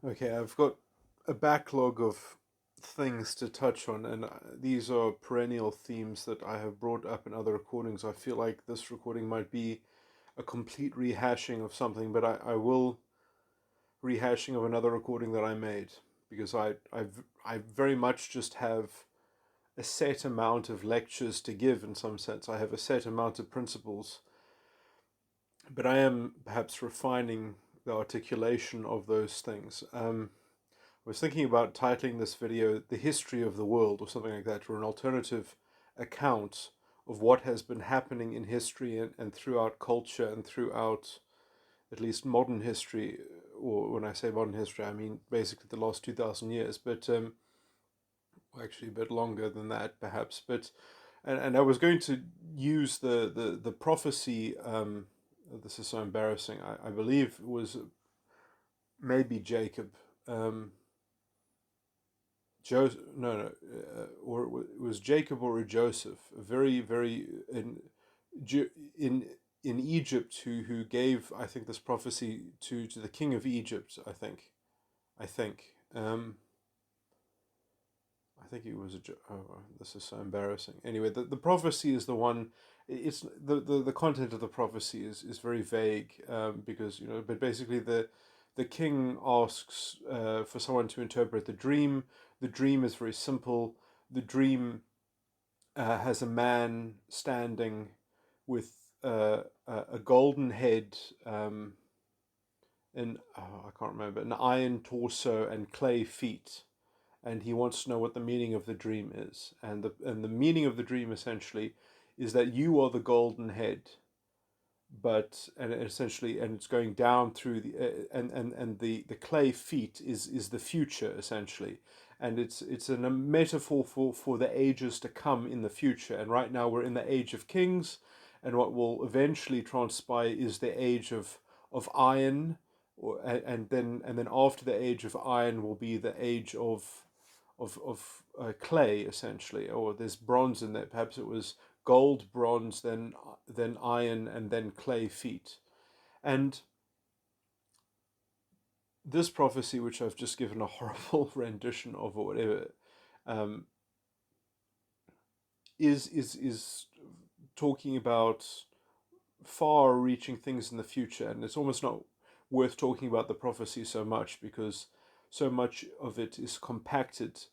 Okay, I've got a backlog of things to touch on, and these are perennial themes that I have brought up in other recordings. I feel like this recording might be a complete rehashing of something, but I will rehashing of another recording that I made because I very much just have a set amount of lectures to give in some sense. I have a set amount of principles, but I am perhaps refining the articulation of those things. I was thinking about titling this video "The History of the World" or something like that, or an alternative account of what has been happening in history and throughout culture and throughout at least modern history. Or when I say modern history, I mean basically the last 2,000 years, but actually a bit longer than that perhaps. But and I was going to use the prophecy. This is so embarrassing. I believe it was maybe Jacob. Or it was Jacob or Joseph, very, very in in Egypt, who gave, I think, this prophecy to the king of Egypt. I think, I think it was a. Oh, this is so embarrassing. Anyway, the prophecy is the one. It's the content of the prophecy is very vague, because but basically the king asks for someone to interpret the dream. The dream is very simple. The dream has a man standing with a golden head, and I can't remember, an iron torso and clay feet, and he wants to know what the meaning of the dream is. And the meaning of the dream essentially is that you are the golden head, but and essentially, and it's going down through the clay feet is the future essentially, and it's a metaphor for the ages to come in the future. And right now we're in the age of kings, and what will eventually transpire is the age of iron, and then after the age of iron will be the age of clay essentially, or there's bronze in there. Perhaps it was gold, bronze, then iron, and then clay feet. And this prophecy, which I've just given a horrible rendition of or whatever, um, is talking about far-reaching things in the future, and it's almost not worth talking about the prophecy so much because so much of it is compacted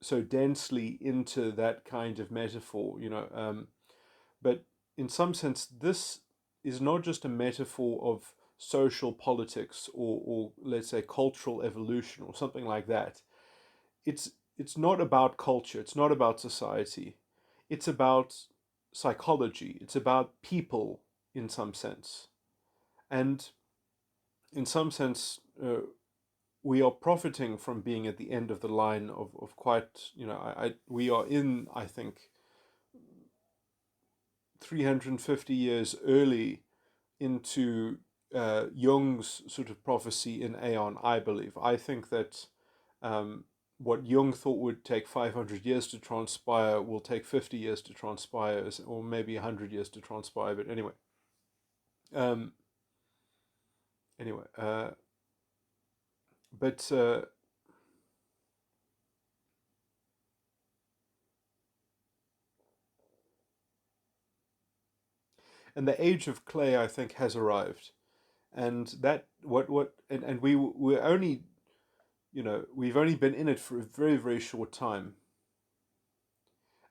so densely into that kind of metaphor, but in some sense, this is not just a metaphor of social politics or let's say cultural evolution or something like that. It's not about culture. It's not about society. It's about psychology. It's about people in some sense, and in some sense, we are profiting from being at the end of the line of quite. We are in, I think, 350 years early into Jung's sort of prophecy in Aeon, I believe. I think that what Jung thought would take 500 years to transpire will take 50 years to transpire, or maybe 100 years to transpire. But anyway, um, anyway, but and the age of clay, I think, has arrived, and that and we're only, we've only been in it for a very, very short time.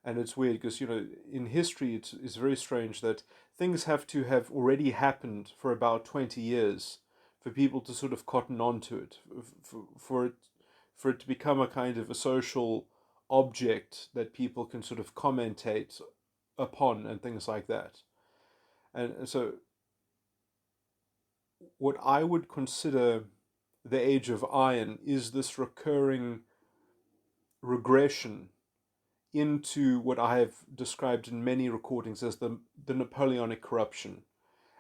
And it's weird because, in history, it's very strange that things have to have already happened for about 20 years for people to sort of cotton on to it, for it to become a kind of a social object that people can sort of commentate upon and things like that. And so, what I would consider the age of iron is this recurring regression into what I have described in many recordings as the Napoleonic corruption.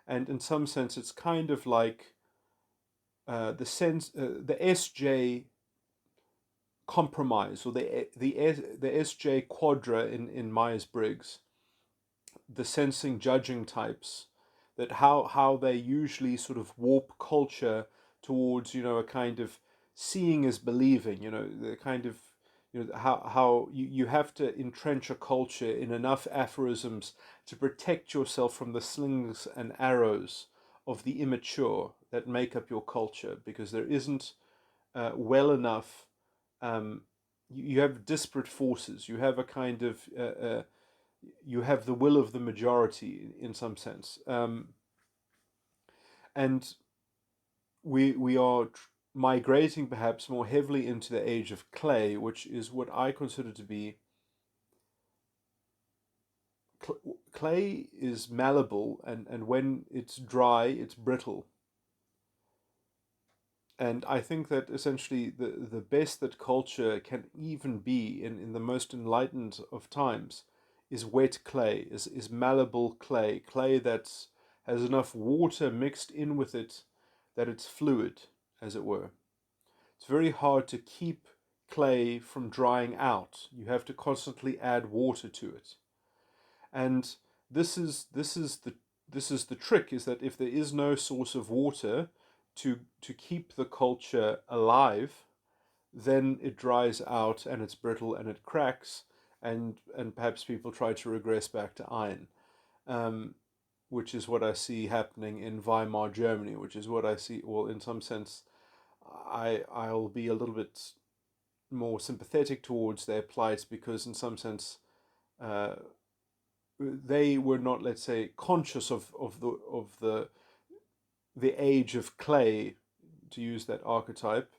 And in some sense, it's kind of like the SJ compromise, or the SJ quadra in Myers Briggs, the sensing judging types, that how they usually sort of warp culture towards a kind of seeing is believing. The kind of how you have to entrench a culture in enough aphorisms to protect yourself from the slings and arrows of the immature that make up your culture, because there isn't well enough. You have disparate forces. You have a kind of you have the will of the majority in some sense, and we are migrating perhaps more heavily into the age of clay, which is what I consider to be. Clay is malleable, and when it's dry, it's brittle. And I think that essentially the best that culture can even be in the most enlightened of times is wet clay, is malleable clay, clay that has enough water mixed in with it that it's fluid, as it were. It's very hard to keep clay from drying out. You have to constantly add water to it. And this is the trick, is that if there is no source of water to keep the culture alive, then it dries out and it's brittle and it cracks, and perhaps people try to regress back to iron, um, which is what I see happening in Weimar Germany, which is what I see. Well, in some sense, I'll be a little bit more sympathetic towards their plight, because in some sense uh, they were not, let's say, conscious of the age of clay, to use that archetype.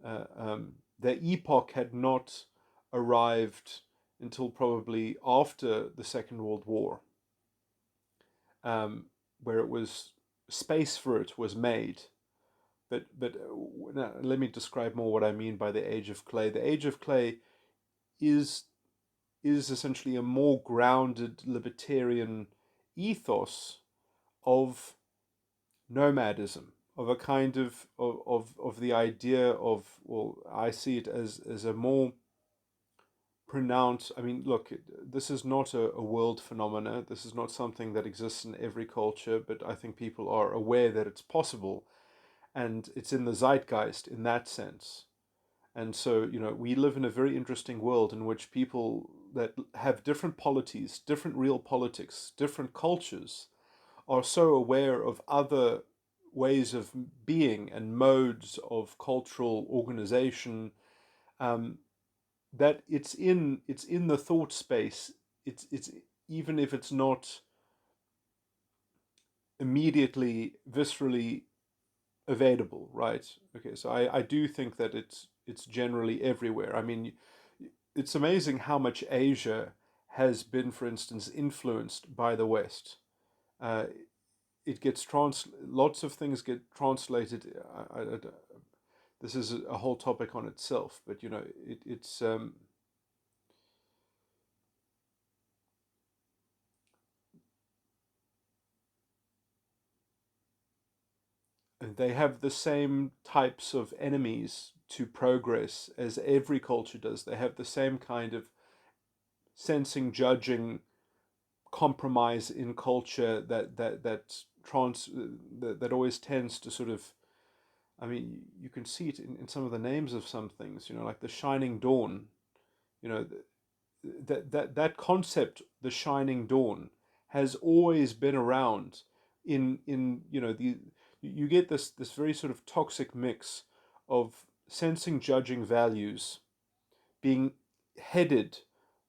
Their epoch had not arrived until probably after the Second World War, um, where it was space for it was made. But now, let me describe more what I mean by the age of clay. The age of clay is is essentially a more grounded libertarian ethos of nomadism, of a kind of the idea of, well, I see it as a more pronounced. I mean, look, this is not a world phenomena. This is not something that exists in every culture, but I think people are aware that it's possible, and it's in the zeitgeist in that sense. And so, we live in a very interesting world in which people that have different polities, different real politics, different cultures, are so aware of other ways of being and modes of cultural organization, um, that it's in the thought space. It's even if it's not immediately viscerally available, right? Okay, so I do think that it's generally everywhere. I mean, it's amazing how much Asia has been, for instance, influenced by the West. Uh, it gets lots of things get translated. This is a whole topic on itself, but it's they have the same types of enemies to progress as every culture does. They have the same kind of sensing, judging, compromise in culture that always tends to sort of. I mean, you can see it in some of the names of some things. Like the Shining Dawn. You know, that concept, the Shining Dawn, has always been around. In the you get this very sort of toxic mix of sensing, judging values being headed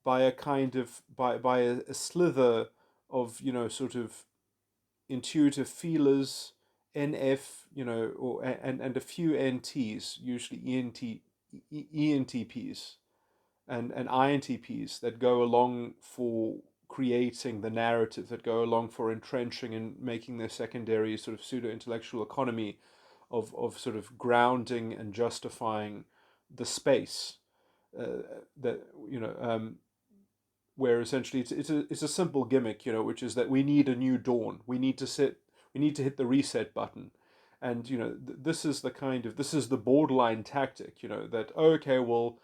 by a kind of by a slither of sort of intuitive feelers, NF, and a few NTs, usually ENTPs and INTPs that go along for creating the narrative, that go along for entrenching and making their secondary sort of pseudo intellectual economy of sort of grounding and justifying the space, that where essentially it's a simple gimmick, which is that we need a new dawn. We need to hit the reset button. And this is the borderline tactic, that, okay, well,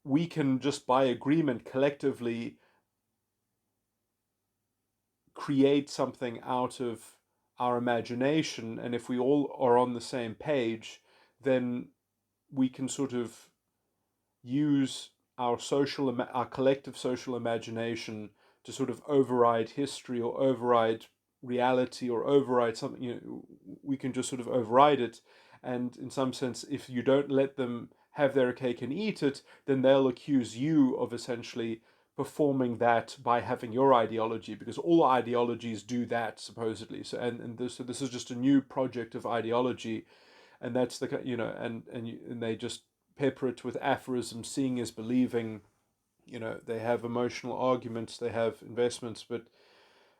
we can just by agreement collectively create something out of our imagination, and if we all are on the same page, then we can sort of use our collective social imagination to sort of override history or override reality or override something. We can just sort of override it, and in some sense, if you don't let them have their cake and eat it, then they'll accuse you of essentially performing that by having your ideology, because all ideologies do that supposedly. So this is just a new project of ideology, and that's the and they just pepper it with aphorisms. Seeing is believing. They have emotional arguments, they have investments, but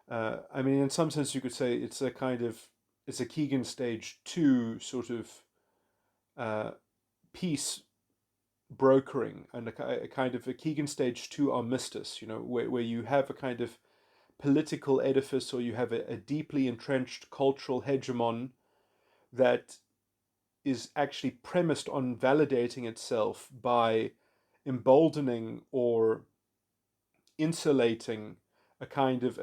I mean, in some sense, you could say it's a Keegan stage two sort of uh, peace brokering, and a kind of a Keegan stage two armistice. Where you have a kind of political edifice, or you have a deeply entrenched cultural hegemon that is actually premised on validating itself by emboldening or insulating a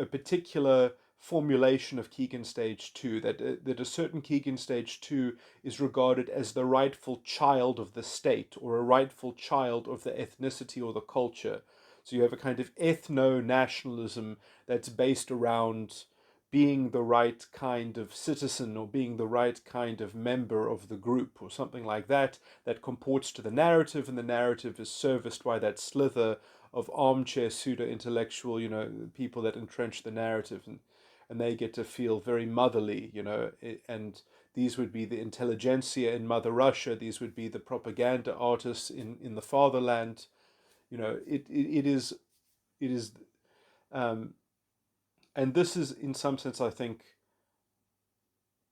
particular formulation of Keegan stage 2, that a certain Keegan stage 2 is regarded as the rightful child of the state, or a rightful child of the ethnicity or the culture. So you have a kind of ethno-nationalism that's based around being the right kind of citizen, or being the right kind of member of the group, or something like that, that comports to the narrative, and the narrative is serviced by that slither of armchair pseudo-intellectual, people that entrench the narrative, and they get to feel very motherly, and these would be the intelligentsia in Mother Russia, these would be the propaganda artists in the fatherland. It is um, and this is, in some sense, I think,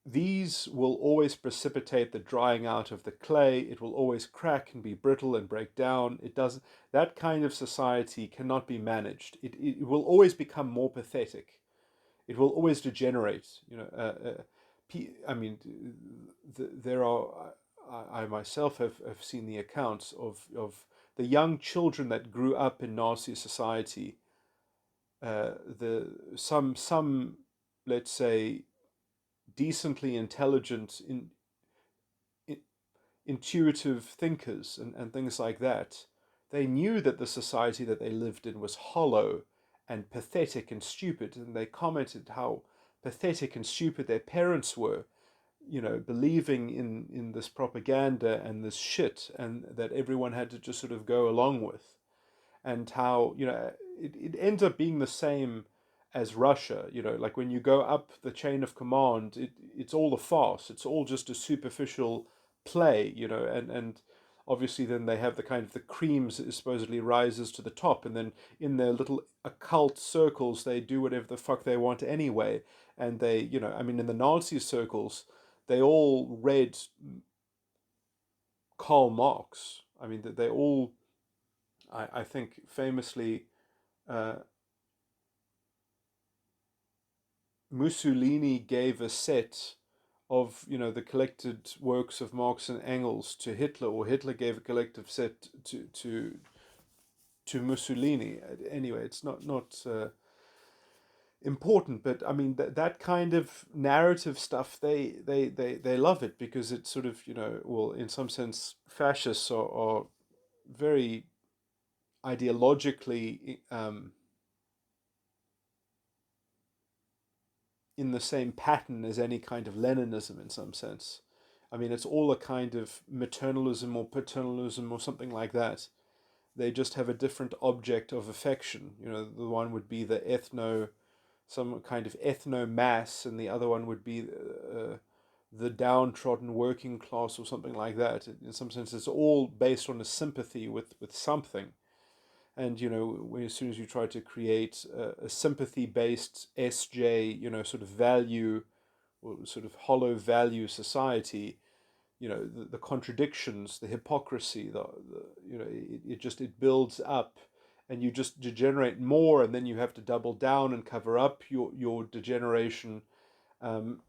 these will always precipitate the drying out of the clay. It will always crack and be brittle and break down. It doesn't. That kind of society cannot be managed. It will always become more pathetic. It will always degenerate. I mean, there are. I myself have seen the accounts of the young children that grew up in Nazi society. Some, let's say, decently intelligent, in, intuitive thinkers, and things like that, they knew that the society that they lived in was hollow and pathetic and stupid, and they commented how pathetic and stupid their parents were, believing in this propaganda and this shit, and that everyone had to just sort of go along with. And how it ends up being the same as Russia. Like when you go up the chain of command, it's all a farce. It's all just a superficial play. And obviously then they have the kind of the cream supposedly rises to the top, and then in their little occult circles they do whatever the fuck they want anyway. And they, I mean, in the Nazi circles, they all read Karl Marx. I mean, they all, I think, famously, uh, Mussolini gave a set of the collected works of Marx and Engels to Hitler, or Hitler gave a collective set to Mussolini. Anyway, it's not important, but I mean that kind of narrative stuff, they love it, because it's sort of, well, in some sense, fascists are very ideologically in the same pattern as any kind of Leninism, in some sense. I mean, it's all a kind of maternalism or paternalism or something like that. They just have a different object of affection. The one would be some kind of ethno mass, and the other one would be the downtrodden working class, or something like that. In some sense, it's all based on a sympathy with something. And as soon as you try to create a sympathy-based SJ, sort of value, or sort of hollow value society, the contradictions, the hypocrisy, it builds up, and you just degenerate more, and then you have to double down and cover up your degeneration, um,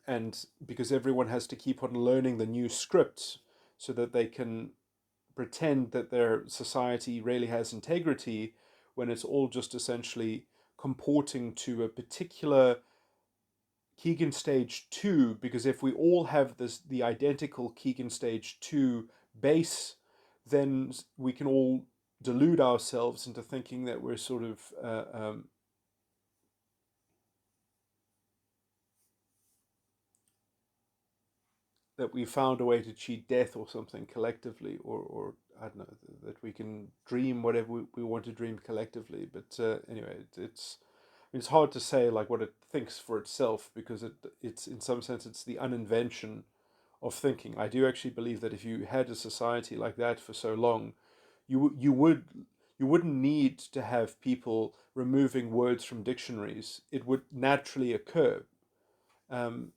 and because everyone has to keep on learning the new script, so that they can pretend that their society really has integrity, when it's all just essentially comporting to a particular Keegan stage 2, because if we all have the identical Keegan stage 2 base, then we can all delude ourselves into thinking that we're sort of that we found a way to cheat death or something collectively, or I don't know, that we can dream whatever we want to dream collectively. But anyway, it's hard to say like what it thinks for itself, because it's in some sense it's the uninvention of thinking. I do actually believe that if you had a society like that for so long, you wouldn't need to have people removing words from dictionaries. It would naturally occur. Um,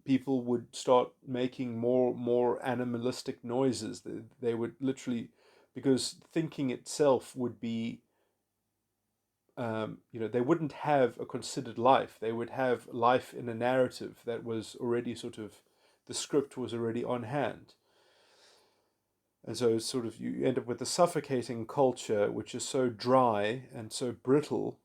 People would start making more animalistic noises. They would literally, because thinking itself would be, they wouldn't have a considered life. They would have life in a narrative that was already sort of, the script was already on hand. And so sort of you end up with a suffocating culture which is so dry and so brittle,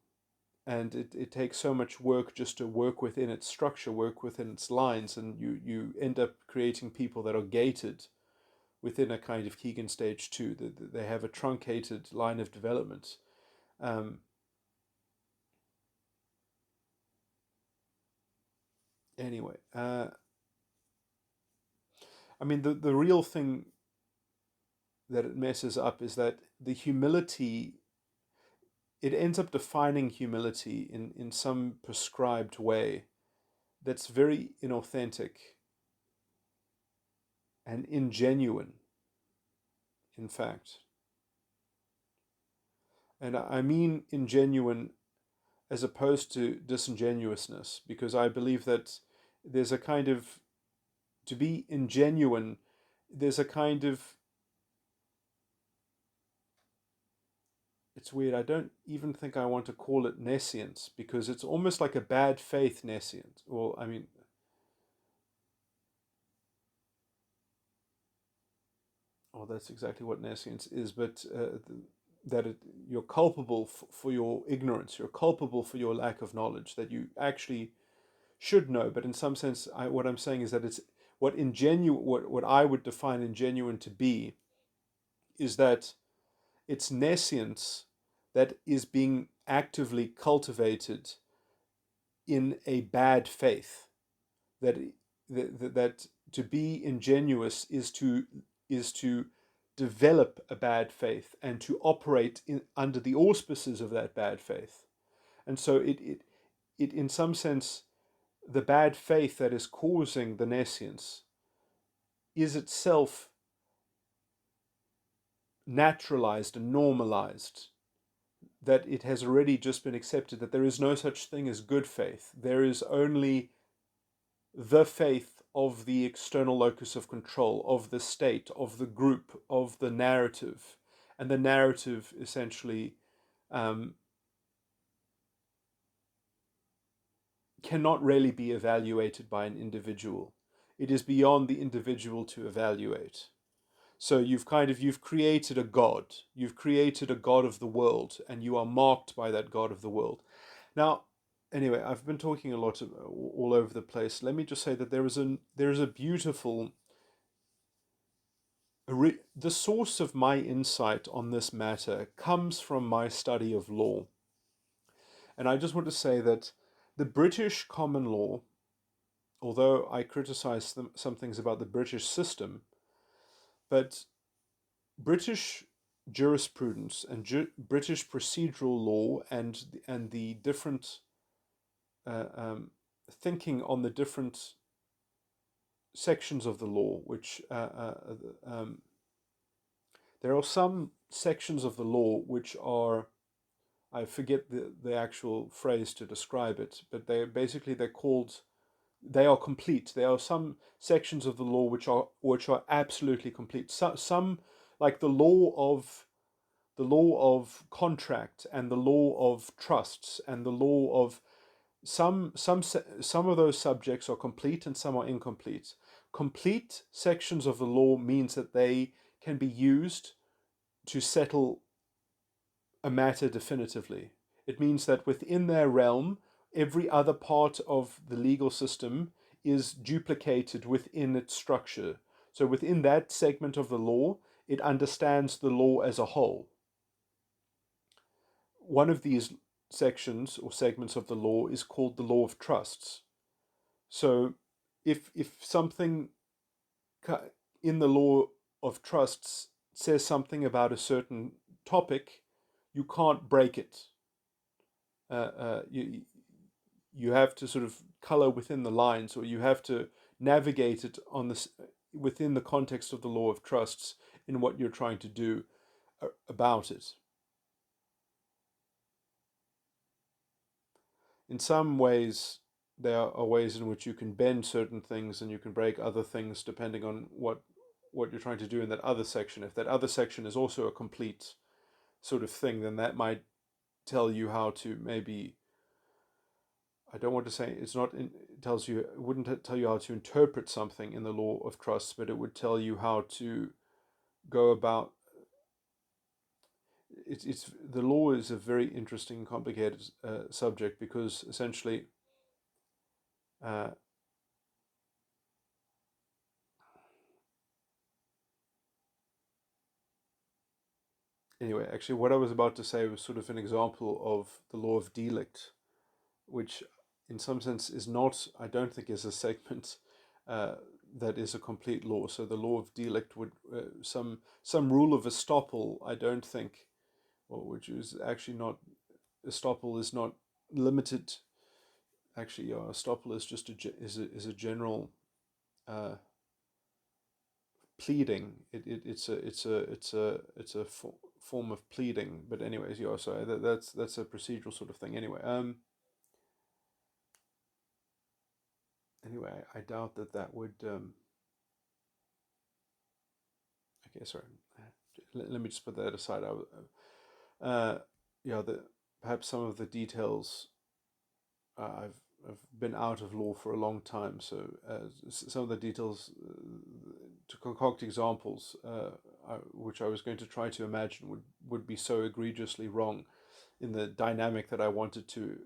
and it takes so much work just to work within its structure, work within its lines, and you end up creating people that are gated within a kind of Keegan stage 2. They have a truncated line of development. Um, anyway, I mean, the real thing that it messes up is that the humility, it ends up defining humility in some prescribed way that's very inauthentic and ingenuine, in fact. And I mean ingenuine as opposed to disingenuousness, because I believe that there's a kind of, to be ingenuine, there's a kind of, it's weird, I don't even think I want to call it nescience, because it's almost like a bad faith nescience. Well, I mean, oh, that's exactly what nescience is, but that you're culpable for your ignorance, you're culpable for your lack of knowledge, that you actually should know. But in some sense, what I'm saying is that it's what I would define ingenuine to be is that it's nescience that is being actively cultivated in a bad faith. That that to be ingenuous is to develop a bad faith and to operate under the auspices of that bad faith. And so it in some sense, the bad faith that is causing the nescience is itself naturalized and normalized, that it has already just been accepted that there is no such thing as good faith. There is only the faith of the external locus of control, of the state, of the group, of the narrative. And the narrative essentially um, cannot really be evaluated by an individual. It is beyond the individual to evaluate. So you've created a god. You've created a god of the world, and you are marked by that god of the world. Now, anyway, I've been talking a lot all over the place. Let me just say that there is a beautiful the source of my insight on this matter comes from my study of law. And I just want to say that the British common law, although I criticize some things about the British system, but British jurisprudence and British procedural law and the different thinking on the different sections of the law, which there are some sections of the law which are, I forget the actual phrase to describe it, but they're called, they are complete. There are some sections of the law which are absolutely complete. Some like the law of contract and the law of trusts and the law of some of those subjects are complete and some are incomplete. Complete sections of the law means that they can be used to settle a matter definitively. It means that within their realm, every other part of the legal system is duplicated within its structure. So within that segment of the law, it understands the law as a whole. One of these sections or segments of the law is called the law of trusts. So if something in the law of trusts says something about a certain topic, you can't break it. You have to sort of color within the lines, or you have to navigate it on this within the context of the law of trusts in what you're trying to do about it. In some ways, there are ways in which you can bend certain things and you can break other things depending on what you're trying to do in that other section. If that other section is also a complete sort of thing, then that might tell you how to maybe, I don't want to say it's not, it wouldn't tell you how to interpret something in the law of trusts, but it would tell you how to go about. It's the law is a very interesting, complicated subject, because essentially, anyway, actually, what I was about to say was sort of an example of the law of delict, which, in some sense, is not, I don't think, is a segment that is a complete law. So the law of delict would some rule of estoppel, I don't think, or which is actually not, estoppel is not limited. Actually, estoppel is just a general pleading. It's a form of pleading. But anyways, yeah. So that's a procedural sort of thing. Anyway, I doubt that would. Okay, sorry. Let me just put that aside. Perhaps some of the details. I've been out of law for a long time, so some of the details to concoct examples, which I was going to try to imagine, would be so egregiously wrong in the dynamic that I wanted to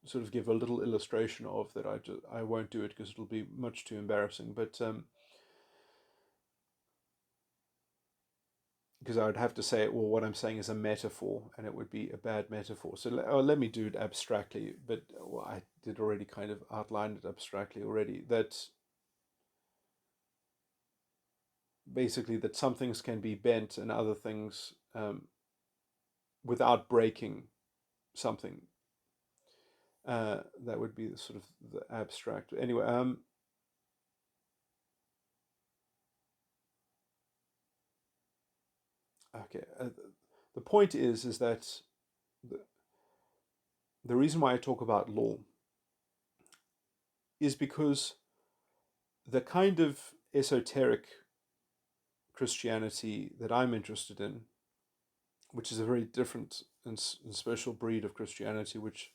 sort of give a little illustration of, that I won't do it because it'll be much too embarrassing. But because I would have to say, well, what I'm saying is a metaphor, and it would be a bad metaphor. So let me do it abstractly, but I did already kind of outline it abstractly already, that basically that some things can be bent and other things without breaking something. That would be the sort of the abstract. Anyway, okay. The point is that the reason why I talk about law is because the kind of esoteric Christianity that I'm interested in, which is a very different and special breed of Christianity, which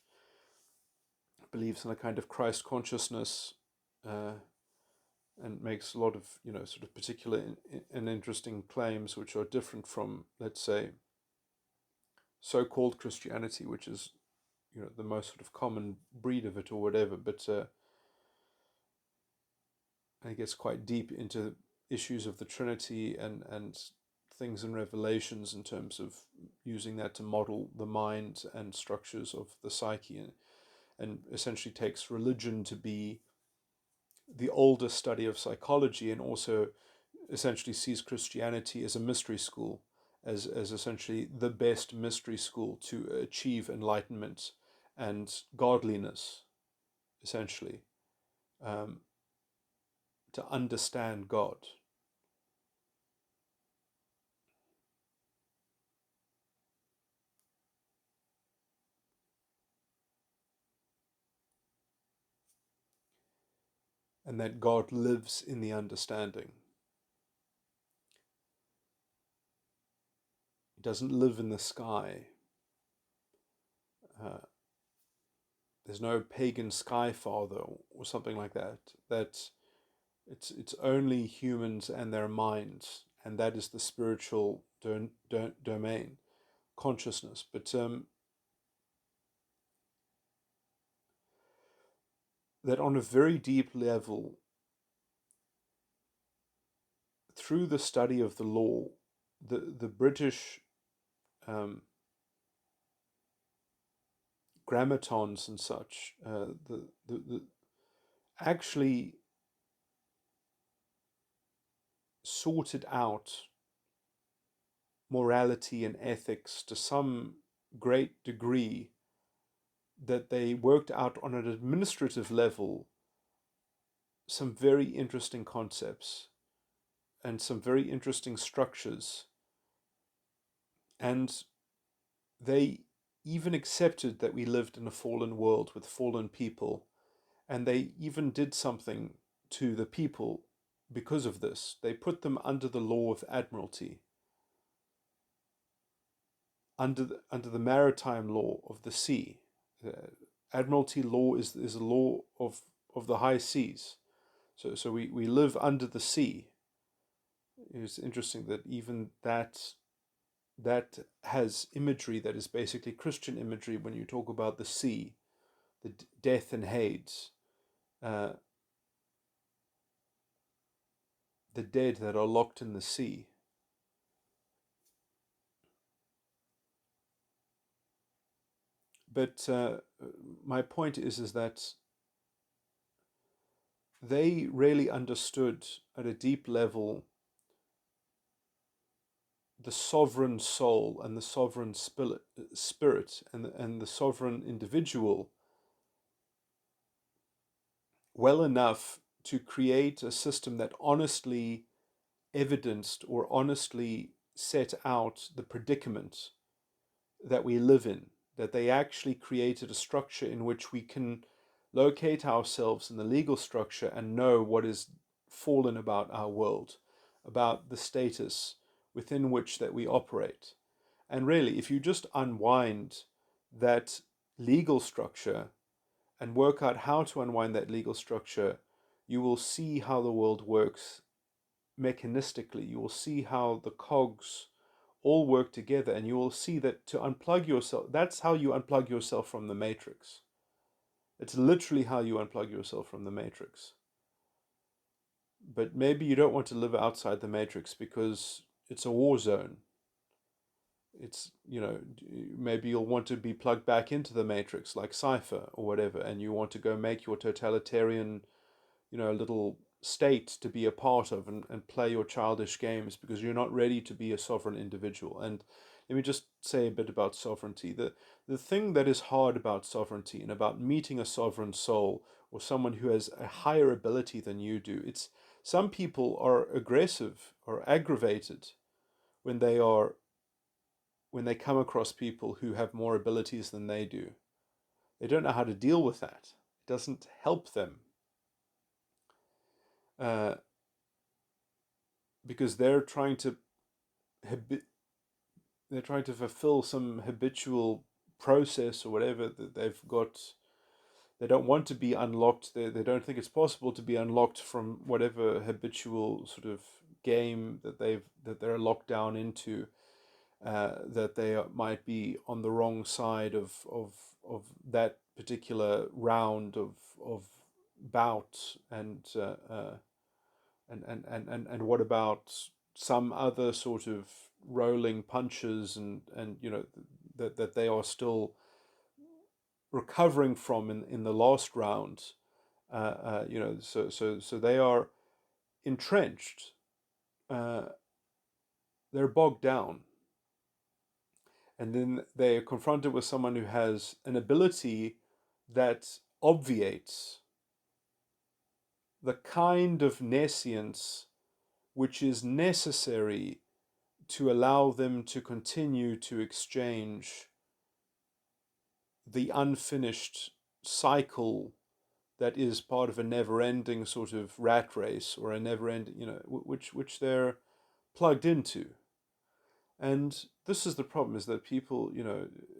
believes in a kind of Christ consciousness, and makes a lot of, sort of particular and interesting claims, which are different from, let's say, so-called Christianity, which is, the most sort of common breed of it or whatever. But and it gets quite deep into issues of the Trinity and things in Revelations, in terms of using that to model the mind and structures of the psyche, and essentially takes religion to be the oldest study of psychology, and also essentially sees Christianity as a mystery school, as essentially the best mystery school to achieve enlightenment and godliness, essentially, to understand God. And that God lives in the understanding. He doesn't live in the sky. There's no pagan sky father or something like that. That it's only humans and their minds, and that is the spiritual domain, consciousness. But that on a very deep level, through the study of the law, the British grammatons and such, actually sorted out morality and ethics to some great degree, that they worked out on an administrative level some very interesting concepts and some very interesting structures. And they even accepted that we lived in a fallen world with fallen people. And they even did something to the people because of this. They put them under the law of admiralty, under the maritime law of the sea. Admiralty law is a law of the high seas. So we live under the sea. It's interesting that even that has imagery that is basically Christian imagery when you talk about the sea, the death and Hades, the dead that are locked in the sea. But my point is that they really understood at a deep level the sovereign soul and the sovereign spirit and the sovereign individual well enough to create a system that honestly evidenced or honestly set out the predicament that we live in, that they actually created a structure in which we can locate ourselves in the legal structure and know what is fallen about our world, about the status within which that we operate. And really, if you just unwind that legal structure and work out how to unwind that legal structure, you will see how the world works mechanistically. You will see how the cogs all work together, and you will see that to unplug yourself, that's how you unplug yourself from the matrix. It's literally how you unplug yourself from the matrix. But maybe you don't want to live outside the matrix because it's a war zone. It's, maybe you'll want to be plugged back into the matrix like Cypher or whatever, and you want to go make your totalitarian, little state to be a part of and play your childish games because you're not ready to be a sovereign individual. And let me just say a bit about sovereignty. The thing that is hard about sovereignty and about meeting a sovereign soul or someone who has a higher ability than you do, it's some people are aggressive or aggravated when they come across people who have more abilities than they do. They don't know how to deal with that. It doesn't help them. Because they're trying to fulfill some habitual process or whatever that they've got. They don't want to be unlocked. They don't think it's possible to be unlocked from whatever habitual sort of game that they're locked down into. That they might be on the wrong side of that particular round of bout, and what about some other sort of rolling punches and that they are still recovering from in the last round. So they are entrenched. They're bogged down, and then they are confronted with someone who has an ability that obviates the kind of nescience which is necessary to allow them to continue to exchange the unfinished cycle that is part of a never-ending sort of rat race, or a never-ending, which they're plugged into. And this is the problem: is that people,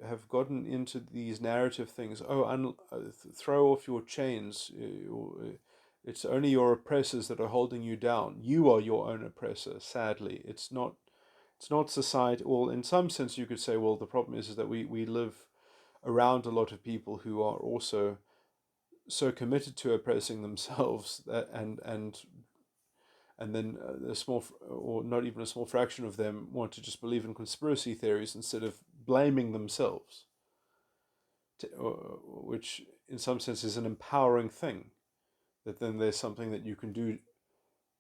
have gotten into these narrative things. Oh, throw off your chains. It's only your oppressors that are holding you down. You are your own oppressor. Sadly, it's not. It's not society. Well, in some sense, you could say, well, the problem is that we live around a lot of people who are also so committed to oppressing themselves that and then a small, or not even a small fraction of them, want to just believe in conspiracy theories instead of blaming themselves, which in some sense is an empowering thing. That then there's something that you can do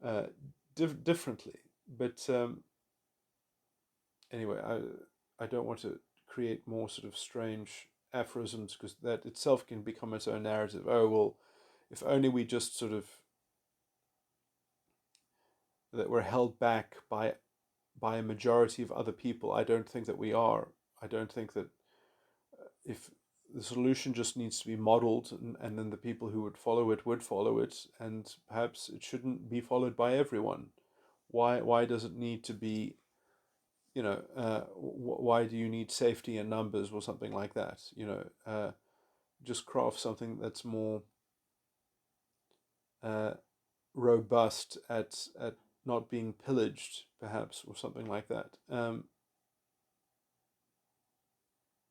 uh, differently. But anyway, I don't want to create more sort of strange aphorisms, because that itself can become its own narrative. Oh well, if only we just sort of, that we're held back by a majority of other people. I don't think that we are. I don't think that if the solution just needs to be modeled, and then the people who would follow it, and perhaps it shouldn't be followed by everyone. Why does it need to be, why do you need safety in numbers or something like that? Just craft something that's more uh, robust at not being pillaged, perhaps, or something like that.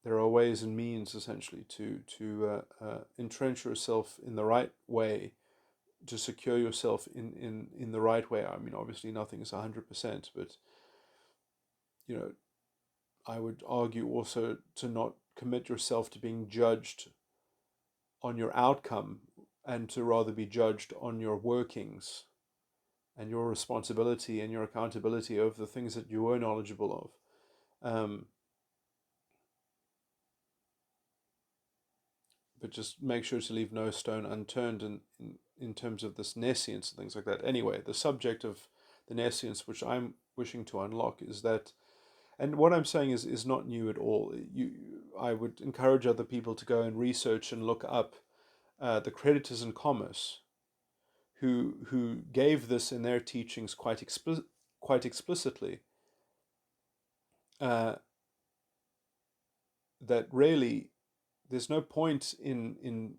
There are ways and means, essentially, to entrench yourself in the right way, to secure yourself in the right way. I mean, obviously, nothing is 100%, but you know, I would argue also to not commit yourself to being judged on your outcome, and to rather be judged on your workings and your responsibility and your accountability over the things that you were knowledgeable of. But just make sure to leave no stone unturned in terms of this nescience and things like that. Anyway, the subject of the nescience, which I'm wishing to unlock, is that, and what I'm saying is not new at all. I would encourage other people to go and research and look up the creditors in commerce, who gave this in their teachings quite explicitly, uh, that really there's no point in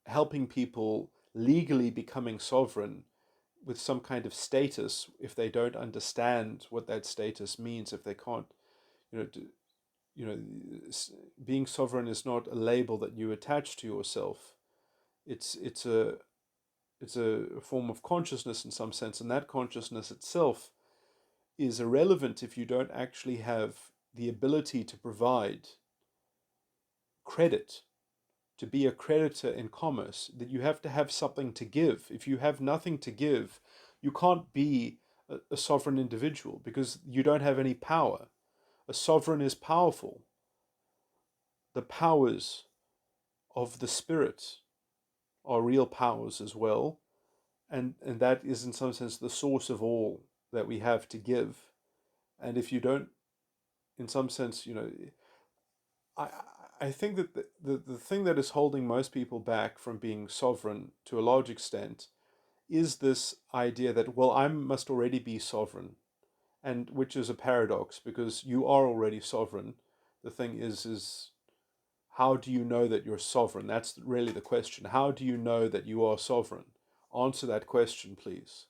helping people legally becoming sovereign with some kind of status if they don't understand what that status means. If they can't, you know, you know, being sovereign is not a label that you attach to yourself. It's a form of consciousness in some sense, and that consciousness itself is irrelevant if you don't actually have the ability to provide credit, to be a creditor in commerce, that you have to have something to give. If you have nothing to give, you can't be a sovereign individual, because you don't have any power. A sovereign is powerful. The powers of the spirit are real powers as well, and that is in some sense the source of all that we have to give. And if you don't, in some sense, I I think that the thing that is holding most people back from being sovereign to a large extent is this idea that, well, I must already be sovereign, and which is a paradox, because you are already sovereign. The thing is how do you know that you're sovereign? That's really the question. How do you know that you are sovereign? Answer that question, please,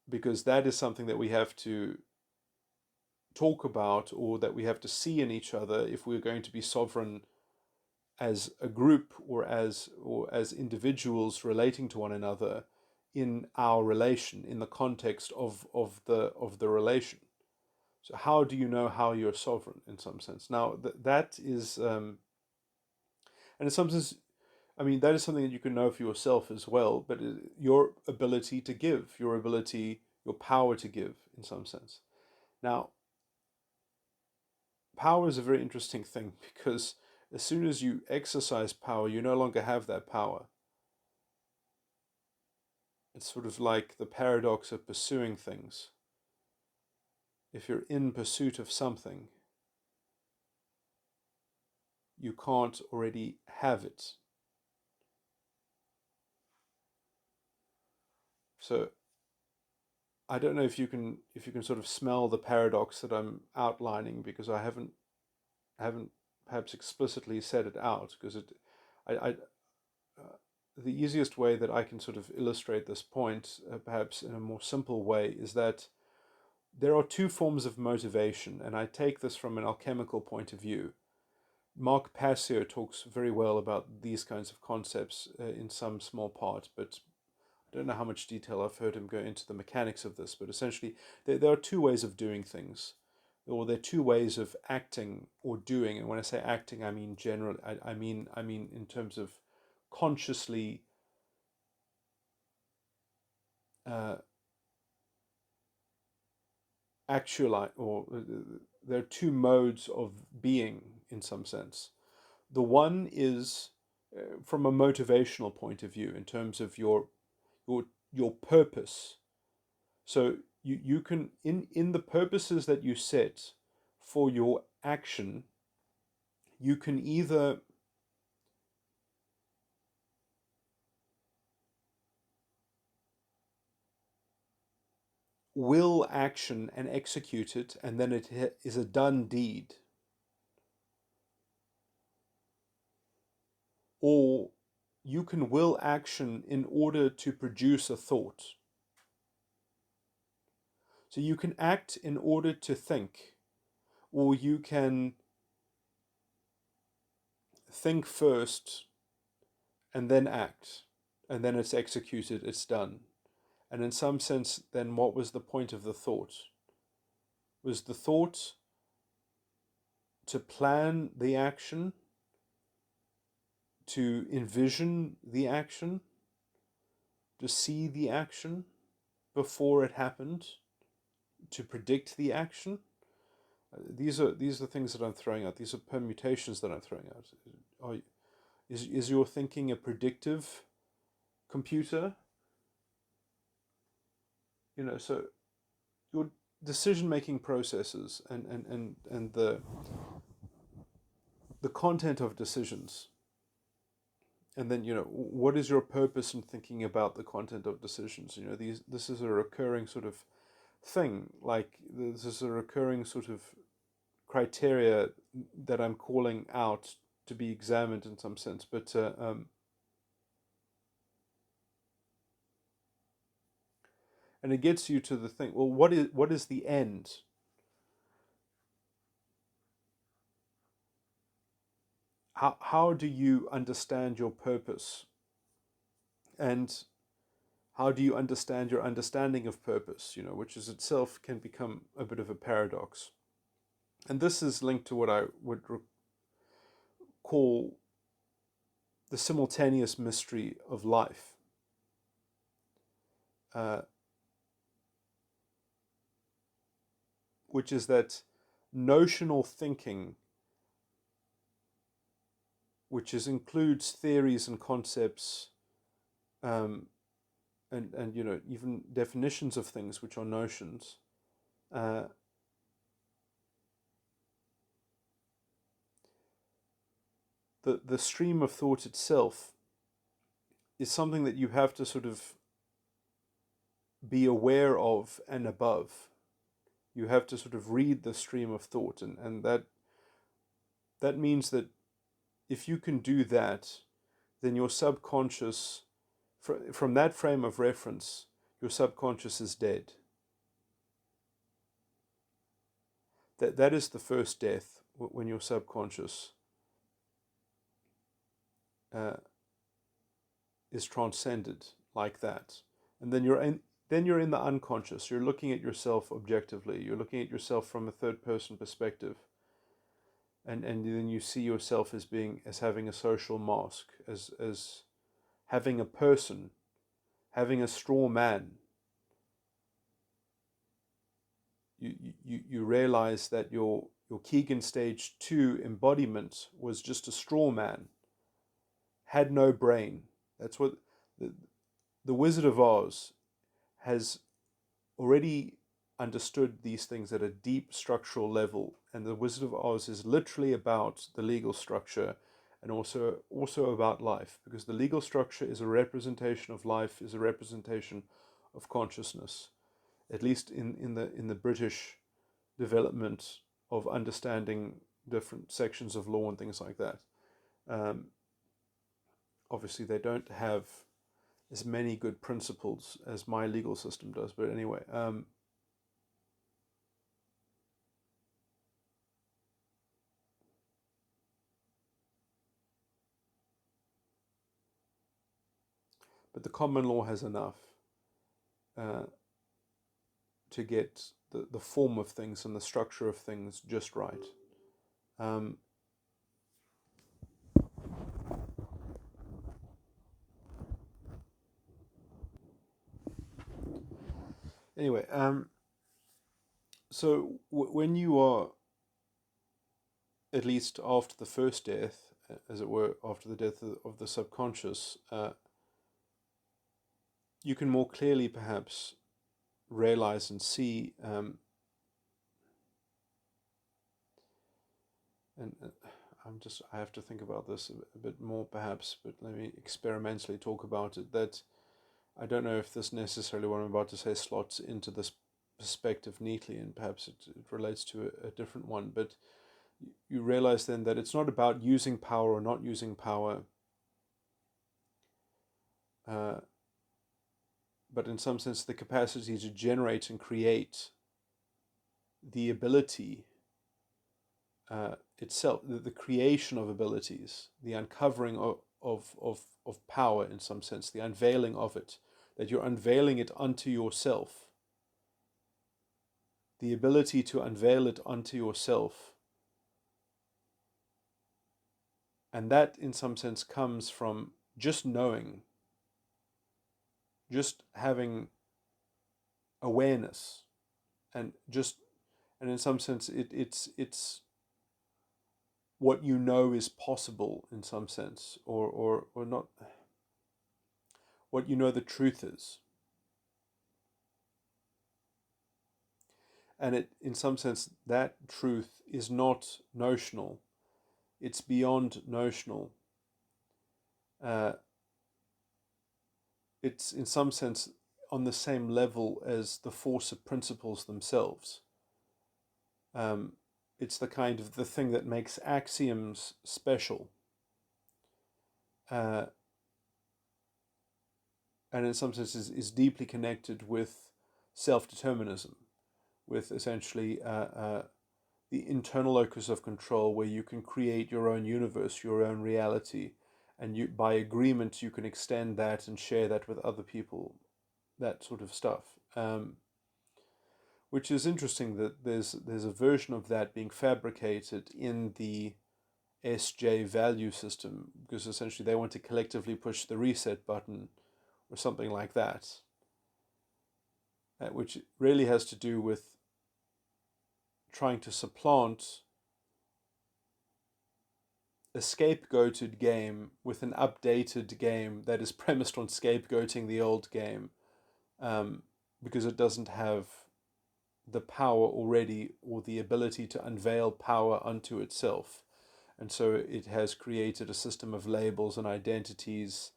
because that is something that we have to talk about, or that we have to see in each other, if we're going to be sovereign as a group, or as individuals relating to one another in our relation, in the context of the relation. So how do you know how you're sovereign, in some sense? Now that is, and in some sense, I mean, that is something that you can know for yourself as well. But your ability to give, your power to give, in some sense. Now, power is a very interesting thing, because as soon as you exercise power, you no longer have that power. It's sort of like the paradox of pursuing things. If you're in pursuit of something, you can't already have it. So I don't know if you can sort of smell the paradox that I'm outlining, because I haven't perhaps explicitly said it out, because I the easiest way that I can sort of illustrate this point, perhaps in a more simple way, is that there are two forms of motivation, and I take this from an alchemical point of view. Mark Passio talks very well about these kinds of concepts in some small part, but I don't know how much detail I've heard him go into the mechanics of this. But essentially, there are two ways of doing things, or there are two ways of acting or doing. And when I say acting, I mean general. I mean in terms of consciously uh, actualize, or there are two modes of being in some sense. The one is from a motivational point of view, in terms of your your purpose. So you can, in the purposes that you set for your action, you can either will action and execute it, and then it is a done deed, or you can will action in order to produce a thought. So you can act in order to think, or you can think first and then act, and then it's executed, it's done. And in some sense, then what was the point of the thought? Was the thought to plan the action, to envision the action, to see the action before it happened, to predict the action? These are things that I'm throwing out. These are permutations that I'm throwing out. Is your thinking a predictive computer? So your decision-making processes and the content of decisions, and then what is your purpose in thinking about the content of decisions? This is a recurring sort of thing. Like, this is a recurring sort of criteria that I'm calling out to be examined in some sense. But and it gets you to the thing. Well, what is the end? How do you understand your purpose? And how do you understand your understanding of purpose? Which is itself can become a bit of a paradox. And this is linked to what I would call the simultaneous mystery of life. Which is that notional thinking, which includes theories and concepts, and even definitions of things, which are notions. The stream of thought itself is something that you have to sort of be aware of and above. You have to sort of read the stream of thought, and that means that if you can do that, then your subconscious, from that frame of reference, your subconscious is dead. That is the first death, when your subconscious is transcended like that, and then you're in the unconscious. You're looking at yourself objectively. You're looking at yourself from a third person perspective, and then you see yourself as having a social mask, as having a person, having a straw man. You realize that your Keegan stage 2 embodiment was just a straw man, had no brain. That's what the Wizard of Oz has already understood these things at a deep structural level, and the Wizard of Oz is literally about the legal structure, and also about life, because the legal structure is a representation of life, is a representation of consciousness, at least in the British development of understanding different sections of law and things like that. Obviously, they don't have as many good principles as my legal system does, but anyway. but the common law has enough to get the form of things and the structure of things just right. Anyway, so when you are, at least after the first death, as it were, after the death of the subconscious, you can more clearly perhaps realize and see, and I have to think about this a bit more perhaps, but let me experimentally talk about it, that I don't know if this necessarily, what I'm about to say, slots into this perspective neatly, and perhaps it relates to a different one, but you realize then that it's not about using power or not using power, but in some sense the capacity to generate and create, the ability itself, the creation of abilities, the uncovering of power in some sense, the unveiling of it, that you're unveiling it unto yourself, the ability to unveil it unto yourself. And that in some sense comes from just knowing, just having awareness, and in some sense it's what you know is possible in some sense, or not, what you know the truth is. And it, in some sense, that truth is not notional, it's beyond notional. It's in some sense on the same level as the force of principles themselves. It's the kind of the thing that makes axioms special. And in some sense is deeply connected with self-determinism, with essentially the internal locus of control, where you can create your own universe, your own reality, and you, by agreement, you can extend that and share that with other people, that sort of stuff. Which is interesting that there's a version of that being fabricated in the SJ value system, because essentially they want to collectively push the reset button or something like that, which really has to do with trying to supplant a scapegoated game with an updated game that is premised on scapegoating the old game, because it doesn't have the power already, or the ability to unveil power unto itself. And so it has created a system of labels and identities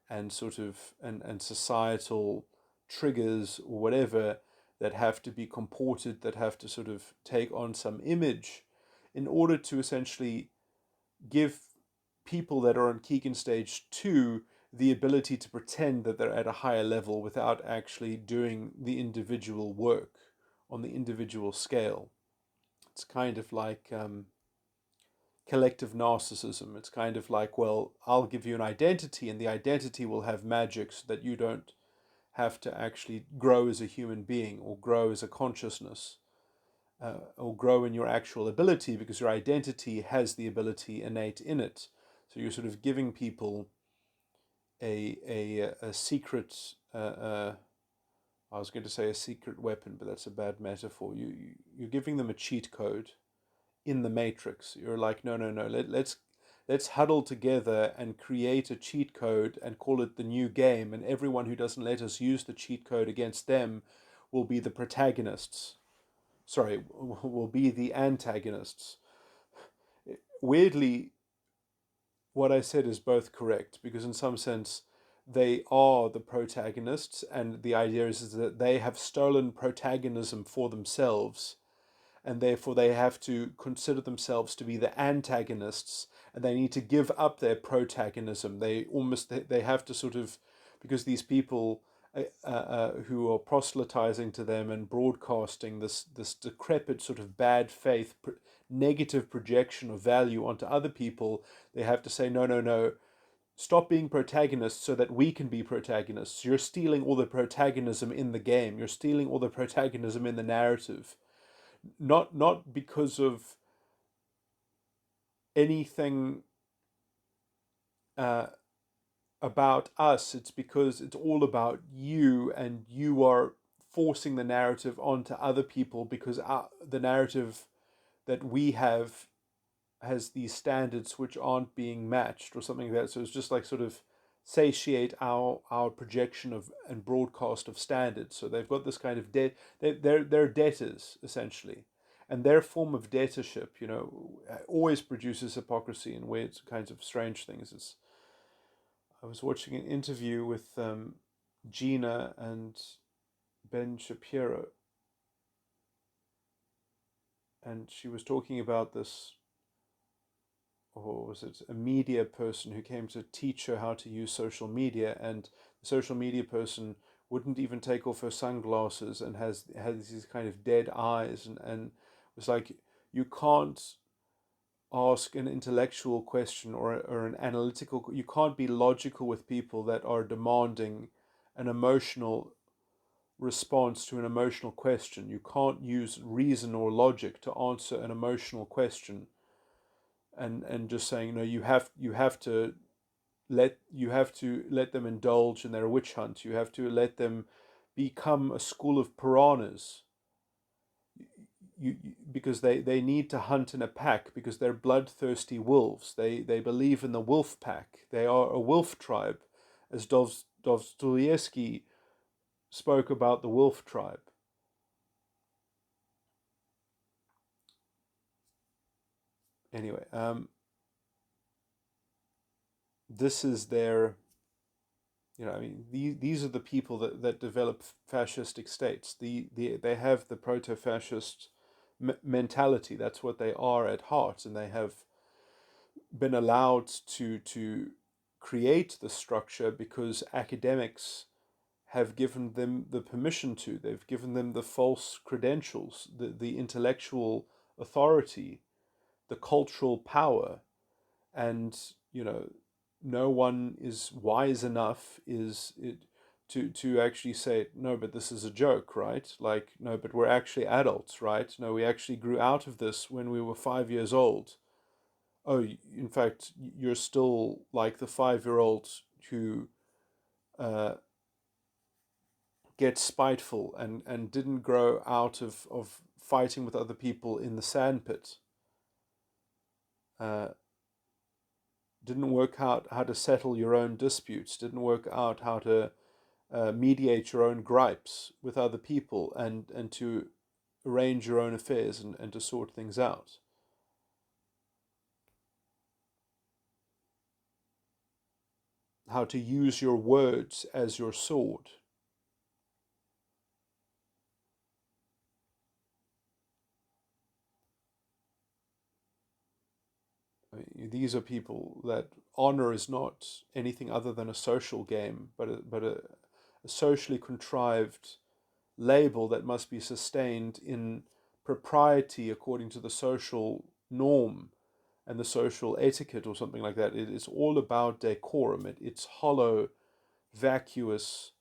and sort of and societal triggers or whatever that have to be comported, that have to sort of take on some image in order to essentially give people that are on Keegan stage 2 the ability to pretend that they're at a higher level without actually doing the individual work on the individual scale. It's kind of like collective narcissism. It's kind of like, well, I'll give you an identity, and the identity will have magic so that you don't have to actually grow as a human being, or grow as a consciousness, or grow in your actual ability, because your identity has the ability innate in it. So you're sort of giving people a secret, I was going to say a secret weapon, but that's a bad metaphor. You're giving them a cheat code in the matrix. You're like, no, let's huddle together and create a cheat code and call it the new game, and everyone who doesn't let us use the cheat code against them will be the protagonists. Sorry, will be the antagonists. Weirdly, what I said is both correct, because in some sense they are the protagonists, and the idea is that they have stolen protagonism for themselves, and therefore they have to consider themselves to be the antagonists, and they need to give up their protagonism. They have to sort of, because these people who are proselytizing to them and broadcasting this decrepit sort of bad faith, negative projection of value onto other people, they have to say, no, stop being protagonists so that we can be protagonists. You're stealing all the protagonism in the game. You're stealing all the protagonism in the narrative. Not because of anything uh, about us. It's because it's all about you, and you are forcing the narrative onto other people because the narrative that we have has these standards which aren't being matched or something like that. So it's just like sort of satiate our projection of and broadcast of standards. So they've got this kind of debt. They're debtors essentially, and their form of debtorship, always produces hypocrisy and weird kinds of strange things. I was watching an interview with Gina and Ben Shapiro, and she was talking about this, or was it a media person who came to teach her how to use social media, and the social media person wouldn't even take off her sunglasses and has these kind of dead eyes, and was like, you can't ask an intellectual question or an analytical, you can't be logical with people that are demanding an emotional response to an emotional question. You can't use reason or logic to answer an emotional question, and just saying, no, you have to let them indulge in their witch hunt. You have to let them become a school of piranhas. Because they need to hunt in a pack, because they're bloodthirsty wolves. They believe in the wolf pack. They are a wolf tribe, as Dostoevsky spoke about the wolf tribe. Anyway, this is their, I mean, these are the people that develop fascistic states. They have the proto-fascist mentality. That's what they are at heart, and they have been allowed to create the structure because academics have given them the permission to. They've given them the false credentials, the intellectual authority, the cultural power, and no one is wise enough to actually say, no, but this is a joke, right? Like, no, but we're actually adults, right? No, we actually grew out of this when we were 5 years old. Oh, in fact, you're still like the 5-year-old who uh, gets spiteful and didn't grow out of fighting with other people in the sandpit. Uh, didn't work out how to settle your own disputes, didn't work out how to mediate your own gripes with other people, and to arrange your own affairs, and to sort things out. How to use your words as your sword. I mean, these are people that honor is not anything other than a social game, but a socially contrived label that must be sustained in propriety according to the social norm and the social etiquette or something like that. It's all about decorum. It's hollow, vacuous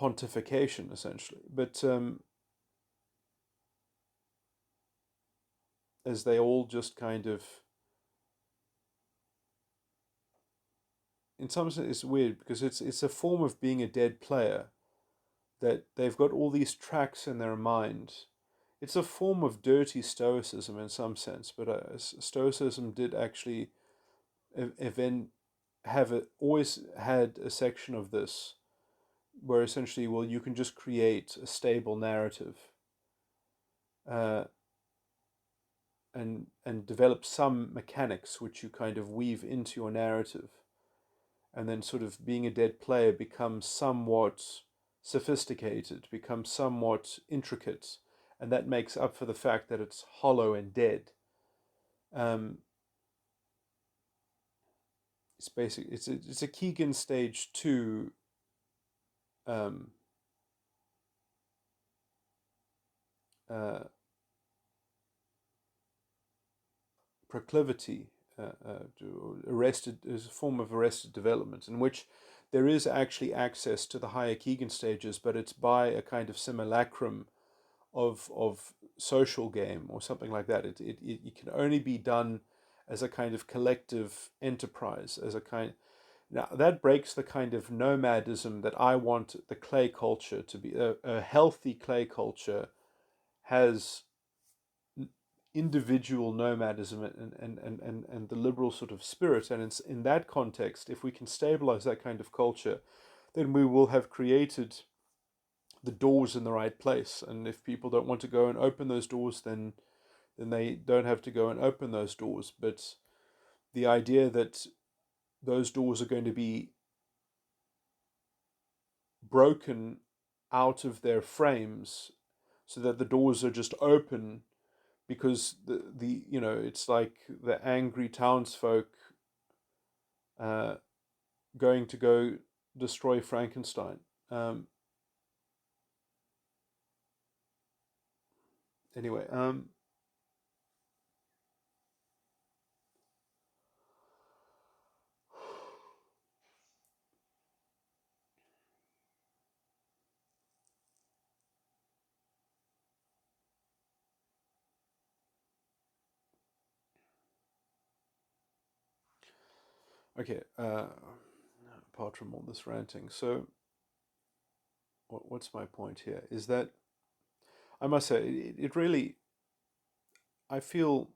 pontification, essentially. But as they all just kind of, in some sense, it's weird because it's a form of being a dead player, that they've got all these tracks in their mind. It's a form of dirty stoicism in some sense, but stoicism did actually event always had a section of this where essentially, well, you can just create a stable narrative, uh, and develop some mechanics which you kind of weave into your narrative, and then sort of being a dead player becomes somewhat sophisticated, becomes somewhat intricate, and that makes up for the fact that it's hollow and dead. Um, it's basically it's a Keegan stage 2 um, uh, proclivity. is a form of arrested development in which there is actually access to the higher Keegan stages, but it's by a kind of simulacrum of social game or something like that. It can only be done as a kind of collective enterprise, as a kind. Now that breaks the kind of nomadism that I want the clay culture to be. A healthy clay culture has individual nomadism and the liberal sort of spirit. And it's in that context, if we can stabilize that kind of culture, then we will have created the doors in the right place. And if people don't want to go and open those doors, then they don't have to go and open those doors. But the idea that those doors are going to be broken out of their frames so that the doors are just open because the it's like the angry townsfolk going to go destroy Frankenstein. Anyway, okay. Apart from all this ranting, so what's my point here? Is that I must say it really I feel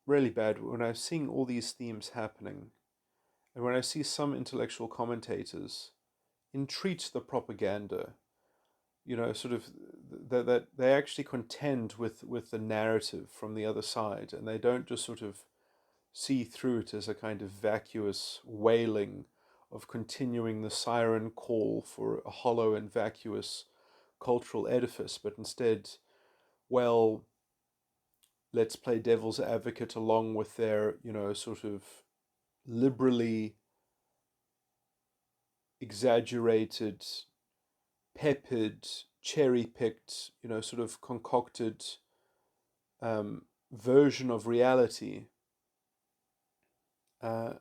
really bad when I'm seeing all these themes happening, and when I see some intellectual commentators entreat the propaganda, sort of that they actually contend with the narrative from the other side, and they don't just sort of see through it as a kind of vacuous wailing of continuing the siren call for a hollow and vacuous cultural edifice, but instead, well, let's play devil's advocate along with their, sort of liberally exaggerated, peppered, cherry picked, sort of concocted version of reality. Uh,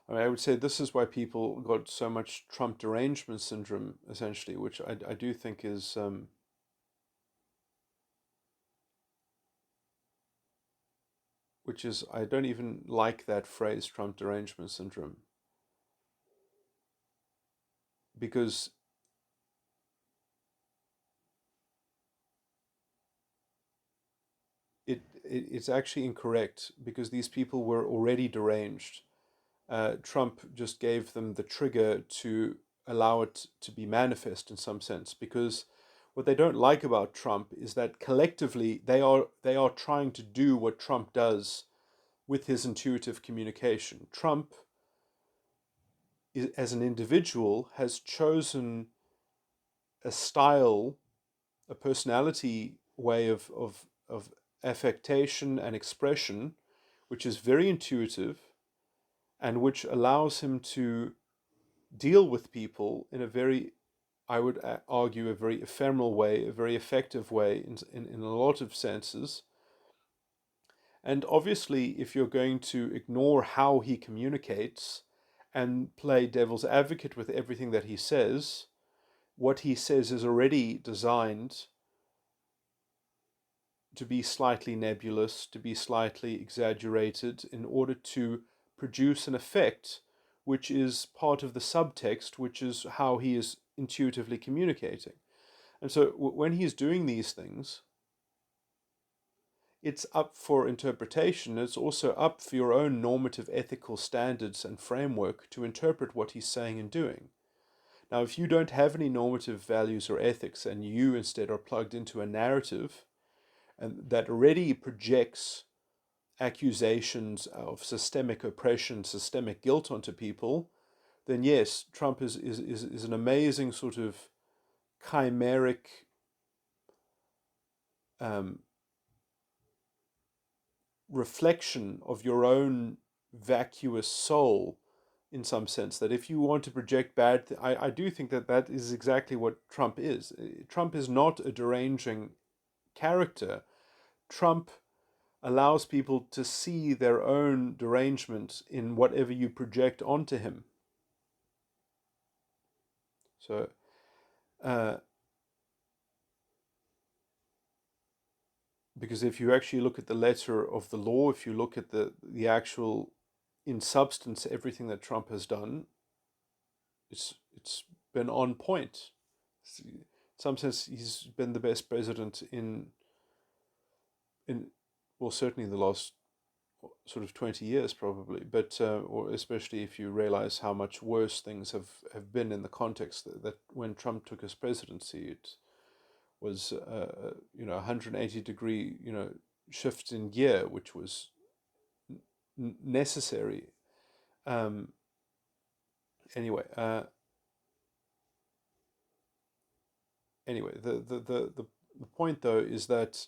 I would say this is why people got so much Trump derangement syndrome, essentially, which I do think is I don't even like that phrase, Trump derangement syndrome, because it's actually incorrect because these people were already deranged. Trump just gave them the trigger to allow it to be manifest in some sense, because what they don't like about Trump is that collectively they are trying to do what Trump does with his intuitive communication. Trump, as an individual, has chosen a style, a personality way of affectation and expression, which is very intuitive and which allows him to deal with people in a very, I would argue, a very ephemeral way, a very effective way in a lot of senses. And obviously, if you're going to ignore how he communicates and play devil's advocate with everything that he says, what he says is already designed to be slightly nebulous, to be slightly exaggerated in order to produce an effect which is part of the subtext, which is how he is intuitively communicating. And so when he's doing these things, it's up for interpretation. It's also up for your own normative ethical standards and framework to interpret what he's saying and doing. Now, if you don't have any normative values or ethics and you instead are plugged into a narrative and that already projects accusations of systemic oppression, systemic guilt onto people, then yes, Trump is an amazing sort of chimeric um, reflection of your own vacuous soul in some sense. That if you want to project I do think that that is exactly what Trump is. Trump is not a deranging character. Trump allows people to see their own derangement in whatever you project onto him. So, uh, because if you actually look at the letter of the law, if you look at the actual, in substance, everything that Trump has done, it's been on point. In some sense, he's been the best president in well, certainly the last sort of 20 years probably, but or especially if you realize how much worse things have been in the context that when Trump took his presidency, it was 180-degree shift in gear, which was necessary. Um, anyway, the point though is that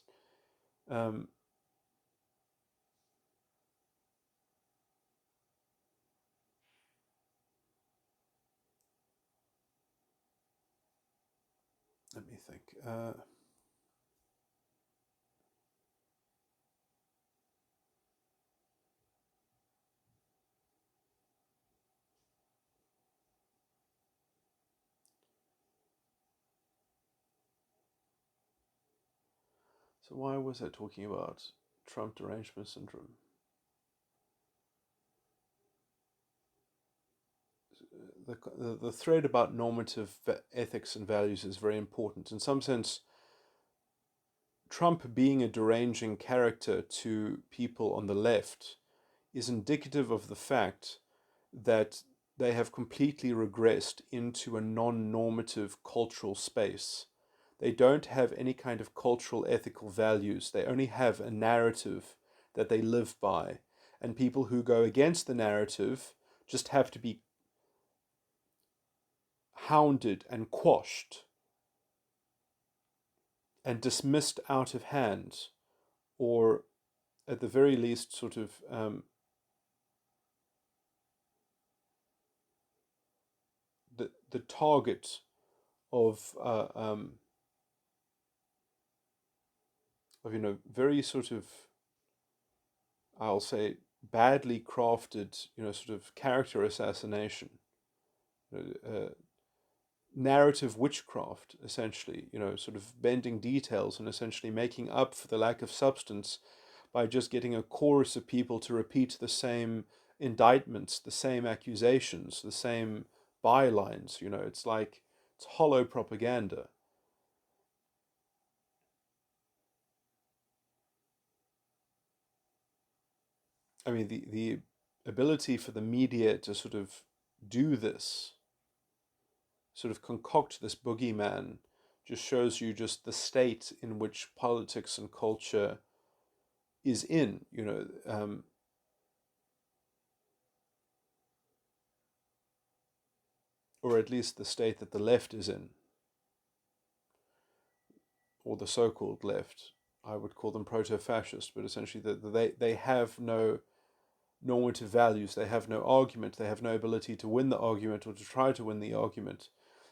um, let me think. So why was I talking about Trump derangement syndrome? The thread about normative ethics and values is very important. In some sense, Trump being a deranging character to people on the left is indicative of the fact that they have completely regressed into a non-normative cultural space. They don't have any kind of cultural ethical values. They only have a narrative that they live by. And people who go against the narrative just have to be hounded and quashed and dismissed out of hand, or at the very least, sort of the target of very sort of, I'll say, badly crafted sort of character assassination, uh, narrative witchcraft, essentially, sort of bending details and essentially making up for the lack of substance by just getting a chorus of people to repeat the same indictments, the same accusations, the same bylines. It's like it's hollow propaganda. I mean, the ability for the media to sort of do this, sort of concoct this boogeyman, just shows you just the state in which politics and culture is in, or at least the state that the left is in, or the so-called left. I would call them proto-fascist, but essentially they have no normative values. They have no argument. They have no ability to win the argument or to try to win the argument.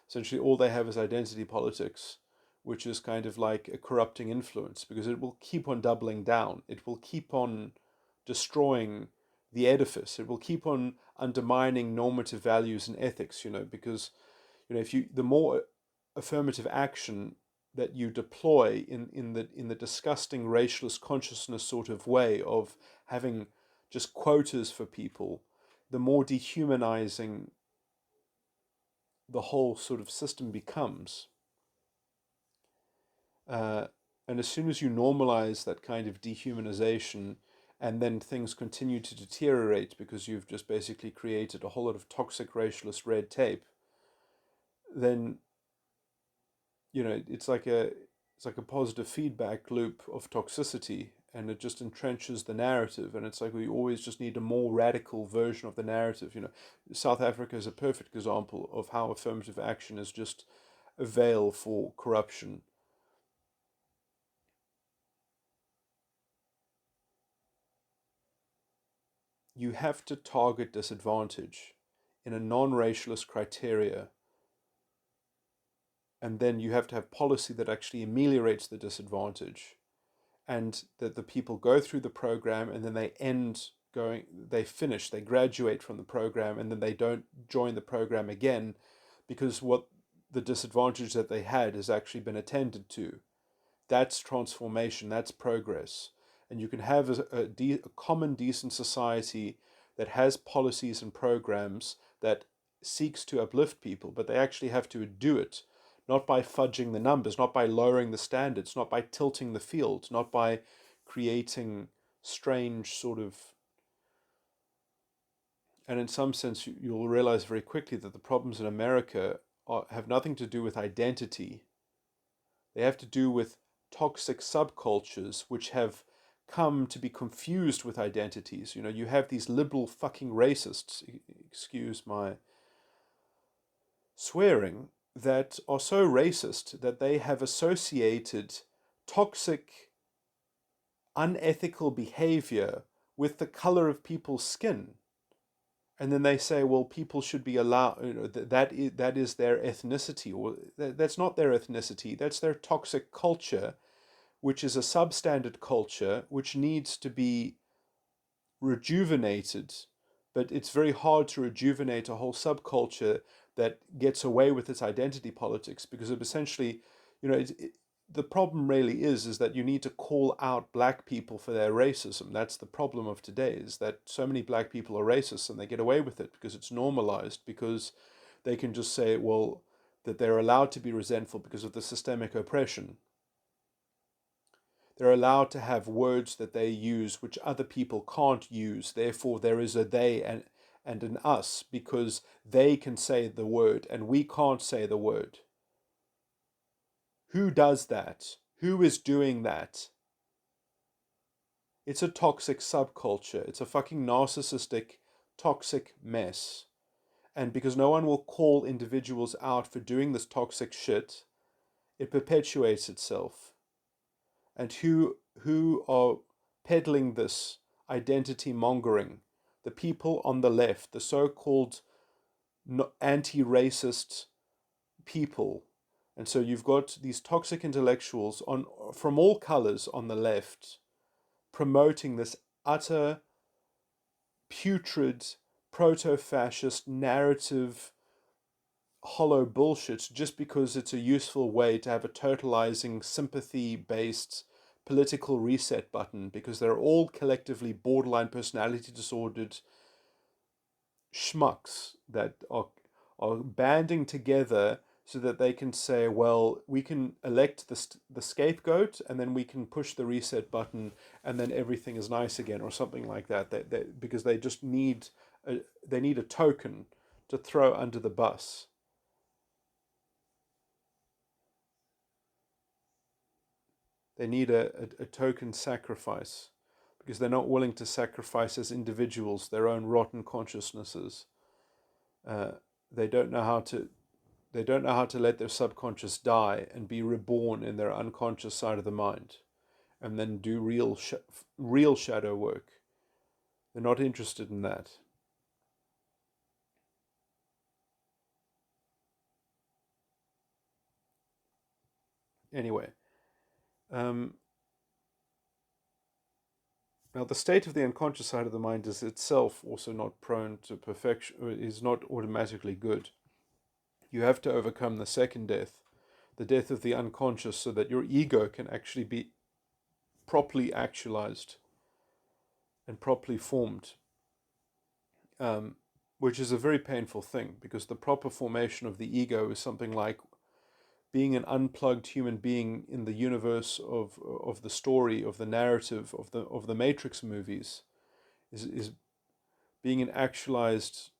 Essentially, all they have is identity politics, which is kind of like a corrupting influence because it will keep on doubling down. It will keep on destroying the edifice. It will keep on undermining normative values and ethics, because if you the more affirmative action that you deploy in the disgusting racialist consciousness sort of way of having just quotas for people, the more dehumanizing the whole sort of system becomes. Uh, and as soon as you normalize that kind of dehumanization, and then things continue to deteriorate because you've just basically created a whole lot of toxic racialist red tape, then it's like a positive feedback loop of toxicity, and it just entrenches the narrative, and it's like we always just need a more radical version of the narrative. South Africa is a perfect example of how affirmative action is just a veil for corruption. You have to target disadvantage, in a non-racialist criteria, and then you have to have policy that actually ameliorates the disadvantage, and that the people go through the program and then they graduate from the program, and then they don't join the program again because what the disadvantage that they had has actually been attended to. That's transformation, that's progress. And you can have a common, decent society that has policies and programs that seeks to uplift people, but they actually have to do it, not by fudging the numbers, not by lowering the standards, not by tilting the field, not by creating strange sort of... And in some sense, you'll realize very quickly that the problems in America have nothing to do with identity. They have to do with toxic subcultures which have come to be confused with identities. You have these liberal fucking racists, excuse my swearing, that are so racist that they have associated toxic, unethical behavior with the color of people's skin. And then they say, well, people should be allowed, that is their ethnicity. Or that's not their ethnicity, that's their toxic culture, which is a substandard culture, which needs to be rejuvenated. But it's very hard to rejuvenate a whole subculture that gets away with its identity politics, because it essentially, the problem really is that you need to call out black people for their racism. That's the problem of today, is that so many black people are racist and they get away with it because it's normalized, because they can just say, well, that they're allowed to be resentful because of the systemic oppression. They're allowed to have words that they use which other people can't use. Therefore, there is a they and an us, because they can say the word and we can't say the word. Who does that? Who is doing that? It's a toxic subculture. It's a fucking narcissistic, toxic mess. And because no one will call individuals out for doing this toxic shit, it perpetuates itself. And who are peddling this identity mongering? The people on the left, the so-called anti-racist people. And so you've got these toxic intellectuals from all colors on the left promoting this utter putrid proto-fascist narrative hollow bullshit, just because it's a useful way to have a totalizing sympathy-based political reset button, because they're all collectively borderline personality disordered schmucks that are banding together so that they can say, well, we can elect the scapegoat, and then we can push the reset button, and then everything is nice again, or something like that. Because they just need a token to throw under the bus. They need a token sacrifice, because they're not willing to sacrifice as individuals their own rotten consciousnesses. They don't know how to let their subconscious die and be reborn in their unconscious side of the mind, and then do real shadow work. They're not interested in that. Anyway, now the state of the unconscious side of the mind is itself also not prone to perfection, is not automatically good. You have to overcome the second death, the death of the unconscious, so that your ego can actually be properly actualized and properly formed, which is a very painful thing, because the proper formation of the ego is something like being an unplugged human being in the universe of the story, of the narrative, of the Matrix movies. Is being an actualized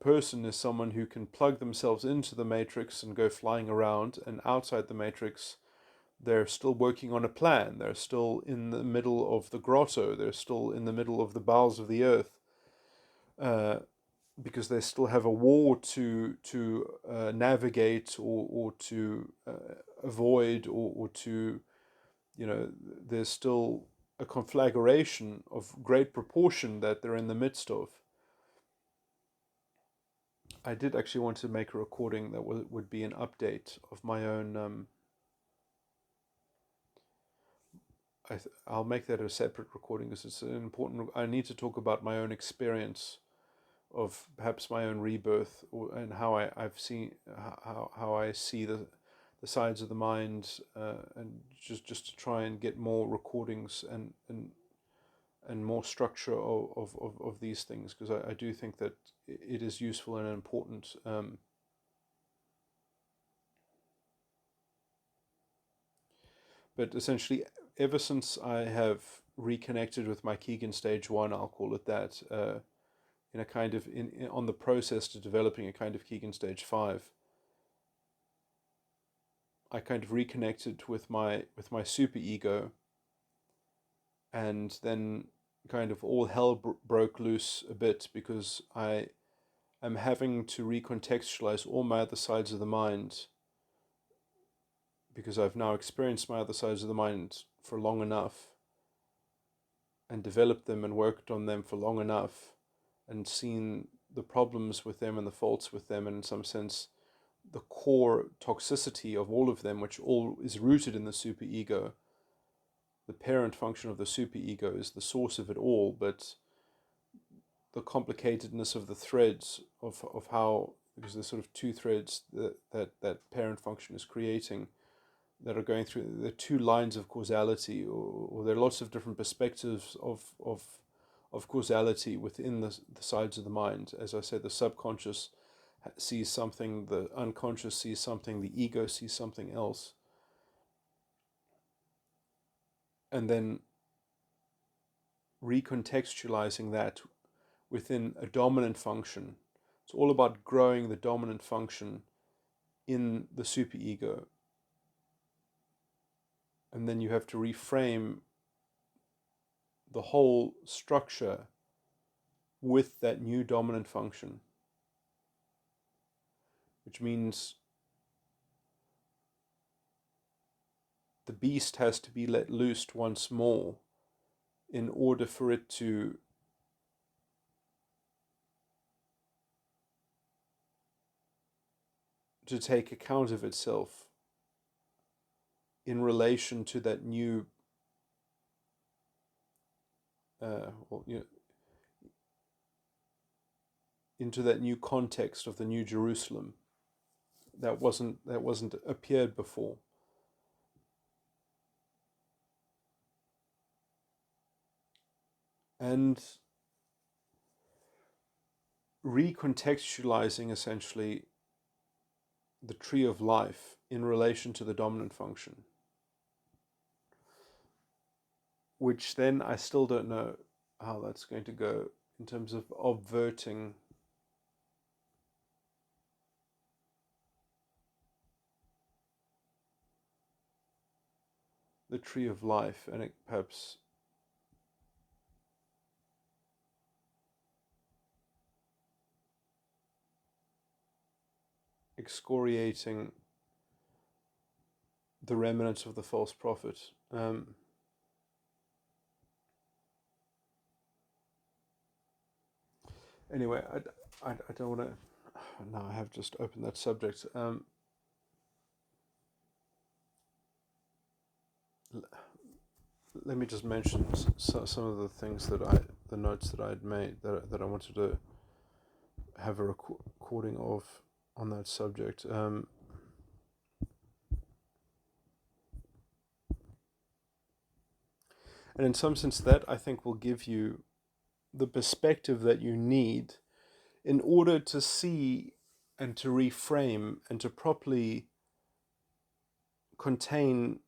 person is someone who can plug themselves into the Matrix and go flying around, and outside the Matrix they're still working on a plan. They're still in the middle of the grotto. They're still in the middle of the bowels of the earth, because they still have a war to navigate, or to avoid, or to, there's still a conflagration of great proportion that they're in the midst of. I did actually want to make a recording that would be an update of my own. I'll make that a separate recording because it's an important. I need to talk about my own experience of perhaps my own rebirth, and how I've seen how I see the sides of the mind, and just to try and get more recordings and more structure of these things, because I do think that it is useful and important. But essentially, ever since I have reconnected with my Keegan stage 1, I'll call it that, in a kind of on the process to developing a kind of Keegan stage 5, I kind of reconnected with my super ego, and then kind of all hell broke loose a bit, because I am having to recontextualize all my other sides of the mind, because I've now experienced my other sides of the mind for long enough, and developed them and worked on them for long enough, and seen the problems with them and the faults with them, and in some sense the core toxicity of all of them, which all is rooted in the superego. The parent function of the superego is the source of it all, but the complicatedness of the threads of how, because there's sort of two threads that parent function is creating, that are going through the two lines of causality, or there are lots of different perspectives of causality within the sides of the mind. As I said, the subconscious sees something, the unconscious sees something, the ego sees something else. And then recontextualizing that within a dominant function. It's all about growing the dominant function in the superego. And then you have to reframe the whole structure with that new dominant function, which means the beast has to be let loose once more in order for it to take account of itself in relation to that new into that new context of the New Jerusalem that wasn't appeared before. And recontextualizing essentially the tree of life in relation to the dominant function, which then I still don't know how that's going to go in terms of obverting the tree of life, and it perhaps excoriating the remnants of the false prophet. Anyway, I don't want to. Now I have just opened that subject. Let me just mention some of the things the notes that I had made that I wanted to have a recording of on that subject. And in some sense, that I think will give you the perspective that you need in order to see and to reframe and to properly contain.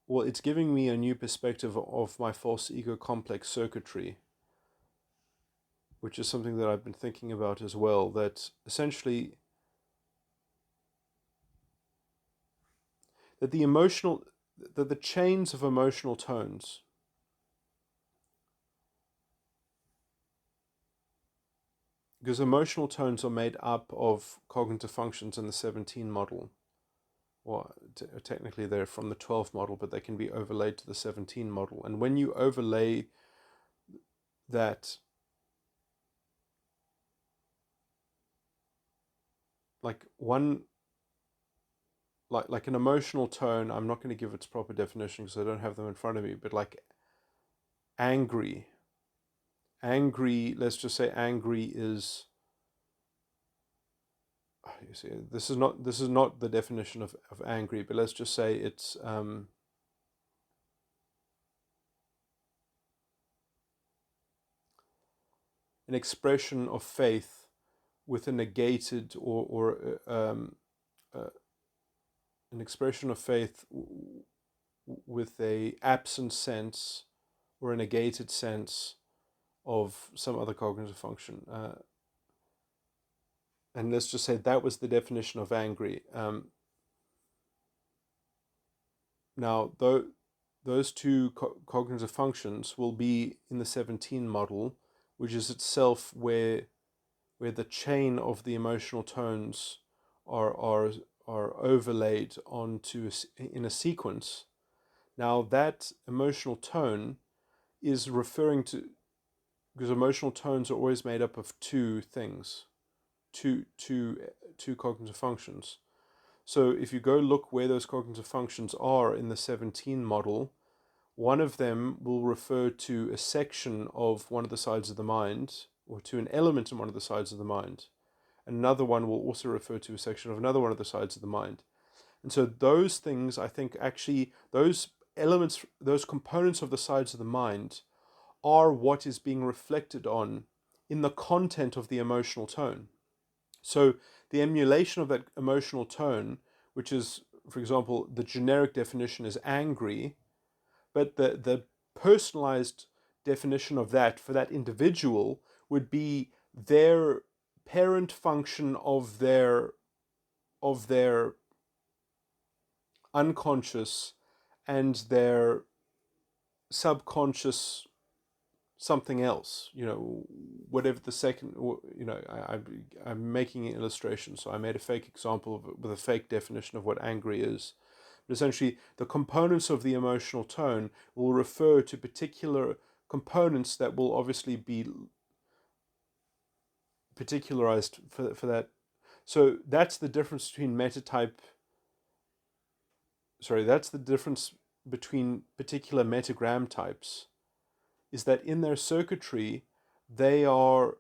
Well, it's giving me a new perspective of my false ego complex circuitry, which is something that I've been thinking about as well, that essentially that the chains of emotional tones because emotional tones are made up of cognitive functions in the 17 model. Well, technically they're from the 12 model, but they can be overlaid to the 17 model. And when you overlay that like one like an emotional tone. I'm not going to give its proper definition because I don't have them in front of me, but like angry. Let's just say angry is, you see, this is not the definition of angry, but let's just say it's an expression of faith with a negated or an expression of faith with a absent sense or a negated sense of some other cognitive function. And let's just say that was the definition of angry. Now, those two cognitive functions will be in the 17 model, which is itself where the chain of the emotional tones are overlaid onto in a sequence. Now, that emotional tone is referring to, because emotional tones are always made up of two things, two cognitive functions. So if you go look where those cognitive functions are in the 17 model, one of them will refer to a section of one of the sides of the mind, or to an element in one of the sides of the mind. And another one will also refer to a section of another one of the sides of the mind. And so those things, I think, actually, those elements, those components of the sides of the mind are what is being reflected on in the content of the emotional tone. So the emulation of that emotional tone, which is, for example, the generic definition is angry, but the personalized definition of that for that individual would be their parent function of their unconscious and their subconscious something else, whatever the second, I'm making an illustration, so I made a fake example of it with a fake definition of what angry is. But essentially, the components of the emotional tone will refer to particular components that will obviously be particularized for that. So that's the difference between that's the difference between particular metagram types, is that in their circuitry, they are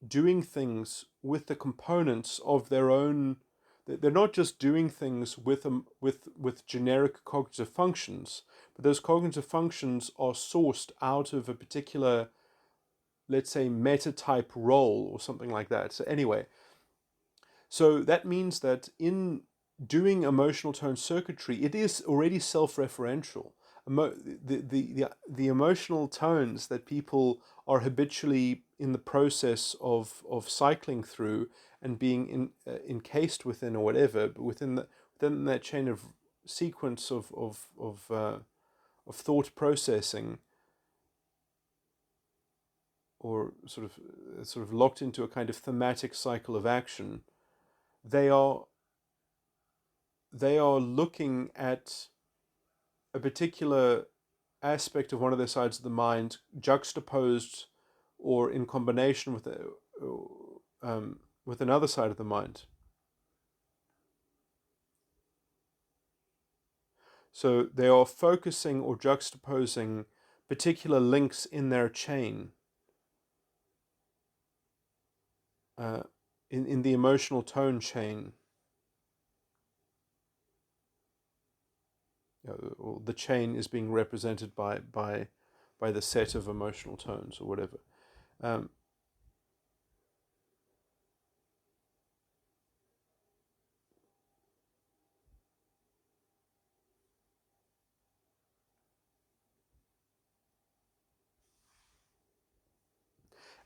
doing things with the components of their own. They're not just doing things with generic cognitive functions, but those cognitive functions are sourced out of a particular, let's say, meta-type role or something like that. So anyway, so that means that in doing emotional tone circuitry, it is already self-referential. The emotional tones that people are habitually in the process of cycling through and being encased within or whatever, but within that chain of sequence of thought processing, or sort of locked into a kind of thematic cycle of action, they are looking at a particular aspect of one of their sides of the mind juxtaposed or in combination with another side of the mind. So they are focusing or juxtaposing particular links in their chain, in the emotional tone chain. Or the chain is being represented by the set of emotional tones or whatever.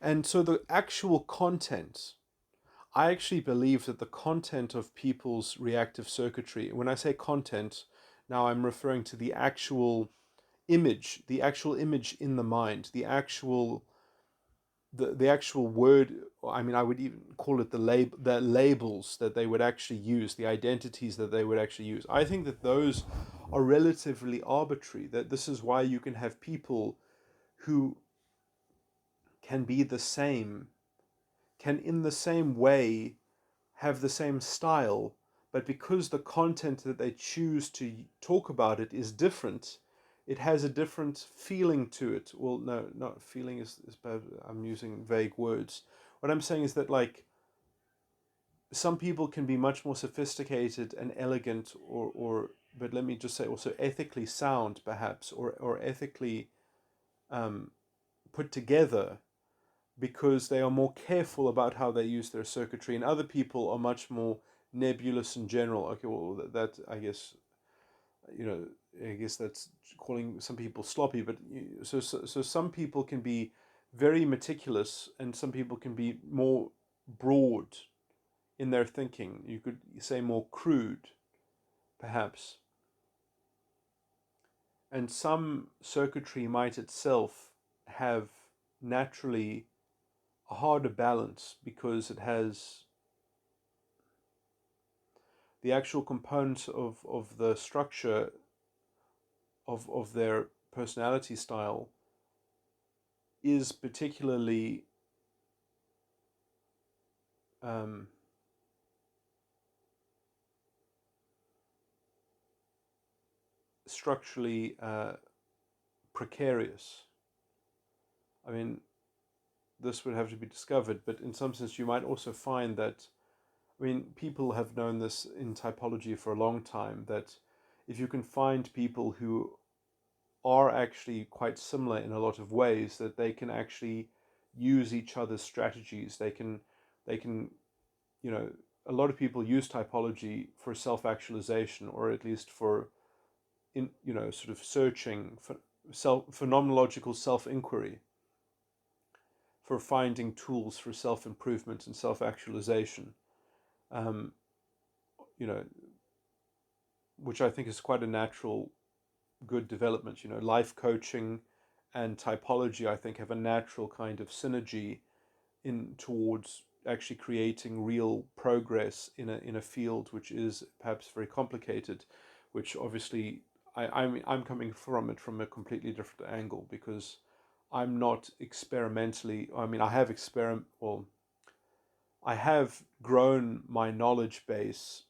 And so the actual content, I actually believe that the content of people's reactive circuitry, when I say content, now I'm referring to the actual image in the mind, the actual word. I mean, I would even call it the labels that they would actually use, the identities that they would actually use. I think that those are relatively arbitrary. That this is why you can have people who can be the same, can in the same way have the same style, but because the content that they choose to talk about it is different, it has a different feeling to it. Well, no, not feeling is bad. I'm using vague words. What I'm saying is that, like, some people can be much more sophisticated and elegant, or but let me just say also ethically sound, perhaps, or ethically um, put together, because they are more careful about how they use their circuitry, and other people are much more nebulous in general. Okay, well, that I guess, you know, I guess that's calling some people sloppy, but so some people can be very meticulous, and some people can be more broad in their thinking. You could say more crude, perhaps. And some circuitry might itself have naturally a harder balance because it has the actual components of the structure of their personality style is particularly um, structurally precarious. I mean, this would have to be discovered, but in some sense, you might also find that, I mean, people have known this in typology for a long time, that if you can find people who are actually quite similar in a lot of ways, that they can actually use each other's strategies. They can, you know, a lot of people use typology for self-actualization, or at least for, sort of searching for phenomenological self-inquiry, for finding tools for self-improvement and self-actualization. Um, you know, which I think is quite a natural, good development. You know, life coaching and typology, I think, have a natural kind of synergy in towards actually creating real progress in a field which is perhaps very complicated, which obviously I'm coming from it from a completely different angle, because I'm not experimentally. I mean, I have grown my knowledge base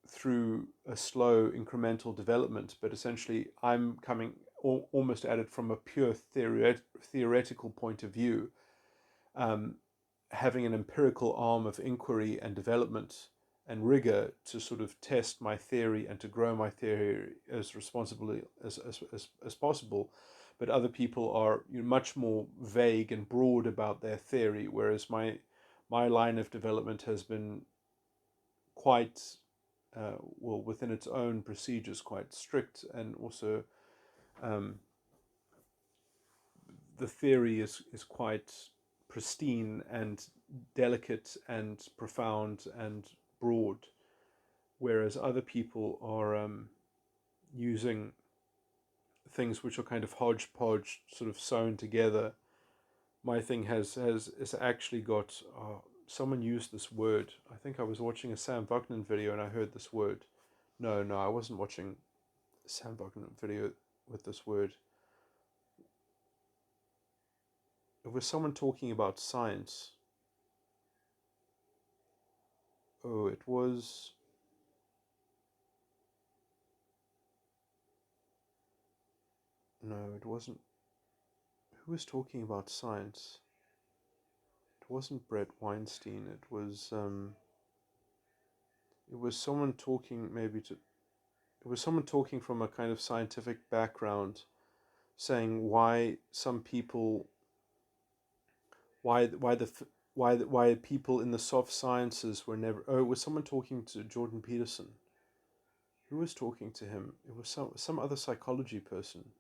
through a slow incremental development, but essentially I'm coming almost at it from a pure theoretical point of view, um, having an empirical arm of inquiry and development and rigor to sort of test my theory and to grow my theory as responsibly as possible. But other people are, much more vague and broad about their theory, whereas my line of development has been quite, well, within its own procedures, quite strict, and also um, the theory is quite pristine and delicate and profound and broad, whereas other people are using things which are kind of hodgepodge, sort of sewn together. My thing has actually got. Someone used this word. I think I was watching a Sam Bucknan video and I heard this word. No, I wasn't watching a Sam Bucknan video with this word. It was someone talking about science. Oh, it was. No, it wasn't. Who was talking about science? It wasn't Brett Weinstein. It was. It was someone talking maybe to. It was someone talking from a kind of scientific background, saying why some people, why the why people in the soft sciences were never. Oh, it was someone talking to Jordan Peterson. Who was talking to him? It was some other psychology person.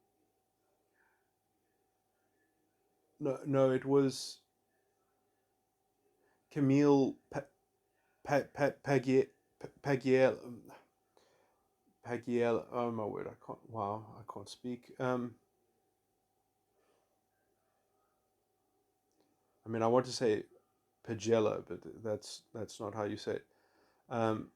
No, it was Camille Pagiel. Pagiel. Oh my word! I can't. Wow, I can't speak. I mean, I want to say Pagella, but that's not how you say it. Um,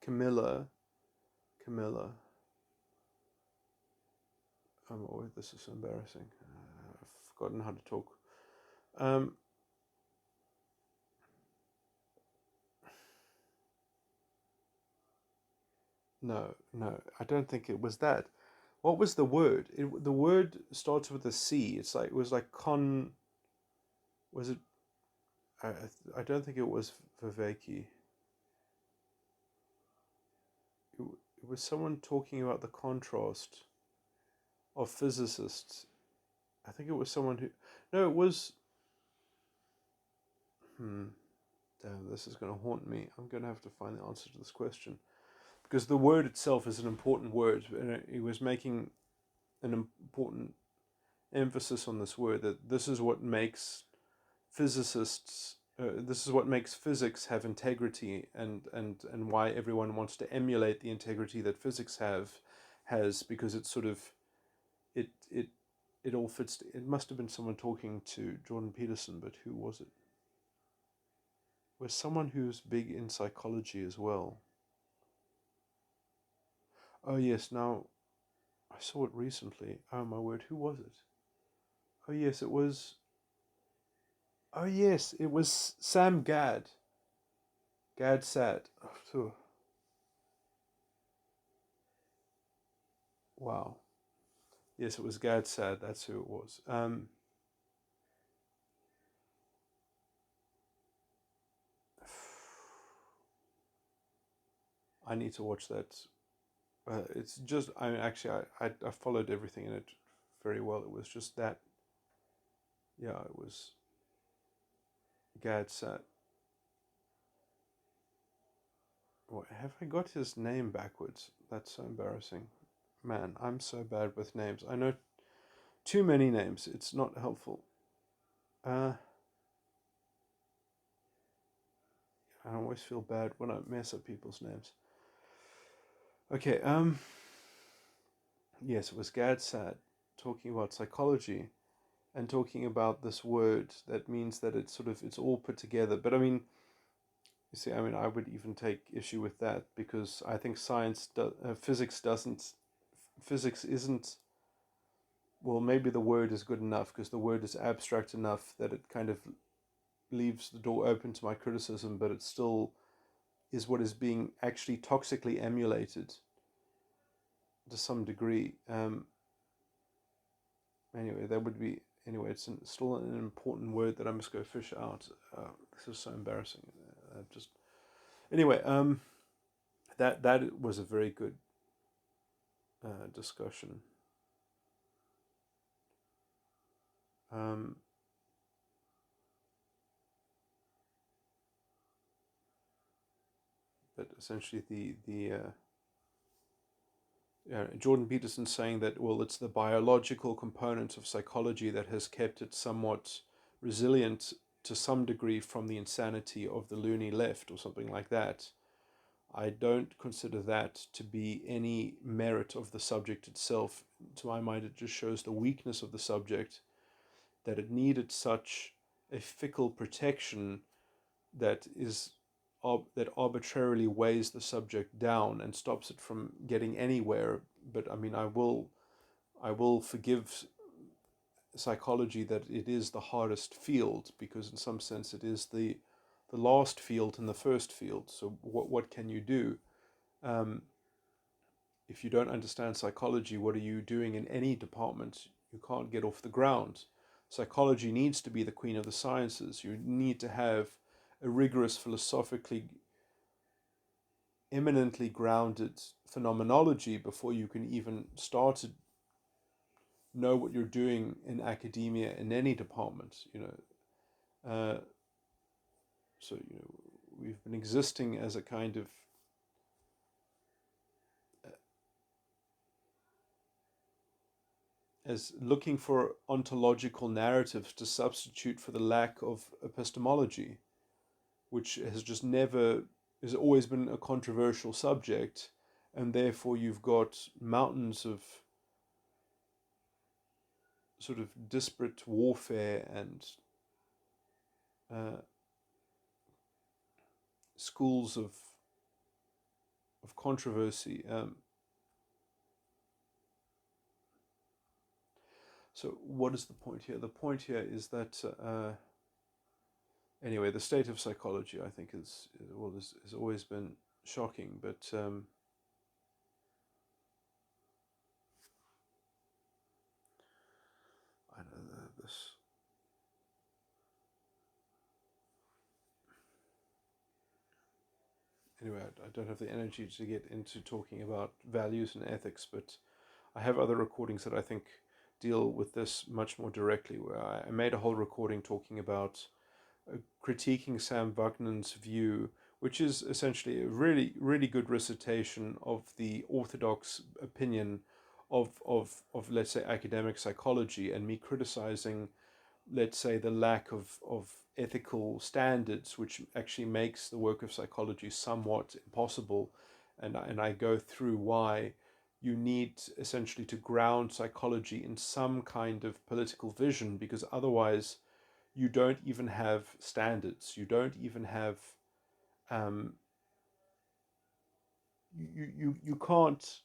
Camilla. Camilla. Oh, this is so embarrassing. I've forgotten how to talk. No, I don't think it was that. What was the word? The word starts with a C. It was like con. Was it? I, I don't think it was Viveki. It was someone talking about the contrast of physicists. I think it was someone who. No, it was. Damn, this is going to haunt me. I'm going to have to find the answer to this question. Because the word itself is an important word. And he was making an important emphasis on this word, that this is what makes physicists. This is what makes physics have integrity, and why everyone wants to emulate the integrity that physics has, because it's sort of it all fits. It must have been someone talking to Jordan Peterson, but who was it? It was someone who's big in psychology as well. Oh yes, now I saw it recently. Oh my word, who was it? Oh yes, it was. Oh yes, it was Sam Gad. Gad Saad. Oh, wow. Yes, it was Gad Saad. That's who it was. I need to watch that. It's just. I mean, actually, I followed everything in it very well. It was just that. Yeah, it was Gad Saad. What, have I got his name backwards? That's so embarrassing. Man, I'm so bad with names. I know too many names. It's not helpful. Uh, I always feel bad when I mess up people's names. Okay, yes, it was Gad Saad talking about psychology and talking about this word that means that it's all put together. But I mean, you see, I mean, I would even take issue with that, because I think physics isn't, well, maybe the word is good enough because the word is abstract enough that it kind of leaves the door open to my criticism, but it still is what is being actually toxically emulated to some degree. Anyway, that would be anyway. Still an important word that I must go fish out. This is so embarrassing. Just anyway. That was a very good discussion. Um, but essentially, Jordan Peterson saying that, well, it's the biological component of psychology that has kept it somewhat resilient to some degree from the insanity of the loony left, or something like that. I don't consider that to be any merit of the subject itself. To my mind, it just shows the weakness of the subject, that it needed such a fickle protection that is that arbitrarily weighs the subject down and stops it from getting anywhere. But I mean, I will forgive psychology that it is the hardest field, because in some sense it is the last field in the first field. So what can you do? Um, if you don't understand psychology, what are you doing in any department? You can't get off the ground. Psychology needs to be the queen of the sciences. You need to have a rigorous, philosophically eminently grounded phenomenology before you can even start to know what you're doing in academia in any department. So we've been existing as a kind of as looking for ontological narratives to substitute for the lack of epistemology, which has always been a controversial subject, and therefore you've got mountains of sort of disparate warfare and uh, schools of controversy. So what is the point here? The point here is that anyway, the state of psychology, I think, has always been shocking, but I know this. Anyway, I don't have the energy to get into talking about values and ethics, but I have other recordings that I think deal with this much more directly, where I made a whole recording talking about critiquing Sam Wagnan's view, which is essentially a really, really good recitation of the orthodox opinion of let's say, academic psychology, and me criticizing, let's say, the lack of ethical standards, which actually makes the work of psychology somewhat impossible. And I go through why you need essentially to ground psychology in some kind of political vision, because otherwise you don't even have standards. You don't even have you can't,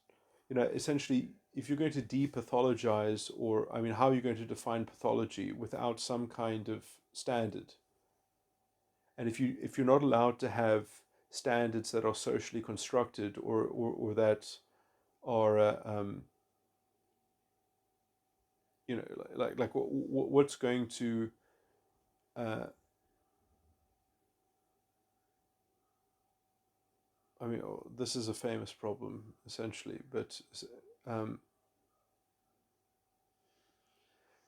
essentially, if you're going to depathologize, or I mean, how are you going to define pathology without some kind of standard? And if you're not allowed to have standards that are socially constructed, or that are like what's going to uh, I mean, this is a famous problem essentially, but um,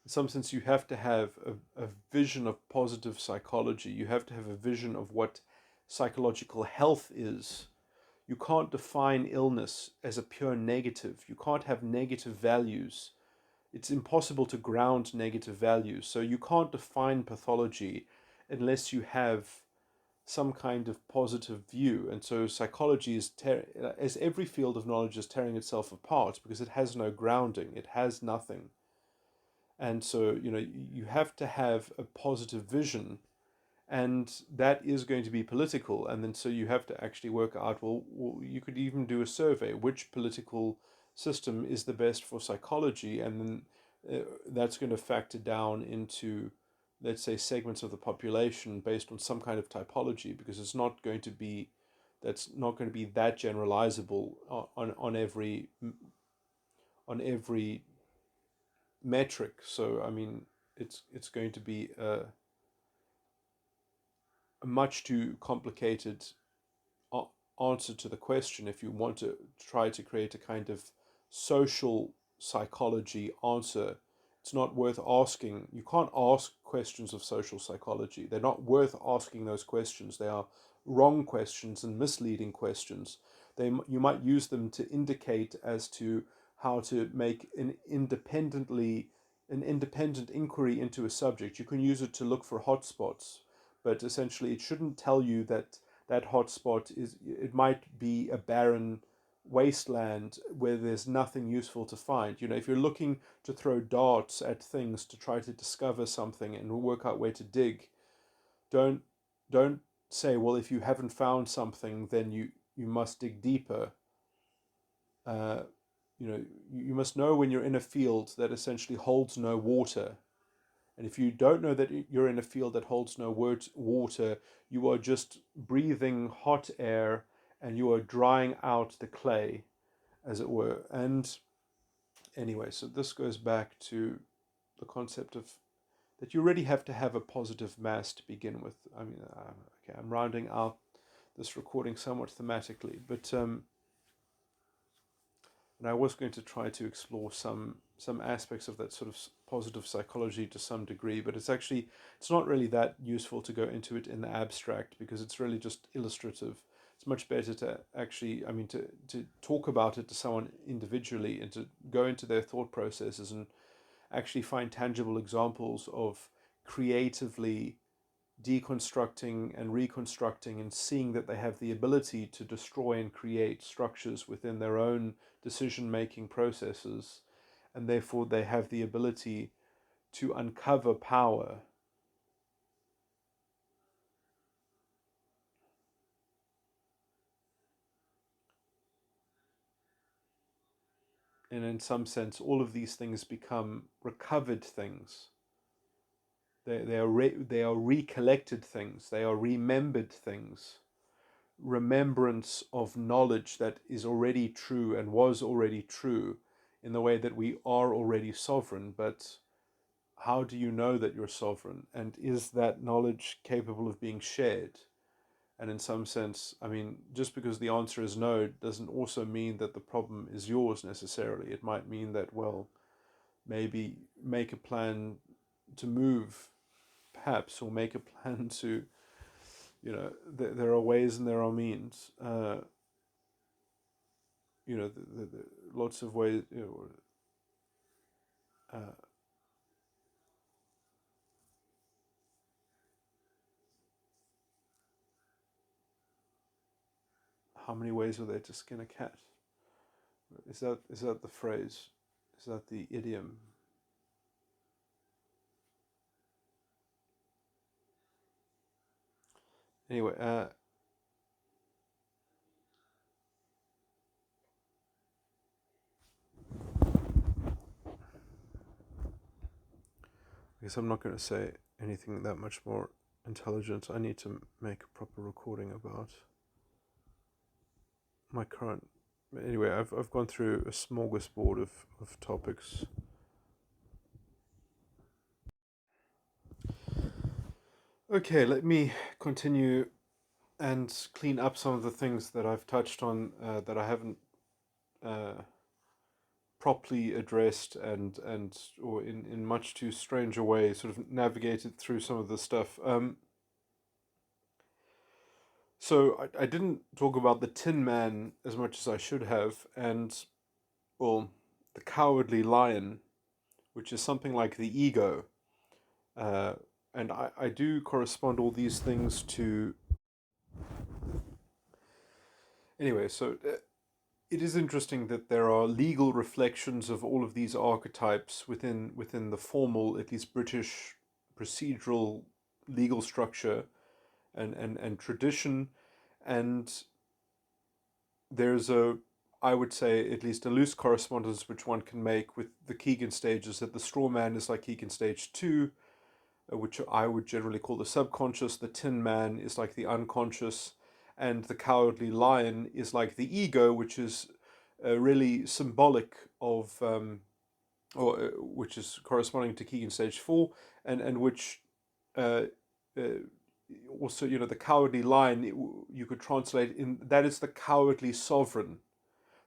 in some sense, you have to have a vision of positive psychology. You have to have a vision of what psychological health is. You can't define illness as a pure negative. You can't have negative values. It's impossible to ground negative values. So you can't define pathology unless you have some kind of positive view. And so psychology is, as every field of knowledge, is tearing itself apart because it has no grounding. It has nothing. And so, you have to have a positive vision, and that is going to be political. And then so you have to actually work out, well, you could even do a survey: which political system is the best for psychology? And then that's going to factor down into, let's say, segments of the population based on some kind of typology, because it's not going to be that's not going to be that generalizable on every metric. So I mean, it's going to be a much too complicated answer to the question if you want to try to create a kind of social psychology answer. It's not worth asking. You can't ask questions of social psychology. They're not worth asking those questions. They are wrong questions and misleading questions. You might use them to indicate as to how to make an independent inquiry into a subject. You can use it to look for hotspots, but essentially it shouldn't tell you that that hotspot it might be a barren wasteland where there's nothing useful to find. If you're looking to throw darts at things to try to discover something and work out where to dig, don't don't say, well, if you haven't found something, then you must dig deeper. uh, you must know when you're in a field that essentially holds no water. And if you don't know that you're in a field that holds no water, you are just breathing hot air, and you are drying out the clay, as it were. And anyway, so this goes back to the concept of that you really have to have a positive mass to begin with. I mean, okay, I'm rounding out this recording somewhat thematically, but and I was going to try to explore some aspects of that sort of positive psychology to some degree, but it's not really that useful to go into it in the abstract, because it's really just illustrative. It's much better to actually, I mean, to talk about it to someone individually, and to go into their thought processes and actually find tangible examples of creatively deconstructing and reconstructing, and seeing that they have the ability to destroy and create structures within their own decision making processes, and therefore they have the ability to uncover power. and in some sense, all of these things become recovered things. They are recollected things. They are remembered things. Remembrance of knowledge that is already true and was already true, in the way that we are already sovereign. But how do you know that you're sovereign? And is that knowledge capable of being shared? And in some sense, I mean, just because the answer is no doesn't also mean that the problem is yours necessarily. It might mean that, well, maybe make a plan to move, perhaps, or make a plan to, there are ways and there are means. Lots of ways. How many ways are there to skin a cat? Is that the phrase? Is that the idiom? Anyway, I guess I'm not going to say anything that much more intelligent. I need to make a proper recording about my current. Anyway, I've gone through a smorgasbord of topics. Okay, let me continue and clean up some of the things that I've touched on that I haven't properly addressed, and or in much too strange a way sort of navigated through some of the stuff. So I didn't talk about the Tin Man as much as I should have, and, well, the Cowardly Lion, which is something like the ego. Uh, and I do correspond all these things to. Anyway, so it is interesting that there are legal reflections of all of these archetypes within the formal, at least British, procedural legal structure and tradition. And there's I would say, at least a loose correspondence which one can make with the Keegan stages, that the straw man is like Keegan stage 2, which I would generally call the subconscious. The Tin Man is like the unconscious, and the Cowardly Lion is like the ego, which is really symbolic of, which is corresponding to Keegan stage 4, and which uh, uh, also, the Cowardly Lion, you could translate in that is the cowardly sovereign,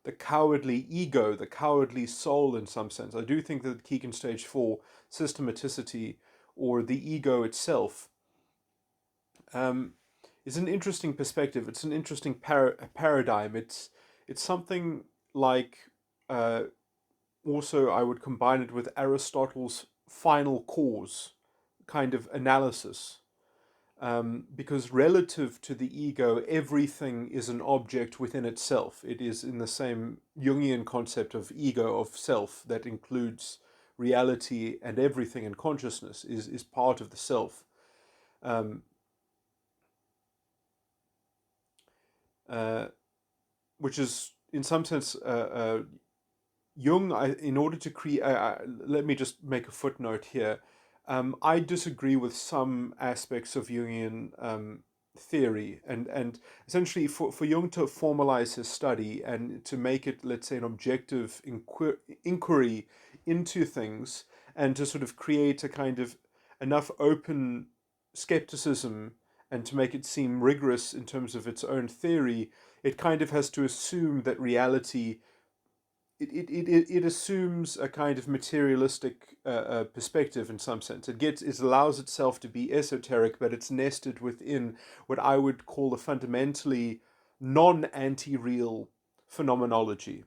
the cowardly ego, the cowardly soul in some sense. I do think that Keegan stage 4 systematicity, or the ego itself, um, is an interesting perspective. It's an interesting paradigm. It's something like, uh, also I would combine it with Aristotle's final cause kind of analysis. Because relative to the ego, everything is an object within itself. It is in the same Jungian concept of ego, of self, that includes reality, and everything in consciousness is part of the self. Um, uh, which is, in some sense, Jung, in order to create, let me just make a footnote here. I disagree with some aspects of Jungian theory, and essentially for Jung to formalize his study and to make it, let's say, an objective inquiry into things, and to sort of create a kind of enough open skepticism, and to make it seem rigorous in terms of its own theory, it kind of has to assume that reality, it assumes a kind of materialistic perspective in some sense. It allows itself to be esoteric, but it's nested within what I would call a fundamentally non-anti-real phenomenology,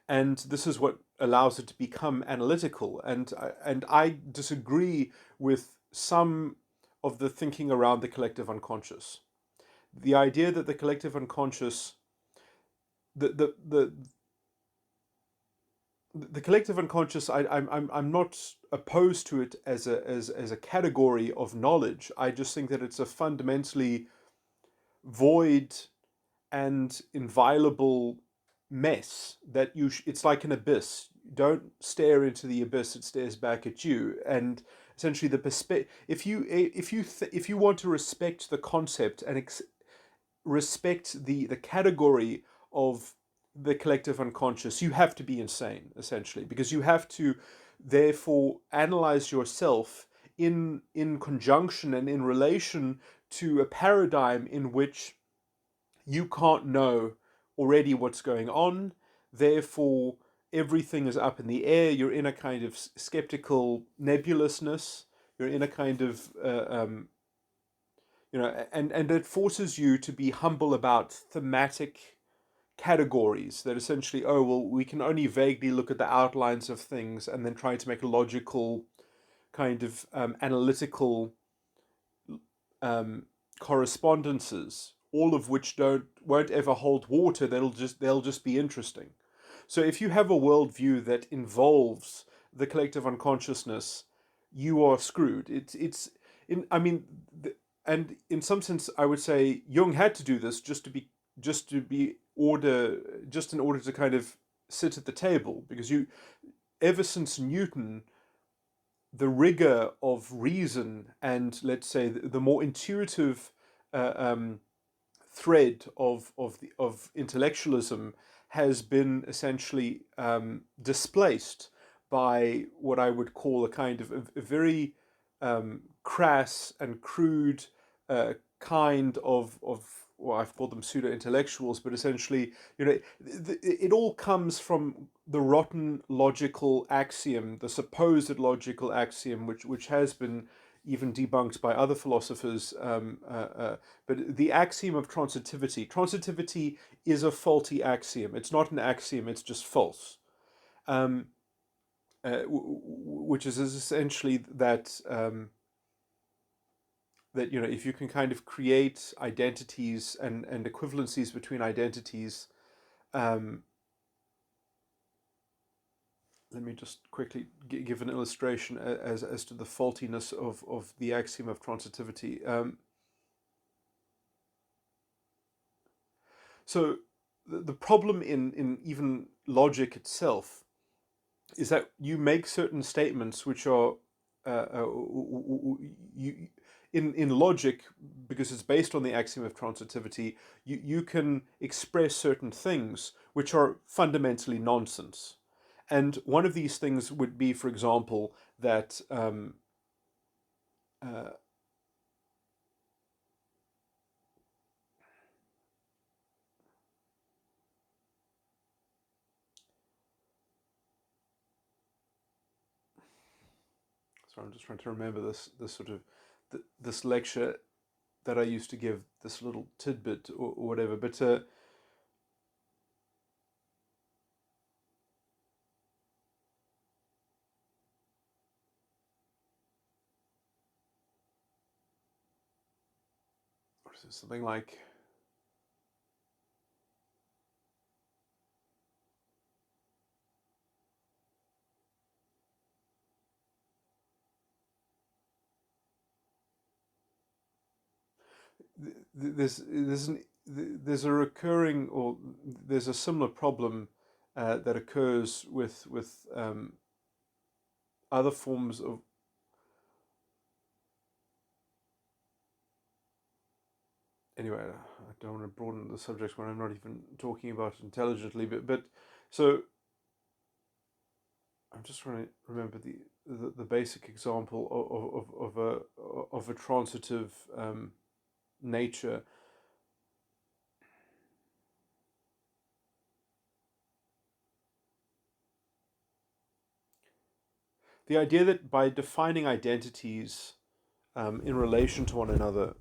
and this is what allows it to become analytical. And I disagree with some of the thinking around the collective unconscious. The idea that the collective unconscious, the the collective unconscious, I'm not opposed to it as a category of knowledge. I just think that it's a fundamentally void and inviolable mess that it's like an abyss. Don't stare into the abyss; it stares back at you. And essentially, the perspective. If you want to respect the concept and respect the category of the collective unconscious, you have to be insane, essentially, because you have to therefore analyze yourself in conjunction and in relation to a paradigm in which you can't know already what's going on. Therefore, everything is up in the air. You're in a kind of skeptical nebulousness. You're in a kind of and it forces you to be humble about thematic categories that essentially, oh well, we can only vaguely look at the outlines of things and then try to make a logical kind of analytical um, correspondences, all of which won't ever hold water. They'll just be interesting. So if you have a worldview that involves the collective unconsciousness, you are screwed. It's in I mean, and in some sense, I would say Jung had to do this just to be order just in order to kind of sit at the table, because you ever since Newton, the rigor of reason and, let's say, the more intuitive uh, um, thread of intellectualism has been essentially displaced by what I would call a kind of a very crass and crude kind of well, I've called them pseudo intellectuals, but essentially, it all comes from the rotten logical axiom, the supposed logical axiom, which has been even debunked by other philosophers. But the axiom of transitivity. Transitivity is a faulty axiom. It's not an axiom. It's just false. Um, which is essentially that that if you can kind of create identities and equivalencies between identities. Let me just quickly give an illustration as to the faultiness of the axiom of transitivity. So the problem in even logic itself is that you make certain statements which are you in logic, because it's based on the axiom of transitivity. You can express certain things which are fundamentally nonsense, and one of these things would be, for example, that uh, sorry, I'm just trying to remember this sort of this lecture that I used to give, this little tidbit or whatever. But what is it, something like there's a recurring, or there's a similar problem that occurs with other forms of. Anyway, I don't want to broaden the subject when I'm not even talking about it intelligently, but so I'm just trying to remember the basic example of a transitive nature. The idea that by defining identities in relation to one another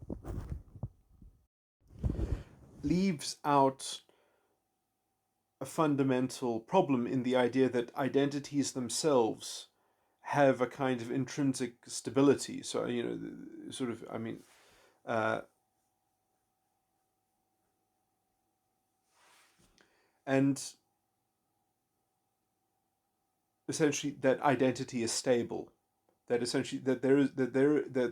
leaves out a fundamental problem in the idea that identities themselves have a kind of intrinsic stability. So, sort of, I mean, uh, and essentially that identity is stable. That essentially that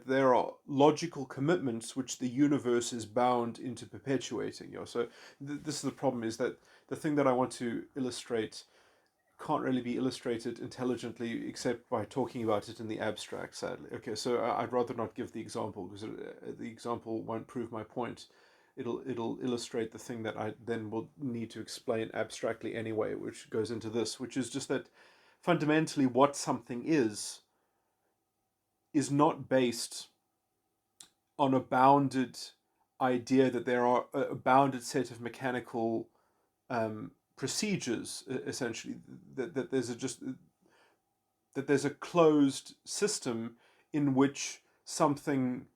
there are logical commitments which the universe is bound into perpetuating. So this is the problem: is that the thing that I want to illustrate can't really be illustrated intelligently except by talking about it in the abstract, sadly. Okay, so I'd rather not give the example because the example won't prove my point. It'll illustrate the thing that I then will need to explain abstractly anyway, which goes into this, which is just that fundamentally what something is not based on a bounded idea that there are a bounded set of mechanical procedures, essentially, that there's that there's a closed system in which something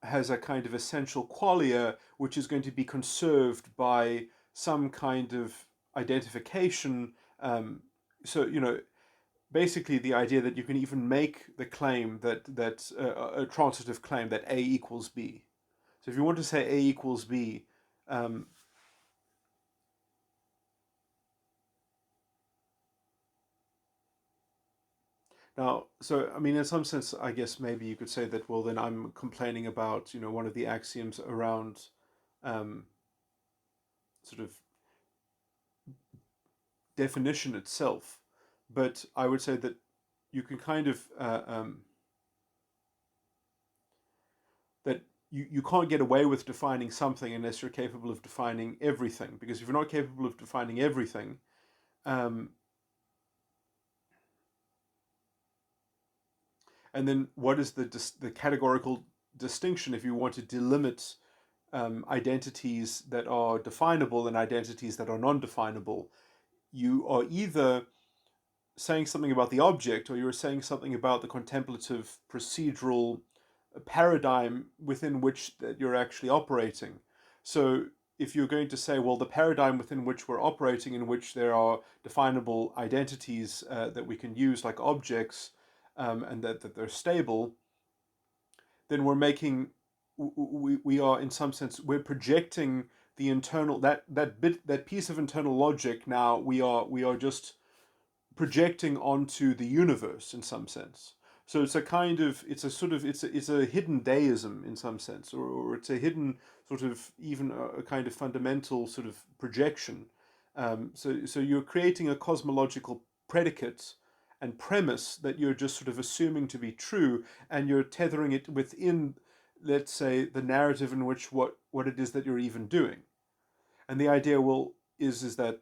has a kind of essential qualia which is going to be conserved by some kind of identification. So basically the idea that you can even make the claim that a transitive claim that A equals B. So if you want to say A equals B, um, now, so I mean, in some sense, I guess maybe you could say that. Well, then I'm complaining about one of the axioms around um, sort of definition itself, but I would say that you can kind of that you can't get away with defining something unless you're capable of defining everything. Because if you're not capable of defining everything, um, and then what is the categorical distinction if you want to delimit identities that are definable and identities that are non-definable? You are either saying something about the object or you're saying something about the contemplative procedural paradigm within which that you're actually operating. So if you're going to say, well, the paradigm within which we're operating, in which there are definable identities that we can use like objects, and that they're stable, then we're making, we are in some sense, we're projecting the internal, that piece of internal logic. Now we are just projecting onto the universe in some sense. So it's a kind of, it's a sort of, it's a hidden deism in some sense, or it's a hidden sort of, even a kind of fundamental sort of projection. So you're creating a cosmological predicate and premise that you're just sort of assuming to be true, and you're tethering it within, let's say, the narrative in which what it is that you're even doing. And the idea is that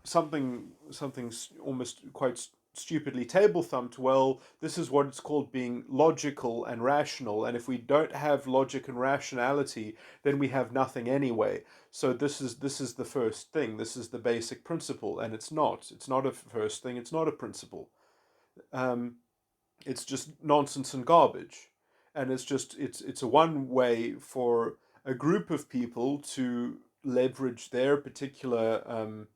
something's almost quite stupidly table thumped. Well, this is what it's called being logical and rational, and if we don't have logic and rationality, then we have nothing anyway. So this is the first thing. This is the basic principle, and it's not. It's not a first thing. It's not a principle. Um, it's just nonsense and garbage, and it's a one way for a group of people to leverage their particular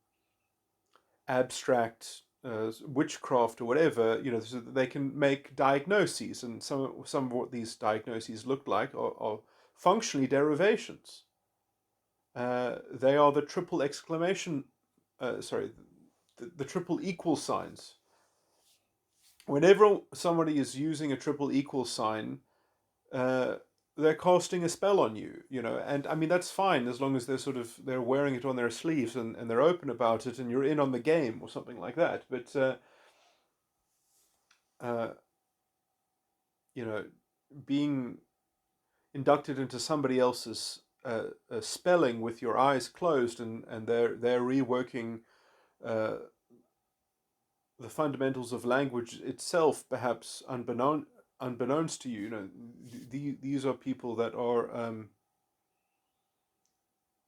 abstract witchcraft or whatever, so that they can make diagnoses. And some of what these diagnoses look like are functionally derivations. They are the triple exclamation, sorry, the triple equal signs. Whenever somebody is using a triple equal sign, uh, they're casting a spell on you, and I mean that's fine as long as they're wearing it on their sleeves, and they're open about it, and you're in on the game or something like that. But uh, you know, being inducted into somebody else's spelling with your eyes closed, and they're reworking uh, the fundamentals of language itself, perhaps unbeknownst to you. These are people that are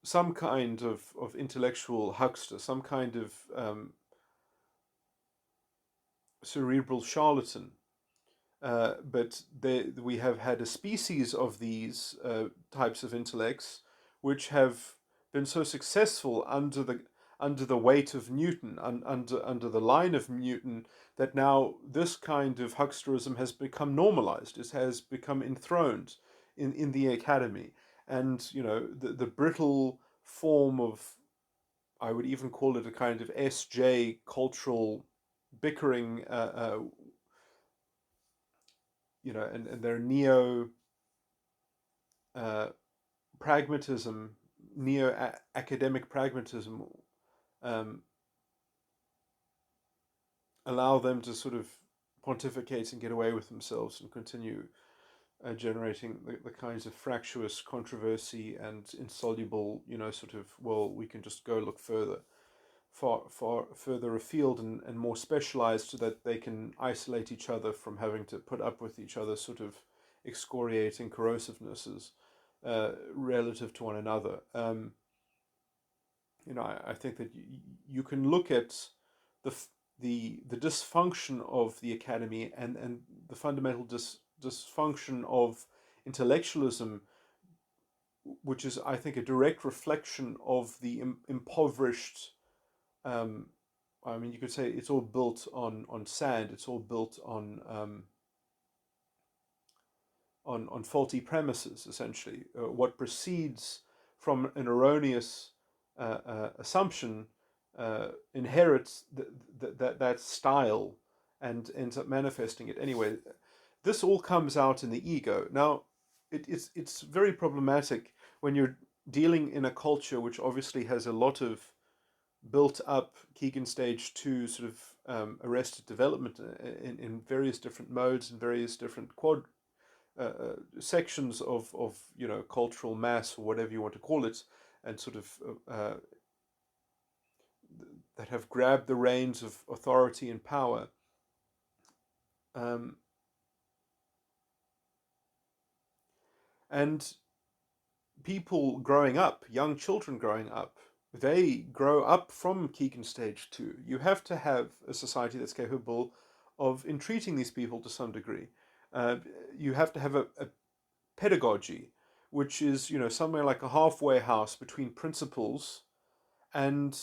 some kind of intellectual huckster, some kind of cerebral charlatan. But we have had a species of these types of intellects which have been so successful under the weight of Newton, under the line of Newton, that now this kind of hucksterism has become normalized. It has become enthroned in the academy, and the brittle form of, I would even call it a kind of SJ cultural bickering, and their neo uh, pragmatism, neo academic pragmatism, um, allow them to sort of pontificate and get away with themselves and continue generating the kinds of fractious controversy and insoluble, sort of, well, we can just go look far further afield and more specialized so that they can isolate each other from having to put up with each other's sort of excoriating corrosivenesses relative to one another. I think that you can look at the the dysfunction of the academy and the fundamental dysfunction of intellectualism, which is, I think, a direct reflection of the impoverished. Um, I mean, you could say it's all built on sand. It's all built on faulty premises, essentially. What proceeds from an erroneous assumption inherits that style and ends up manifesting it. Anyway, this all comes out in the ego. Now, it's very problematic when you're dealing in a culture which obviously has a lot of built up Keegan stage 2 sort of arrested development in various different modes and various different sections of cultural mass, or whatever you want to call it, and sort of that have grabbed the reins of authority and power. Um, and people growing up, young children growing up, they grow up from Keegan stage 2. You have to have a society that's capable of entreating these people to some degree. You have to have a pedagogy, which is, somewhere like a halfway house between principles and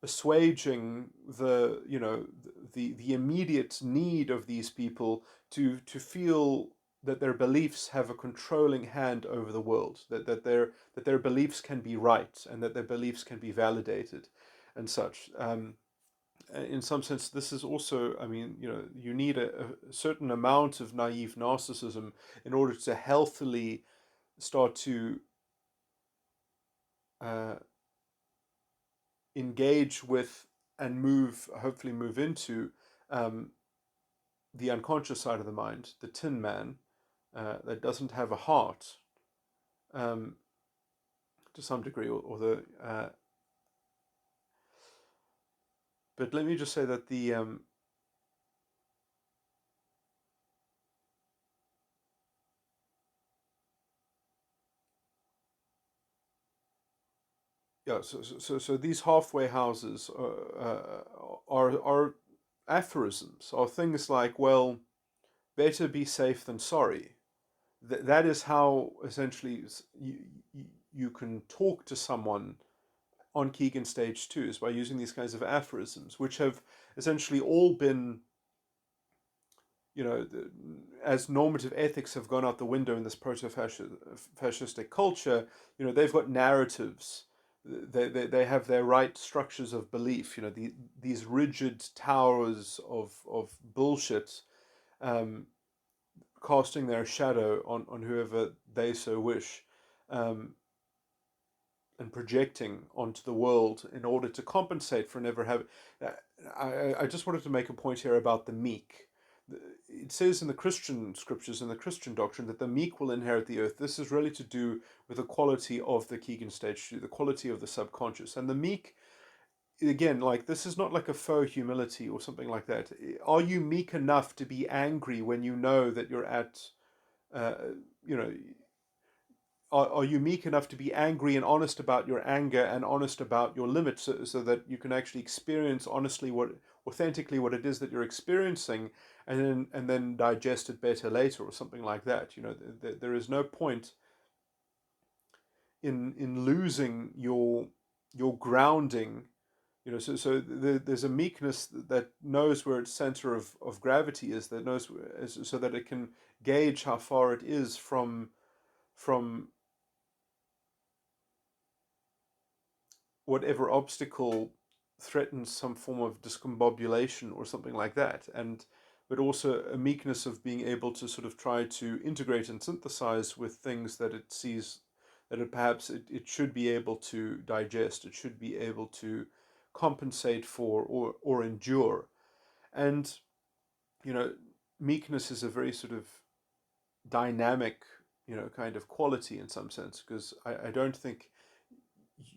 assuaging the immediate need of these people to feel that their beliefs have a controlling hand over the world, that their beliefs can be right and that their beliefs can be validated and such. In some sense, this is also, I mean, you need a certain amount of naive narcissism in order to healthily start to uh, engage with and hopefully move into um, the unconscious side of the mind, the tin man, that doesn't have a heart um, to some degree, or the. But let me just say that the yeah, so these halfway houses are aphorisms, are things like, well, better be safe than sorry. That is how essentially you can talk to someone on Keegan stage 2, is by using these kinds of aphorisms, which have essentially all been, as normative ethics have gone out the window in this proto-fascistic culture, they've got narratives. They have their right structures of belief, these rigid towers of bullshit, um, casting their shadow on whoever they so wish. And projecting onto the world in order to compensate for never having. I just wanted to make a point here about the meek. It says in the Christian scriptures and the Christian doctrine that the meek will inherit the earth. This is really to do with the quality of the Keegan stage 2, the quality of the subconscious. And the meek, again, like, this is not like a faux humility or something like that. Are you meek enough to be angry when you know that you're at, uh, you know, are you meek enough to be angry and honest about your anger and honest about your limits, so that you can actually experience authentically what it is that you're experiencing, and then digest it better later, or something like that. There is no point in losing your grounding. There's a meekness that knows where its center of gravity is, that knows, so that it can gauge how far it is from whatever obstacle threatens some form of discombobulation or something like that, but also a meekness of being able to sort of try to integrate and synthesize with things that it sees that it perhaps it should be able to digest, it should be able to compensate for or endure. And, meekness is a very sort of dynamic, kind of quality in some sense, because I don't think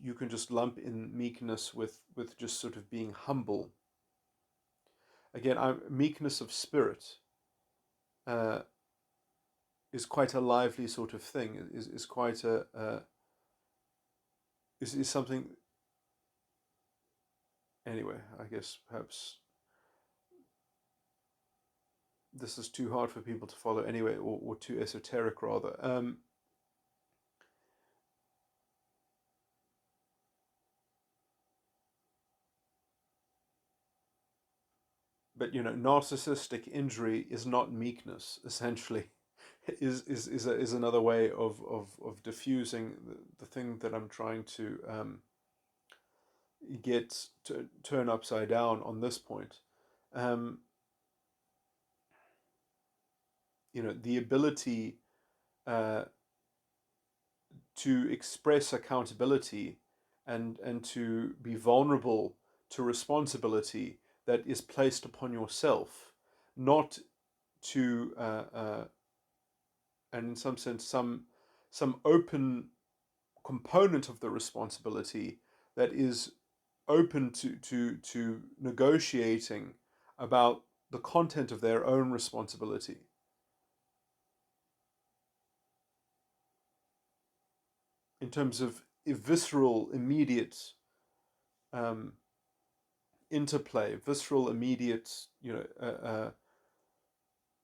you can just lump in meekness with just sort of being humble. Again, meekness of spirit uh, is quite a lively sort of thing. Is quite is something. Anyway, I guess perhaps this is too hard for people to follow anyway, or too esoteric rather. But narcissistic injury is not meekness. Essentially, is another way of diffusing the thing that I'm trying to get to turn upside down on this point. Um, the ability uh, to express accountability and to be vulnerable to responsibility that is placed upon yourself, not to and in some sense some open component of the responsibility that is open to negotiating about the content of their own responsibility. In terms of a visceral, immediate um, interplay, visceral, immediate,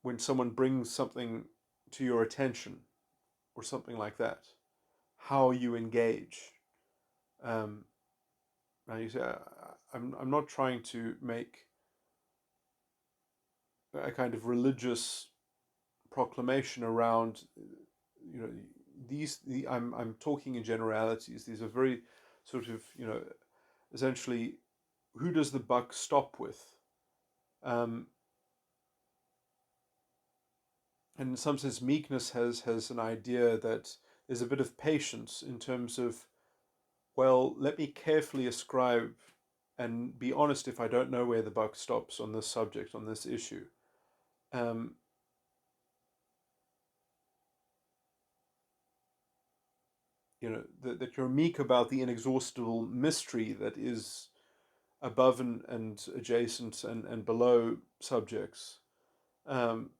when someone brings something to your attention or something like that, how you engage. Um, now you say, I'm not trying to make a kind of religious proclamation around, you know, I'm talking in generalities. These are very sort of, essentially, who does the buck stop with? Um, and in some sense, meekness has an idea that there's a bit of patience in terms of, well, let me carefully ascribe and be honest if I don't know where the buck stops on this subject, on this issue. Um, that you're meek about the inexhaustible mystery that is above and adjacent and below subjects. Um,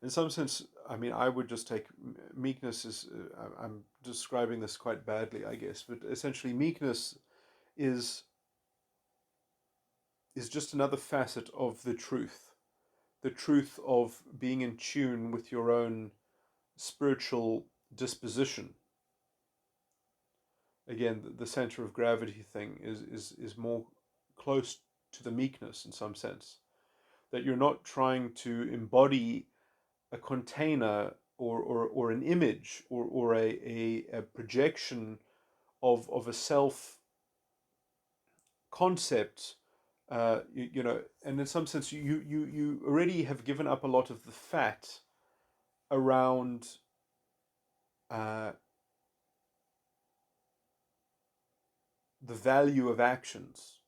in some sense, I mean, I would just take meekness as I'm describing this quite badly, I guess, but essentially, meekness is is just another facet of the truth of being in tune with your own spiritual disposition. Again, the center of gravity thing is more close to the meekness in some sense. That you're not trying to embody a container or an image or a projection of a self concept, and in some sense you already have given up a lot of the fat around uh, the value of actions.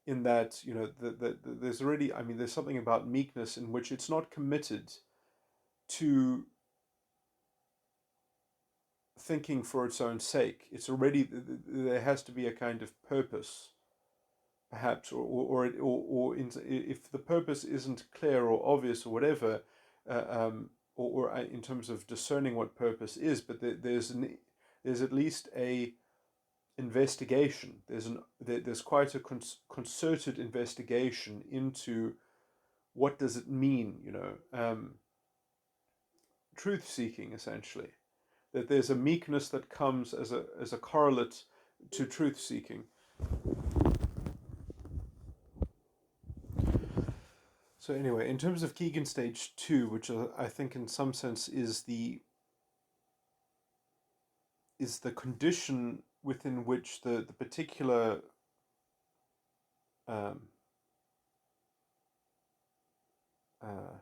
In that, there's already, I mean, there's something about meekness in which it's not committed to thinking for its own sake. It's already, there has to be a kind of purpose, perhaps, if the purpose isn't clear or obvious or whatever, or in terms of discerning what purpose is, but there's at least a investigation. There's quite a concerted investigation into what does it mean, truth seeking essentially. That there's a meekness that comes as a correlate to truth seeking. So anyway, in terms of Keegan stage 2, which I think in some sense is the condition within which the particular um, uh,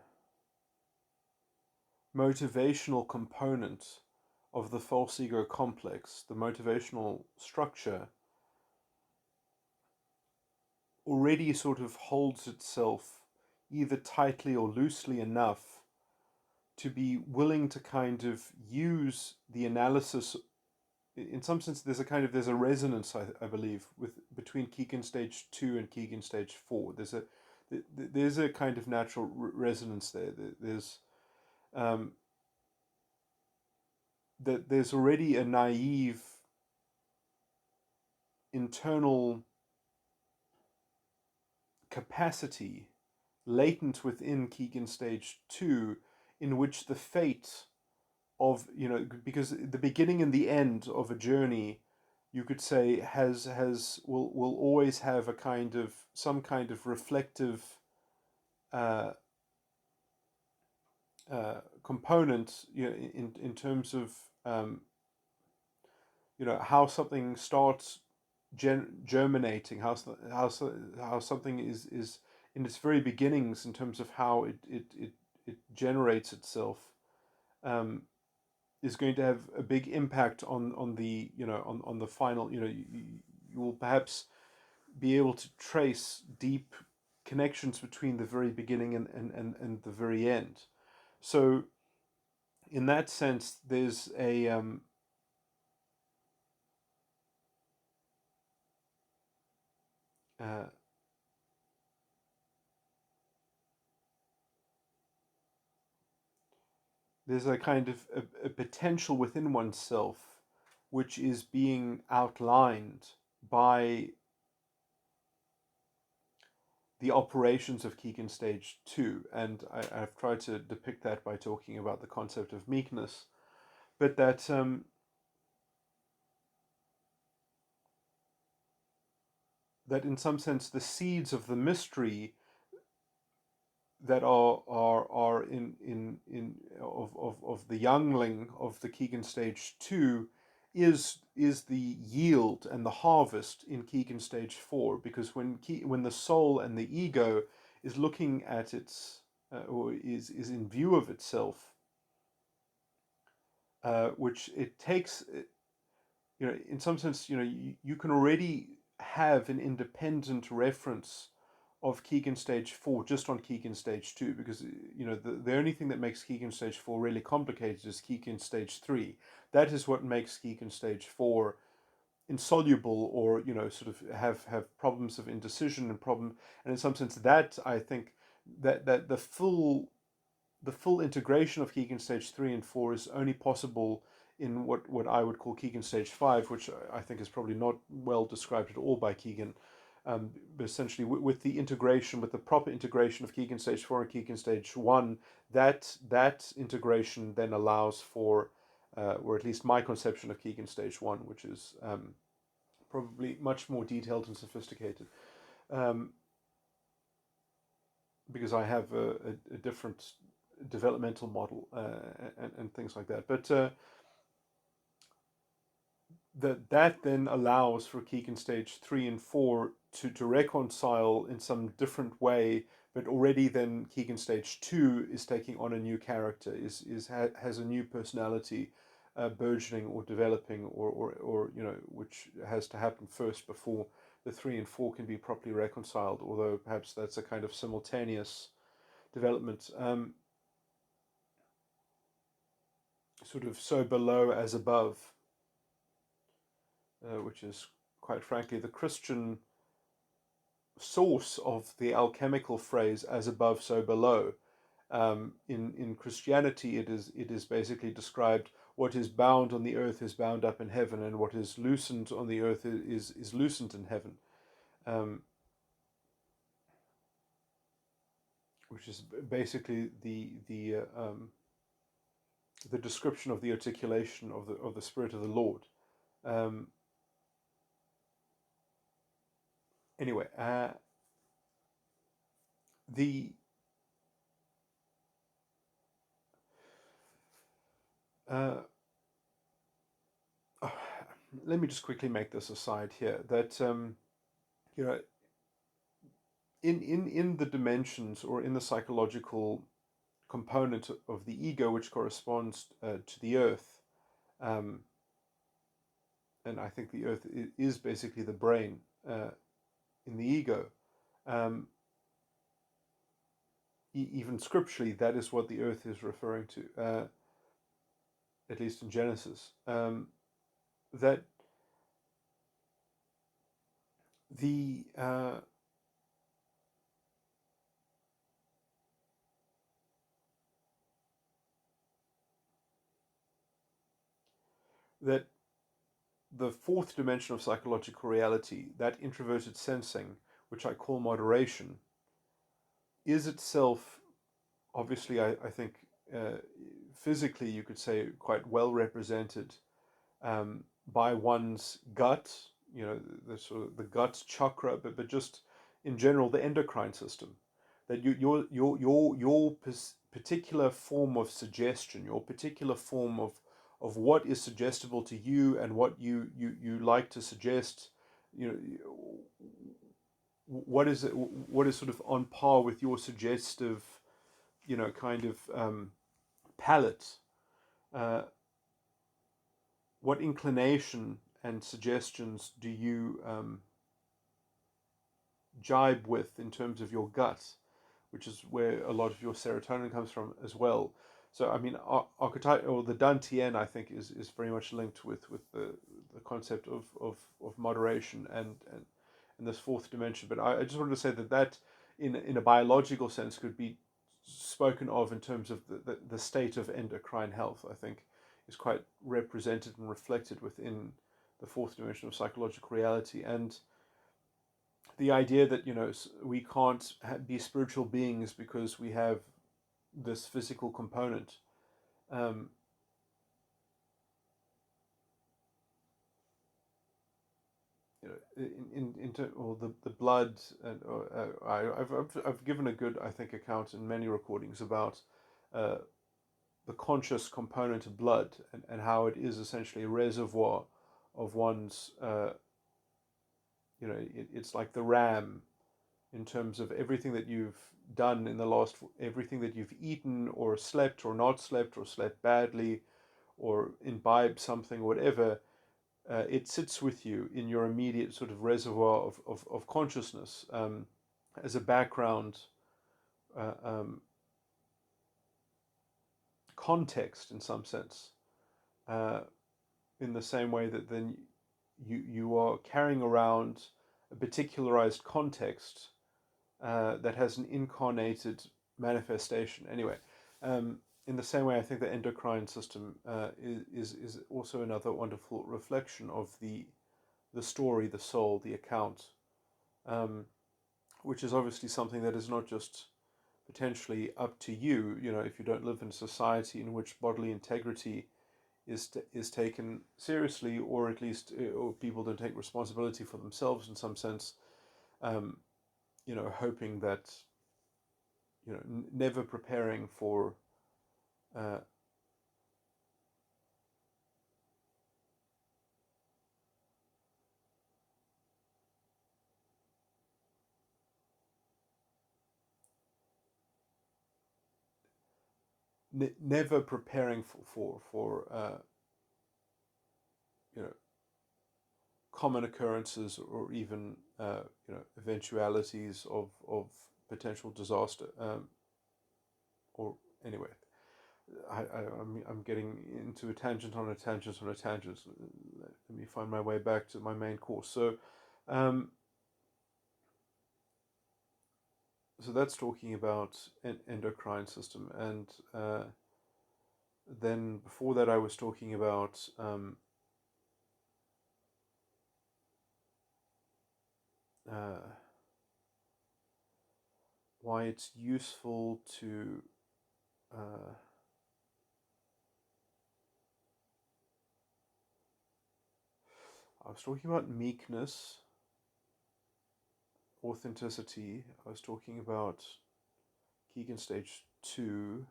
motivational component of the false ego complex, the motivational structure, already sort of holds itself either tightly or loosely enough to be willing to kind of use the analysis. In some sense, there's a resonance, I believe, between Keegan stage 2 and Keegan stage 4. There's a kind of natural resonance there. Um, there's already a naive internal capacity latent within Keegan stage 2, in which the fate of, because the beginning and the end of a journey, you could say, will always have some kind of reflective uh, component, in terms of how something starts germinating, how something is in its very beginnings, in terms of how it generates itself, um, is going to have a big impact on the on the final. You will perhaps be able to trace deep connections between the very beginning and the very end. So in that sense, there's uh, there's a kind of a potential within oneself which is being outlined by the operations of Keegan stage 2, and I've tried to depict that by talking about the concept of meekness, but that in some sense the seeds of the mystery that are in of the youngling of the Keegan stage 2 is the yield and the harvest in Keegan stage 4, because when the soul and the ego is looking at its or is in view of itself, which it takes, in some sense, you can already have an independent reference of Keegan stage 4 just on Keegan stage 2, because the only thing that makes Keegan stage 4 really complicated is Keegan stage 3. That is what makes Keegan stage 4 insoluble, or sort of have problems of indecision and in some sense, that I think that the full integration of Keegan stage 3 and 4 is only possible in what I would call Keegan stage 5, which I think is probably not well described at all by Keegan. But essentially, with the proper integration of Keegan stage 4 and Keegan stage 1, that integration then allows for, or at least my conception of Keegan stage 1, which is probably much more detailed and sophisticated, um, because I have a different developmental model, and things like that. But that then allows for Keegan stage 3 and 4 to reconcile in some different way, but already then Keegan stage 2 is taking on a new character, has a new personality, burgeoning or developing, or which has to happen first before the 3 and 4 can be properly reconciled, although perhaps that's a kind of simultaneous development, sort of so below as above, which is quite frankly the Christian source of the alchemical phrase "as above, so below." In Christianity, it is basically described: what is bound on the earth is bound up in heaven, and what is loosened on the earth is loosened in heaven, um, which is basically the description of the articulation of the Spirit of the Lord. Um, anyway, the uh, let me just quickly make this aside here, that you know in the dimensions, or in the psychological component of the ego, which corresponds to the earth. And I think the earth is basically the brain in the ego. Even scripturally, that is what the earth is referring to, at least in Genesis. That the that the fourth dimension of psychological reality, that introverted sensing, which I call moderation, is itself, obviously, I think, physically, you could say, quite well represented by one's gut, the sort of the gut chakra, but just in general, the endocrine system. That your particular form of suggestion, your particular form of what is suggestible to you and what you like to suggest, what is it, what is sort of on par with your suggestive, kind of palette. What inclination and suggestions do you jibe with in terms of your gut, which is where a lot of your serotonin comes from as well. So, I mean, archetype, or the Dantian, I think, is very much linked with the concept of moderation and this fourth dimension. But I just wanted to say that in a biological sense could be spoken of in terms of the state of endocrine health, I think, is quite represented and reflected within the fourth dimension of psychological reality. And the idea that, we can't be spiritual beings because we have this physical component. Or the blood, and I've given a good, I think, account in many recordings about the conscious component of blood, and how it is essentially a reservoir of one's, it's like the RAM in terms of everything that you've done in the last, everything that you've eaten or slept or not slept or slept badly or imbibed something, whatever. It sits with you in your immediate sort of reservoir of consciousness, as a background context in some sense, in the same way that then you are carrying around a particularized context that has an incarnated manifestation. Anyway, in the same way, I think the endocrine system is also another wonderful reflection of the story, the soul, the account, which is obviously something that is not just potentially up to you. If you don't live in a society in which bodily integrity is taken seriously, or at least or people don't take responsibility for themselves in some sense, hoping that, never preparing for never preparing for common occurrences, or even eventualities of potential disaster, or anyway, I'm getting into a tangent on a tangent on a tangent. Let me find my way back to my main course. So that's talking about an endocrine system, and then before that I was talking about why it's useful to I was talking about meekness, authenticity. I was talking about Keegan stage 2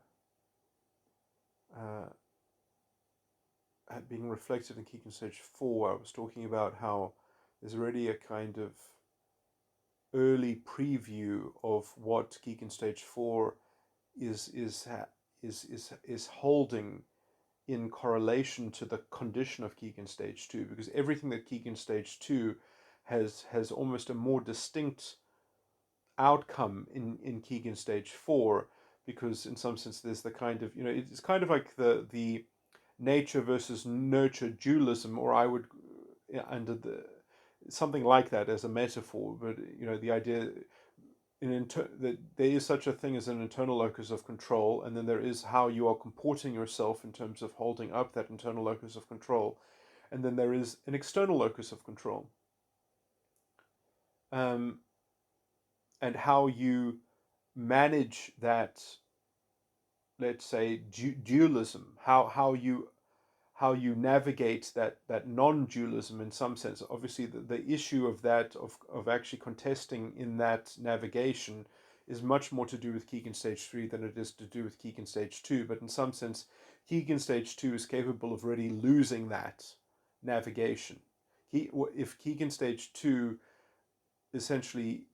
being reflected in Keegan stage 4. I was talking about how there's already a kind of early preview of what Keegan stage 4 is is is holding in correlation to the condition of Keegan stage 2, because everything that Keegan stage 2 has almost a more distinct outcome in Keegan stage 4, because in some sense there's the kind of, it's kind of like the nature versus nurture dualism, or I would, under the something like that as a metaphor. But the idea that there is such a thing as an internal locus of control, and then there is how you are comporting yourself in terms of holding up that internal locus of control, and then there is an external locus of control, um, and how you manage that, let's say, dualism, how you navigate that non-dualism in some sense. Obviously, the issue of that, of actually contesting in that navigation, is much more to do with Keegan stage 3 than it is to do with Keegan stage 2. But in some sense, Keegan stage 2 is capable of really losing that navigation. If Keegan stage 2 essentially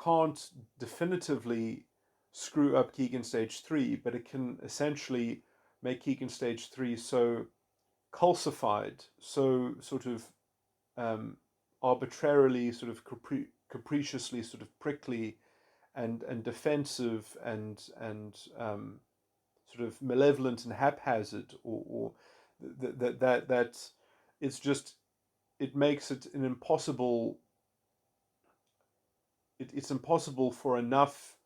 can't definitively screw up Keegan stage 3, but it can essentially make Keegan stage 3 so calcified, so sort of arbitrarily, sort of capriciously, sort of prickly and defensive and sort of malevolent and haphazard, or that it's just, it makes it an impossible. It's impossible for enough,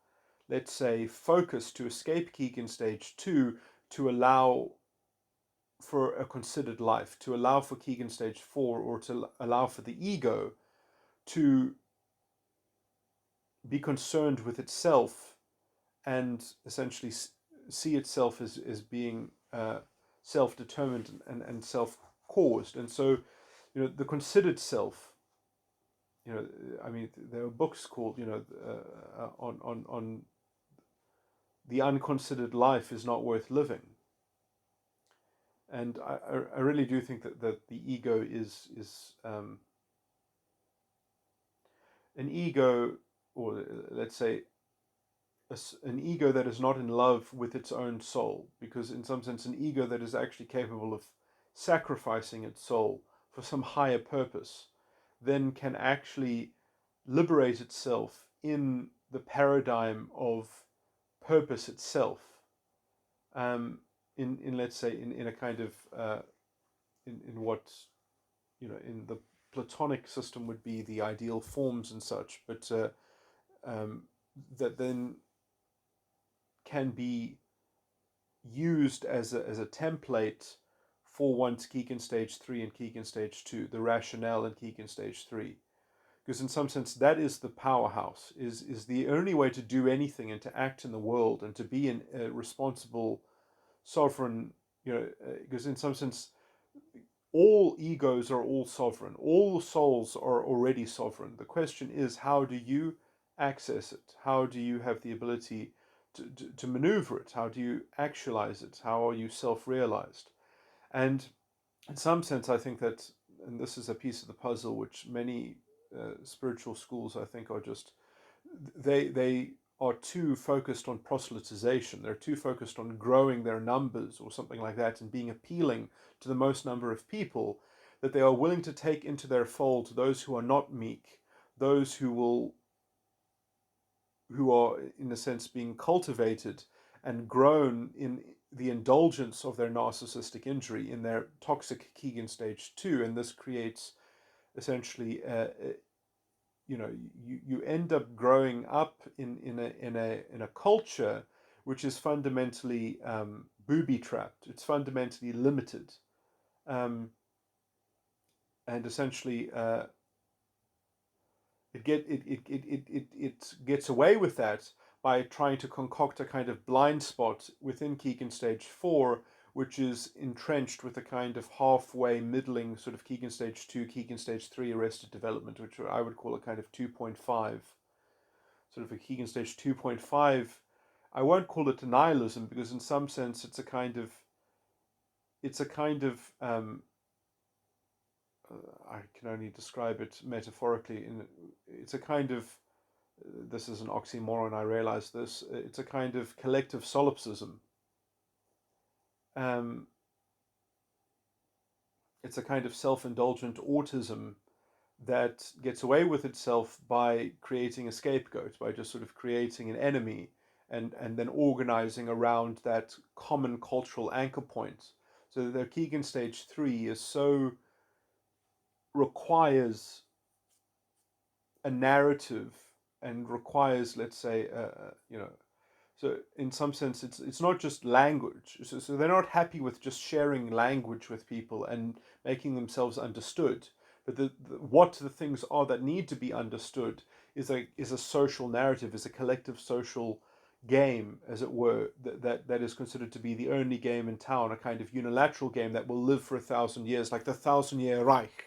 let's say, focus to escape Keegan stage 2 to allow for a considered life, to allow for Keegan stage 4, or to allow for the ego to be concerned with itself and essentially see itself as being self-determined and self-caused. And so, the considered self, I mean, there are books called, on the unconsidered life is not worth living. And I really do think that the ego is an ego, or let's say an ego that is not in love with its own soul, because in some sense an ego that is actually capable of sacrificing its soul for some higher purpose then can actually liberate itself in the paradigm of purpose itself, in let's say in a kind of in what in the Platonic system would be the ideal forms and such, but that then can be used as a template for one's Keegan stage 3 and Keegan stage 2, the rationale in Keegan stage 3. Because in some sense that is the powerhouse, is the only way to do anything and to act in the world and to be a responsible sovereign, because in some sense all egos are all sovereign, all souls are already sovereign. The question is, how do you access it? How do you have the ability to maneuver it? How do you actualize it? How are you self-realized? And in some sense, I think that, and this is a piece of the puzzle which many spiritual schools, I think, are just, they are too focused on proselytization. They're too focused on growing their numbers or something like that and being appealing to the most number of people, that they are willing to take into their fold those who are not meek, those who are in a sense being cultivated and grown in the indulgence of their narcissistic injury, in their toxic Keegan stage 2. And this creates essentially you end up growing up in a culture which is fundamentally booby trapped. It's fundamentally limited, um, and essentially it gets away with that by trying to concoct a kind of blind spot within Keegan stage 4, which is entrenched with a kind of halfway middling sort of Keegan stage 2, Keegan stage 3 arrested development, which I would call a kind of 2.5, sort of a Keegan stage 2.5. I won't call it denialism, because in some sense it's a kind of I can only describe it metaphorically. It's a kind of this is an oxymoron, I realize this, it's a kind of collective solipsism. Um, it's a kind of self-indulgent autism that gets away with itself by creating a scapegoat, by just sort of creating an enemy and then organizing around that common cultural anchor point. So the Keegan stage 3 is so requires a narrative and requires, let's say, so in some sense, it's not just language. So they're not happy with just sharing language with people and making themselves understood. But what the things are that need to be understood is a social narrative, is a collective social game, as it were, that is considered to be the only game in town, a kind of unilateral game that will live for 1,000 years, like the 1,000-year Reich.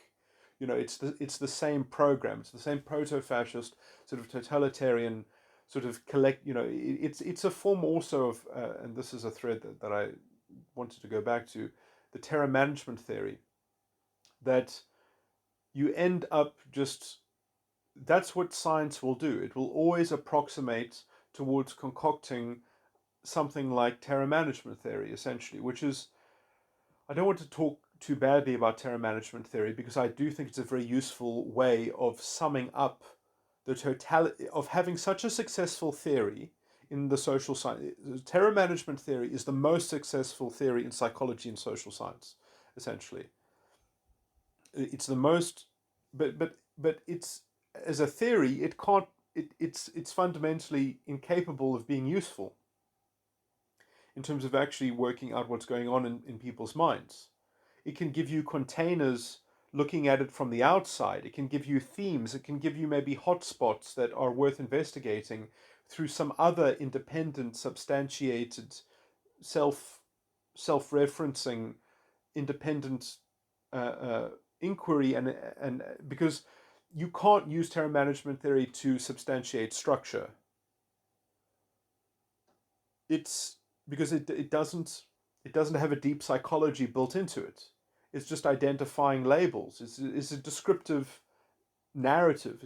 It's the same program. It's the same proto-fascist sort of totalitarian sort of collect. It's a form also of, and this is a thread that I wanted to go back to, the terror management theory. That you end up just, that's what science will do. It will always approximate towards concocting something like terror management theory, essentially, which is, I don't want to talk too badly about terror management theory because I do think it's a very useful way of summing up the totality of having such a successful theory in the social science. Terror management theory is the most successful theory in psychology and social science, essentially. It's the most, but it's, as a theory, it can't. It's fundamentally incapable of being useful in terms of actually working out what's going on in people's minds. It can give you containers looking at it from the outside. It can give you themes. It can give you maybe hotspots that are worth investigating through some other independent, substantiated, self-referencing, independent uh, uh, inquiry, and because you can't use terror management theory to substantiate structure. It's because it doesn't have a deep psychology built into it. It's just identifying labels. It's a descriptive narrative.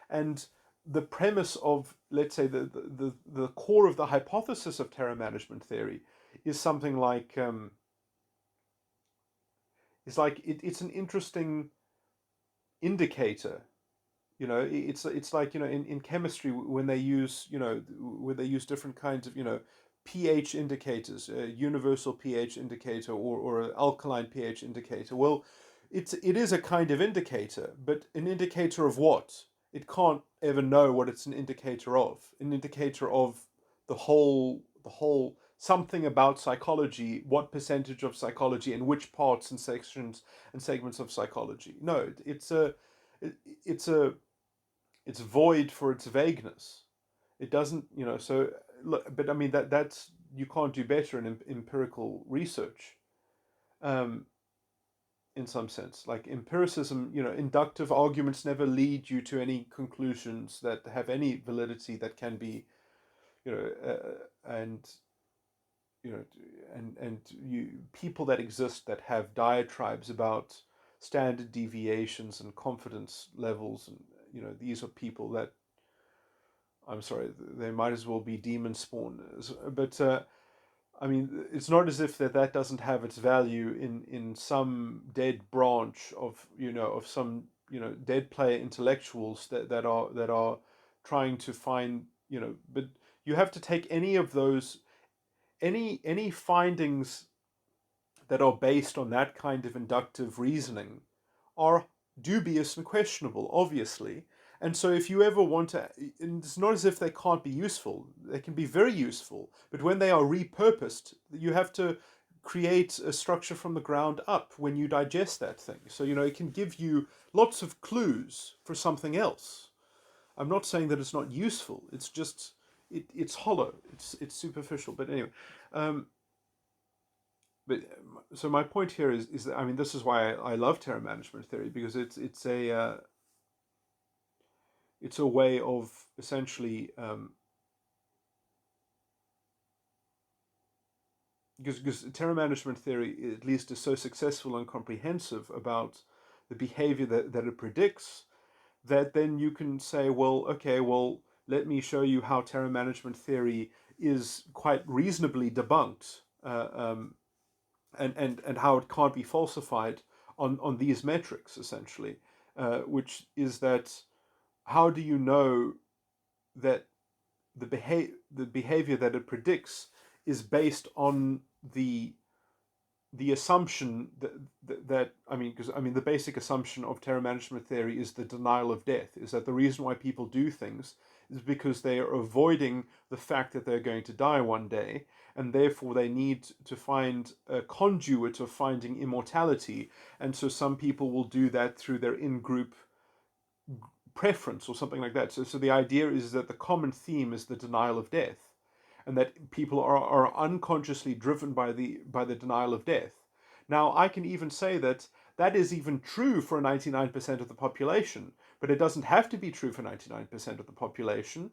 And the premise of, let's say, the core of the hypothesis of terror management theory is something like it's an interesting indicator. It's like, in chemistry when they use, different kinds of, pH indicators, a universal pH indicator or an alkaline pH indicator. Well, it is a kind of indicator, but an indicator of what? It can't ever know what it's an indicator of. An indicator of the whole something about psychology, what percentage of psychology and which parts and sections and segments of psychology. No, it's a it's void for its vagueness. It doesn't, so look, but I mean that's, you can't do better in empirical research. Um, in some sense, like empiricism, inductive arguments never lead you to any conclusions that have any validity that can be, and you know, and you people that exist that have diatribes about standard deviations and confidence levels, and these are people that, I'm sorry, they might as well be demon spawners. But I mean, it's not as if that doesn't have its value in some dead branch of of some dead player intellectuals that are trying to find, but you have to take any of those, any findings that are based on that kind of inductive reasoning are dubious and questionable, obviously. And so, if you ever want to, and it's not as if they can't be useful, they can be very useful, but when they are repurposed, you have to create a structure from the ground up when you digest that thing. So, it can give you lots of clues for something else. I'm not saying that it's not useful, it's just, it's hollow, it's superficial. But anyway, um, but so my point here is that, I mean, this is why I love terror management theory, because it's a way of essentially, because terror management theory at least is so successful and comprehensive about the behavior that it predicts, that then you can say, well, okay, well, let me show you how terror management theory is quite reasonably debunked, and how it can't be falsified on these metrics, essentially, which is that how do you know that the behavior that it predicts is based on the assumption that I mean, because I mean, the basic assumption of terror management theory is the denial of death. Is that the reason why people do things is because they are avoiding the fact that they're going to die one day, and therefore they need to find a conduit of finding immortality. And so some people will do that through their in-group preference or something like that. So the idea is that the common theme is the denial of death, and that people are unconsciously driven by the denial of death. Now, I can even say that that is even true for 99% of the population, but it doesn't have to be true for 99% of the population.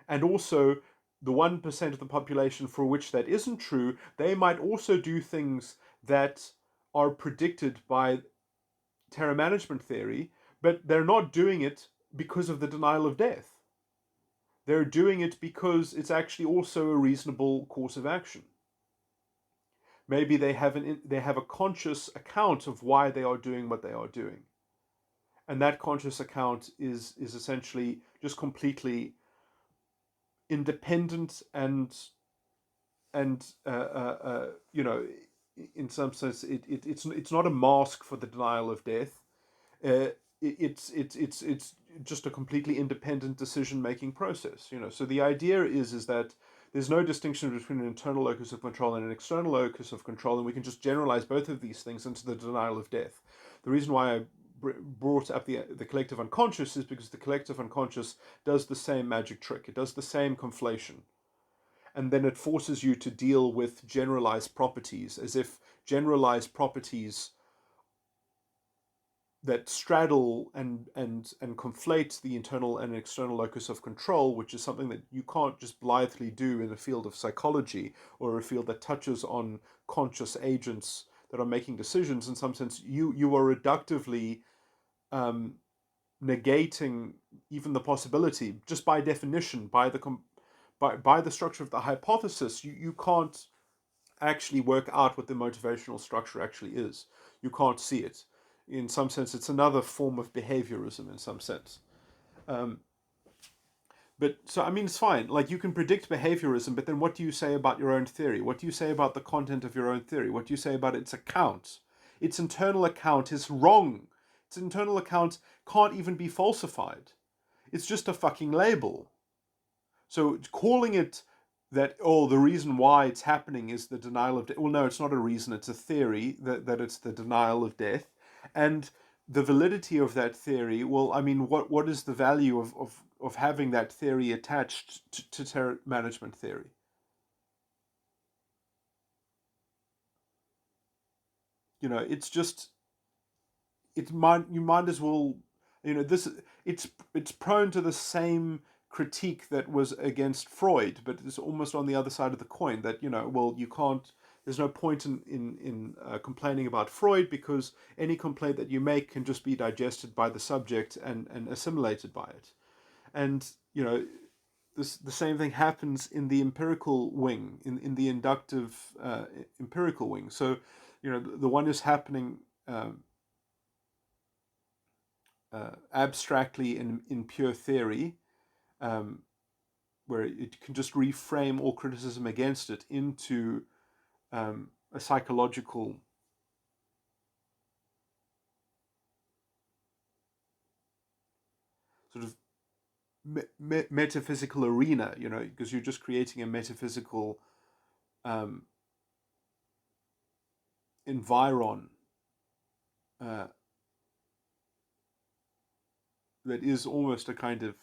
And also, the 1% of the population for which that isn't true, they might also do things that are predicted by terror management theory, but they're not doing it because of the denial of death. They're doing it because it's actually also a reasonable course of action. Maybe they have a conscious account of why they are doing what they are doing, and that conscious account is essentially just completely independent and in some sense it's not a mask for the denial of death. It's just a completely independent decision making process. So the idea is that there's no distinction between an internal locus of control and an external locus of control, and we can just generalize both of these things into the denial of death. The reason why I brought up the collective unconscious is because the collective unconscious does the same magic trick. It does the same conflation, and then it forces you to deal with generalized properties as if generalized properties that straddle and conflate the internal and external locus of control, which is something that you can't just blithely do in the field of psychology or a field that touches on conscious agents that are making decisions. In some sense, you are reductively negating even the possibility, just by definition, by the structure of the hypothesis. You can't actually work out what the motivational structure actually is. You can't see it. In some sense, it's another form of behaviorism in some sense. But so, I mean, it's fine. Like, you can predict behaviorism, but then what do you say about your own theory? What do you say about the content of your own theory? What do you say about its account? Its internal account is wrong. Its internal account can't even be falsified. It's just a fucking label. So calling it that, oh, the reason why it's happening is the denial of death. Well, no, it's not a reason. It's a theory that it's the denial of death. And the validity of that theory, well, I mean, what is the value of having that theory attached to terror management theory? It's just, you might as well, this it's prone to the same critique that was against Freud, but it's almost on the other side of the coin that, well, you can't. There's no point in complaining about Freud, because any complaint that you make can just be digested by the subject and assimilated by it. And the same thing happens in the empirical wing, in the inductive empirical wing. So the one is happening abstractly in pure theory, where it can just reframe all criticism against it into a psychological sort of metaphysical arena, because you're just creating a metaphysical environ that is almost a kind of,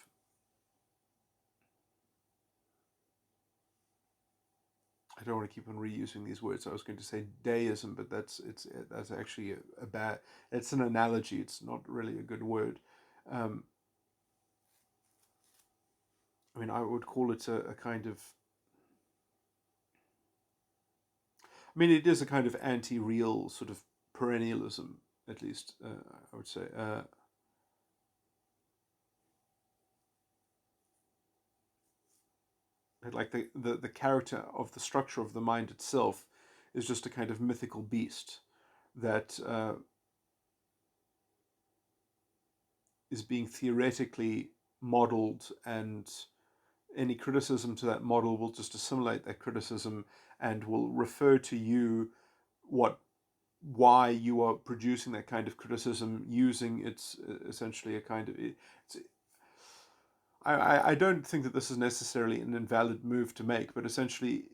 I don't want to keep on reusing these words. I was going to say deism, but that's actually a bad. It's an analogy. It's not really a good word. I mean, I would call it a kind of. I mean, it is a kind of anti-real sort of perennialism, at least I would say. like the character of the structure of the mind itself is just a kind of mythical beast that is being theoretically modeled, and any criticism to that model will just assimilate that criticism and will refer to you what why you are producing that kind of criticism using its essentially a kind of I don't think that this is necessarily an invalid move to make, but essentially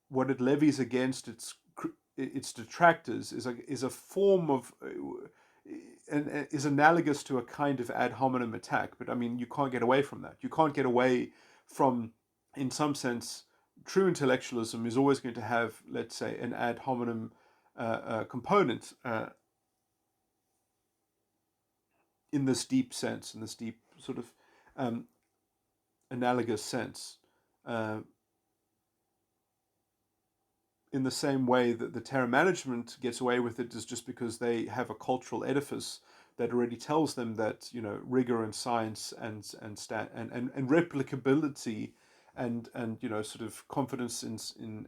what it levies against its detractors is a form of and is analogous to a kind of ad hominem attack. But I mean, you can't get away from that. You can't get away from, in some sense, true intellectualism is always going to have, let's say, an ad hominem component in this deep sense, in this deep sort of um, analogous sense. Uh, in the same way that the terror management gets away with it is just because they have a cultural edifice that already tells them that, you know, rigor and science and replicability and you know, sort of confidence in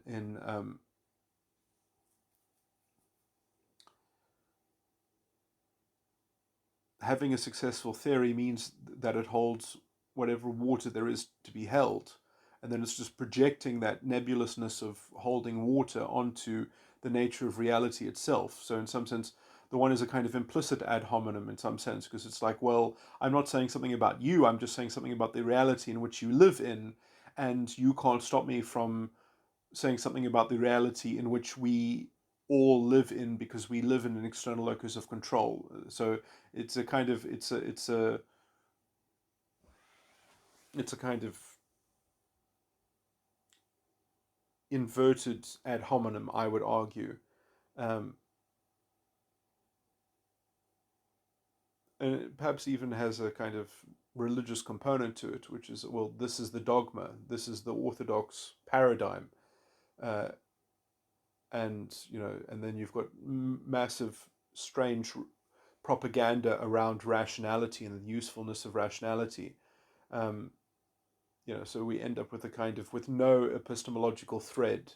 having a successful theory means that it holds whatever water there is to be held. And then it's just projecting that nebulousness of holding water onto the nature of reality itself. So, in some sense, the one is a kind of implicit ad hominem in some sense, because it's like, well, I'm not saying something about you, I'm just saying something about the reality in which you live in, and you can't stop me from saying something about the reality in which we all live in, because we live in an external locus of control. So it's a kind of it's a kind of inverted ad hominem, I would argue, um, and it perhaps even has a kind of religious component to it, which is, well, this is the dogma, this is the orthodox paradigm, uh, and you know, and then you've got massive, strange propaganda around rationality and the usefulness of rationality. Um, you know, so we end up with a kind of, with no epistemological thread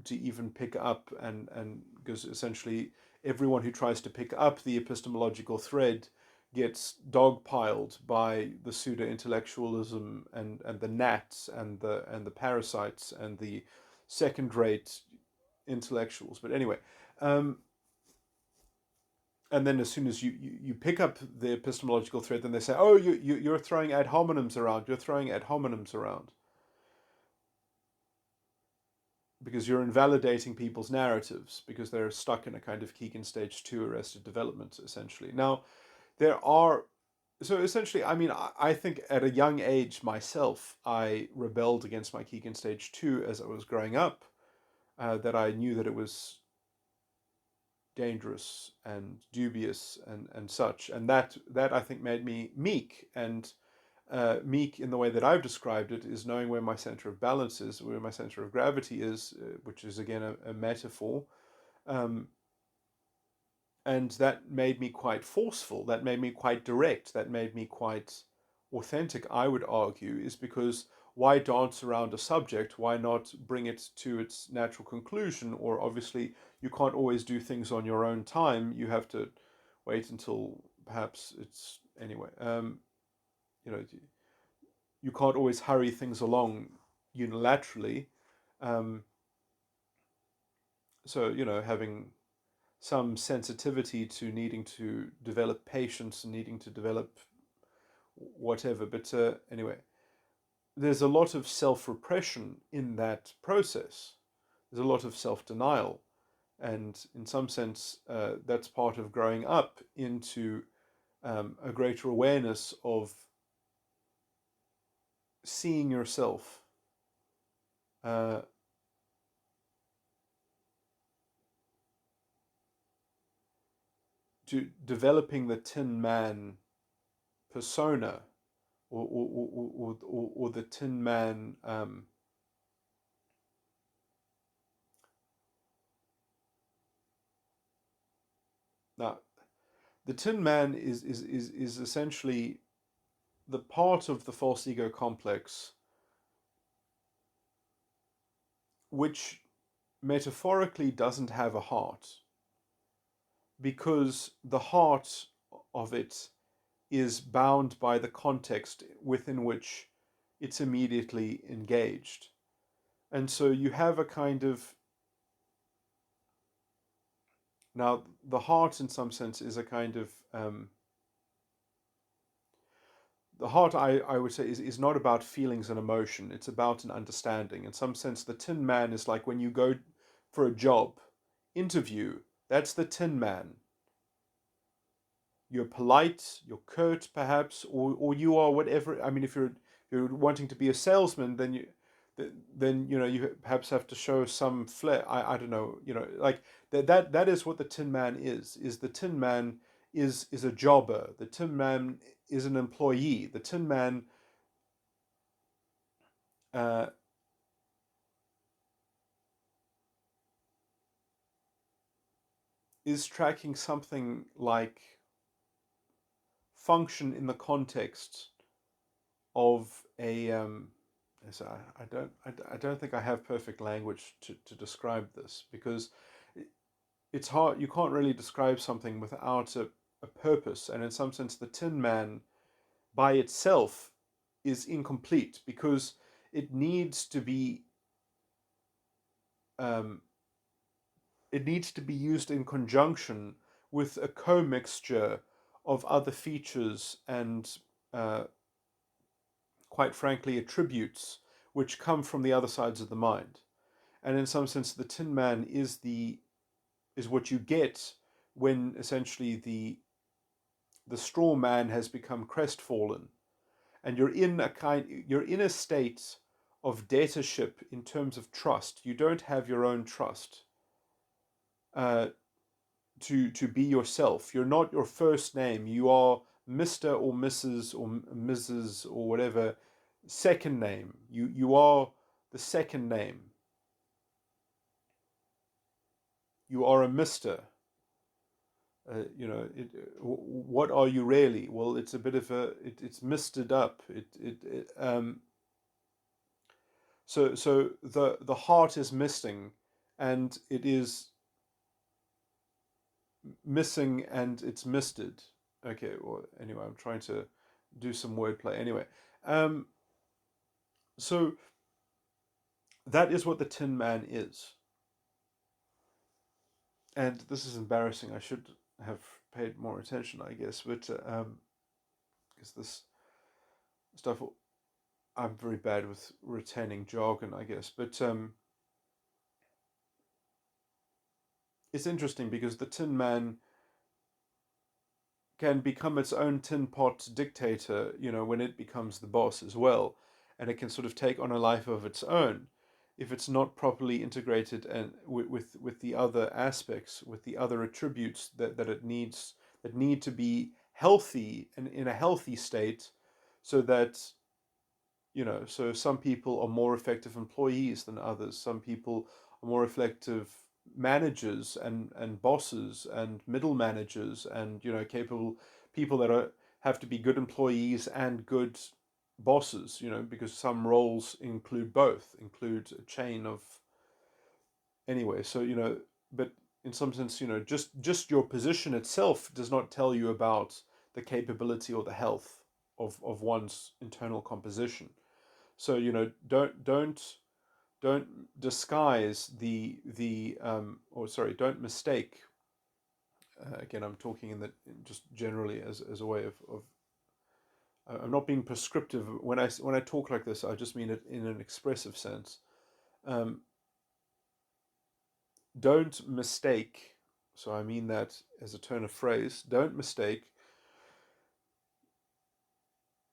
to even pick up, and because essentially everyone who tries to pick up the epistemological thread gets dogpiled by the pseudo intellectualism and the gnats and the parasites and the second rate intellectuals. But anyway, um, and then as soon as you pick up the epistemological thread, then they say, oh, you're throwing ad hominems around, you're throwing ad hominems around, because you're invalidating people's narratives because they're stuck in a kind of Keegan stage 2 arrested development, essentially. Now, there are, so essentially, I mean, I think at a young age myself, I rebelled against my Keegan stage 2 as I was growing up, that I knew that it was dangerous and dubious and such, and that I think made me meek. And meek, in the way that I've described it, is knowing where my center of balance is, where my center of gravity is, which is again a metaphor. Um, and that made me quite forceful. That made me quite direct. That made me quite authentic, I would argue, is because why dance around a subject? Why not bring it to its natural conclusion? Or obviously, you can't always do things on your own time. You have to wait until perhaps it's anyway. You know, you can't always hurry things along unilaterally. Um, so, you know, having some sensitivity to needing to develop patience and needing to develop whatever. But anyway, there's a lot of self repression in that process. There's a lot of self denial. And in some sense, that's part of growing up into a greater awareness of seeing yourself, uh, to developing the Tin Man persona, or the Tin Man. Now, the Tin Man is essentially the part of the false ego complex which metaphorically doesn't have a heart, because the heart of it is bound by the context within which it's immediately engaged. And so you have a kind of, now the heart in some sense is a kind of, the heart, I would say, is not about feelings and emotion. It's about an understanding. In some sense, the Tin Man is like when you go for a job interview, that's the Tin Man. You're polite, you're curt, perhaps, or you are whatever. I mean, if you're wanting to be a salesman, then you perhaps have to show some flair. I don't know. Like that is what the Tin Man is. Is the Tin Man is a jobber. The Tin Man is an employee. The Tin Man uh, is tracking something like function in the context of a. So I don't think I have perfect language to describe this, because it's hard. You can't really describe something without a purpose, and in some sense, the Tin Man by itself is incomplete, because it needs to be um, it needs to be used in conjunction with a commixture of other features and, uh, quite frankly, attributes which come from the other sides of the mind. And in some sense, the Tin Man is what you get when essentially the straw man has become crestfallen, and you're in a state of debtorship in terms of trust. You don't have your own trust. Uh, to be yourself. You're not your first name. You are Mr. or Mrs. or Mrs. or whatever second name. You are the second name. You are a Mister. What are you really? Well, it's a bit of it's misted up. So the heart is missing, and it is missing, and it's misted. Okay, well, anyway, I'm trying to do some wordplay. Anyway, um, so that is what the Tin Man is. And this is embarrassing. I should have paid more attention, I guess, but because this stuff, I'm very bad with retaining jargon, I guess. But it's interesting because the Tin Man can become its own tin pot dictator, when it becomes the boss as well. And it can sort of take on a life of its own if it's not properly integrated and with the other aspects, with the other attributes that it needs, that need to be healthy and in a healthy state, so that, so some people are more effective employees than others. Some people are more effective managers and bosses and middle managers, and capable people that have to be good employees and good bosses, because some roles include both, include a chain of, anyway. So, but in some sense, just your position itself does not tell you about the capability or the health of one's internal composition. So, don't disguise or sorry, don't mistake. Again, I'm talking just generally as a way of. I'm not being prescriptive when I talk like this. I just mean it in an expressive sense. Um, don't mistake. So I mean that as a turn of phrase. Don't mistake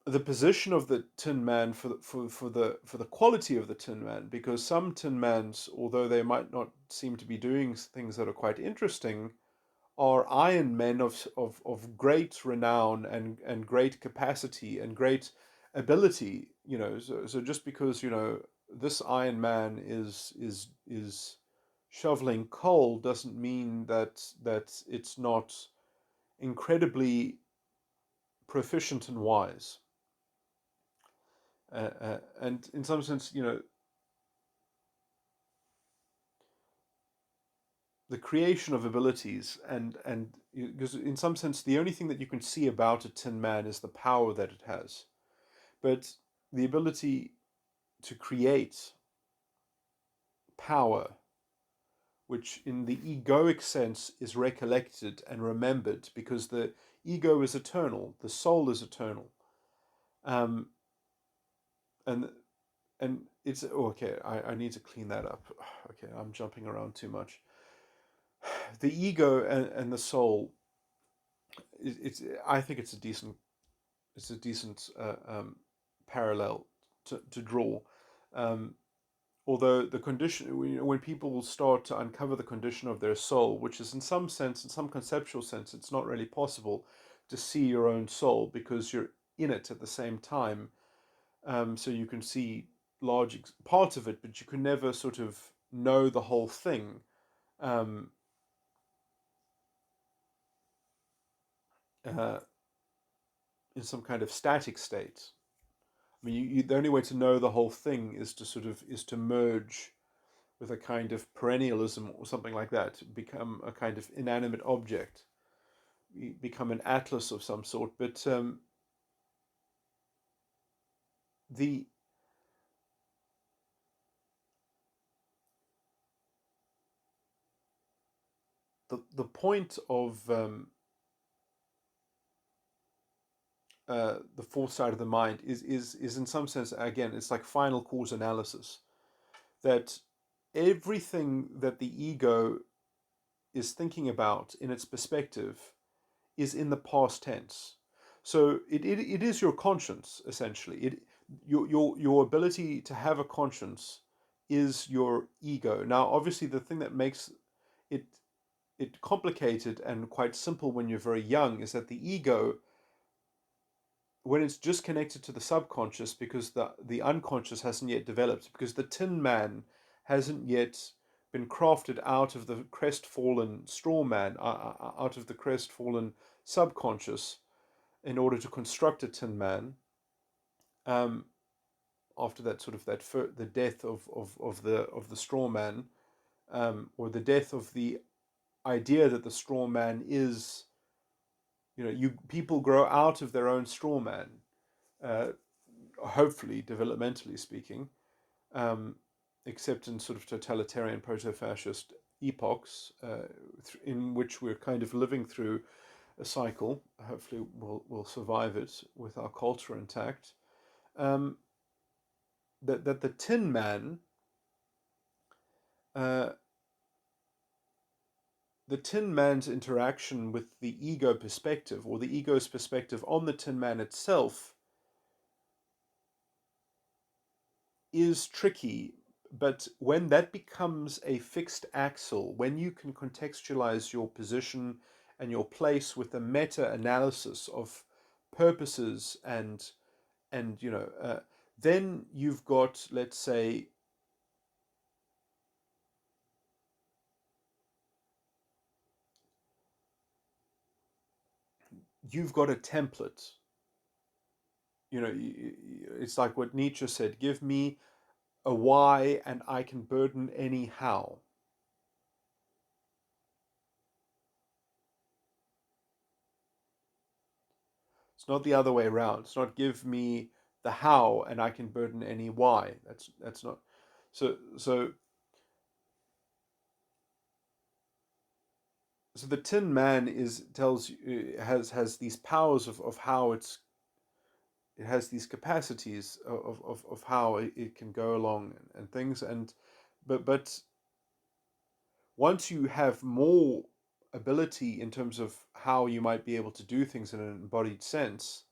the position of the Tin Man for the quality of the Tin Man, because some Tin Mans, although they might not seem to be doing things that are quite interesting, are Iron Men of great renown and great capacity and great ability. So just because this Iron Man is shoveling coal doesn't mean that it's not incredibly proficient and wise. And in some sense, the creation of abilities, and because in some sense the only thing that you can see about a Tin Man is the power that it has, but the ability to create power, which in the egoic sense is recollected and remembered, because the ego is eternal, the soul is eternal, um, and it's okay. I need to clean that up. Okay, I'm jumping around too much. The ego and the soul, it's I think it's a decent parallel to draw. Um, Although the condition, when people start to uncover the condition of their soul, which is in some sense, in some conceptual sense, it's not really possible to see your own soul because you're in it at the same time. So you can see large parts of it, but you can never sort of know the whole thing um, uh, in some kind of static state. I mean, the only way to know the whole thing is to merge with a kind of perennialism or something like that, become a kind of inanimate object, become an atlas of some sort. But the the point of the fourth side of the mind is in some sense, again, it's like final cause analysis, that everything that the ego is thinking about in its perspective is in the past tense. So it is your conscience, essentially. Your ability to have a conscience is your ego. Now, obviously, the thing that makes it complicated and quite simple when you're very young is that the ego, when it's just connected to the subconscious, because the unconscious hasn't yet developed, because the Tin Man hasn't yet been crafted out of the crestfallen straw man, out of the crestfallen subconscious, in order to construct a Tin Man. Um, After that sort of the death of the straw man, or the death of the idea that the straw man is, you people grow out of their own straw man, uh, hopefully developmentally speaking, um, except in sort of totalitarian proto-fascist epochs, in which we're kind of living through a cycle. Hopefully, we'll survive it with our culture intact. Um, that the Tin Man, uh, the Tin Man's interaction with the ego perspective, or the ego's perspective on the Tin Man itself, is tricky. But when that becomes a fixed axle, when you can contextualize your position and your place with a meta-analysis of purposes and then you've got, let's say, you've got a template. It's like what Nietzsche said: give me a why and I can burden any how. It's not the other way around. It's not give me the how and I can burden any why. That's not. So so so the Tin Man is tells you, has these powers of how it has these capacities of how it can go along and things, but once you have more ability in terms of how you might be able to do things in an embodied sense,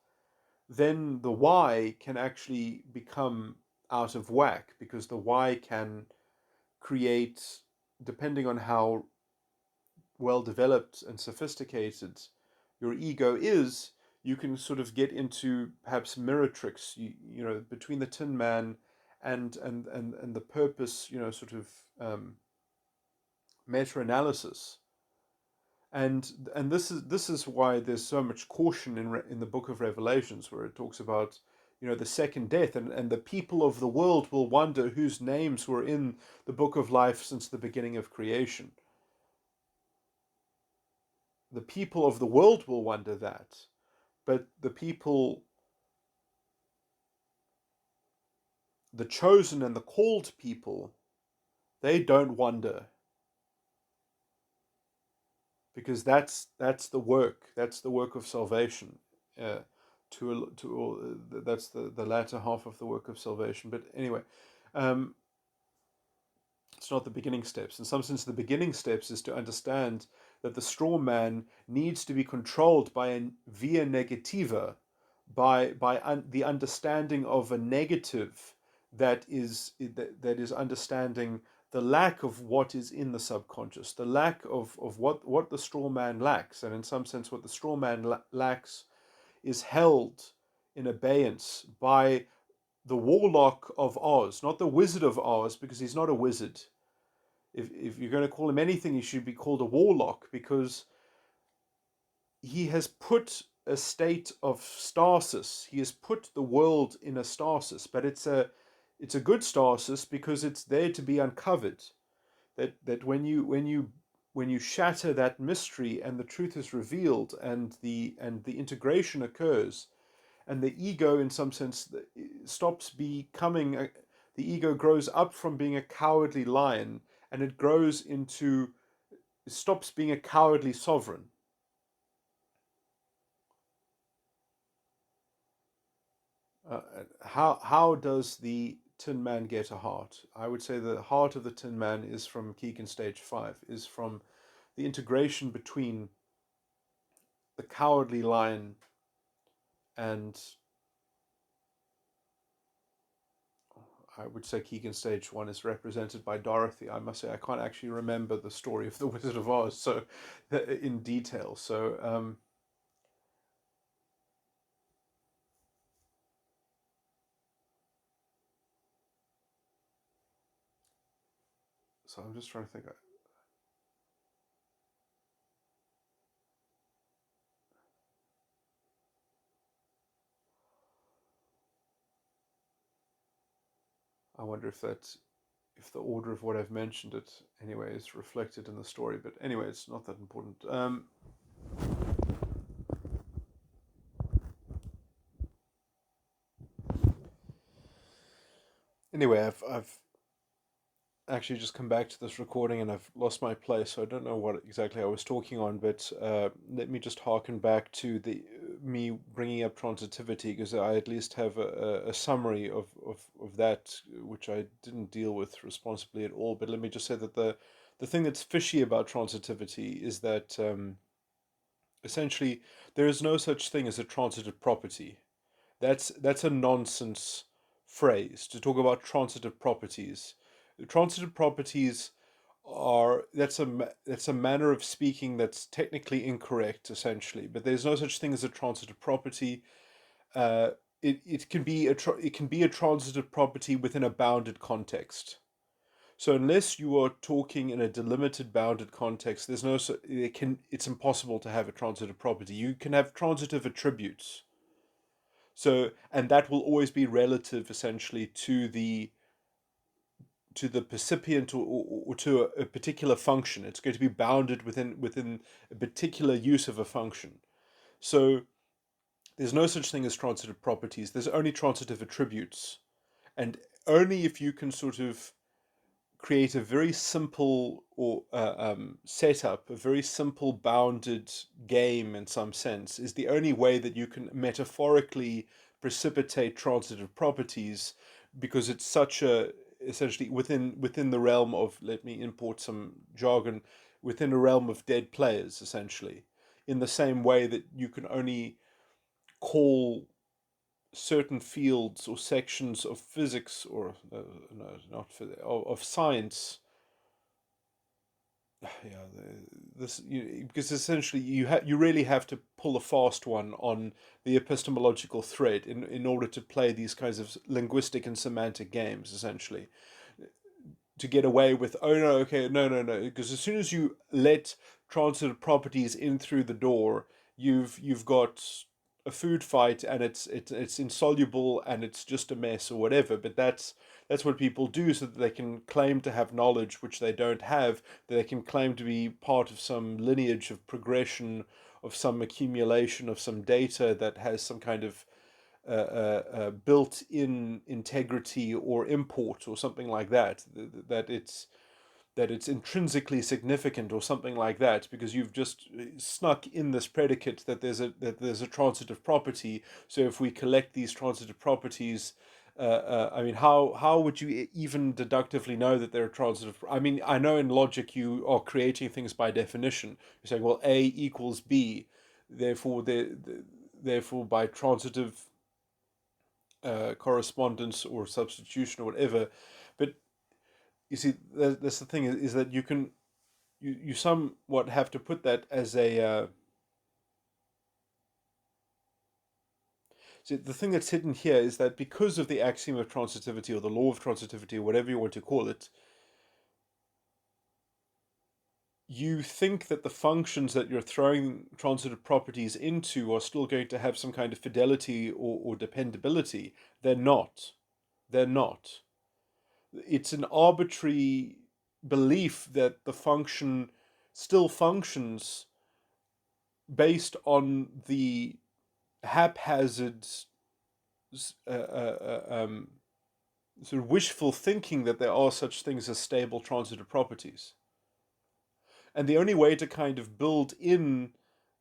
then the why can actually become out of whack, because the why can create, depending on how well developed and sophisticated your ego is, you can sort of get into perhaps mirror tricks, between the Tin Man and the purpose, sort of meta analysis. And this is why there's so much caution in the book of Revelations, where it talks about the second death, and the people of the world will wonder whose names were in the book of life since the beginning of creation. the people of the world will wonder that, but the chosen and the called people, they don't wonder, because that's the work. That's the work of salvation. Uh, that's the latter half of the work of salvation. But anyway, um, it's not the beginning steps. In some sense, the beginning steps is to understand that the straw man needs to be controlled by a via negativa, by the understanding of a negative that is understanding the lack of what is in the subconscious, the lack of what the straw man lacks. And in some sense, what the straw man lacks is held in abeyance by the Warlock of Oz, not the Wizard of Oz, because he's not a wizard. If you're going to call him anything, he should be called a warlock, because he has put a state of stasis. He has put the world in a stasis, but it's a good stasis because it's there to be uncovered. That when you shatter that mystery and the truth is revealed, and the integration occurs, and the ego, in some sense, stops becoming the ego grows up from being a cowardly lion, and it stops being a cowardly sovereign. How does the Tin Man get a heart? I would say the heart of the Tin Man is from Keegan Stage 5, is from the integration between the cowardly lion and, I would say, Keegan Stage 1 is represented by Dorothy. I must say I can't actually remember the story of the Wizard of Oz so in detail. So I'm just trying to think. I wonder if the order of what I've mentioned it anyway is reflected in the story. But anyway, it's not that important. Anyway, I've actually just come back to this recording and I've lost my place, so I don't know what exactly I was talking on. But let me just harken back to the me bringing up transitivity, because I at least have a summary of that, which I didn't deal with responsibly at all. But let me just say that the thing that's fishy about transitivity is that essentially there is no such thing as a transitive property. That's a nonsense phrase to talk about transitive properties. Transitive properties are that's a manner of speaking that's technically incorrect, essentially. But there's no such thing as a transitive property. Uh, it can be it can be a transitive property within a bounded context. So unless you are talking in a delimited, bounded context, there's no it's impossible to have a transitive property. You can have transitive attributes. So, and that will always be relative, essentially, to the percipient, or to a particular function. It's going to be bounded within a particular use of a function. So there's no such thing as transitive properties. There's only transitive attributes, and only if you can sort of create a very simple or setup, a very simple bounded game in some sense, is the only way that you can metaphorically precipitate transitive properties, because it's such a essentially within the realm of, let me import some jargon, within a realm of dead players, essentially, in the same way that you can only call certain fields or sections of physics, or no, not physics, of science. Yeah, because essentially you really have to pull a fast one on the epistemological thread in order to play these kinds of linguistic and semantic games, essentially, to get away with, oh no, okay, no, because as soon as you let transitive properties in through the door, you've got a food fight and it's insoluble and it's just a mess or whatever. But that's what people do so that they can claim to have knowledge which they don't have, that they can claim to be part of some lineage of progression, of some accumulation of some data that has some kind of built-in integrity or import or something like that, that it's intrinsically significant or something like that, because you've just snuck in this predicate that there's a transitive property. So if we collect these transitive properties, I mean, how would you even deductively know that they're transitive? I mean, I know in logic you are creating things by definition. You're saying, well, A equals B, therefore therefore by transitive correspondence or substitution or whatever. But you see, that's the thing, is that you somewhat have to put that as a see, the thing that's hidden here is that because of the axiom of transitivity or the law of transitivity or whatever you want to call it, you think that the functions that you're throwing transitive properties into are still going to have some kind of fidelity or dependability. They're not. They're not. It's an arbitrary belief that the function still functions based on the haphazard sort of wishful thinking that there are such things as stable transitive properties. And the only way to kind of build in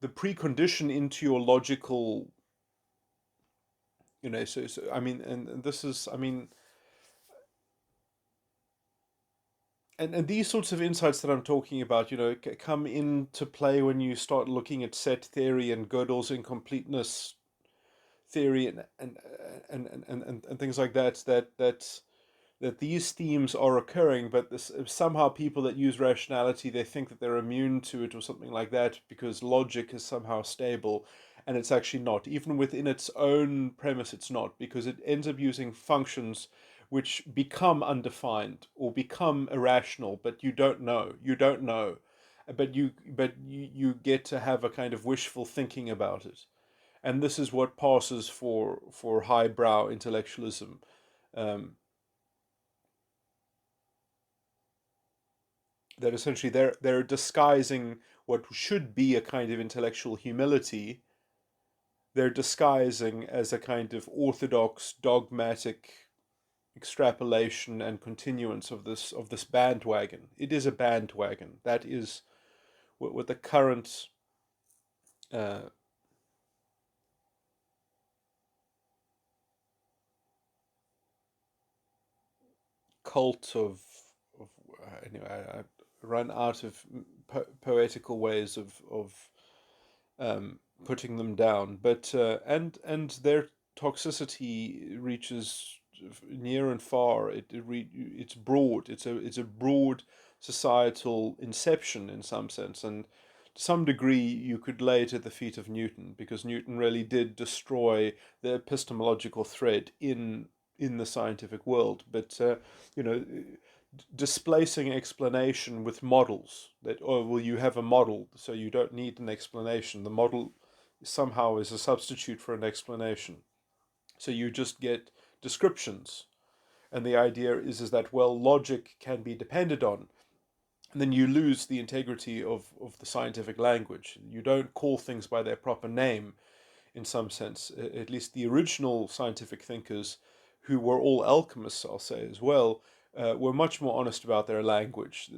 the precondition into your logical, so I mean, and this is, I mean, and these sorts of insights that I'm talking about, come into play when you start looking at set theory and Gödel's incompleteness theory and things like that. That these themes are occurring, but somehow people that use rationality, they think that they're immune to it or something like that because logic is somehow stable, and it's actually not. Even within its own premise, it's not, because it ends up using functions which become undefined or become irrational, but you don't know. You don't know, but you get to have a kind of wishful thinking about it, and this is what passes for highbrow intellectualism. Um, that essentially they're disguising what should be a kind of intellectual humility. They're disguising as a kind of orthodox dogmatic extrapolation and continuance of this bandwagon. It is a bandwagon. That is what the current uh, cult of anyway. I run out of poetical ways of putting them down. But and their toxicity reaches near and far. It's broad. It's a broad societal inception in some sense, and to some degree you could lay it at the feet of Newton, because Newton really did destroy the epistemological thread in the scientific world. But you know displacing explanation with models, that, oh well, you have a model so you don't need an explanation. The model somehow is a substitute for an explanation, so you just get descriptions. And the idea is that, well, logic can be depended on, and then you lose the integrity of the scientific language. You don't call things by their proper name in some sense. At least the original scientific thinkers, who were all alchemists, I'll say as well, were much more honest about their language.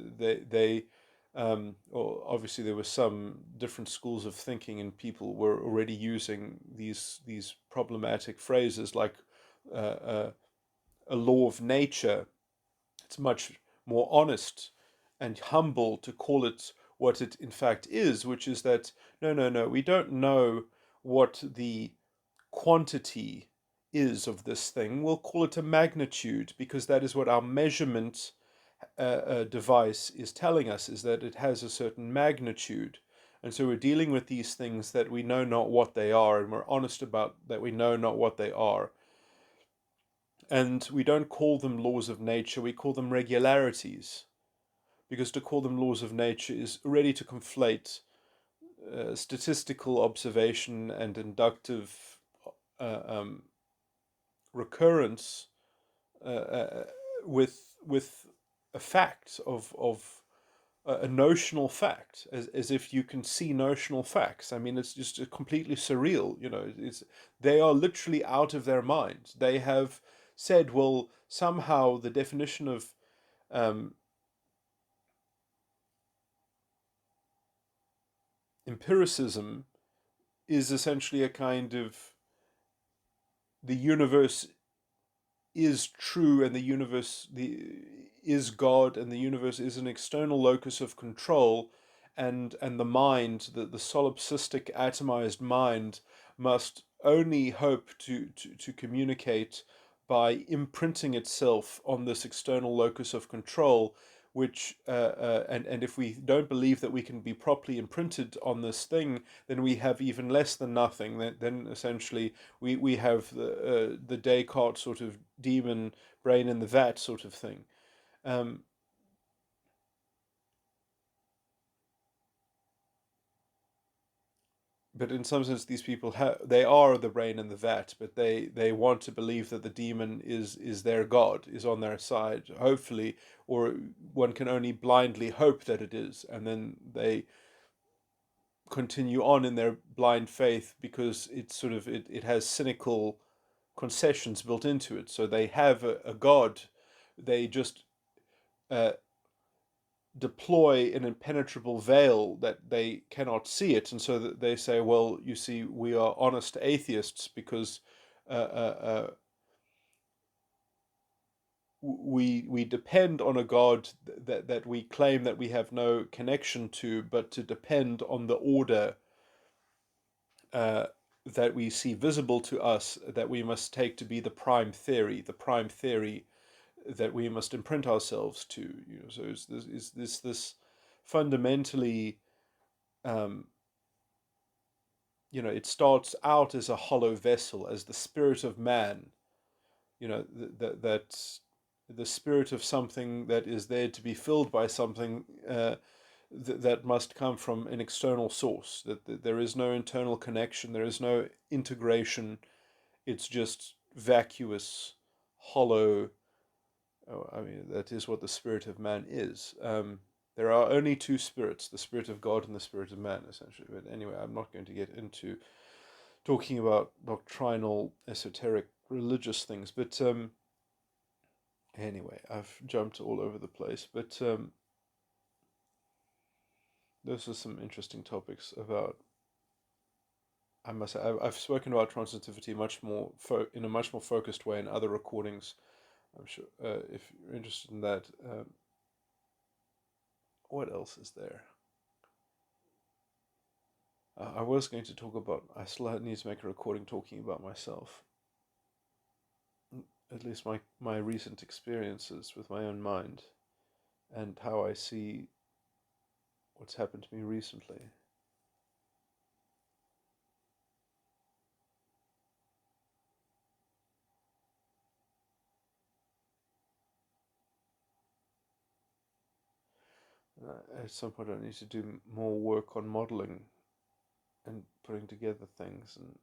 Well, obviously there were some different schools of thinking, and people were already using these problematic phrases like uh, uh, a law of nature. It's much more honest and humble to call it what it in fact is, which is that no, no, no, we don't know what the quantity is of this thing. We'll call it a magnitude, because that is what our measurement device is telling us, is that it has a certain magnitude. And so we're dealing with these things that we know not what they are, and we're honest about that we know not what they are. And we don't call them laws of nature, we call them regularities. Because to call them laws of nature is already to conflate statistical observation and inductive uh, um, recurrence with a fact of a notional fact, as if you can see notional facts. I mean, it's just completely surreal. They are literally out of their minds. They have said, well, somehow the definition of um, empiricism is essentially a kind of the universe is true, and the universe is God, and the universe is an external locus of control, and the mind, the solipsistic atomized mind, must only hope to communicate by imprinting itself on this external locus of control, which and if we don't believe that we can be properly imprinted on this thing, then we have even less than nothing. Then essentially we have the Descartes sort of demon brain in the vat sort of thing. Um, but in some sense, these people they are the brain in the vat, but they want to believe that the demon is their god, is on their side, hopefully, or one can only blindly hope that it is, and then they continue on in their blind faith because it has cynical concessions built into it. So they have a god, they just uh, deploy an impenetrable veil that they cannot see it, and so that they say, well, you see, we are honest atheists because uh, uh, uh, we depend on a god that we claim that we have no connection to, but to depend on the order uh, that we see visible to us, that we must take to be the prime theory that we must imprint ourselves to. So this fundamentally, um, it starts out as a hollow vessel, as the spirit of man. That the spirit of something that is there to be filled by something. That must come from an external source, that there is no internal connection, there is no integration, it's just vacuous, hollow. Oh, I mean, that is what the spirit of man is. There are only two spirits, the spirit of God and the spirit of man, essentially. But anyway, I'm not going to get into talking about doctrinal, esoteric, religious things. But anyway, I've jumped all over the place. But those are some interesting topics about. I must say, I've spoken about transitivity much more in a much more focused way in other recordings. I'm sure if you're interested in that. What else is there? I was going to talk about. I still need to make a recording talking about myself. At least my recent experiences with my own mind and how I see what's happened to me recently. At some point, I need to do more work on modeling and putting together things. And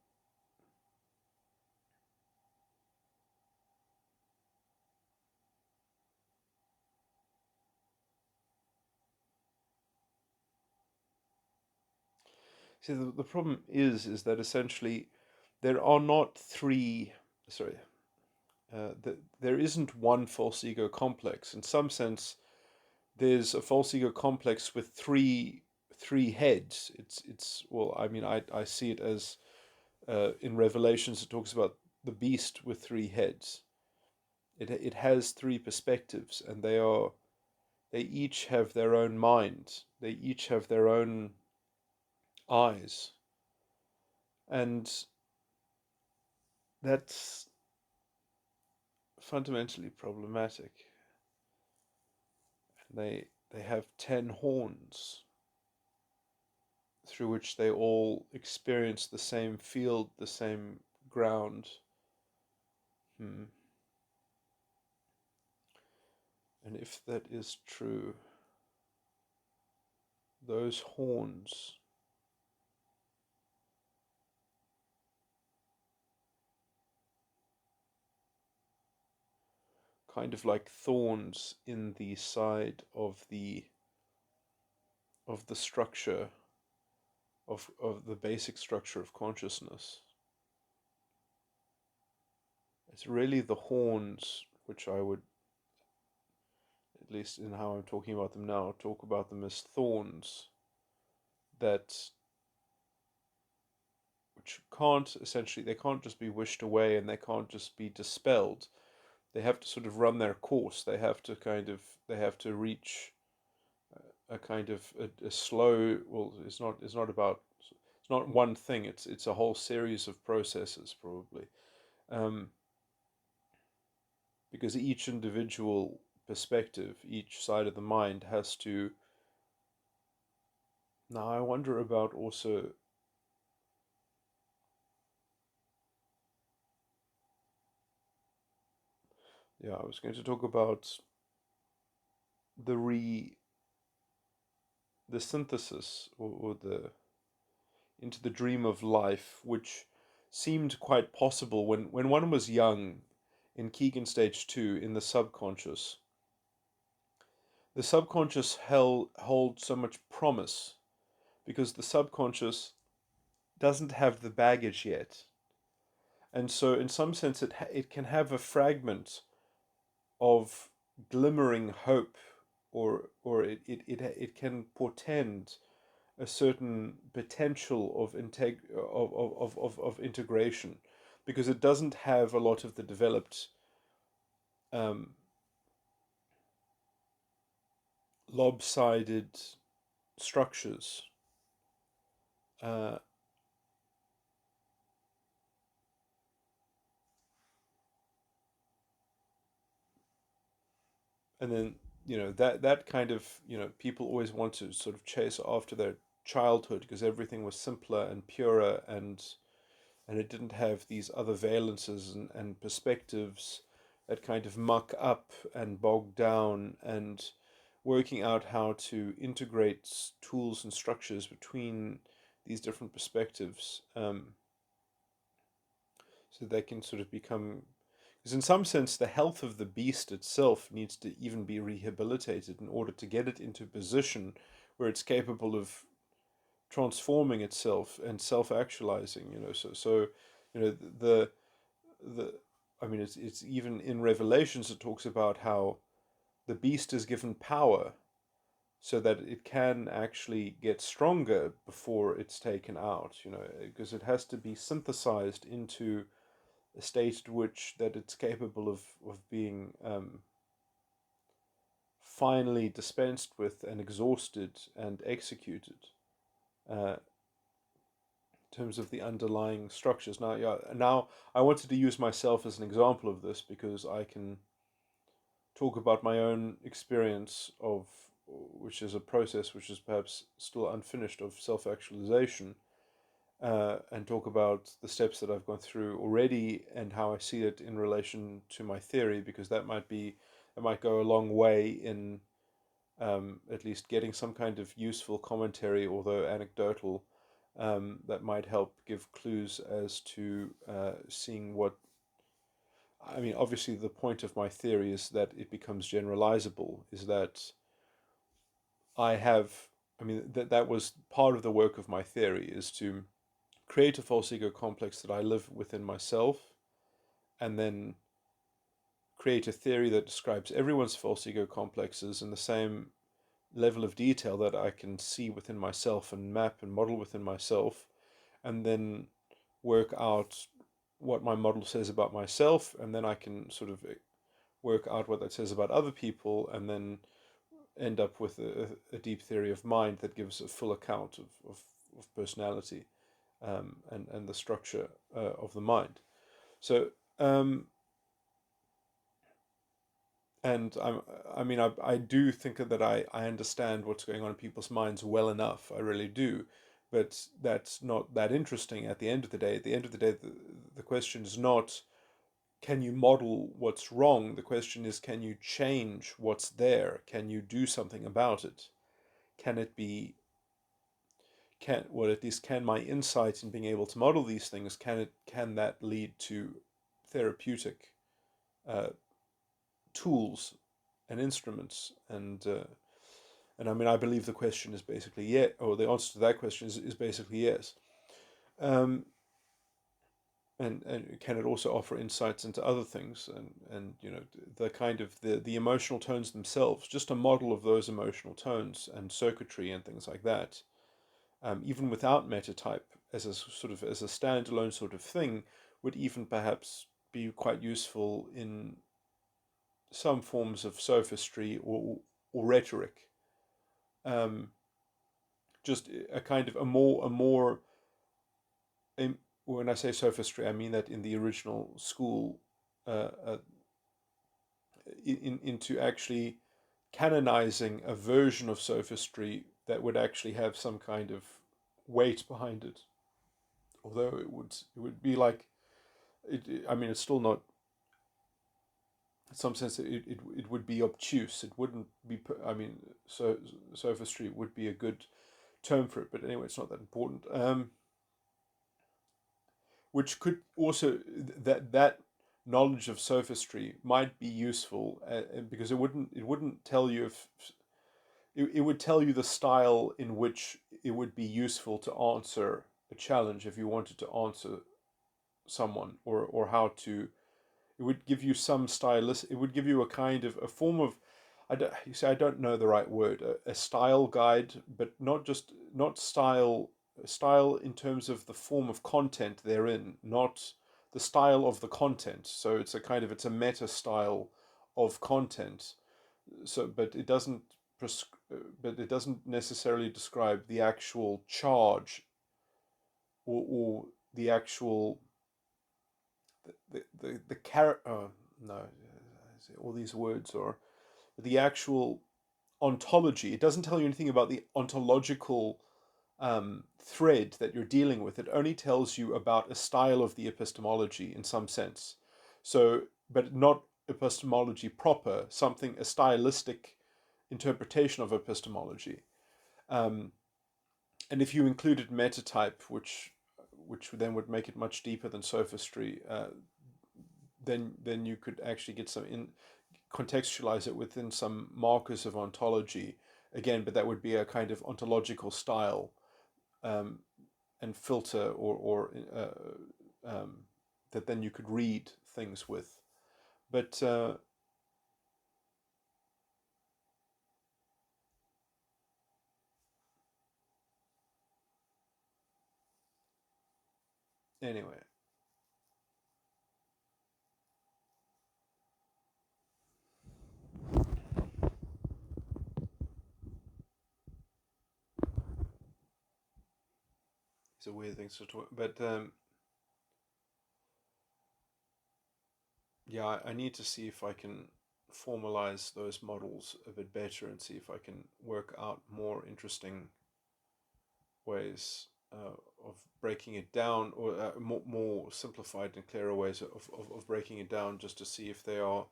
see, the problem is that essentially there are not three. Sorry, there isn't one false ego complex. In some sense, there's a false ego complex with three heads. It's well, I mean, I see it as in Revelations it talks about the beast with three heads. It has three perspectives, and they each have their own mind. They each have their own eyes, and that's fundamentally problematic. They have 10 horns through which they all experience the same field, the same ground. Hmm. And if that is true, those horns kind of like thorns in the side of the structure of the basic structure of consciousness. It's really the horns, which I would, at least in how I'm talking about them now, talk about them as thorns that which can't essentially, they can't just be wished away and they can't just be dispelled. They have to sort of run their course. They have to they have to reach a kind of a slow, well, it's not one thing, it's a whole series of processes probably. Um, because each individual perspective, each side of the mind has to. Now, I wonder about also. Yeah, I was going to talk about the the synthesis or the into the dream of life, which seemed quite possible when one was young in Keegan stage 2 in the subconscious. The subconscious holds so much promise because the subconscious doesn't have the baggage yet. And so, in some sense, it can have a fragment of glimmering hope, or it can portend a certain potential of integration, because it doesn't have a lot of the developed um, lopsided structures. Uh, and then that kind of people always want to sort of chase after their childhood because everything was simpler and purer, and it didn't have these other valences and perspectives that kind of muck up and bog down, and working out how to integrate tools and structures between these different perspectives, so they can sort of become, because in some sense the health of the beast itself needs to even be rehabilitated in order to get it into a position where it's capable of transforming itself and self-actualizing. So the I mean, it's even in Revelations it talks about how the beast is given power so that it can actually get stronger before it's taken out, because it has to be synthesized into a state at which that it's capable of being finally dispensed with and exhausted and executed, uh, in terms of the underlying structures. Now, yeah, now I wanted to use myself as an example of this because I can talk about my own experience of, which is a process which is perhaps still unfinished, of self-actualization, and talk about the steps that I've gone through already and how I see it in relation to my theory, because that might go a long way in at least getting some kind of useful commentary, although anecdotal, that might help give clues as to seeing what. I mean, obviously, the point of my theory is that it becomes generalizable, is that I have. I mean, that was part of the work of my theory, is to create a false ego complex that I live within myself, and then create a theory that describes everyone's false ego complexes in the same level of detail that I can see within myself and map and model within myself, and then work out what my model says about myself, and then I can sort of work out what that says about other people, and then end up with a deep theory of mind that gives a full account of personality, and the structure of the mind. So, and I mean, I do think that I understand what's going on in people's minds well enough. I really do. But that's not that interesting at the end of the day. At the end of the day, the question is not, can you model what's wrong? The question is, can you change what's there? Can you do something about it? Can it be, well, at least can my insight in being able to model these things, can that lead to therapeutic uh, tools and instruments, and I mean, I believe the question is basically yes, or the answer to that question is basically yes. Um, and can it also offer insights into other things, and the kind of the emotional tones themselves, just a model of those emotional tones and circuitry and things like that, even without metatype as a sort of as a standalone sort of thing, would even perhaps be quite useful in some forms of sophistry or rhetoric. Um, just a kind of a more when I say sophistry, I mean that in the original school, into actually canonizing a version of sophistry that would actually have some kind of weight behind it. Although it would be like I mean, it's still not. In some sense, it would be obtuse. It wouldn't be. I mean, so sophistry would be a good term for it. But anyway, it's not that important. Which could also that knowledge of sophistry might be useful, because it wouldn't tell you if it would tell you the style in which it would be useful to answer a challenge if you wanted to answer someone, or how to. It would give you some stylist. It would give you a kind of a form of. You say I don't know the right word. A style guide, but not style in terms of the form of content therein, not the style of the content. So it's a meta style of content. So, but it doesn't necessarily describe the actual charge, or the actual the character. Oh, no, all these words are the actual ontology. It doesn't tell you anything about the ontological thread that you're dealing with. It only tells you about a style of the epistemology in some sense. So, but not epistemology proper, a stylistic interpretation of epistemology. Um, and if you included metatype, which then would make it much deeper than sophistry, then you could actually get contextualize it within some markers of ontology again, but that would be a kind of ontological style, um, and filter, that then you could read things with. But anyway, it's a weird thing to talk. But yeah, I need to see if I can formalize those models a bit better and see if I can work out more interesting ways of breaking it down, or more simplified and clearer ways of breaking it down, just to see if they are.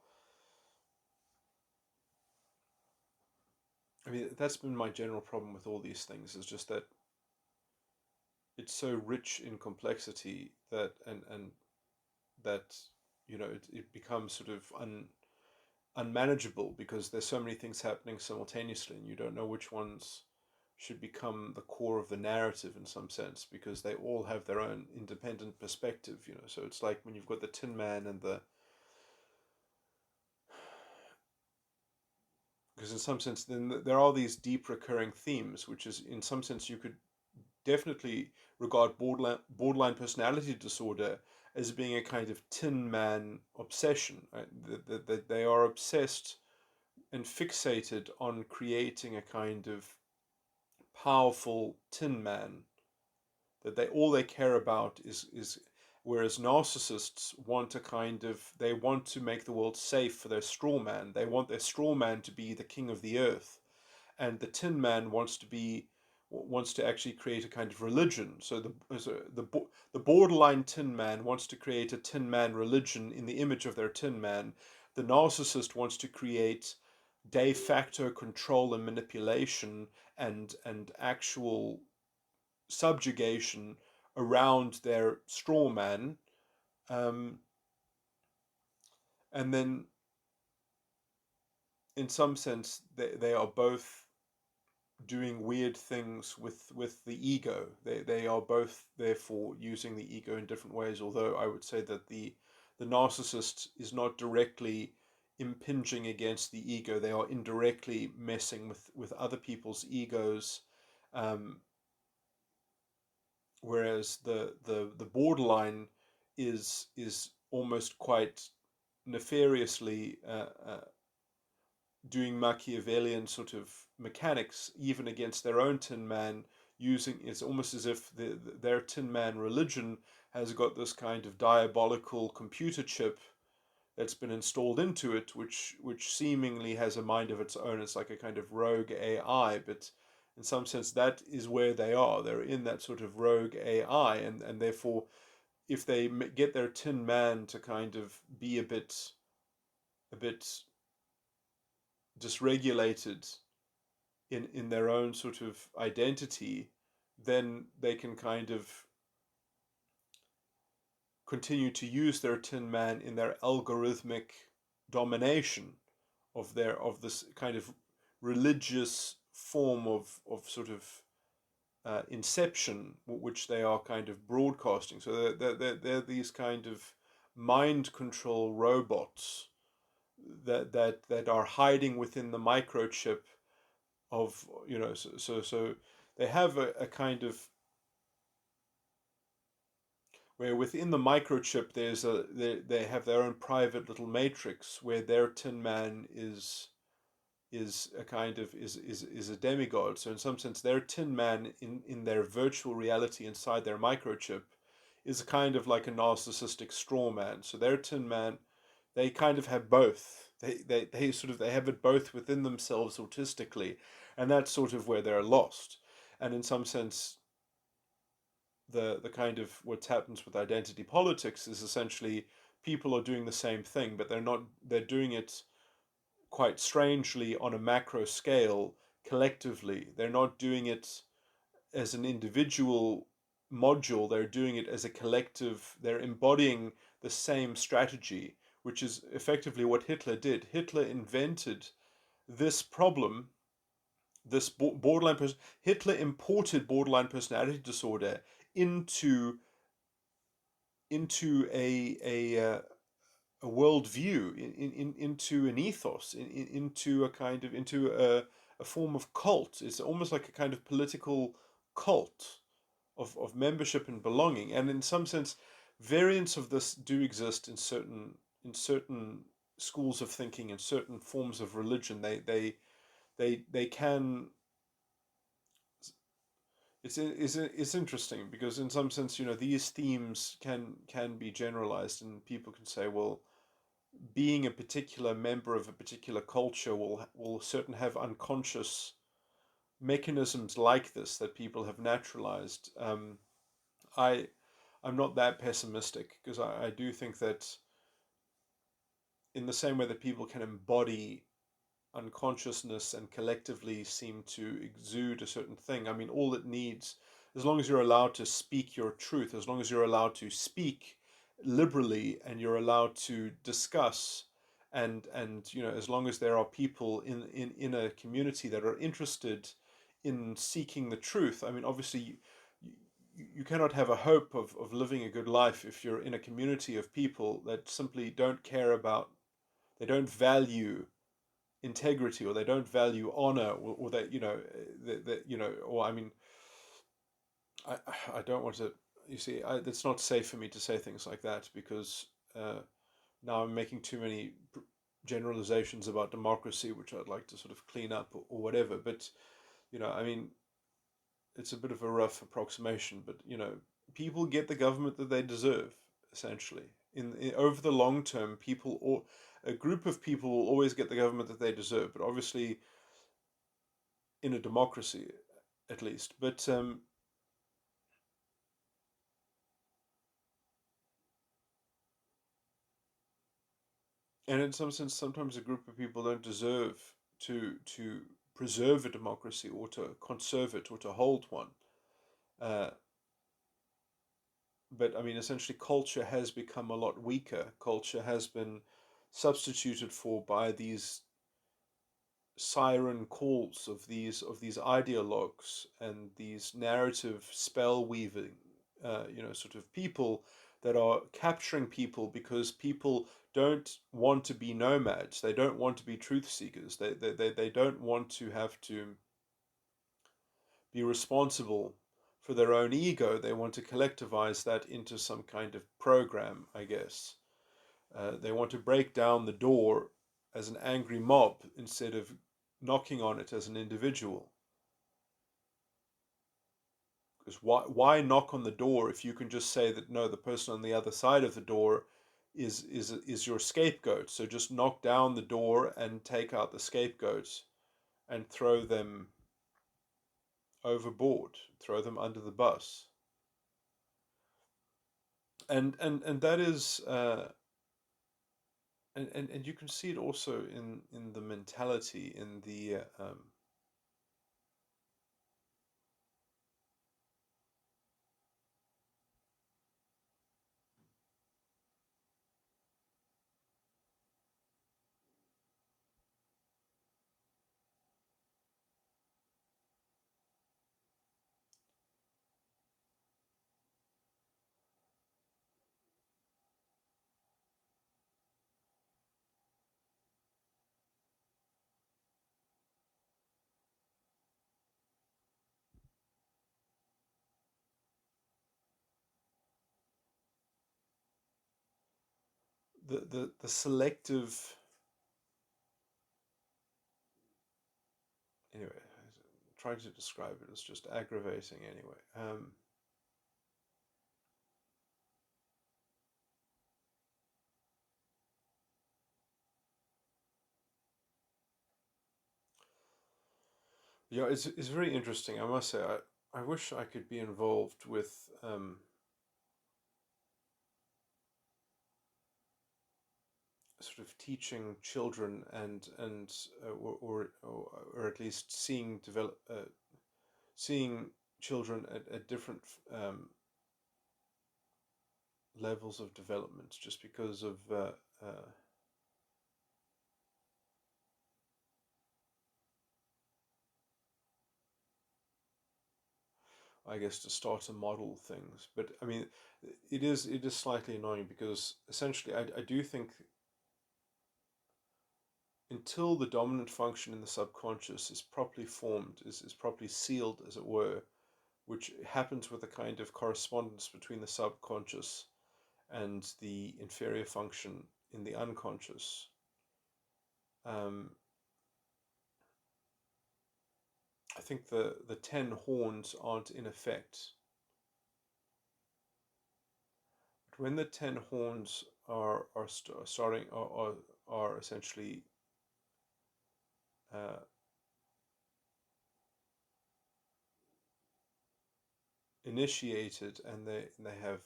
I mean, that's been my general problem with all these things, is just that it's so rich in complexity and that it becomes sort of unmanageable, because there's so many things happening simultaneously, and you don't know which ones should become the core of the narrative in some sense, because they all have their own independent perspective. So it's like when you've got the Tin Man and the because in some sense then there are these deep recurring themes, which is in some sense you could definitely regard borderline personality disorder as being a kind of Tin Man obsession, right? That they are obsessed and fixated on creating a kind of powerful Tin Man, that all they care about is whereas narcissists want they want to make the world safe for their straw man. They want their straw man to be the king of the earth, and the Tin Man wants to actually create a kind of religion. So the borderline Tin Man wants to create a Tin Man religion in the image of their Tin Man. The narcissist wants to create de facto control and manipulation and actual subjugation around their straw man, um, and then in some sense, they are both doing weird things with the ego. They are both therefore using the ego in different ways. Although I would say that the narcissist is not directly impinging against the ego; they are indirectly messing with other people's egos. Um, Whereas the borderline is almost quite nefariously doing Machiavellian sort of mechanics, even against their own Tin Man. Using it's almost as if their Tin Man religion has got this kind of diabolical computer chip that's been installed into it, which seemingly has a mind of its own. It's like a kind of rogue AI, but in some sense, that is where they are. They're in that sort of rogue AI, and therefore, if they get their Tin Man to kind of be a bit dysregulated in their own sort of identity, then they can kind of continue to use their Tin Man in their algorithmic domination of this kind of religious form of sort of inception, which they are kind of broadcasting. So they're these kind of mind control robots that are hiding within the microchip of, so they have a kind of, where within the microchip they have their own private little matrix where their Tin Man is a kind of is a demigod. So in some sense, their Tin Man in their virtual reality inside their microchip is a kind of like a narcissistic straw man. So their Tin Man, they kind of have both. They have it both within themselves autistically, and that's sort of where they're lost. And in some sense, the kind of what happens with identity politics is essentially people are doing the same thing, but they're doing it quite strangely on a macro scale collectively. They're not doing it as an individual module, they're doing it as a collective. They're embodying the same strategy, which is effectively what Hitler did. Hitler invented this problem, this borderline person. Hitler imported borderline personality disorder into into a worldview, into an ethos, into a kind of into a form of cult. It's almost like a kind of political cult of membership and belonging. And in some sense, variants of this do exist in certain schools of thinking, in certain forms of religion. They can. It's interesting because in some sense, these themes can be generalized, and people can say, well, being a particular member of a particular culture will certain have unconscious mechanisms like this that people have naturalized. I I'm not that pessimistic because I do think that in the same way that people can embody unconsciousness and collectively seem to exude a certain thing. I mean, all it needs, as long as you're allowed to speak your truth, as long as you're allowed to speak liberally and you're allowed to discuss, and as long as there are people in a community that are interested in seeking the truth. I mean, obviously, you cannot have a hope of living a good life if you're in a community of people that simply don't care about, they don't value integrity, or they don't value honor, or that or I mean, I I don't want to. You see, it's not safe for me to say things like that because now I'm making too many generalizations about democracy, which I'd like to sort of clean up, or whatever. But I mean, it's a bit of a rough approximation, but people get the government that they deserve, essentially. Over the long term, people, or a group of people, will always get the government that they deserve. But obviously, in a democracy, at least. But and in some sense, sometimes a group of people don't deserve to preserve a democracy, or to conserve it, or to hold one. Uh, but I mean, essentially, culture has become a lot weaker. Culture has been substituted for by these siren calls of these ideologues and these narrative spell weaving, sort of people that are capturing people because people don't want to be nomads. They don't want to be truth seekers. They don't want to have to be responsible for their own ego. They want to collectivize that into some kind of program, I guess. They want to break down the door as an angry mob instead of knocking on it as an individual. Because why knock on the door if you can just say that no, the person on the other side of the door is your scapegoat? So just knock down the door and take out the scapegoats and throw them overboard, throw them under the bus. And that is and you can see it also in the mentality, in the selective. Anyway, trying to describe it as just aggravating. Anyway, yeah, it's very interesting. I must say, I wish I could be involved with sort of teaching children and or at least seeing children at different levels of development, just because of I guess to start to model things. But I mean, it is slightly annoying because essentially I do think until the dominant function in the subconscious is properly formed, is properly sealed, as it were, which happens with a kind of correspondence between the subconscious and the inferior function in the unconscious. Um, I think the 10 horns aren't in effect. But when the 10 horns are starting are essentially uh, initiated, and they have,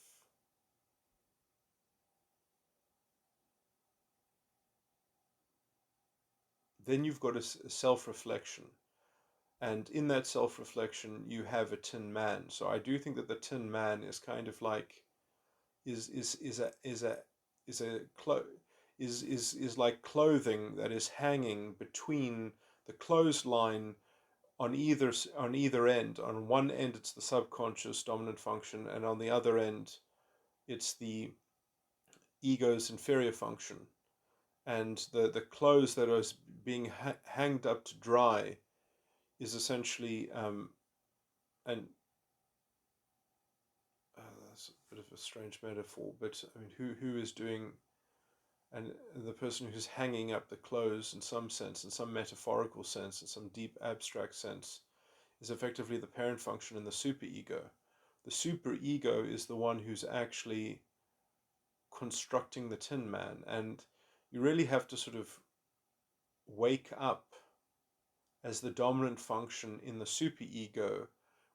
then you've got a self-reflection, and in that self-reflection you have a tin man. So I do think that the tin man is kind of like is a is a clo- is like clothing that is hanging between the clothesline on either end. On one end it's the subconscious dominant function, and on the other end it's the ego's inferior function. And the clothes that are being hanged up to dry is essentially and that's a bit of a strange metaphor, but I mean, who is doing, and the person who's hanging up the clothes in some sense, in some metaphorical sense, in some deep abstract sense, is effectively the parent function in the superego. The superego is the one who's actually constructing the Tin Man, and you really have to sort of wake up as the dominant function in the superego,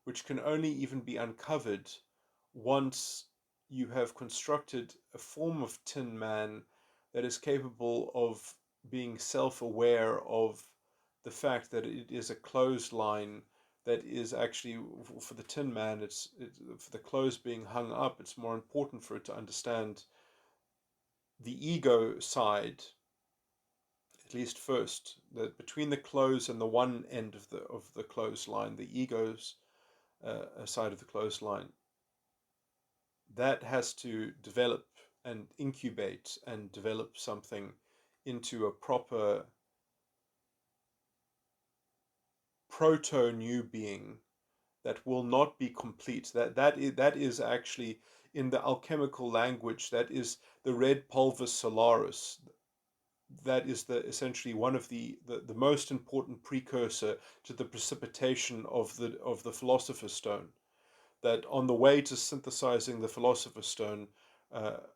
which can only even be uncovered once you have constructed a form of Tin Man that is capable of being self-aware of the fact that it is a clothesline that is actually, for the Tin Man, for the clothes being hung up, it's more important for it to understand the ego side, at least first, that between the close and the one end of the clothesline, the ego's side of the clothesline, that has to develop and incubate and develop something into a proper proto new being that will not be complete. That is actually, in the alchemical language, that is the red pulvis solaris. That is essentially one of the most important precursor to the precipitation of the philosopher's stone. That on the way to synthesizing the philosopher's stone,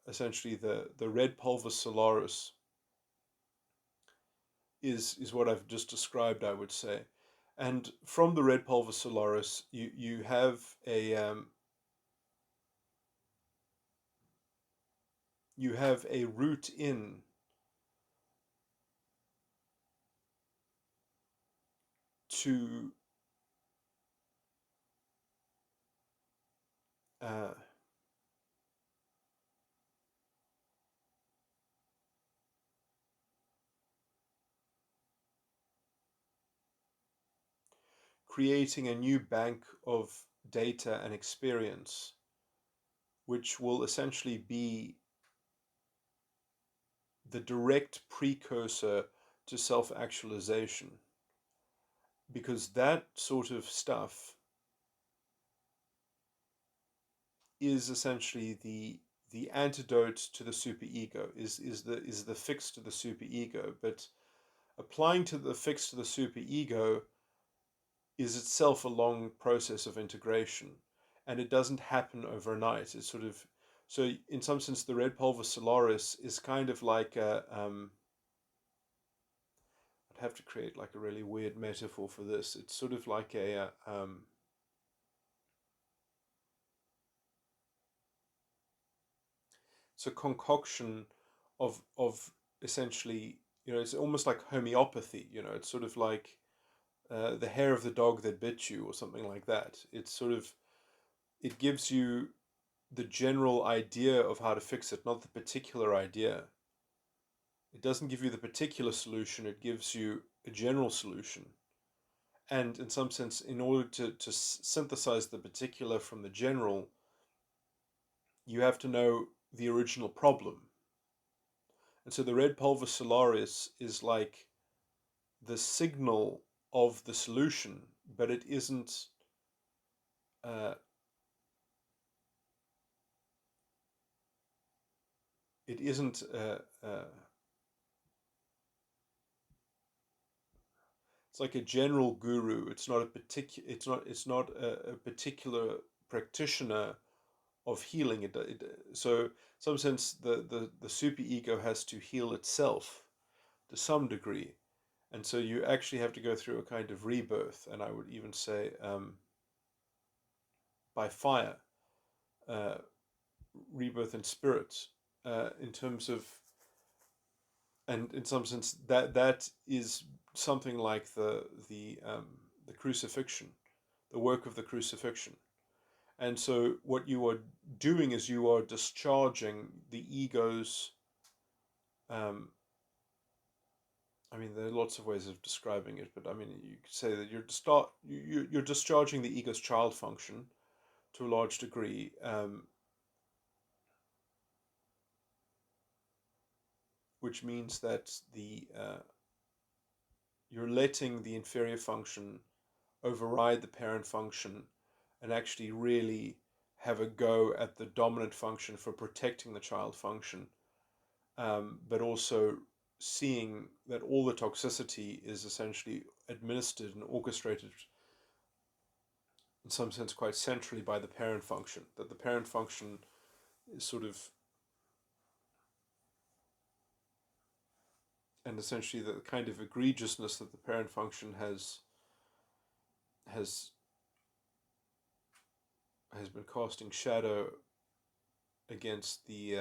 essentially the red pulvis solaris is what I've just described, I would say. And from the red pulvis solaris, you have a route in to uh, creating a new bank of data and experience, which will essentially be the direct precursor to self-actualization. Because that sort of stuff is essentially the antidote to the superego, is the fix to the superego. But applying to the fix to the superego is itself a long process of integration, and it doesn't happen overnight. It's sort of, so in some sense the red pulvis solaris is kind of like I'd have to create like a really weird metaphor for this. It's sort of like it's a concoction of essentially, it's almost like homeopathy. It's sort of like the hair of the dog that bit you, or something like that. It's sort of, it gives you the general idea of how to fix it, not the particular idea. It doesn't give you the particular solution, it gives you a general solution. And in some sense, in order to synthesize the particular from the general, you have to know the original problem. And so the red pulvis solaris is like the signal of the solution, but it isn't. Uh, it isn't. It's like a general guru. It's not a particular. It's not a particular practitioner of healing. So, in some sense, the superego has to heal itself to some degree, and so you actually have to go through a kind of rebirth, and I would even say by fire, uh, rebirth in spirit, in terms of, and in some sense that is something like the crucifixion, the work of the crucifixion. And so what you are doing is you are discharging the ego's. Um, I mean, there are lots of ways of describing it, but I mean, you could say that you're discharging the ego's child function to a large degree, which means that you're letting the inferior function override the parent function and actually really have a go at the dominant function for protecting the child function, but also seeing that all the toxicity is essentially administered and orchestrated in some sense quite centrally by the parent function, that the parent function is sort of, and essentially the kind of egregiousness that the parent function has has been casting shadow against the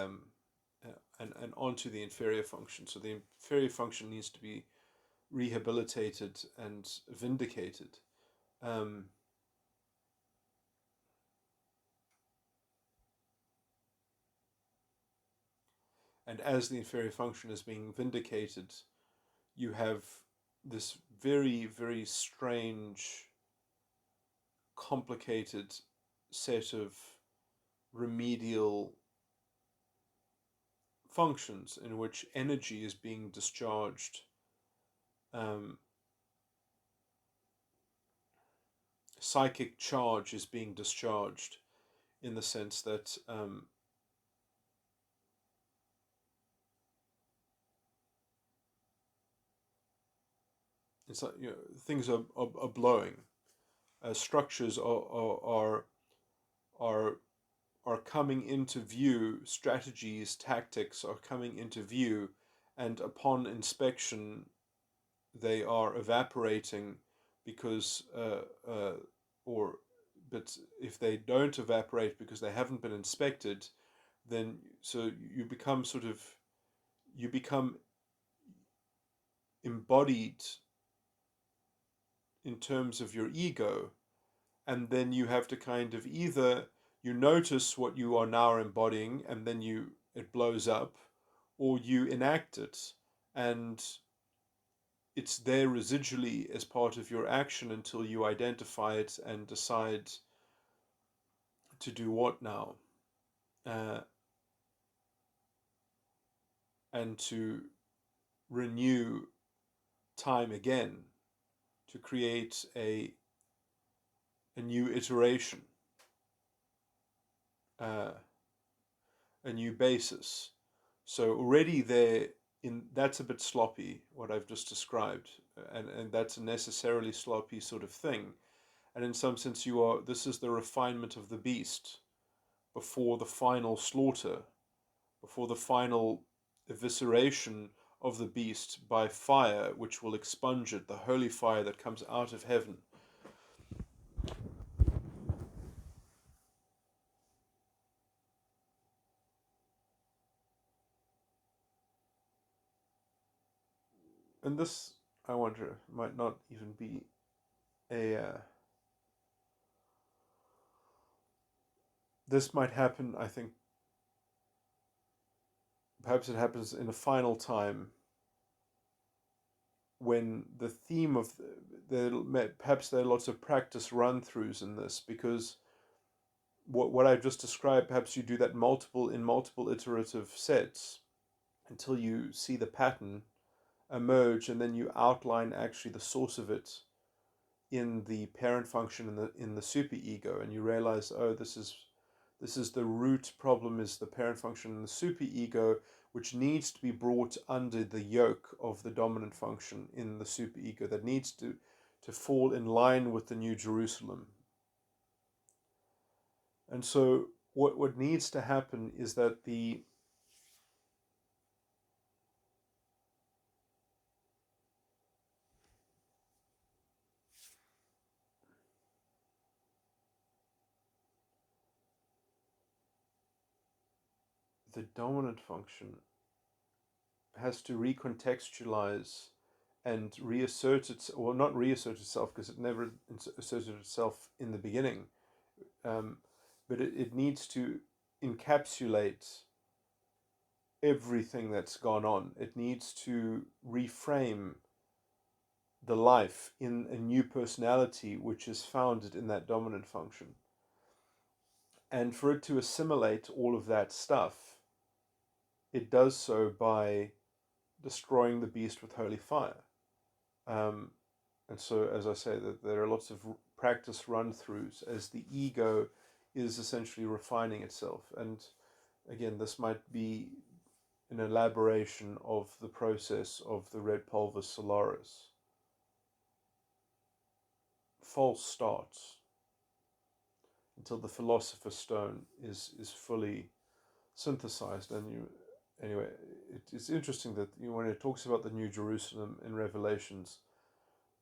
and onto the inferior function. So the inferior function needs to be rehabilitated and vindicated. Um, and as the inferior function is being vindicated, you have this very, very strange, complicated set of remedial functions in which energy is being discharged, psychic charge is being discharged, in the sense that it's like, things are blowing, structures are are coming into view, strategies, tactics are coming into view, and upon inspection, they are evaporating because, or, but if they don't evaporate because they haven't been inspected, then so you become embodied in terms of your ego, and then you have to kind of either you notice what you are now embodying and then it blows up, or you enact it and it's there residually as part of your action until you identify it and decide to do what now, uh, and to renew time again to create a new iteration, uh, a new basis. So already there, that's a bit sloppy what I've just described, and that's a necessarily sloppy sort of thing. And in some sense, this is the refinement of the beast before the final slaughter, before the final evisceration of the beast by fire, which will expunge it, the holy fire that comes out of heaven. And this, I wonder, might not even be a. This might happen, I think, perhaps it happens in a final time when the theme of perhaps there are lots of practice run-throughs in this, because what I've just described, perhaps you do that in multiple iterative sets until you see the pattern emerge, and then you outline actually the source of it in the parent function in the superego, and you realize, oh, this is the root problem, is the parent function in the superego, which needs to be brought under the yoke of the dominant function in the superego, that needs to fall in line with the New Jerusalem. And so what needs to happen is that the dominant function has to recontextualize and reassert itself, well, not reassert itself because it never asserted itself in the beginning, but it needs to encapsulate everything that's gone on. It needs to reframe the life in a new personality which is founded in that dominant function. And for it to assimilate all of that stuff, it does so by destroying the beast with holy fire. And so, as I say, that there are lots of practice run-throughs as the ego is essentially refining itself. And again, this might be an elaboration of the process of the red pulvis solaris. False starts until the philosopher's stone is fully synthesized. And anyway, it's interesting that when it talks about the New Jerusalem in Revelations,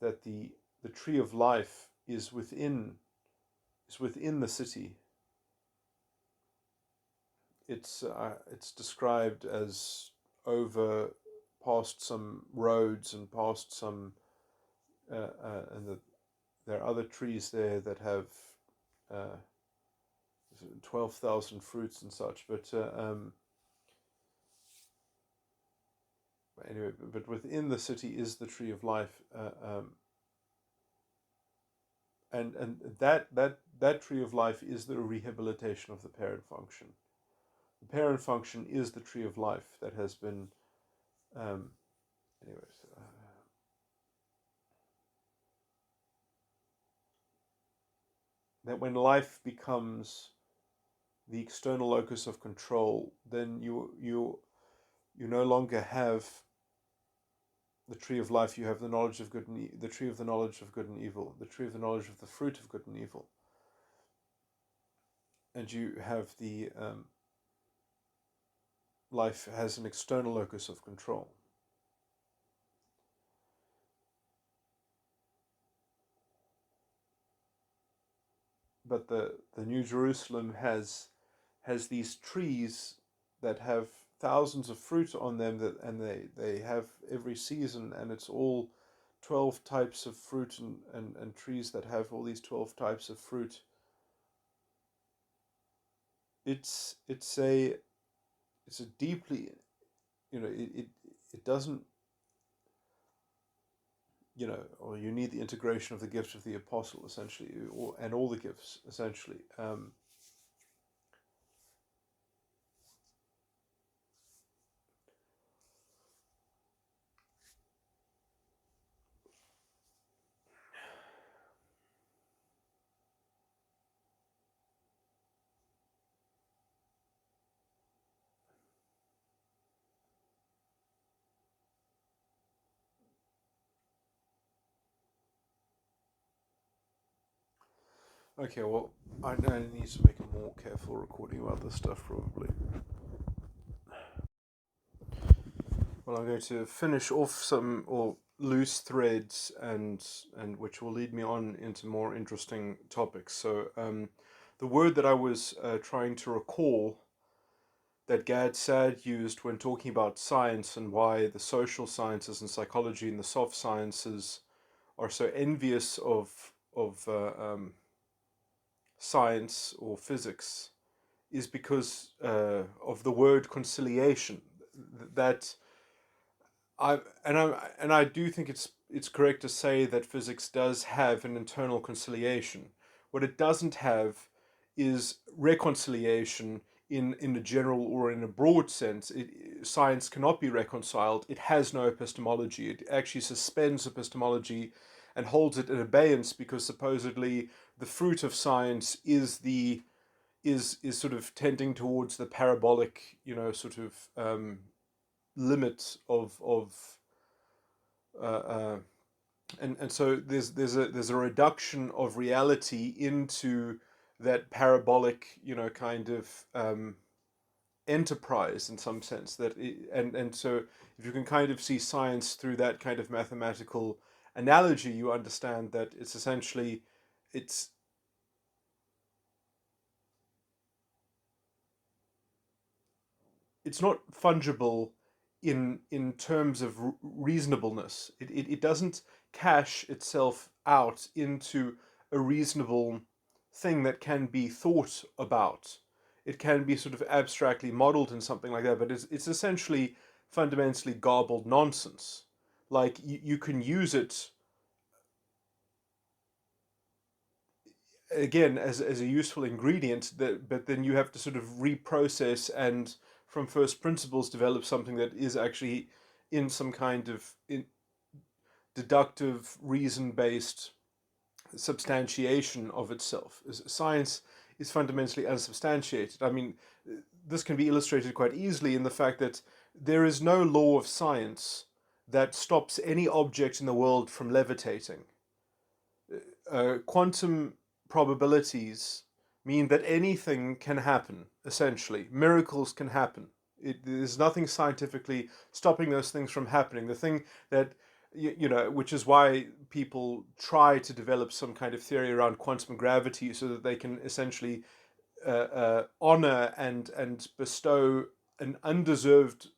that the tree of life is within the city. It's described as over past some roads and past some and there are other trees there that have 12,000 fruits and such, but anyway, but within the city is the tree of life, and that tree of life is the rehabilitation of the parent function. The parent function is the tree of life that has been, anyways. That when life becomes the external locus of control, then you no longer have the tree of life. You have the knowledge of good and the tree of the knowledge of good and evil, the tree of the knowledge of the fruit of good and evil, and you have the life has an external locus of control. But the New Jerusalem has these trees that have thousands of fruit on them, and they have every season, and it's all 12 types of fruit, and trees that have all these 12 types of fruit. It's a deeply, it doesn't, or you need the integration of the gift of the apostle, essentially, and all the gifts, essentially. Okay, well, I need to make a more careful recording about this stuff, probably. Well, I'm going to finish off some or loose threads, and which will lead me on into more interesting topics. So, the word that I was trying to recall that Gad Saad used when talking about science and why the social sciences and psychology and the soft sciences are so envious of science or physics is because of the word conciliation. That I do think it's correct to say that physics does have an internal conciliation. What it doesn't have is reconciliation in a general or in a broad sense. Science cannot be reconciled. It has no epistemology. It actually suspends epistemology and holds it in abeyance, because supposedly the fruit of science is sort of tending towards the parabolic, sort of limit of uh, uh, and so there's a reduction of reality into that parabolic, kind of enterprise in some sense, and so if you can kind of see science through that kind of mathematical analogy, you understand that it's essentially it's it's not fungible in terms of reasonableness. It doesn't cash itself out into a reasonable thing that can be thought about. It can be sort of abstractly modeled in something like that, but it's essentially fundamentally garbled nonsense. Like you can use it again as a useful ingredient, but then you have to sort of reprocess and from first principles develop something that is actually in some kind of deductive reason based substantiation of itself. Science is fundamentally unsubstantiated. I mean, this can be illustrated quite easily in the fact that there is no law of science that stops any object in the world from levitating. Quantum probabilities mean that anything can happen, essentially. Miracles can happen. There's nothing scientifically stopping those things from happening. The thing that, which is why people try to develop some kind of theory around quantum gravity so that they can essentially honor and bestow an undeserved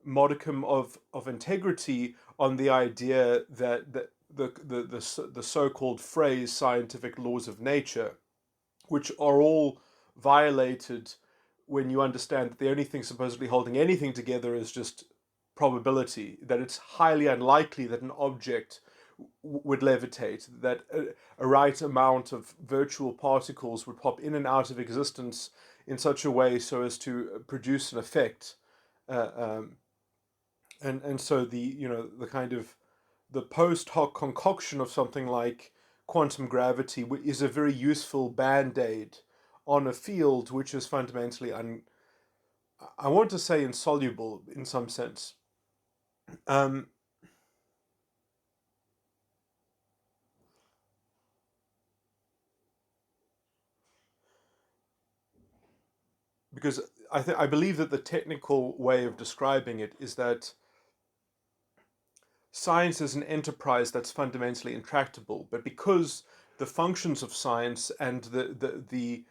modicum of integrity on the idea that the so-called phrase scientific laws of nature, which are all violated when you understand that the only thing supposedly holding anything together is just probability, that it's highly unlikely that an object would levitate, that a right amount of virtual particles would pop in and out of existence in such a way so as to produce an effect. Uh, um, and so the kind of the post hoc concoction of something like quantum gravity is a very useful band-aid on a field which is fundamentally I want to say insoluble in some sense. Um, because I believe that the technical way of describing it is that science is an enterprise that's fundamentally intractable, but because the functions of science and the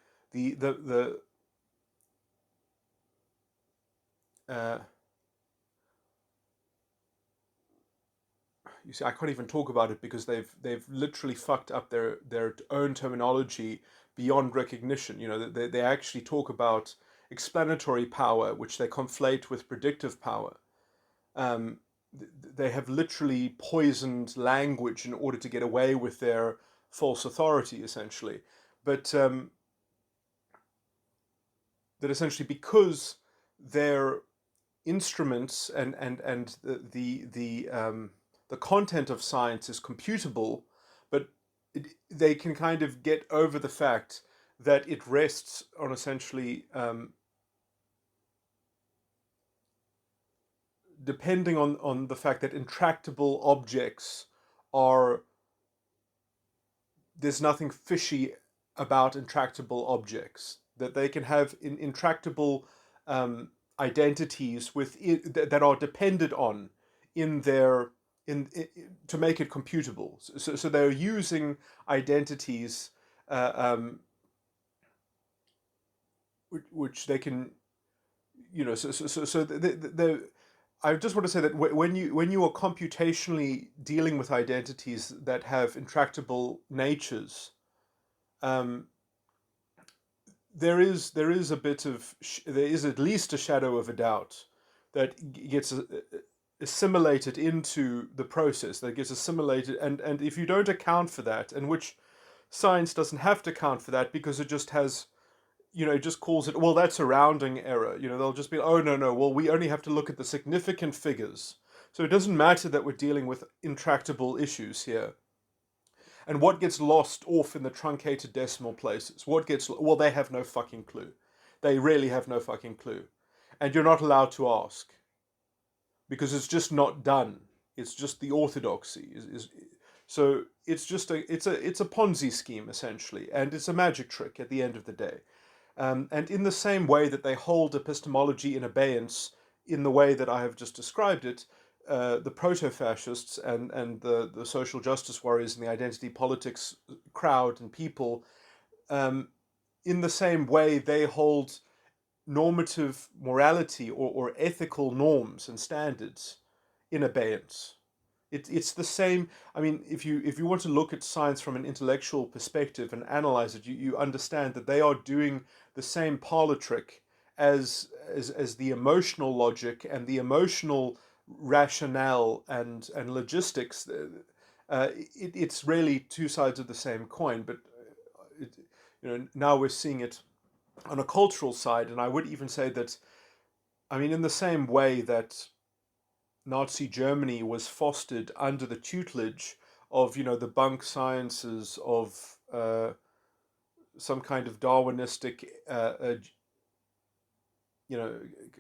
uh, you see, I can't even talk about it because they've literally fucked up their own terminology beyond recognition. They actually talk about explanatory power, which they conflate with predictive power. Um, they have literally poisoned language in order to get away with their false authority, essentially. But that essentially, because their instruments and the content of science is computable, but they can kind of get over the fact that it rests on essentially depending on the fact that intractable objects are there's nothing fishy about intractable objects, that they can have intractable identities that are depended on in their in to make it computable. So they're using identities uh, um, which they can, I just want to say that when you are computationally dealing with identities that have intractable natures, um, there is a bit of there is at least a shadow of a doubt that gets assimilated into the process, that gets assimilated, and if you don't account for that, and which science doesn't have to account for that because it just has, it just calls it, well, that's a rounding error. They'll just be, oh, no, no, well, we only have to look at the significant figures. So it doesn't matter that we're dealing with intractable issues here. And what gets lost off in the truncated decimal places? Well, they have no fucking clue. They really have no fucking clue. And you're not allowed to ask because it's just not done. It's just the orthodoxy. So it's a Ponzi scheme essentially, and it's a magic trick at the end of the day. And in the same way that they hold epistemology in abeyance, in the way that I have just described it, the proto-fascists and the social justice warriors and the identity politics crowd and people, um, in the same way they hold normative morality or ethical norms and standards in abeyance. It's the same. I mean, if you want to look at science from an intellectual perspective and analyze it, you understand that they are doing the same parlor trick as the emotional logic and the emotional rationale and logistics. It's really two sides of the same coin, but it, now we're seeing it on a cultural side, and I would even say that, I mean, in the same way that Nazi Germany was fostered under the tutelage of, the bunk sciences, of some kind of Darwinistic,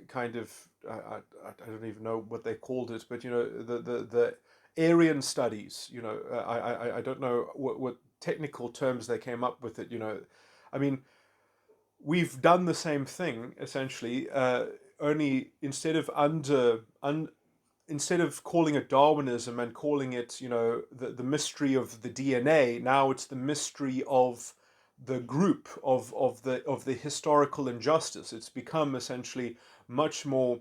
kind of, I don't even know what they called it, but the Aryan studies. I don't know what technical terms they came up with it. I mean, we've done the same thing essentially. Only instead of calling it Darwinism and calling it, the mystery of the DNA, now it's the mystery of the group of the historical injustice. It's become essentially much more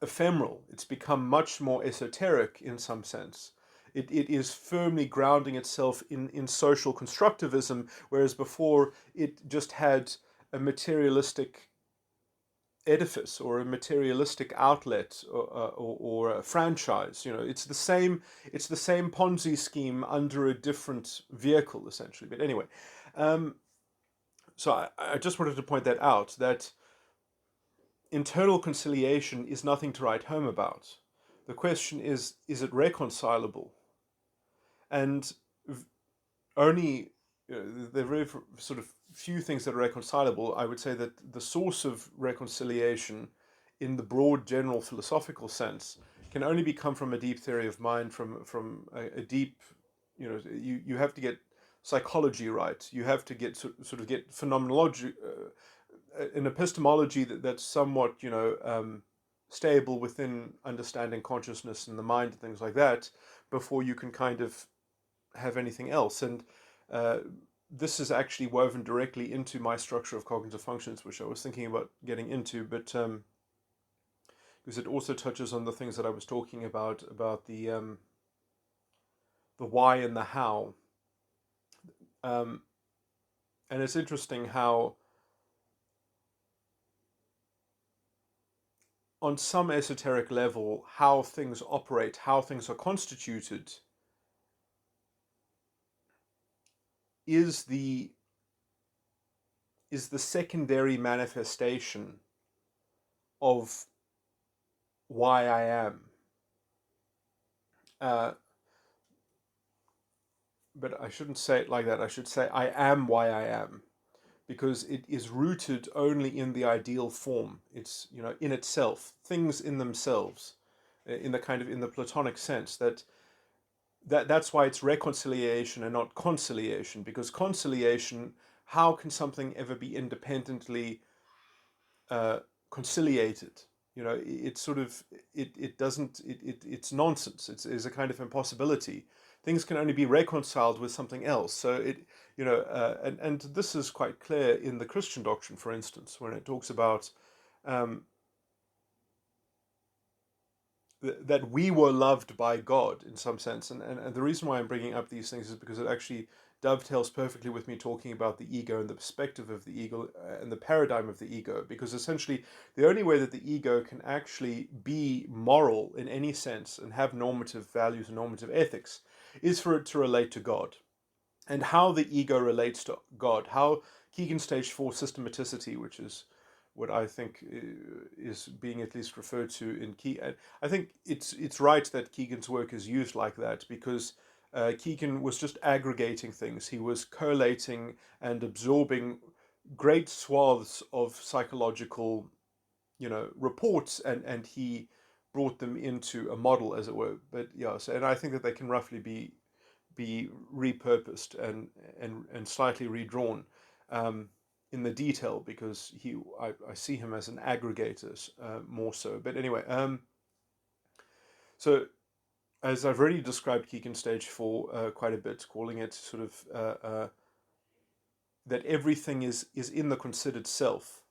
ephemeral. It's become much more esoteric in some sense. It is firmly grounding itself in social constructivism, whereas before it just had a materialistic edifice or a materialistic outlet or a franchise. It's the same. It's the same Ponzi scheme under a different vehicle, essentially. But anyway, so I just wanted to point that out. That internal conciliation is nothing to write home about. The question is it reconcilable? And only there are very sort of few things that are reconcilable. I would say that the source of reconciliation in the broad general philosophical sense can only come from a deep theory of mind, from a deep, you have to get psychology right. You have to get sort of get phenomenology, an epistemology that's somewhat, stable within understanding consciousness and the mind and things like that, before you can kind of have anything else. And this is actually woven directly into my structure of cognitive functions, which I was thinking about getting into, but because it also touches on the things that I was talking about the why and the how. And it's interesting how on some esoteric level, how things operate, how things are constituted, is the secondary manifestation of why I am. But I shouldn't say it like that. I should say I am why I am, because it is rooted only in the ideal form. It's, in itself, things in themselves, in the Platonic sense, that's why it's reconciliation and not conciliation, because conciliation, how can something ever be independently conciliated? It's sort of, it doesn't, it's nonsense. It's a kind of impossibility. Things can only be reconciled with something else. So and this is quite clear in the Christian doctrine, for instance, when it talks about that we were loved by God in some sense. And the reason why I'm bringing up these things is because it actually dovetails perfectly with me talking about the ego and the perspective of the ego and the paradigm of the ego. Because essentially, the only way that the ego can actually be moral in any sense and have normative values and normative ethics is for it to relate to God. And how the ego relates to God, how Keegan stage 4 systematicity, which is what I think is being at least referred to in Keegan. I think it's right that Keegan's work is used like that, because Keegan was just aggregating things. He was collating and absorbing great swaths of psychological, reports, and he brought them into a model, as it were. But yeah, so, and I think that they can roughly be repurposed and slightly redrawn in the detail, because I see him as an aggregator more so. But anyway, so as I've already described Keegan stage 4 quite a bit, calling it sort of that everything is in the considered self,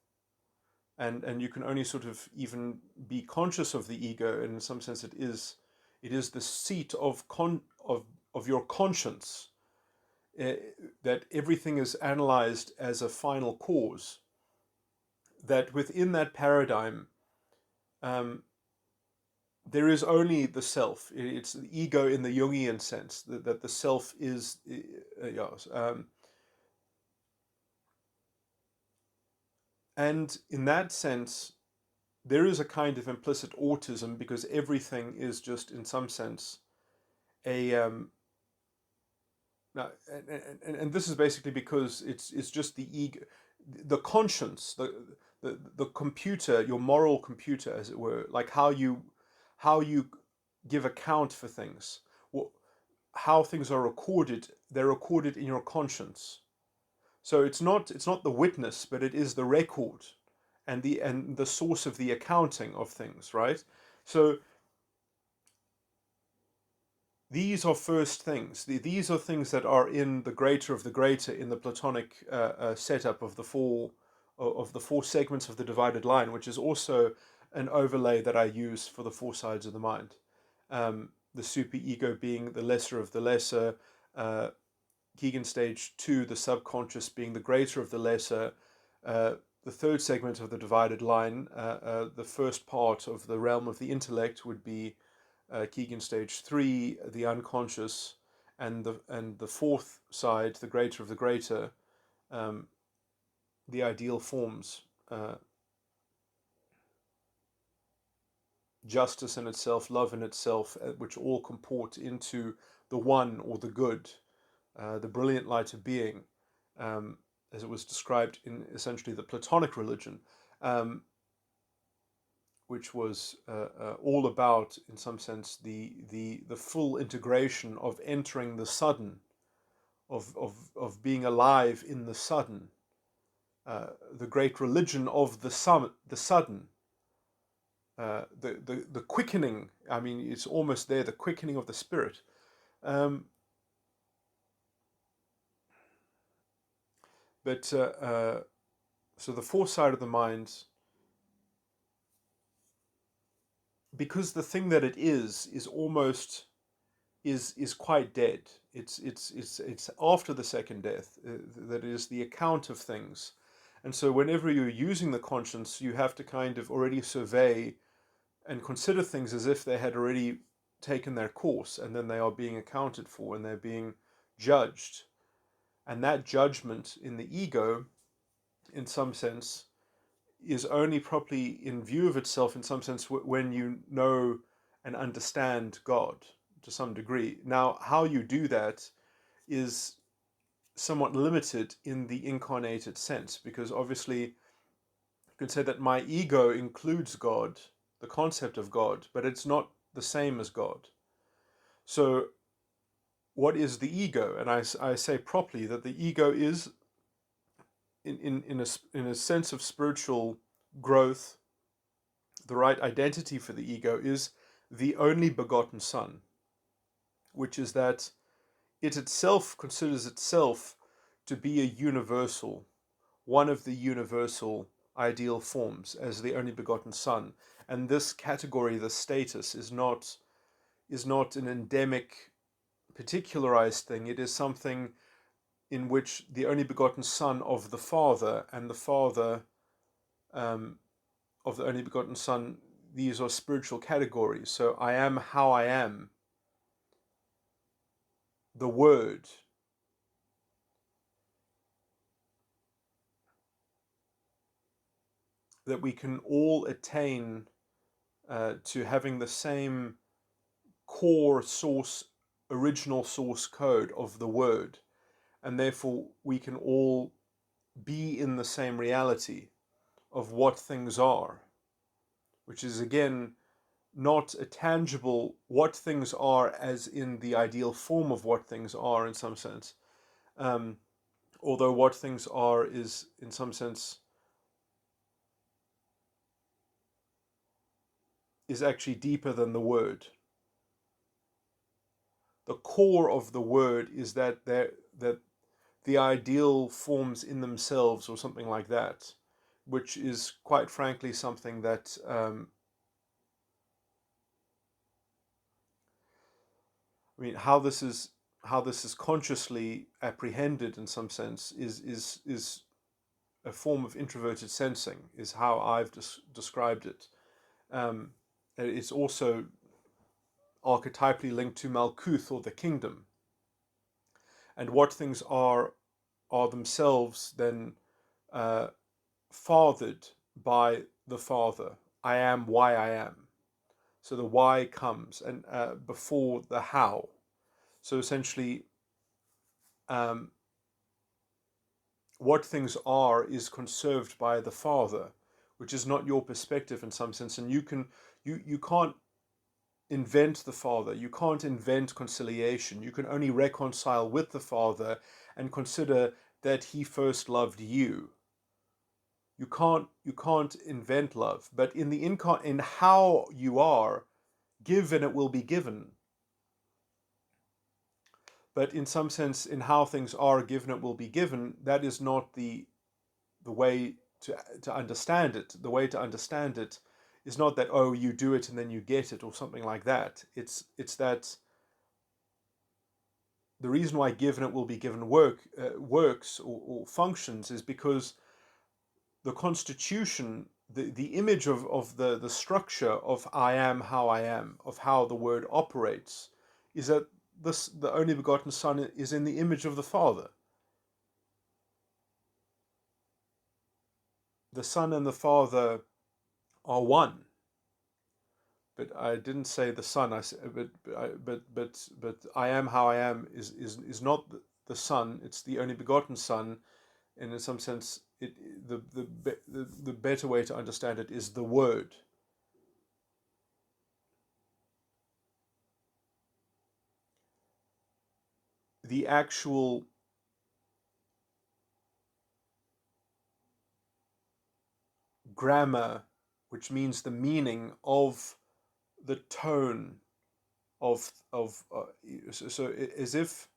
and you can only sort of even be conscious of the ego, and in some sense it is the seat of your conscience, that everything is analyzed as a final cause, that within that paradigm there is only the self. It's the ego in the Jungian sense, that the self is, and in that sense, there is a kind of implicit autism, because everything is just, in some sense, a now, and this is basically because it's just the ego, the conscience, the computer, your moral computer, as it were, like how you give account for things, how things are recorded. They're recorded in your conscience. So it's not the witness, but it is the record, and the source of the accounting of things, right? So these are first things. These are things that are in the greater of the greater, in the Platonic setup of the four segments of the divided line, which is also an overlay that I use for the four sides of the mind. The superego being the lesser of the lesser, Keegan stage 2, the subconscious being the greater of the lesser, the third segment of the divided line, the first part of the realm of the intellect would be Keegan stage 3, the unconscious, and the fourth side, the greater of the greater, the ideal forms, justice in itself, love in itself, which all comport into the one or the good, the brilliant light of being, as it was described in essentially the Platonic religion, which was all about, in some sense, the full integration of entering the sudden, of being alive in the sudden, the great religion of the sudden, the quickening. I mean, it's almost there, the quickening of the spirit. But so the fourth side of the mind, because the thing that it is almost is quite dead. It's after the second death that is the account of things, and so whenever you're using the conscience, you have to kind of already survey and consider things as if they had already taken their course, and then they are being accounted for and they're being judged, and that judgment in the ego, in some sense, is only properly in view of itself, in some sense, when you know and understand God to some degree. Now, how you do that is somewhat limited in the incarnated sense, because obviously you could say that my ego includes God, the concept of God, but it's not the same as God. So what is the ego? And I say properly that the ego is, in a sense of spiritual growth, the right identity for the ego is the only begotten Son, which is that it itself considers itself to be a universal, one of the universal ideal forms as the only begotten Son. And this category, this status, is not an endemic, particularized thing. It is something in which the only begotten Son of the Father and the Father of the only begotten Son, these are spiritual categories. So I am how I am, the Word, that we can all attain to having the same core source, original source code of the Word, and therefore we can all be in the same reality of what things are, which is again not a tangible what things are as in the ideal form of what things are in some sense, although what things are is in some sense is actually deeper than the word. The core of the word is that the ideal forms in themselves, or something like that, which is quite frankly something that I mean, how this is consciously apprehended in some sense is a form of introverted sensing, is how I've described it. It's also archetypally linked to Malkuth, or the kingdom, and what things are themselves then fathered by the Father. I am why I am. So the why comes and before the how. So essentially, what things are is conserved by the Father, which is not your perspective in some sense, and you can't invent the Father. You can't invent conciliation. You can only reconcile with the Father and consider that He first loved you. You can't invent love, but in how you are, give and it will be given. But in some sense, in how things are given, it will be given. That is not the way to understand it. The way to understand it is not that, oh, you do it and then you get it, or something like that. It's that the reason why given it will be given works or functions is because the constitution, the image of the structure of I am how I am, of how the word operates, is that the only begotten Son is in the image of the Father. The Son and the Father are one. But I didn't say the Son. I said, but I am how I am is not the Son. It's the only begotten Son, and in some sense, the better way to understand it is the Word. The actual grammar, which means the meaning of the tone so as if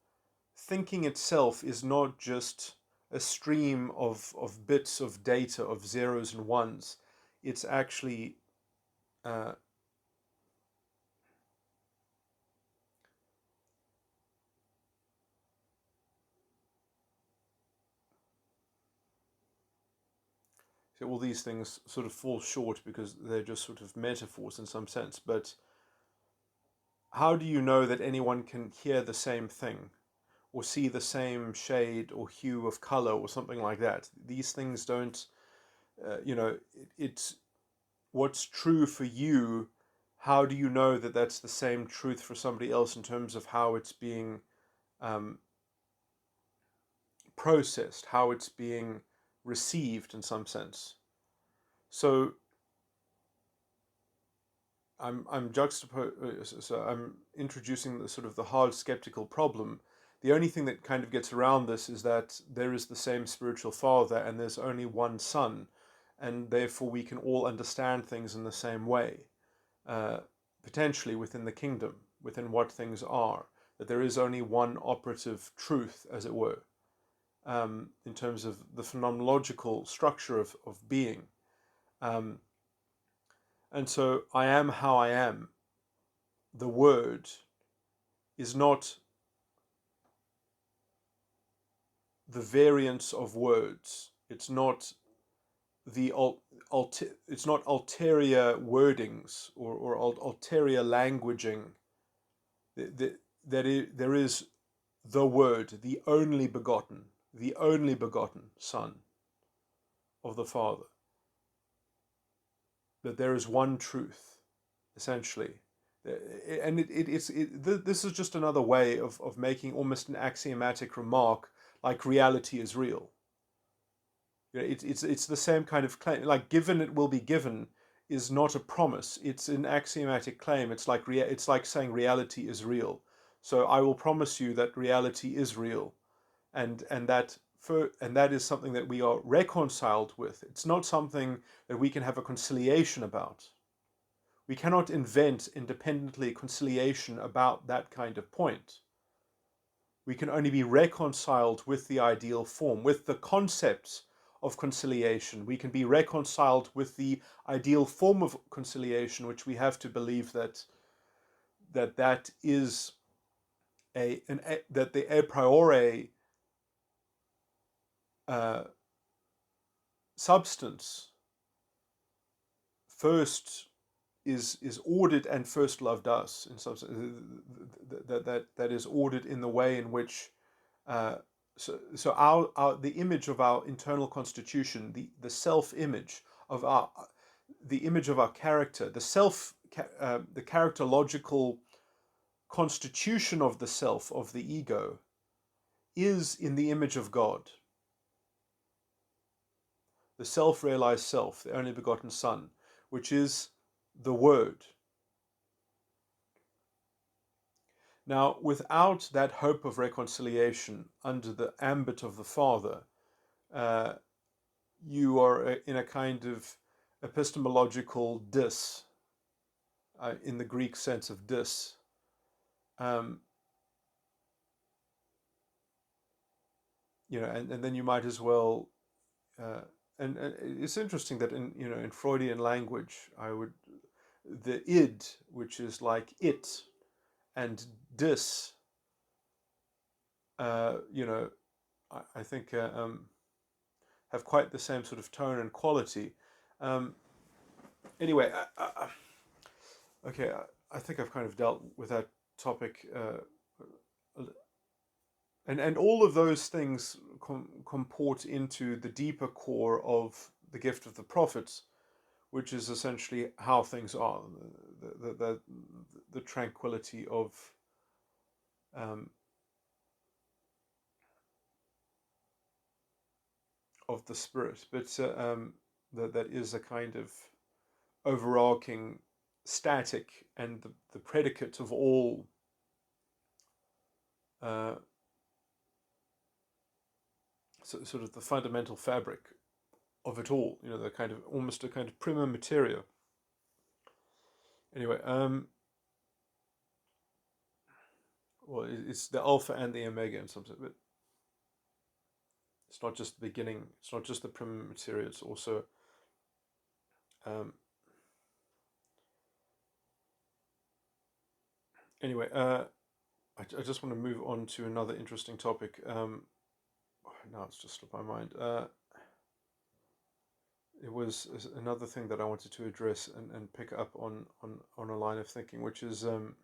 thinking itself is not just a stream of bits of data of zeros and ones. It's actually so all these things sort of fall short because they're just sort of metaphors in some sense. But how do you know that anyone can hear the same thing or see the same shade or hue of color or something like that? These things don't, it's what's true for you. How do you know that that's the same truth for somebody else in terms of how it's being processed, how it's being received in some sense? So so I'm introducing the sort of the hard skeptical problem. The only thing that kind of gets around this is that there is the same spiritual Father and there's only one Son, and therefore we can all understand things in the same way, potentially within the kingdom, within what things are, that there is only one operative truth, as it were, in terms of the phenomenological structure of being. And so I am how I am. The word is not the variance of words. It's not it's not ulterior wordings or ulterior languaging. There is the Word, the only begotten Son of the Father. That there is one truth, essentially. And this is just another way of making almost an axiomatic remark, like reality is real. It's the same kind of claim. Like given it will be given is not a promise. It's an axiomatic claim. It's like saying reality is real. So I will promise you that reality is real, and that is something that we are reconciled with. It's not something that we can have a conciliation about. We cannot invent independently conciliation about that kind of point. We can only be reconciled with the ideal form, with the concepts of conciliation. We can be reconciled with the ideal form of conciliation, which we have to believe that is that the a priori substance first is ordered and first loved us in some sense, that is ordered in the way in which so our the image of our internal constitution, the self image of the image of our character, the characterological constitution of the self, of the ego, is in the image of God, the self-realized self, the only begotten Son, which is the Word. Now, without that hope of reconciliation under the ambit of the Father, you are in a kind of epistemological dis, in the Greek sense of dis. And then you might as well, and it's interesting that in Freudian language, the id, which is like it, and dis, I think have quite the same sort of tone and quality. Anyway, okay, I think I've kind of dealt with that topic, and all of those things comport into the deeper core of the gift of the prophets, which is essentially how things are, the tranquility um, of the spirit, but that is a kind of overarching static and the predicate of all uh, sort of the fundamental fabric of it all. The kind of almost a kind of prima materia. Anyway, well, it's the alpha and the omega in some sense, but it's not just the beginning. It's not just the prima materia. It's also anyway. I just want to move on to another interesting topic. Now it's just slipped my mind. It was another thing that I wanted to address and pick up on a line of thinking, which is I'm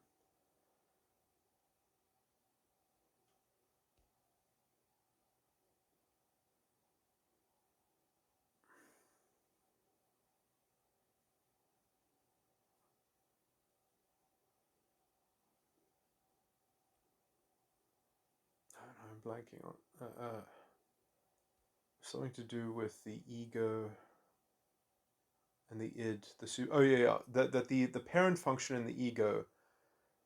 blanking on something to do with the ego and the id. Oh yeah. That the parent function in the ego,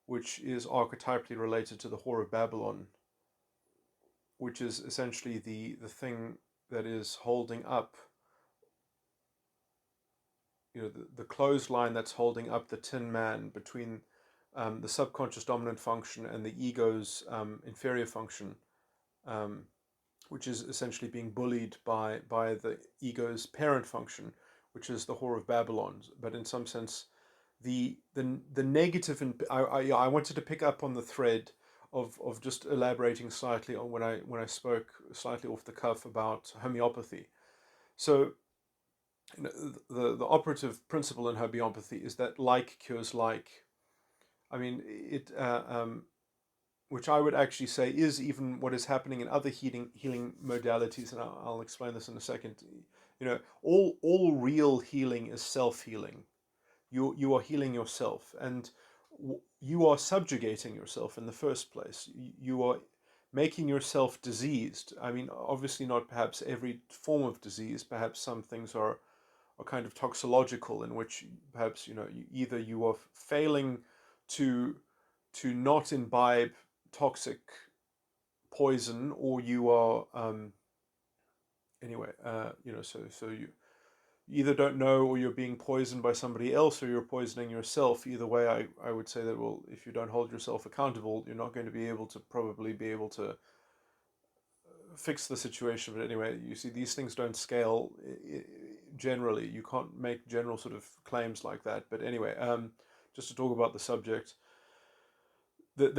which is archetypally related to the whore of Babylon, which is essentially the thing that is holding up, the clothesline that's holding up the tin man between the subconscious dominant function and the ego's inferior function, which is essentially being bullied by the ego's parent function, which is the whore of Babylon. But in some sense, the negative, and I wanted to pick up on the thread of just elaborating slightly on when I spoke slightly off the cuff about homeopathy. So the operative principle in homeopathy is that like cures like. I mean, which I would actually say is even what is happening in other healing modalities, and I'll explain this in a second. All real healing is self healing. You are healing yourself, and you are subjugating yourself in the first place. You are making yourself diseased. I mean, obviously not perhaps every form of disease. Perhaps some things are kind of toxicological, in which perhaps either you are failing to not imbibe toxic poison, or you are anyway. So you either don't know, or you're being poisoned by somebody else, or you're poisoning yourself. Either way, I would say that, well, if you don't hold yourself accountable, you're not going to be able to fix the situation. But anyway, you see, these things don't scale generally. You can't make general sort of claims like that. But anyway, just to talk about the subject, that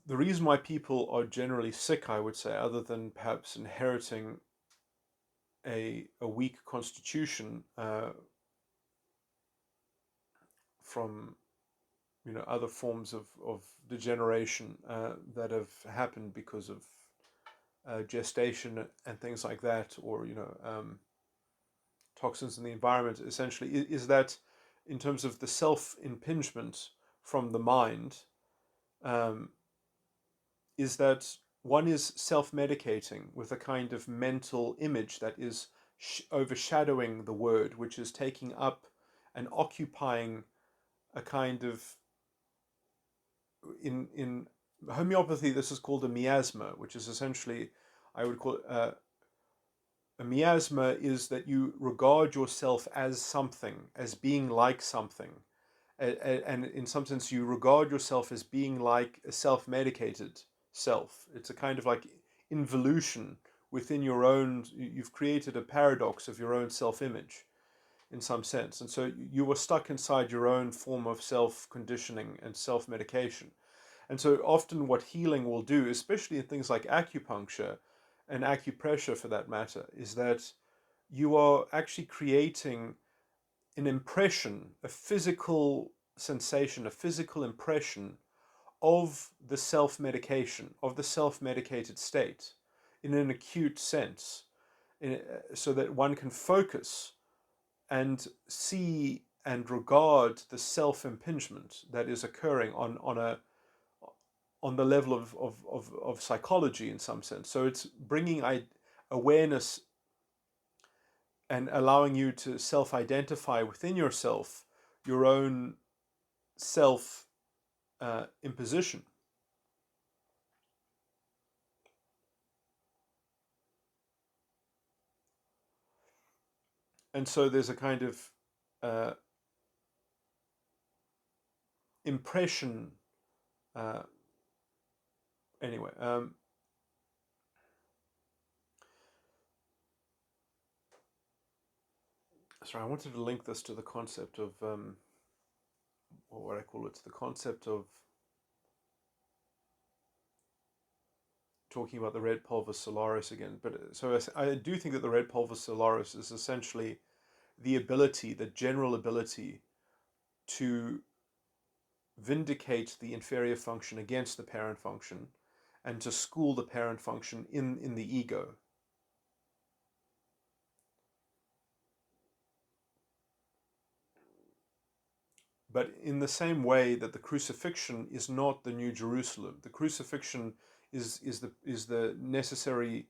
the reason why people are generally sick, I would say, other than perhaps inheriting a weak constitution from other forms of degeneration that have happened because of gestation and things like that, or toxins in the environment, essentially, is that in terms of the self-impingement from the mind, is that one is self-medicating with a kind of mental image that is overshadowing the word, which is taking up and occupying a kind of, in homeopathy, this is called a miasma, which is essentially, I would call it, a miasma is that you regard yourself as something, as being like something, and in some sense you regard yourself as being like a self-medicated self. It's a kind of like involution within your own. You've created a paradox of your own self-image in some sense, and so you were stuck inside your own form of self-conditioning and self-medication. And so often what healing will do, especially in things like acupuncture, and acupressure for that matter, is that you are actually creating an impression, a physical sensation, a physical impression of the self-medication, of the self-medicated state in an acute sense, so that one can focus and see and regard the self-impingement that is occurring on the level of psychology in some sense. So it's bringing awareness and allowing you to self-identify within yourself your own self imposition. And so there's a kind of uh, impression. Uh, anyway, sorry, I wanted to link this to the concept of, or what I call it, the concept of talking about the red pulvis solaris again. But so I do think that the red pulvis solaris is essentially the ability, the general ability to vindicate the inferior function against the parent function and to school the parent function in the ego. But in the same way that the crucifixion is not the New Jerusalem, the crucifixion is the necessary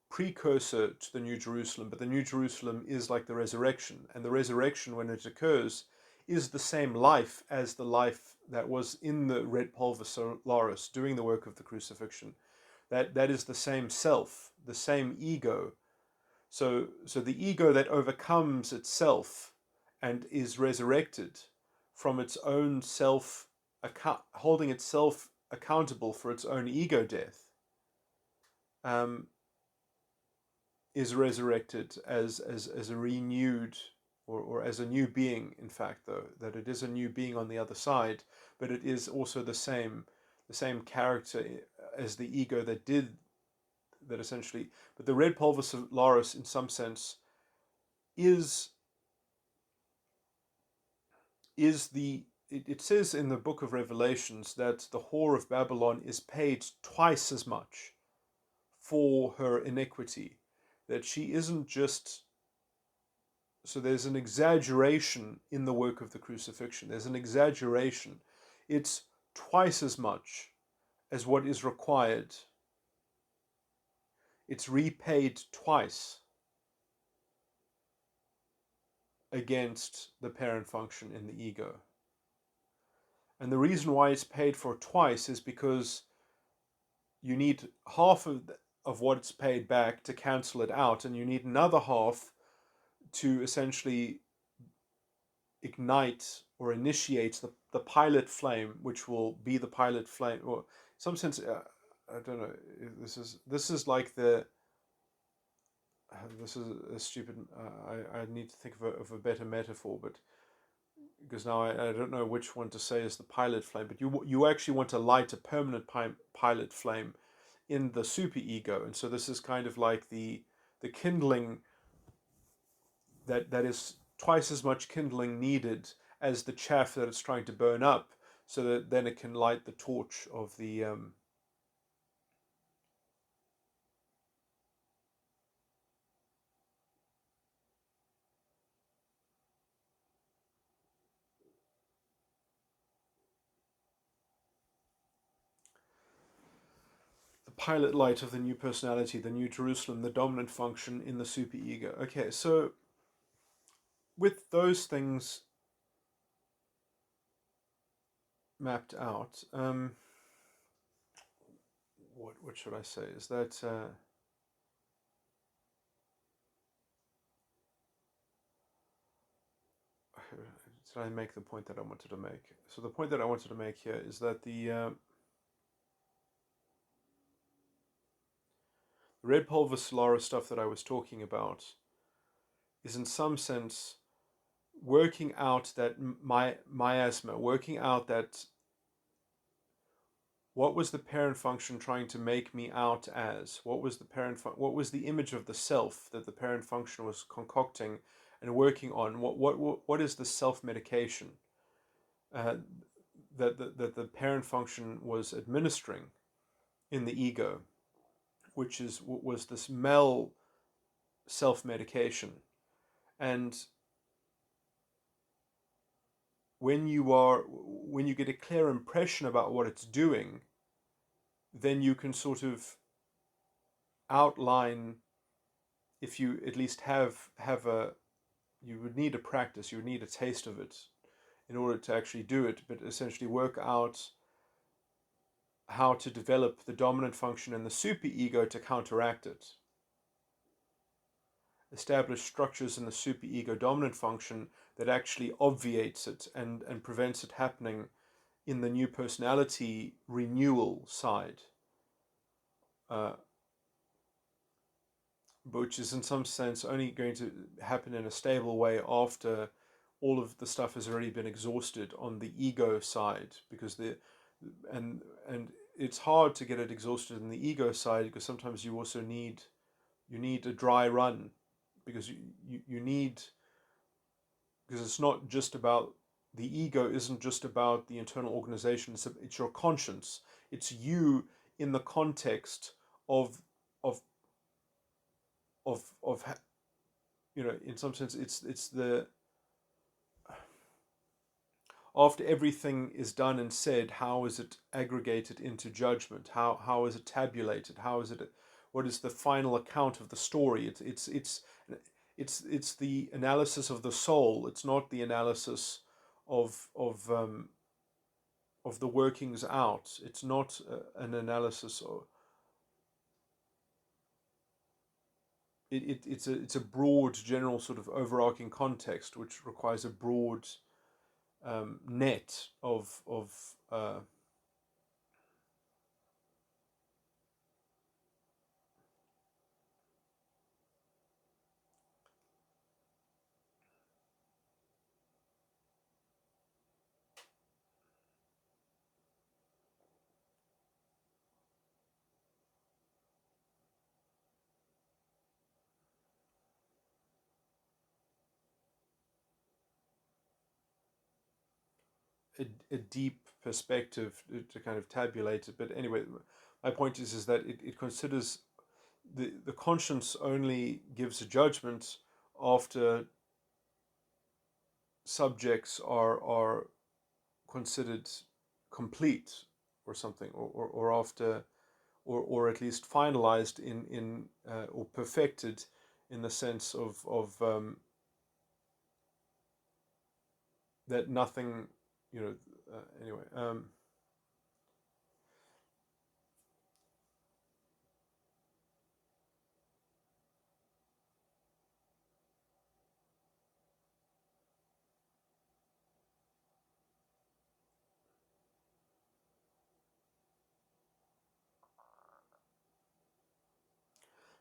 precursor to the New Jerusalem, but the New Jerusalem is like the resurrection, and the resurrection, when it occurs, is the same life as the life that was in the red pulvis solaris doing the work of the crucifixion. That is the same self, the same ego. So the ego that overcomes itself and is resurrected from its own self, holding itself accountable for its own ego death, um, is resurrected as a renewed, or as a new being, in fact, though, that it is a new being on the other side, but it is also the same character as the ego that did that essentially. But the red pulvis solaris, in some sense, is the it says in the book of Revelations that the whore of Babylon is paid twice as much for her iniquity, that she isn't just. So there's an exaggeration in the work of the crucifixion. There's an exaggeration. It's twice as much as what is required. It's repaid twice against the parent function in the ego. And the reason why it's paid for twice is because you need half of what it's paid back to cancel it out, and you need another half to essentially ignite or initiate the pilot flame, which will be the pilot flame, or in some sense, I don't know. This is like the. This is a stupid. I need to think of a better metaphor, but because now I don't know which one to say is the pilot flame. But you actually want to light a permanent pilot flame in the superego, and so this is kind of like the kindling that is twice as much kindling needed as the chaff that it's trying to burn up, so that then it can light the torch of the pilot light of the new personality, the new Jerusalem, the dominant function in the superego. Okay, so with those things mapped out, what should I say? Is that did I make the point that I wanted to make? So the point that I wanted to make here is that the red pulvis solaris stuff that I was talking about is in some sense working out that miasma, working out that What was the parent function trying to make me out as? What was the what was the image of the self that the parent function was concocting and working on? What is the self medication uh, that the parent function was administering in the ego, which was this mel self medication? And when you get a clear impression about what it's doing, then you can sort of outline, if you at least have a, you would need a practice, you would need a taste of it in order to actually do it, but essentially work out how to develop the dominant function in the superego to counteract it. Establish structures in the superego dominant function that actually obviates it and prevents it happening in the new personality renewal side, uh, which is in some sense only going to happen in a stable way after all of the stuff has already been exhausted on the ego side, because and it's hard to get it exhausted in the ego side, because sometimes you also need a dry run, because you need, because it's not just about, the ego isn't just about the internal organization, it's your conscience, it's you in the context of of of in some sense it's the, after everything is done and said, how is it aggregated into judgment? How is it tabulated? How is it? What is the final account of the story? It's the analysis of the soul. It's not the analysis of the workings out. It's not an analysis of it's a broad general sort of overarching context which requires a broad net of a deep perspective to kind of tabulate it. But anyway, my point is that it considers the conscience only gives a judgment after subjects are considered complete or something, or after, or at least finalized in or perfected, in the sense of that nothing, anyway.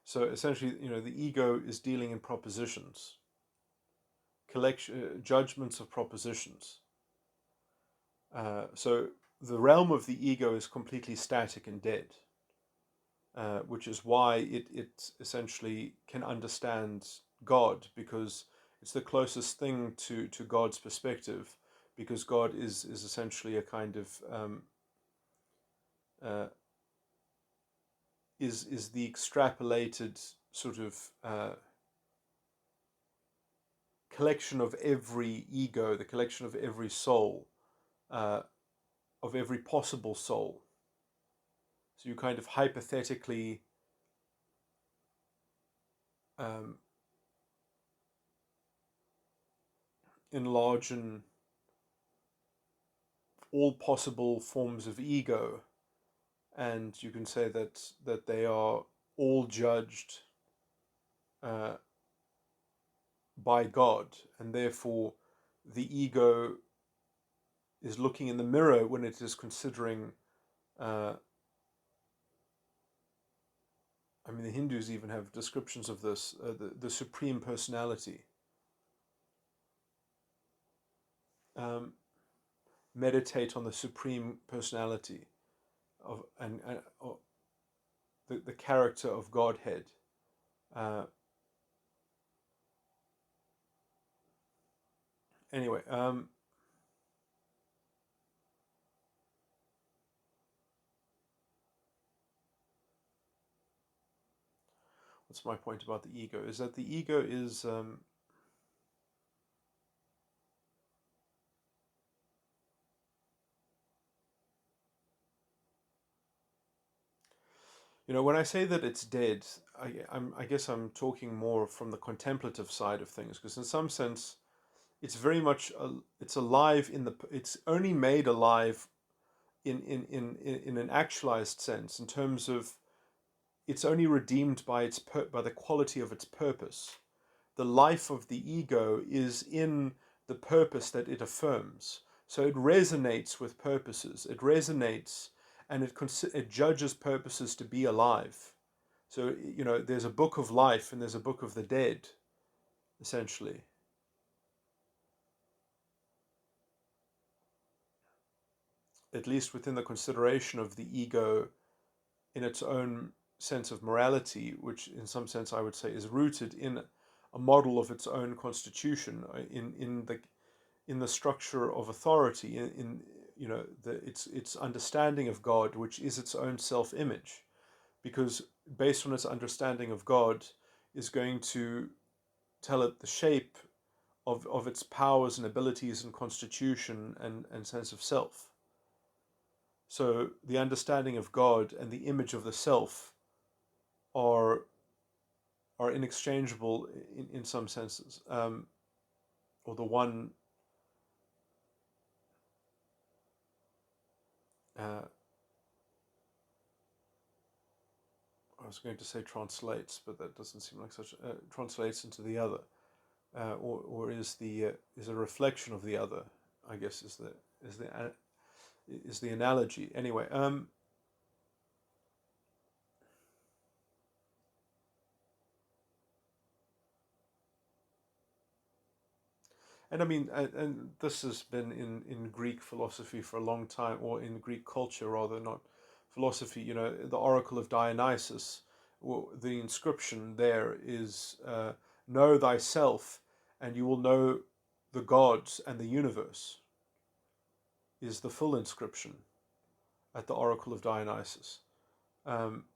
So essentially, the ego is dealing in propositions, collection judgments of propositions. So the realm of the ego is completely static and dead, which is why it essentially can understand God, because it's the closest thing to God's perspective, because God is essentially a kind of uh, is the extrapolated sort of collection of every ego, the collection of every soul, uh, of every possible soul. So you kind of hypothetically um, enlarge all possible forms of ego, and you can say that they are all judged uh, by God, and therefore the ego is looking in the mirror when it is considering. Uh, I mean, the Hindus even have descriptions of this: the supreme personality. Um, Meditate on the supreme personality. of and the character of Godhead. Uh, anyway, what's my point about the ego? Is that the ego is when I say that it's dead, I guess I'm talking more from the contemplative side of things, because in some sense, it's very much it's alive it's only made alive in an actualized sense, in terms of it's only redeemed by by the quality of its purpose. The life of the ego is in the purpose that it affirms. So it resonates with purposes. It resonates, and it judges purposes to be alive. So there's a book of life and there's a book of the dead, essentially. At least within the consideration of the ego in its own sense of morality, which in some sense I would say is rooted in a model of its own constitution, in the structure of authority, in its understanding of God, which is its own self-image, because based on its understanding of God is going to tell it the shape of its powers and abilities and constitution and sense of self. So the understanding of God and the image of the self are inexchangeable in some senses, or the one. Uh, I was going to say translates, but that doesn't seem like such. Translates into the other, or is a reflection of the other. I guess is the analogy. Anyway, and I mean, and this has been in Greek philosophy for a long time, or in Greek culture rather, not philosophy. The Oracle of Dionysus, the inscription there is, "Know thyself, and you will know the gods and the universe," is the full inscription at the Oracle of Dionysus. Um,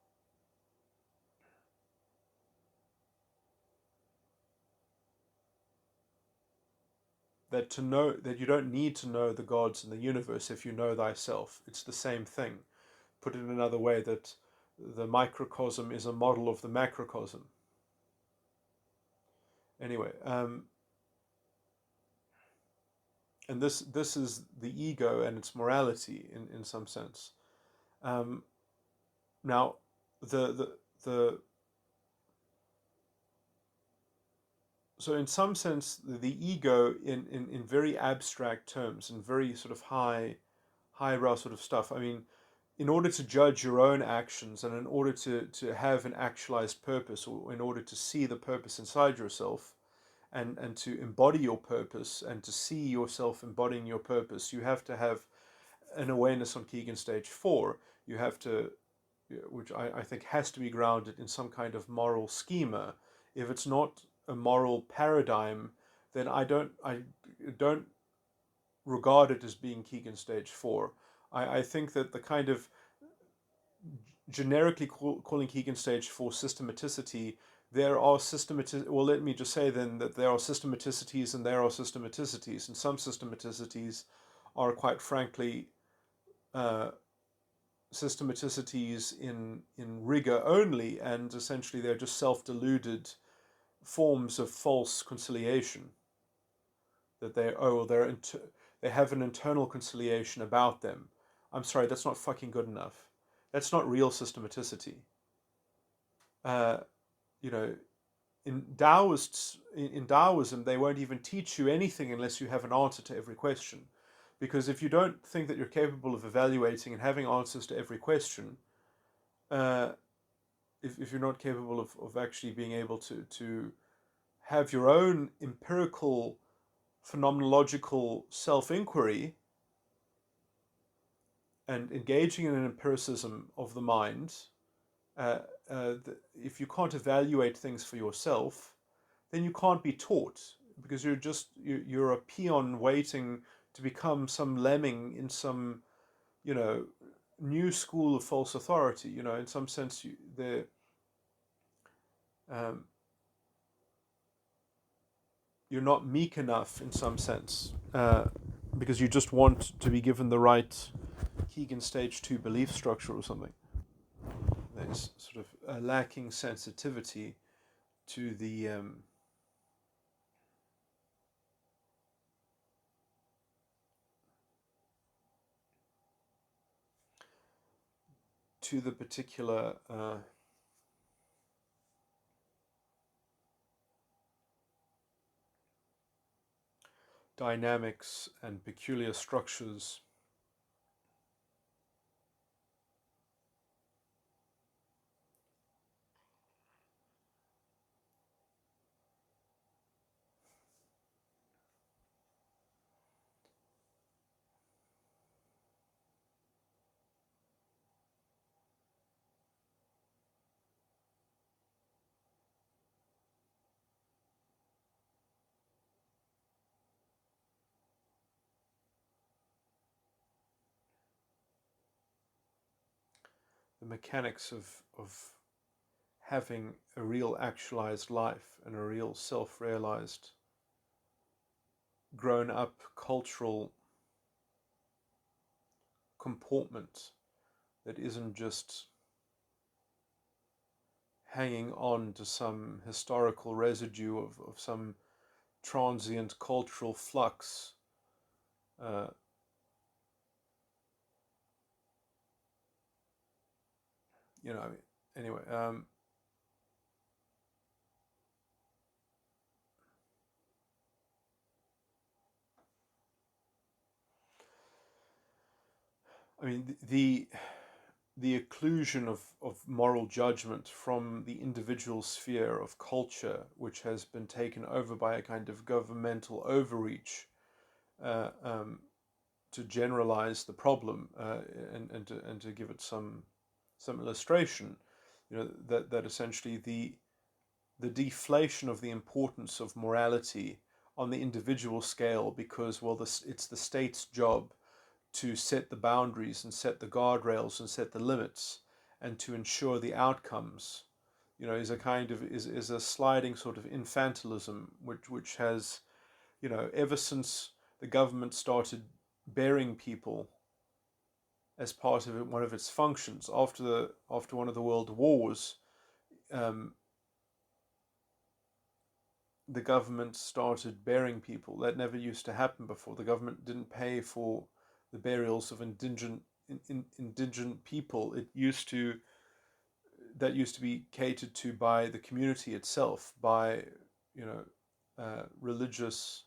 that to know that you don't need to know the gods and the universe if you know thyself. It's the same thing. Put it another way, that the microcosm is a model of the macrocosm. Anyway, and this is the ego and its morality in some sense. Um, now, the so in some sense the ego in very abstract terms, in very sort of highbrow sort of stuff. I mean, in order to judge your own actions, and in order to have an actualized purpose, or in order to see the purpose inside yourself, and to embody your purpose, and to see yourself embodying your purpose, you have to have an awareness on Keegan stage 4. You have to, which I think has to be grounded in some kind of moral schema. If it's not a moral paradigm, then I don't regard it as being Keegan stage 4. I think that the kind of generically calling Keegan stage 4 systematicity, there are well, let me just say then that there are systematicities and there are systematicities, and some systematicities are quite frankly uh, systematicities in rigor only, and essentially they're just self-deluded forms of false conciliation, that they have an internal conciliation about them. I'm sorry, that's not fucking good enough. That's not real systematicity. Uh, you know, in Taoism, they won't even teach you anything unless you have an answer to every question. Because if you don't think that you're capable of evaluating and having answers to every question, uh, if you're not capable of actually being able to have your own empirical phenomenological self-inquiry, and engaging in an empiricism of the mind, if you can't evaluate things for yourself, then you can't be taught, because you're a peon waiting to become some lemming in some, you know, new school of false authority. You know, in some sense, um, you're not meek enough in some sense, because you just want to be given the right Keegan stage 2 belief structure or something. There's sort of a lacking sensitivity to the particular dynamics and peculiar structures the mechanics of having a real actualized life and a real self-realized, grown-up cultural comportment that isn't just hanging on to some historical residue of some transient cultural flux. Uh, you know, anyway, I mean, the occlusion of moral judgment from the individual sphere of culture, which has been taken over by a kind of governmental overreach, uh, um, to generalize the problem, and to give it some illustration, you know, that essentially the deflation of the importance of morality on the individual scale, because, well, it's the state's job to set the boundaries and set the guardrails and set the limits and to ensure the outcomes, you know, is a kind of is a sliding sort of infantilism, which has, you know, ever since the government started burying people as part of one of its functions after one of the world wars. um, the government started burying people. That never used to happen before. The government didn't pay for the burials of indigent people. That used to be catered to by the community itself, by, you know, religious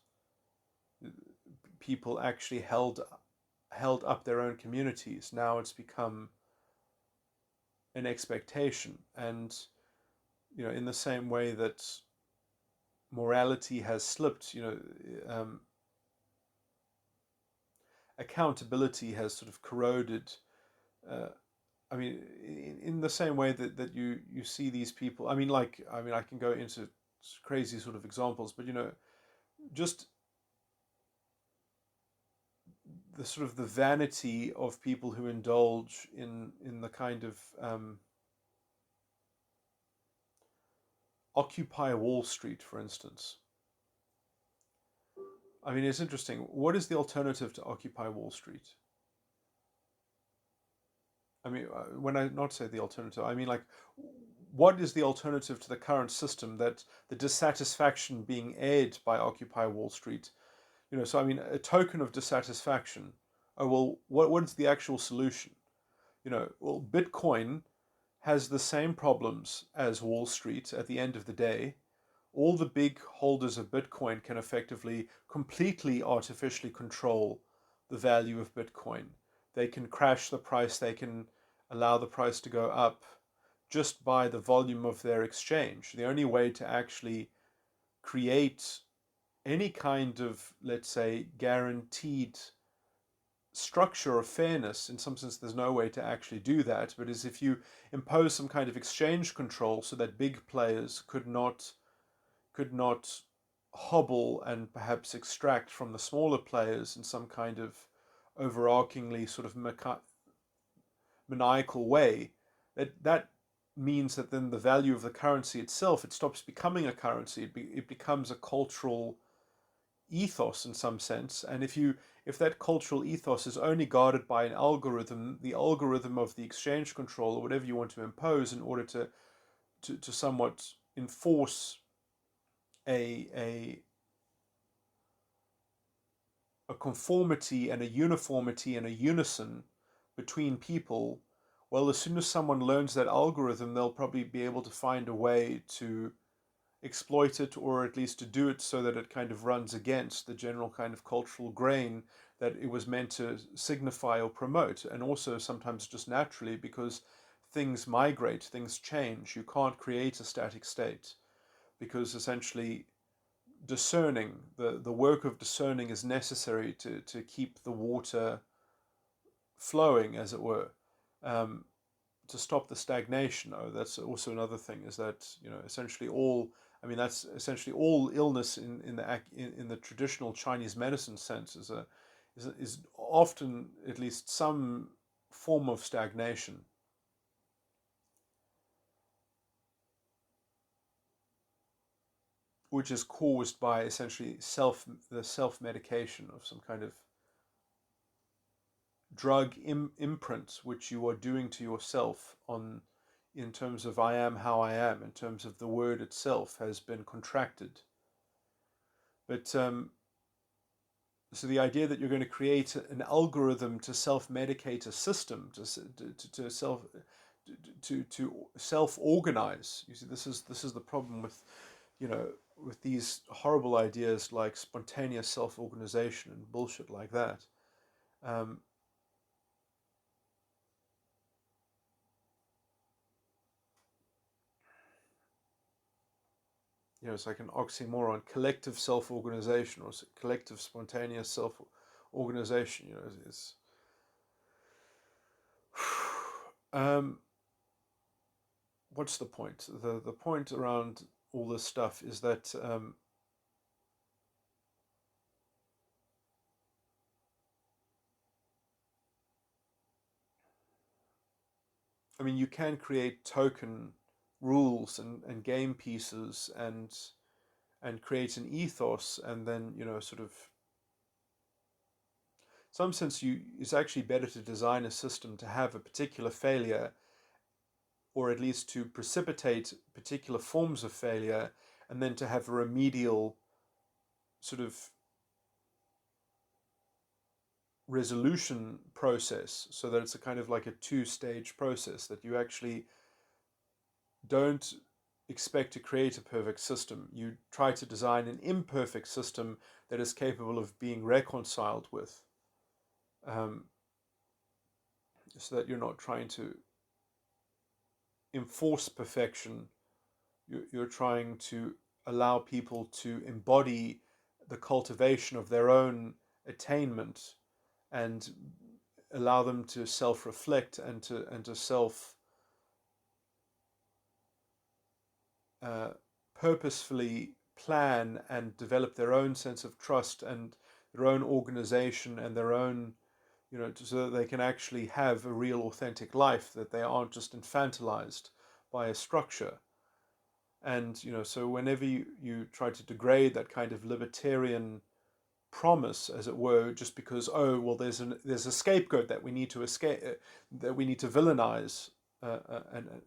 people actually held up their own communities. Now it's become an expectation, and, you know, in the same way that morality has slipped, you know, accountability has sort of corroded. Uh, I mean, in the same way that you see these people. I mean, I can go into crazy sort of examples, but, you know, just the sort of the vanity of people who indulge in the kind of Occupy Wall Street, for instance. I mean, it's interesting. What is the alternative to Occupy Wall Street? I mean, when I not say the alternative, I mean, like, what is the alternative to the current system, that the dissatisfaction being aired by Occupy Wall Street? You know, so I mean, a token of dissatisfaction. Oh well, what is the actual solution? You know, well, Bitcoin has the same problems as Wall Street at the end of the day. All the big holders of Bitcoin can effectively completely artificially control the value of Bitcoin. They can crash the price, they can allow the price to go up just by the volume of their exchange. The only way to actually create any kind of, let's say, guaranteed structure of fairness. In some sense, there's no way to actually do that, but is if you impose some kind of exchange control so that big players could not hobble and perhaps extract from the smaller players in some kind of overarchingly sort of maniacal way, that means that then the value of the currency itself, it stops becoming a currency. It becomes a cultural ethos in some sense. And if that cultural ethos is only guarded by an algorithm, the algorithm of the exchange control or whatever you want to impose in order to somewhat enforce a a conformity and a uniformity and a unison between people, well, as soon as someone learns that algorithm, they'll probably be able to find a way to exploit it, or at least to do it so that it kind of runs against the general kind of cultural grain that it was meant to signify or promote. And also sometimes just naturally, because things migrate, things change. You can't create a static state, because essentially the work of discerning is necessary to keep the water flowing, as it were, um, to stop the stagnation. Oh, that's also another thing, is that essentially all, I mean, that's essentially all illness in the traditional Chinese medicine sense is often at least some form of stagnation, which is caused by essentially the self medication of some kind of drug imprint which you are doing to yourself, on in terms of I am how I am, in terms of the word itself has been contracted. But so the idea that you're going to create an algorithm to self-medicate a system, to self-organize. You see, this is the problem with with these horrible ideas like spontaneous self-organization and bullshit like that. Um, it's like an oxymoron: collective self-organization or collective spontaneous self-organization. Is what's the point? The point around all this stuff is that I mean, you can create token rules and game pieces and create an ethos, and then sort of, in some sense, it's actually better to design a system to have a particular failure, or at least to precipitate particular forms of failure, and then to have a remedial sort of resolution process, so that it's a kind of like a two-stage process, that you actually don't expect to create a perfect system. You try to design an imperfect system that is capable of being reconciled with, um, so that you're not trying to enforce perfection. You're trying to allow people to embody the cultivation of their own attainment, and allow them to self-reflect and to self purposefully plan and develop their own sense of trust and their own organization and their own, so that they can actually have a real authentic life, that they aren't just infantilized by a structure. And so whenever you try to degrade that kind of libertarian promise, as it were, just because, oh well, there's a scapegoat that we need to that we need to villainize, and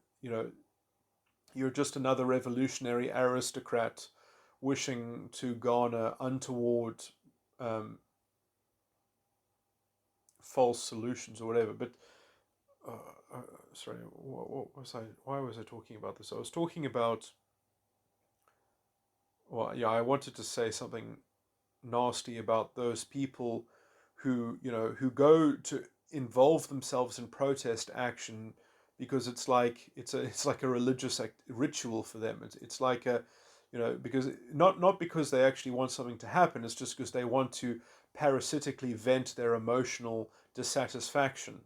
you're just another revolutionary aristocrat wishing to garner untoward, um, false solutions or whatever. But sorry, what was I? Why was I talking about this? I was talking about. Well, yeah, I wanted to say something nasty about those people who go to involve themselves in protest action, because it's like a religious ritual for them. It's like a, because not because they actually want something to happen. It's just because they want to parasitically vent their emotional dissatisfaction,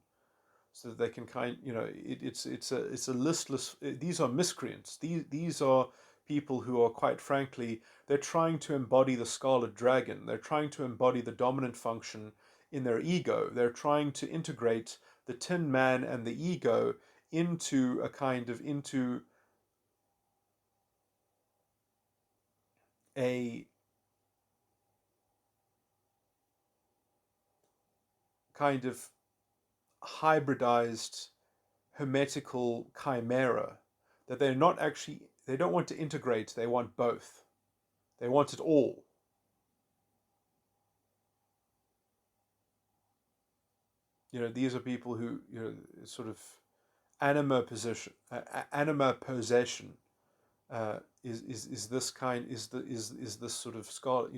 so that they can it's a listless. These are miscreants. These are people who are, quite frankly, they're trying to embody the Scarlet Dragon. They're trying to embody the dominant function in their ego. They're trying to integrate the Tin Man and the ego into a kind of hybridized hermetical chimera, that they don't want to integrate, they want both. They want it all. These are people who, sort of anima possession, is this kind, is this sort of scarlet,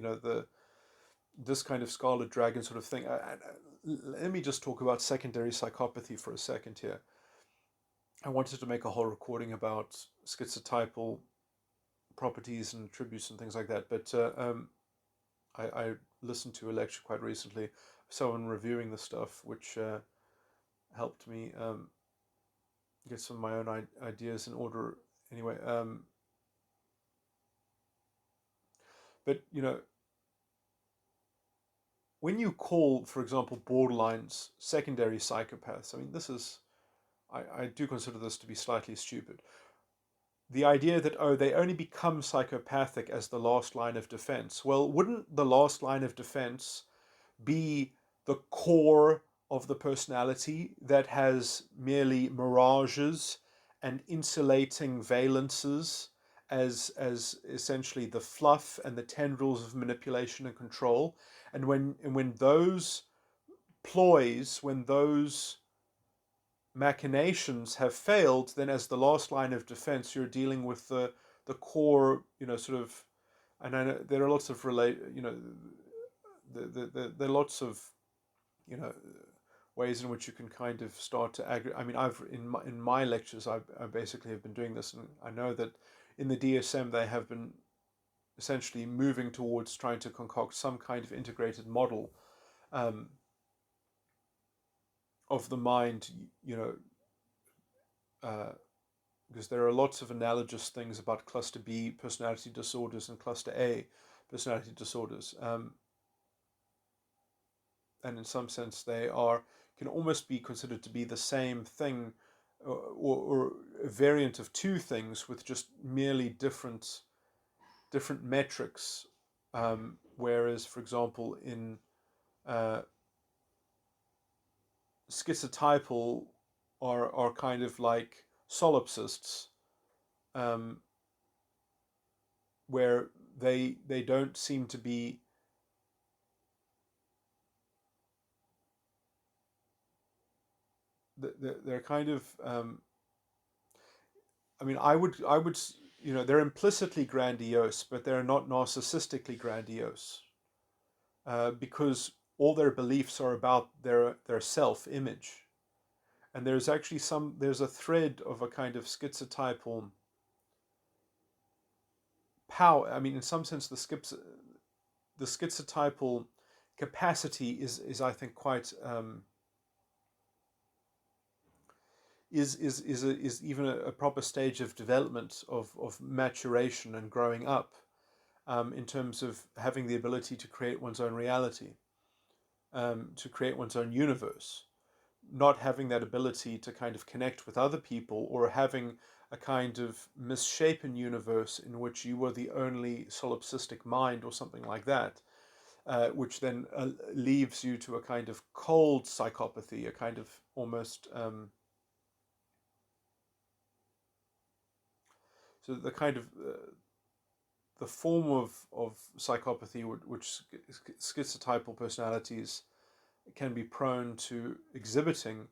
this kind of Scarlet Dragon sort of thing. Let me just talk about secondary psychopathy for a second here. I wanted to make a whole recording about schizotypal properties and attributes and things like that, but I listened to a lecture quite recently, someone reviewing the stuff, which helped me get some of my own ideas in order. Anyway, but when you call, for example, borderlines secondary psychopaths, I mean, I do consider this to be slightly stupid. The idea that, oh, they only become psychopathic as the last line of defense. Well, wouldn't the last line of defense be the core of the personality that has merely mirages and insulating valences as essentially the fluff and the tendrils of manipulation and control? And when those ploys, when those machinations have failed, then as the last line of defense, you're dealing with the core, sort of. And I know there are lots of there are lots of ways in which you can kind of start to aggregate. I mean, I've in my lectures, I basically have been doing this, and I know that in the DSM they have been essentially moving towards trying to concoct some kind of integrated model of the mind, because there are lots of analogous things about cluster B personality disorders and cluster A personality disorders, and in some sense they can almost be considered to be the same thing, or a variant of two things with just merely different metrics. Whereas, for example, in schizotypal are kind of like solipsists, where they don't seem to be they're kind of I mean, I would they're implicitly grandiose, but they're not narcissistically grandiose, because all their beliefs are about their self-image. And there's actually there's a thread of a kind of schizotypal power. I mean, in some sense, the schizotypal capacity is I think quite is even a proper stage of development of maturation and growing up, in terms of having the ability to create one's own reality, to create one's own universe, not having that ability to kind of connect with other people, or having a kind of misshapen universe in which you were the only solipsistic mind or something like that, which then leaves you to a kind of cold psychopathy, a kind of almost so the kind of the form of psychopathy which schizotypal personalities can be prone to exhibiting,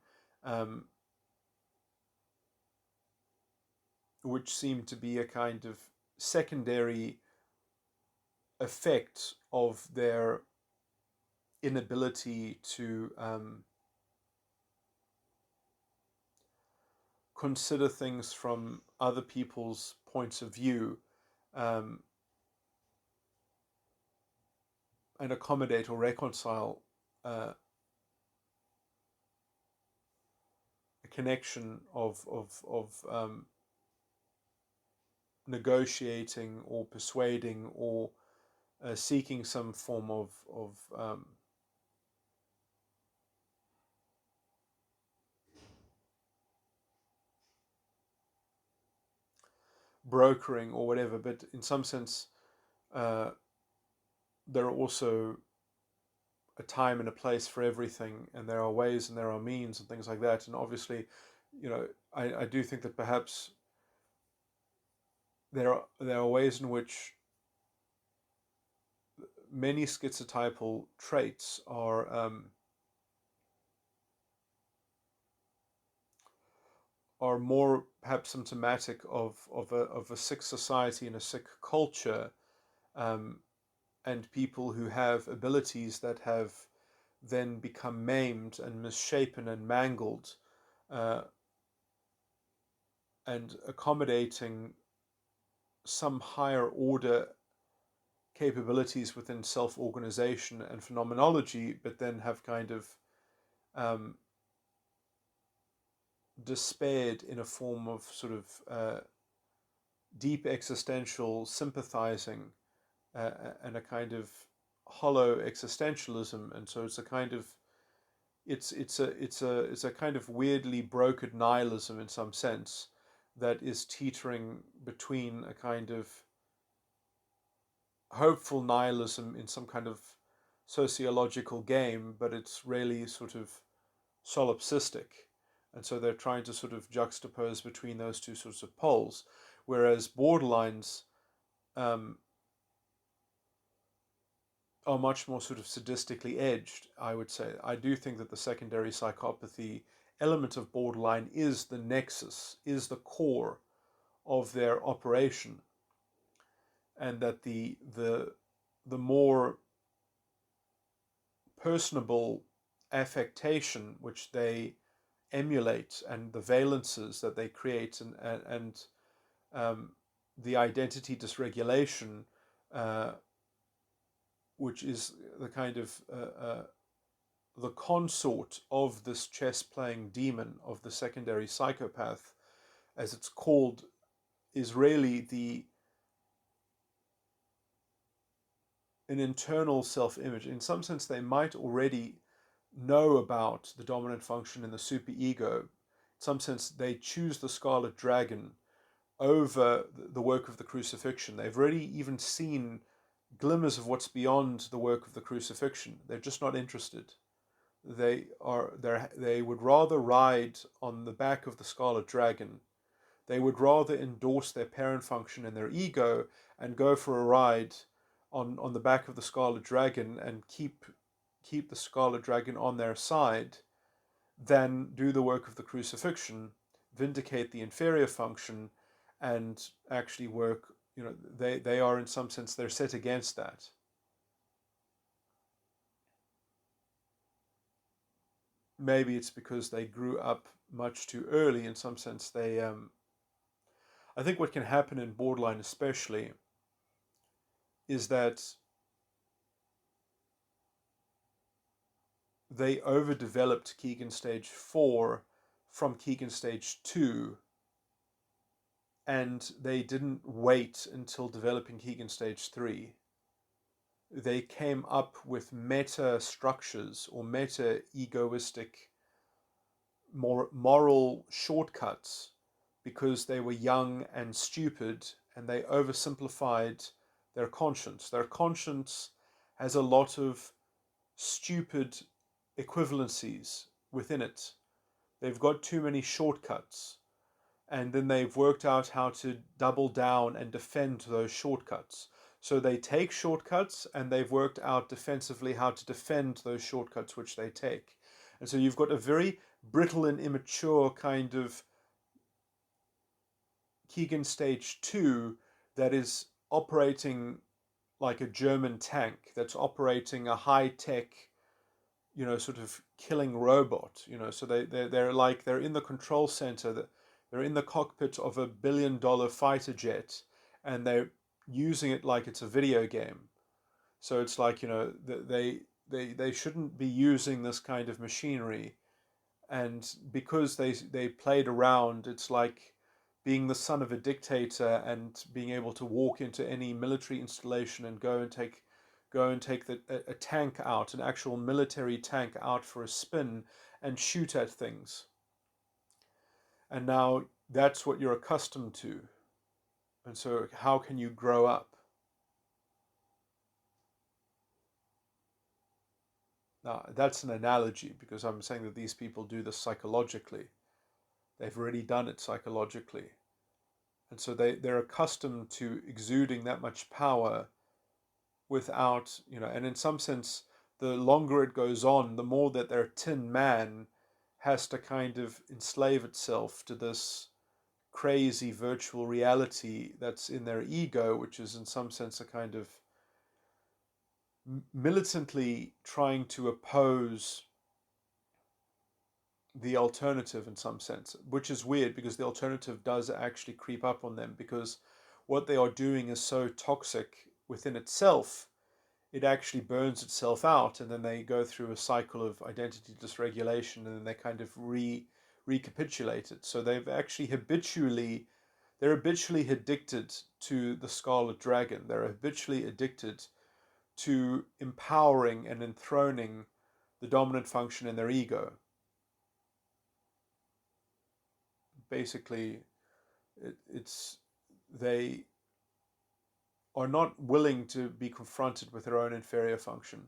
which seem to be a kind of secondary effect of their inability to consider things from other people's points of view, and accommodate or reconcile a connection of negotiating or persuading or seeking some form of brokering or whatever. But in some sense, there are also a time and a place for everything, and there are ways and there are means and things like that. And obviously, I do think that perhaps there are ways in which many schizotypal traits are more perhaps symptomatic of a sick society and a sick culture, and people who have abilities that have then become maimed and misshapen and mangled, uh, and accommodating some higher order capabilities within self-organization and phenomenology, but then have kind of um, despaired in a form of sort of deep existential sympathizing, and a kind of hollow existentialism. And so it's a kind of it's a kind of weirdly brokered nihilism in some sense, that is teetering between a kind of hopeful nihilism in some kind of sociological game, but it's really sort of solipsistic. And so they're trying to sort of juxtapose between those two sorts of poles, whereas borderlines um, are much more sort of sadistically edged, I would say. I do think that the secondary psychopathy element of borderline is the nexus, is the core of their operation, and that the more personable affectation which they emulate, and the valences that they create, and the identity dysregulation, uh, which is the kind of the consort of this chess-playing demon of the secondary psychopath, as it's called, is really an internal self-image. In some sense, they might already know about the dominant function in the superego. In some sense, they choose the Scarlet Dragon over the work of the crucifixion. They've already even seen glimmers of what's beyond the work of the crucifixion. They're just not interested. They would rather ride on the back of the Scarlet Dragon. They would rather endorse their parent function and their ego and go for a ride on the back of the Scarlet Dragon and keep the Scarlet Dragon on their side than do the work of the crucifixion, vindicate the inferior function, and actually work. They are, in some sense, they're set against that. Maybe it's because they grew up much too early. In some sense, I think what can happen in borderline especially is that they overdeveloped Keegan stage 4 from Keegan stage 2, and they didn't wait until developing Keegan stage 3. They came up with meta structures or meta egoistic moral shortcuts because they were young and stupid, and they oversimplified their conscience. Their conscience has a lot of stupid equivalencies within it. They've got too many shortcuts, and then they've worked out how to double down and defend those shortcuts. So they take shortcuts, and they've worked out defensively how to defend those shortcuts which they take. And so you've got a very brittle and immature kind of Keegan stage 2 that is operating like a German tank, that's operating a high-tech, sort of killing robot. So they're in the control center, they're in the cockpit of $1 billion fighter jet, and they're using it like it's a video game. So it's like, they shouldn't be using this kind of machinery, and because they played around, it's like being the son of a dictator and being able to walk into any military installation and go and take a tank out, an actual military tank out for a spin and shoot at things. And now that's what you're accustomed to. And so how can you grow up? Now, that's an analogy because I'm saying that these people do this psychologically. They've already done it psychologically. And so they're accustomed to exuding that much power without, and in some sense, the longer it goes on, the more that their tin man has to kind of enslave itself to this crazy virtual reality that's in their ego, which is in some sense a kind of militantly trying to oppose the alternative in some sense, which is weird because the alternative does actually creep up on them, because what they are doing is so toxic within itself, it actually burns itself out, and then they go through a cycle of identity dysregulation, and then they kind of recapitulate it. So they're habitually addicted to the Scarlet Dragon. They're habitually addicted to empowering and enthroning the dominant function in their ego. Basically, it's they are not willing to be confronted with their own inferior function.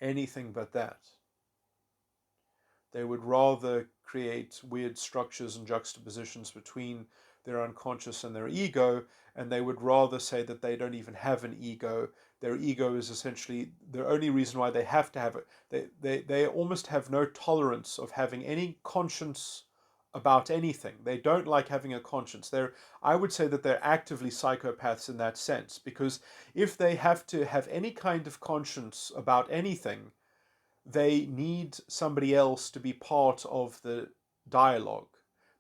Anything but that. They would rather create weird structures and juxtapositions between their unconscious and their ego, and they would rather say that they don't even have an ego. Their ego is essentially the only reason why they have to have it. They almost have no tolerance of having any conscience about anything. They don't like having a conscience. I would say that they're actively psychopaths in that sense, because if they have to have any kind of conscience about anything, they need somebody else to be part of the dialogue.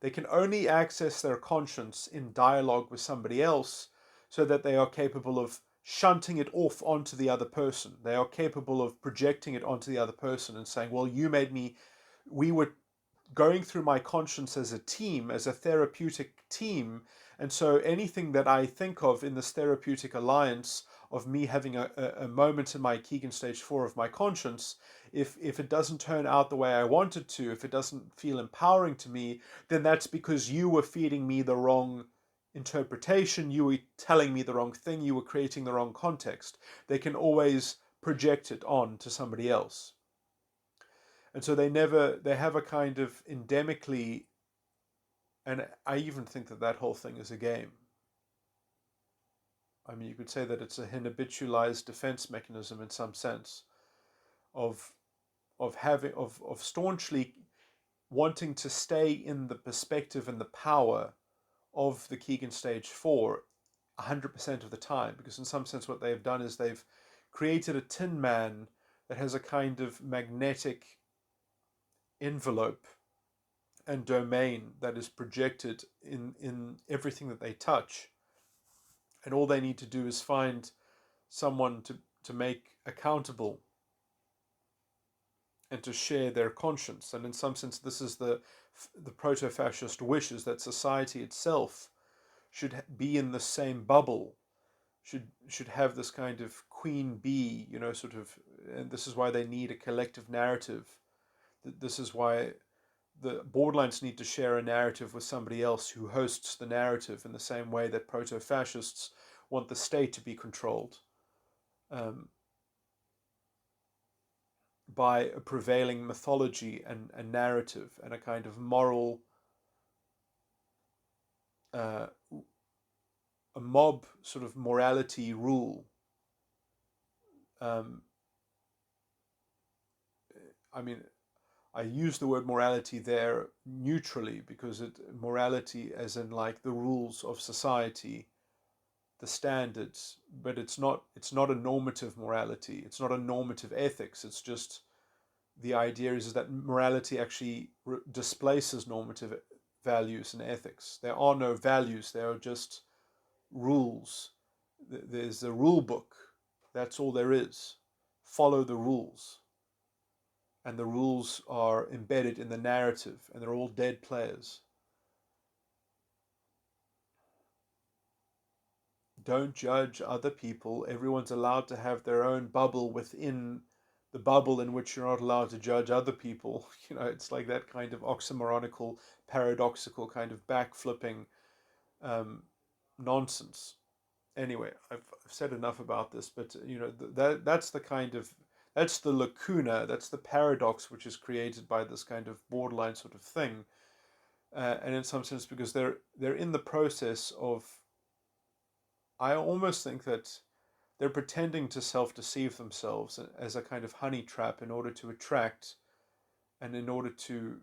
They can only access their conscience in dialogue with somebody else, so that they are capable of shunting it off onto the other person. They are capable of projecting it onto the other person and saying, well, we were going through my conscience as a team, as a therapeutic team. And so anything that I think of in this therapeutic alliance of me having a moment in my Keegan stage 4 of my conscience, if it doesn't turn out the way I wanted to, if it doesn't feel empowering to me, then that's because you were feeding me the wrong interpretation, you were telling me the wrong thing, you were creating the wrong context. They can always project it on to somebody else. And so they have a kind of endemically, and I even think that whole thing is a game. I mean, you could say that it's a habitualized defense mechanism in some sense of staunchly wanting to stay in the perspective and the power of the Keegan stage 4 100% of the time, because in some sense what they've done is they've created a tin man that has a kind of magnetic envelope and domain that is projected in everything that they touch. And all they need to do is find someone to make accountable and to share their conscience. And in some sense, this is the proto-fascist wish, is that society itself should be in the same bubble, should have this kind of queen bee, sort of, and this is why they need a collective narrative. This is why the borderlines need to share a narrative with somebody else who hosts the narrative, in the same way that proto-fascists want the state to be controlled by a prevailing mythology and a narrative and a kind of moral, a mob sort of morality rule. I mean, I use the word morality there neutrally, because morality as in like the rules of society, the standards, but it's not a normative morality. It's not a normative ethics. It's just the idea is that morality actually displaces normative values and ethics. There are no values. There are just rules. There's a rule book That's all there is. Follow the rules. And the rules are embedded in the narrative, and they're all dead players. Don't judge other people. Everyone's allowed to have their own bubble within the bubble in which you're not allowed to judge other people. It's like that kind of oxymoronical, paradoxical kind of backflipping nonsense. Anyway, I've said enough about this, but that's the lacuna, that's the paradox which is created by this kind of borderline sort of thing, and in some sense, because they're in the process of, I almost think that they're pretending to self-deceive themselves as a kind of honey trap in order to attract and in order to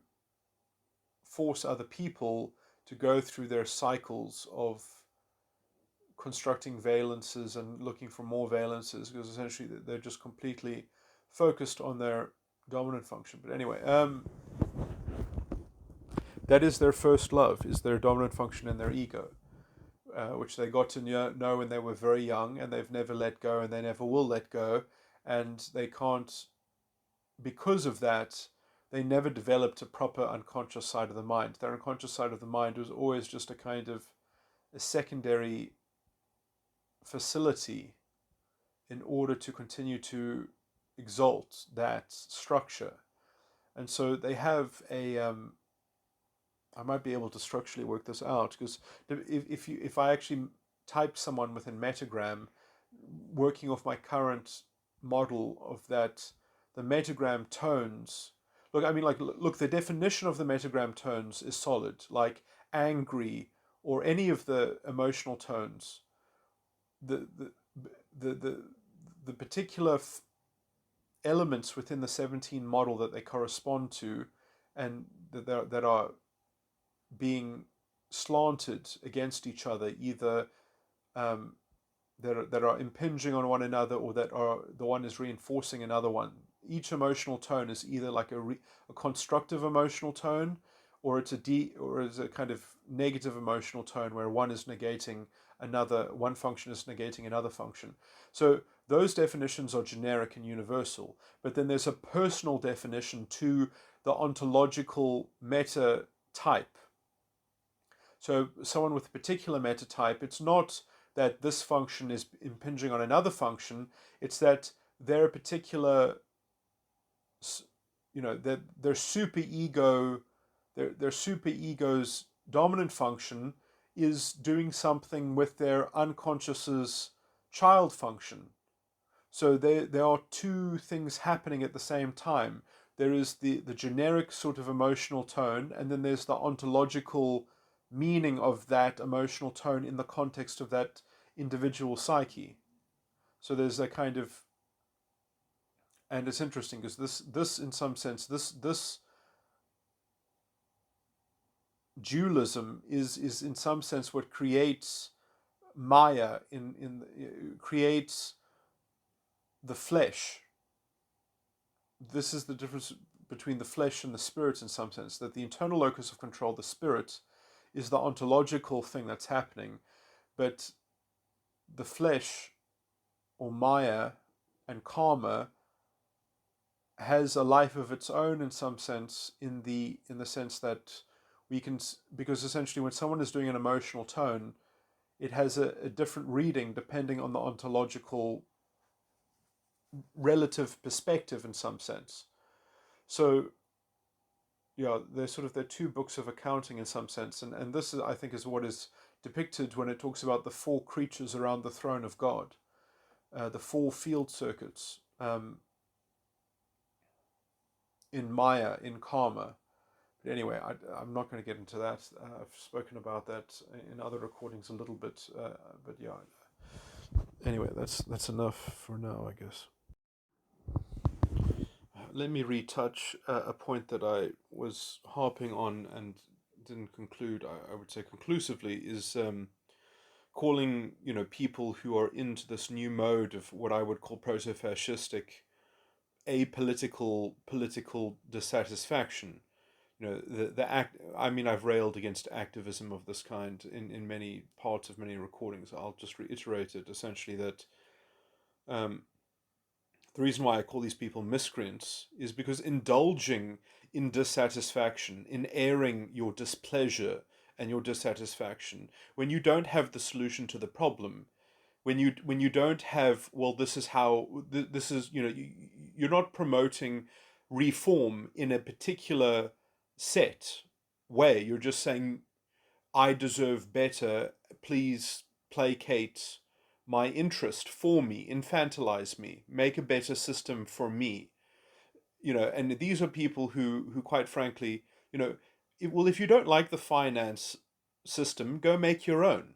force other people to go through their cycles of constructing valences and looking for more valences, because essentially they're just completely focused on their dominant function. But anyway, that is their first love, is their dominant function and their ego. Which they got to know when they were very young, and they've never let go, and they never will let go, and they can't, because of that, they never developed a proper unconscious side of the mind. Their unconscious side of the mind was always just a kind of a secondary facility in order to continue to exalt that structure. And so they have I might be able to structurally work this out, because if I actually type someone within Metagram, working off my current model of that, the Metagram tones. Look, the definition of the Metagram tones is solid, like angry or any of the emotional tones. The particular elements within the 17 model that they correspond to, and that are being slanted against each other, either that are impinging on one another, or that are the one is reinforcing another one. Each emotional tone is either like a constructive emotional tone, or it's a kind of negative emotional tone where one is negating another, one function is negating another function. So those definitions are generic and universal, but then there's a personal definition to the ontological meta type. So someone with a particular meta type, it's not that this function is impinging on another function, it's that their particular, their superego, their superego's dominant function is doing something with their unconscious's child function. So there are two things happening at the same time. There is the generic sort of emotional tone, and then there's the ontological meaning of that emotional tone in the context of that individual psyche. So there's a kind of, and it's interesting because this in some sense, this dualism is in some sense what creates Maya, creates the flesh. This is the difference between the flesh and the spirit in some sense, that the internal locus of control, the spirit, is the ontological thing that's happening, but the flesh, or Maya and karma, has a life of its own in some sense, in the sense that we can, because essentially when someone is doing an emotional tone, it has a different reading depending on the ontological relative perspective in some sense. So yeah, they're two books of accounting in some sense, and this is, I think, is what is depicted when it talks about the four creatures around the throne of God, the four field circuits in Maya, in karma. But anyway, I'm not going to get into that. I've spoken about that in other recordings a little bit, but yeah. Anyway, that's enough for now, I guess. Let me retouch a point that I was harping on and didn't conclude, I would say conclusively, is calling people who are into this new mode of what I would call proto-fascistic apolitical political dissatisfaction. The act. I mean, I've railed against activism of this kind in many parts of many recordings. I'll just reiterate it, essentially, that Um, the reason why I call these people miscreants is because indulging in dissatisfaction, in airing your displeasure and your dissatisfaction, when you don't have the solution to the problem, when you don't have, well, this is how, this is, you're not promoting reform in a particular set way. You're just saying, I deserve better, please placate my interest for me, infantilize me, make a better system for me. And these are people who quite frankly, well, if you don't like the finance system, go make your own.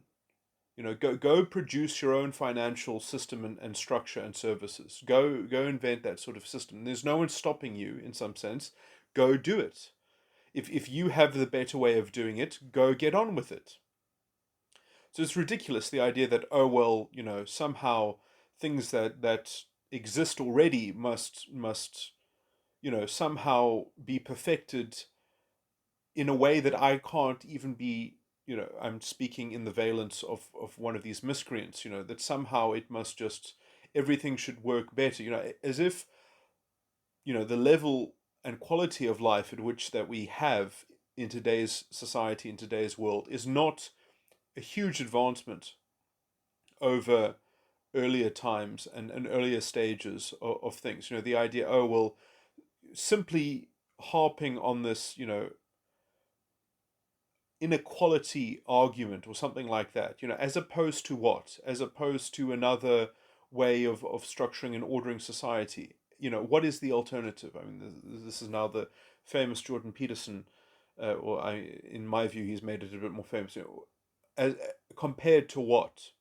Go produce your own financial system and structure and services. Go invent that sort of system. There's no one stopping you in some sense. Go do it. If you have the better way of doing it, go get on with it. So it's ridiculous, the idea that, oh well, somehow things that exist already must somehow be perfected in a way that I can't even be. I'm speaking in the valence of one of these miscreants. That somehow it must just, everything should work better. As if the level and quality of life at which that we have in today's society, in today's world, is not a huge advancement over earlier times and earlier stages of things. The idea, oh well, simply harping on this, inequality argument or something like that, as opposed to what? As opposed to another way of structuring and ordering society. What is the alternative? I mean, this is now the famous Jordan Peterson, in my view, he's made it a bit more famous. As compared to what?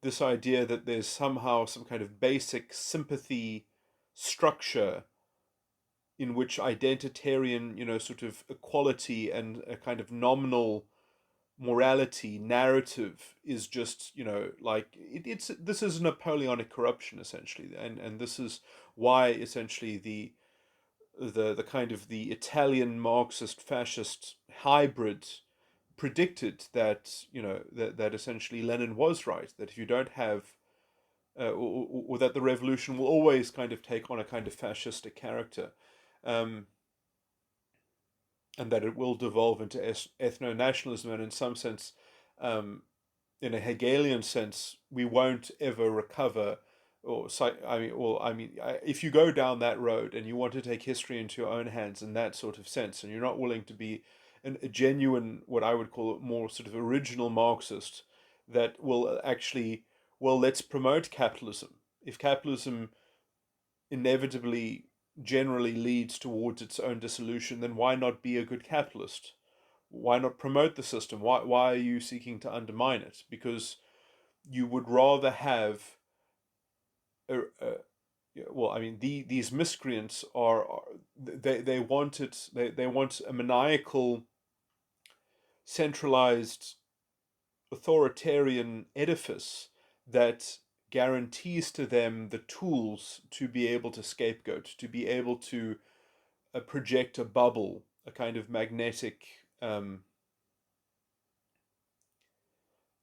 This idea that there's somehow some kind of basic sympathy structure in which identitarian, sort of equality and a kind of nominal morality narrative is just, like it's this is Napoleonic corruption essentially, and this is why essentially the kind of the Italian Marxist fascist hybrid predicted that, that essentially Lenin was right, that if you don't have or that the revolution will always kind of take on a kind of fascistic character, um, and that it will devolve into ethno-nationalism, and in some sense, um, in a Hegelian sense, we won't ever recover. If you go down that road and you want to take history into your own hands in that sort of sense, and you're not willing to be a genuine, what I would call more sort of original Marxist, that will actually, well, let's promote capitalism. If capitalism inevitably generally leads towards its own dissolution, then why not be a good capitalist? Why not promote the system? Why are you seeking to undermine it? Because you would rather have well, I mean, these miscreants are they want it, they want a maniacal, centralized, authoritarian edifice that guarantees to them the tools to be able to scapegoat, to be able to project a bubble, a kind of magnetic uh,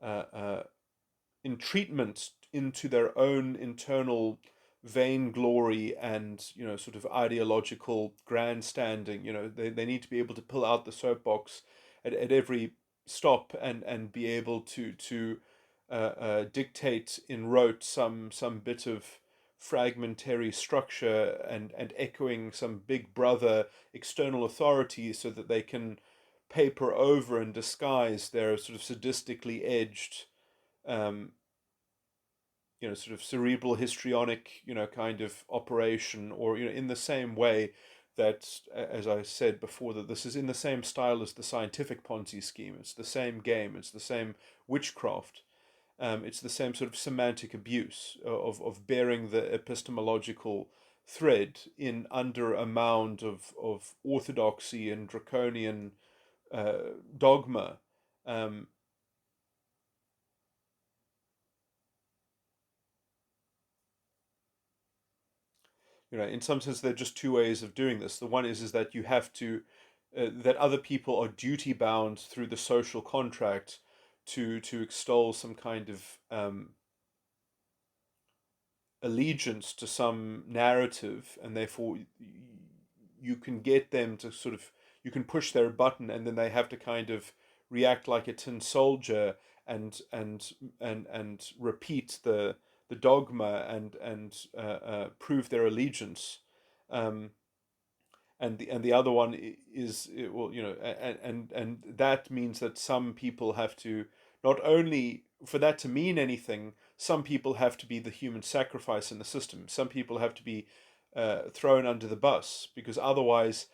uh, entreatment into their own internal vainglory and, sort of ideological grandstanding. They need to be able to pull out the soapbox at every stop and be able to dictate in rote some bit of fragmentary structure and echoing some big brother external authority, so that they can paper over and disguise their sort of sadistically edged, um, sort of cerebral histrionic, kind of operation, or, in the same way that, as I said before, that this is in the same style as the scientific Ponzi scheme. It's the same game. It's the same witchcraft. It's the same sort of semantic abuse of bearing the epistemological thread in under a mound of orthodoxy and draconian dogma. Um, in some sense, there are just two ways of doing this. The one is that you have to, that other people are duty bound through the social contract to extol some kind of allegiance to some narrative, and therefore you can get them to sort of, you can push their button, and then they have to kind of react like a tin soldier and repeat the dogma and prove their allegiance. Um, and the other one is, well, and that means that some people have to, not only for that to mean anything, some people have to be the human sacrifice in the system. Some people have to be thrown under the bus, because otherwise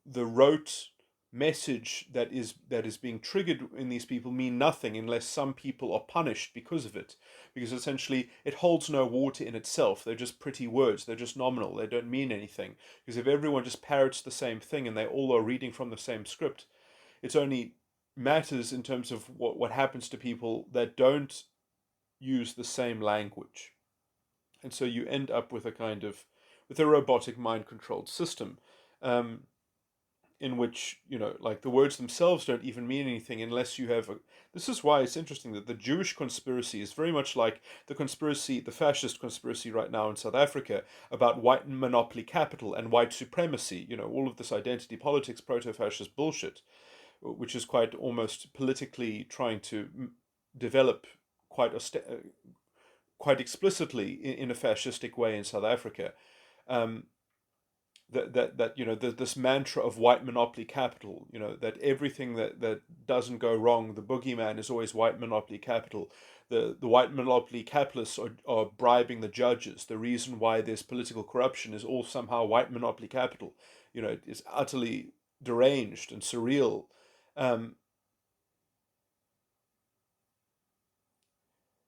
the rote message that is being triggered in these people mean nothing unless some people are punished because of it, because essentially it holds no water in itself. They're just pretty words, they're just nominal, they don't mean anything, because if everyone just parrots the same thing and they all are reading from the same script, it's only matters in terms of what happens to people that don't use the same language. And so you end up with a kind of, with a robotic mind controlled system, um, in which, like, the words themselves don't even mean anything unless you have a. This is why it's interesting that the Jewish conspiracy is very much like the conspiracy, the fascist conspiracy right now in South Africa about white monopoly capital and white supremacy. All of this identity politics, proto-fascist bullshit, which is quite almost politically trying to develop quite quite explicitly in a fascistic way in South Africa. Um, this mantra of white monopoly capital, that everything that doesn't go wrong, the boogeyman is always white monopoly capital. The white monopoly capitalists are bribing the judges. The reason why there's political corruption is all somehow white monopoly capital. It's utterly deranged and surreal. Um,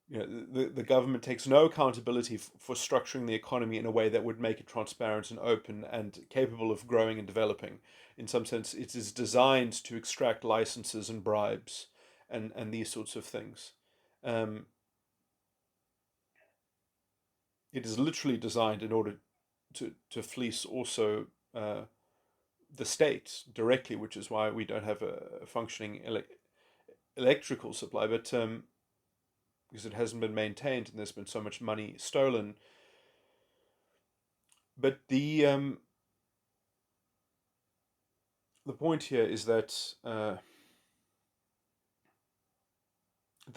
the government takes no accountability for structuring the economy in a way that would make it transparent and open and capable of growing and developing. In some sense, it is designed to extract licenses and bribes and these sorts of things. Um, it is literally designed in order to fleece also the state directly, which is why we don't have a functioning electrical supply, but because it hasn't been maintained and there's been so much money stolen. But the point here is that the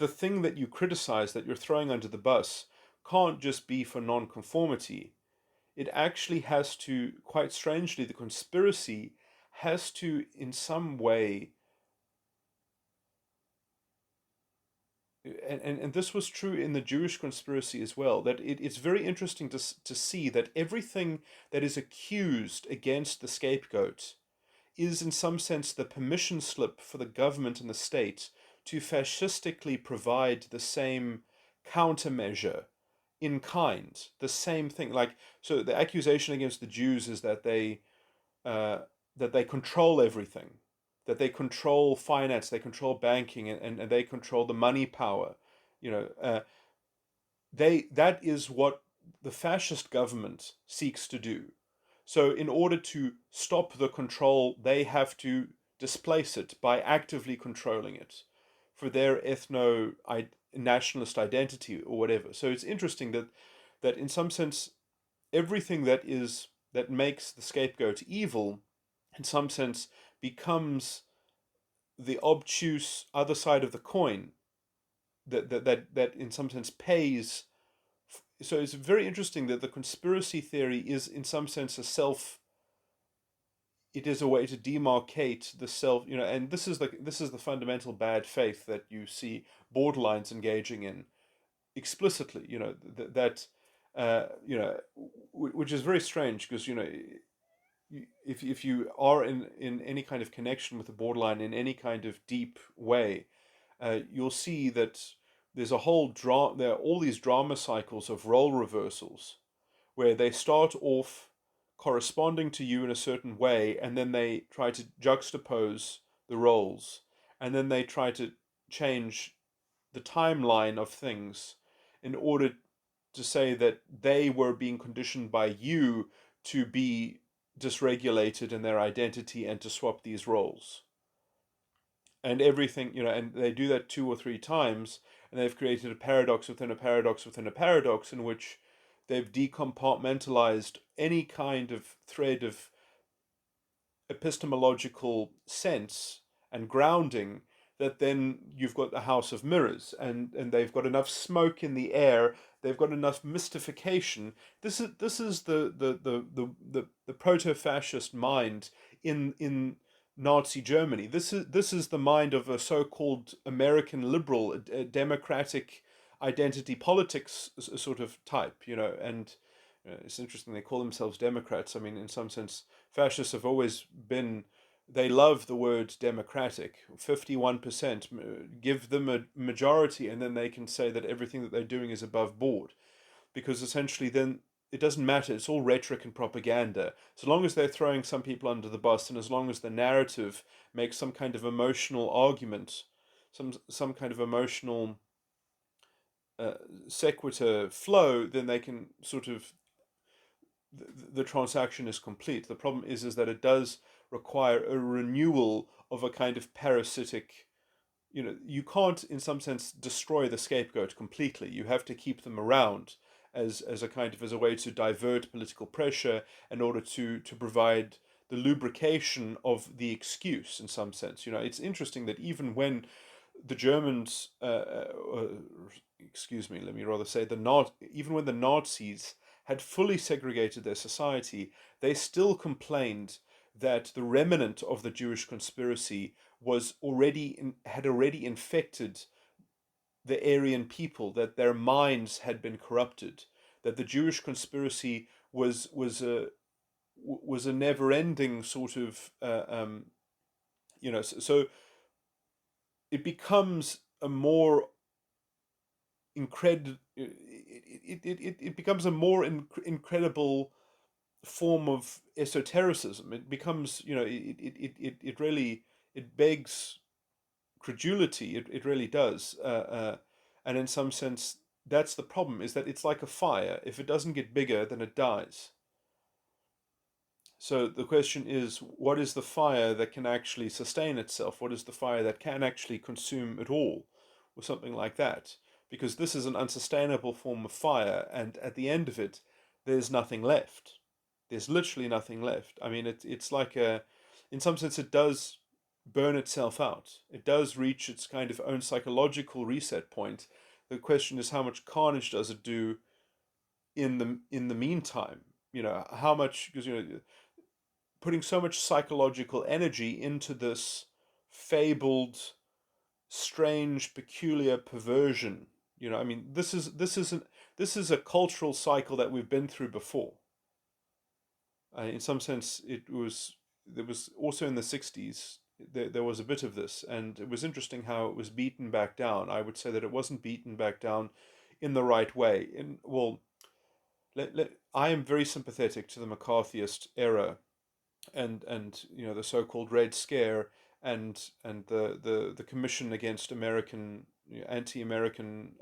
thing that you criticize, that you're throwing under the bus, can't just be for non-conformity. It actually has to, quite strangely, the conspiracy has to, in some way, and this was true in the Jewish conspiracy as well, that it's very interesting to see that everything that is accused against the scapegoat is in some sense the permission slip for the government and the state to fascistically provide the same countermeasure in kind, the same thing. Like, so the accusation against the Jews is uh, that they control everything, that they control finance, they control banking, and they control the money power. You know, that is what the fascist government seeks to do. So, in order to stop the control, they have to displace it by actively controlling it for their ethno nationalist identity or whatever. So it's interesting that in some sense everything that makes the scapegoat evil, in some sense, becomes the obtuse other side of the coin that in some sense pays. So it's very interesting that the conspiracy theory is in some sense it is a way to demarcate the self, and this is the fundamental bad faith that you see borderlines engaging in explicitly, that which is very strange, because if you are in any kind of connection with the borderline in any kind of deep way, you'll see that there are all these drama cycles of role reversals where they start off corresponding to you in a certain way, and then they try to juxtapose the roles, and then they try to change the timeline of things in order to say that they were being conditioned by you to be dysregulated in their identity and to swap these roles. And everything, and they do that 2 or 3 times, and they've created a paradox within a paradox within a paradox in which they've decompartmentalized any kind of thread of epistemological sense and grounding, that then you've got the house of mirrors, and they've got enough smoke in the air, they've got enough mystification. This is the proto-fascist mind in Nazi Germany. This is the mind of a so-called American liberal, a democratic identity politics sort of type, and it's interesting they call themselves Democrats. I mean, in some sense, fascists have always been, they love the word democratic. 51%, give them a majority, and then they can say that everything that they're doing is above board. Because essentially, then it doesn't matter. It's all rhetoric and propaganda. So long as they're throwing some people under the bus, and as long as the narrative makes some kind of emotional argument, some kind of emotional sequitur flow, then they can sort of, the transaction is complete. The problem is that it does require a renewal of a kind of parasitic, you can't in some sense destroy the scapegoat completely. You have to keep them around as a kind of, as a way to divert political pressure in order to provide the lubrication of the excuse in some sense. It's interesting that even when the Germans, excuse me, let me rather say even when the Nazis had fully segregated their society, they still complained that the remnant of the Jewish conspiracy had already infected the Aryan people, that their minds had been corrupted, that the Jewish conspiracy was a never-ending sort of so it becomes a more it becomes a more incredible form of esotericism. It becomes, it really, it begs credulity. It really does. And in some sense, that's the problem, is that it's like a fire. If it doesn't get bigger, then it dies. So the question is, what is the fire that can actually sustain itself? What is the fire that can actually consume it all, or something like that? Because this is an unsustainable form of fire, and at the end of it, there's nothing left. There's literally nothing left. I mean, it's like in some sense, it does burn itself out. It does reach its kind of own psychological reset point. The question is, how much carnage does it do in the meantime? How much, because putting so much psychological energy into this fabled, strange, peculiar perversion. I mean, this is a cultural cycle that we've been through before. In some sense, there was also in the 60s. There was a bit of this, and it was interesting how it was beaten back down. I would say that it wasn't beaten back down in the right way. I am very sympathetic to the McCarthyist era, and the so-called Red Scare, and the Commission against American, anti-American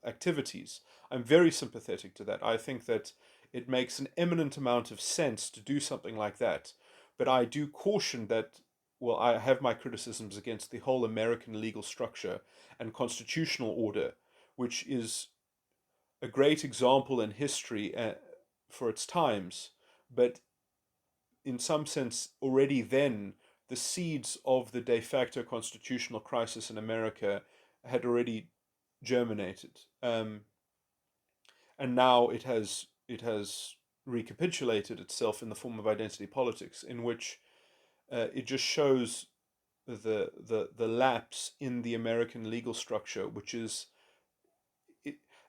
activities. I'm very sympathetic to that. I think that it makes an eminent amount of sense to do something like that, but I do caution that. Well, I have my criticisms against the whole American legal structure and constitutional order, which is a great example in history for its times, but in some sense, already then, the seeds of the de facto constitutional crisis in America had already germinated, and now it has recapitulated itself in the form of identity politics, in which it just shows the lapse in the American legal structure, which is,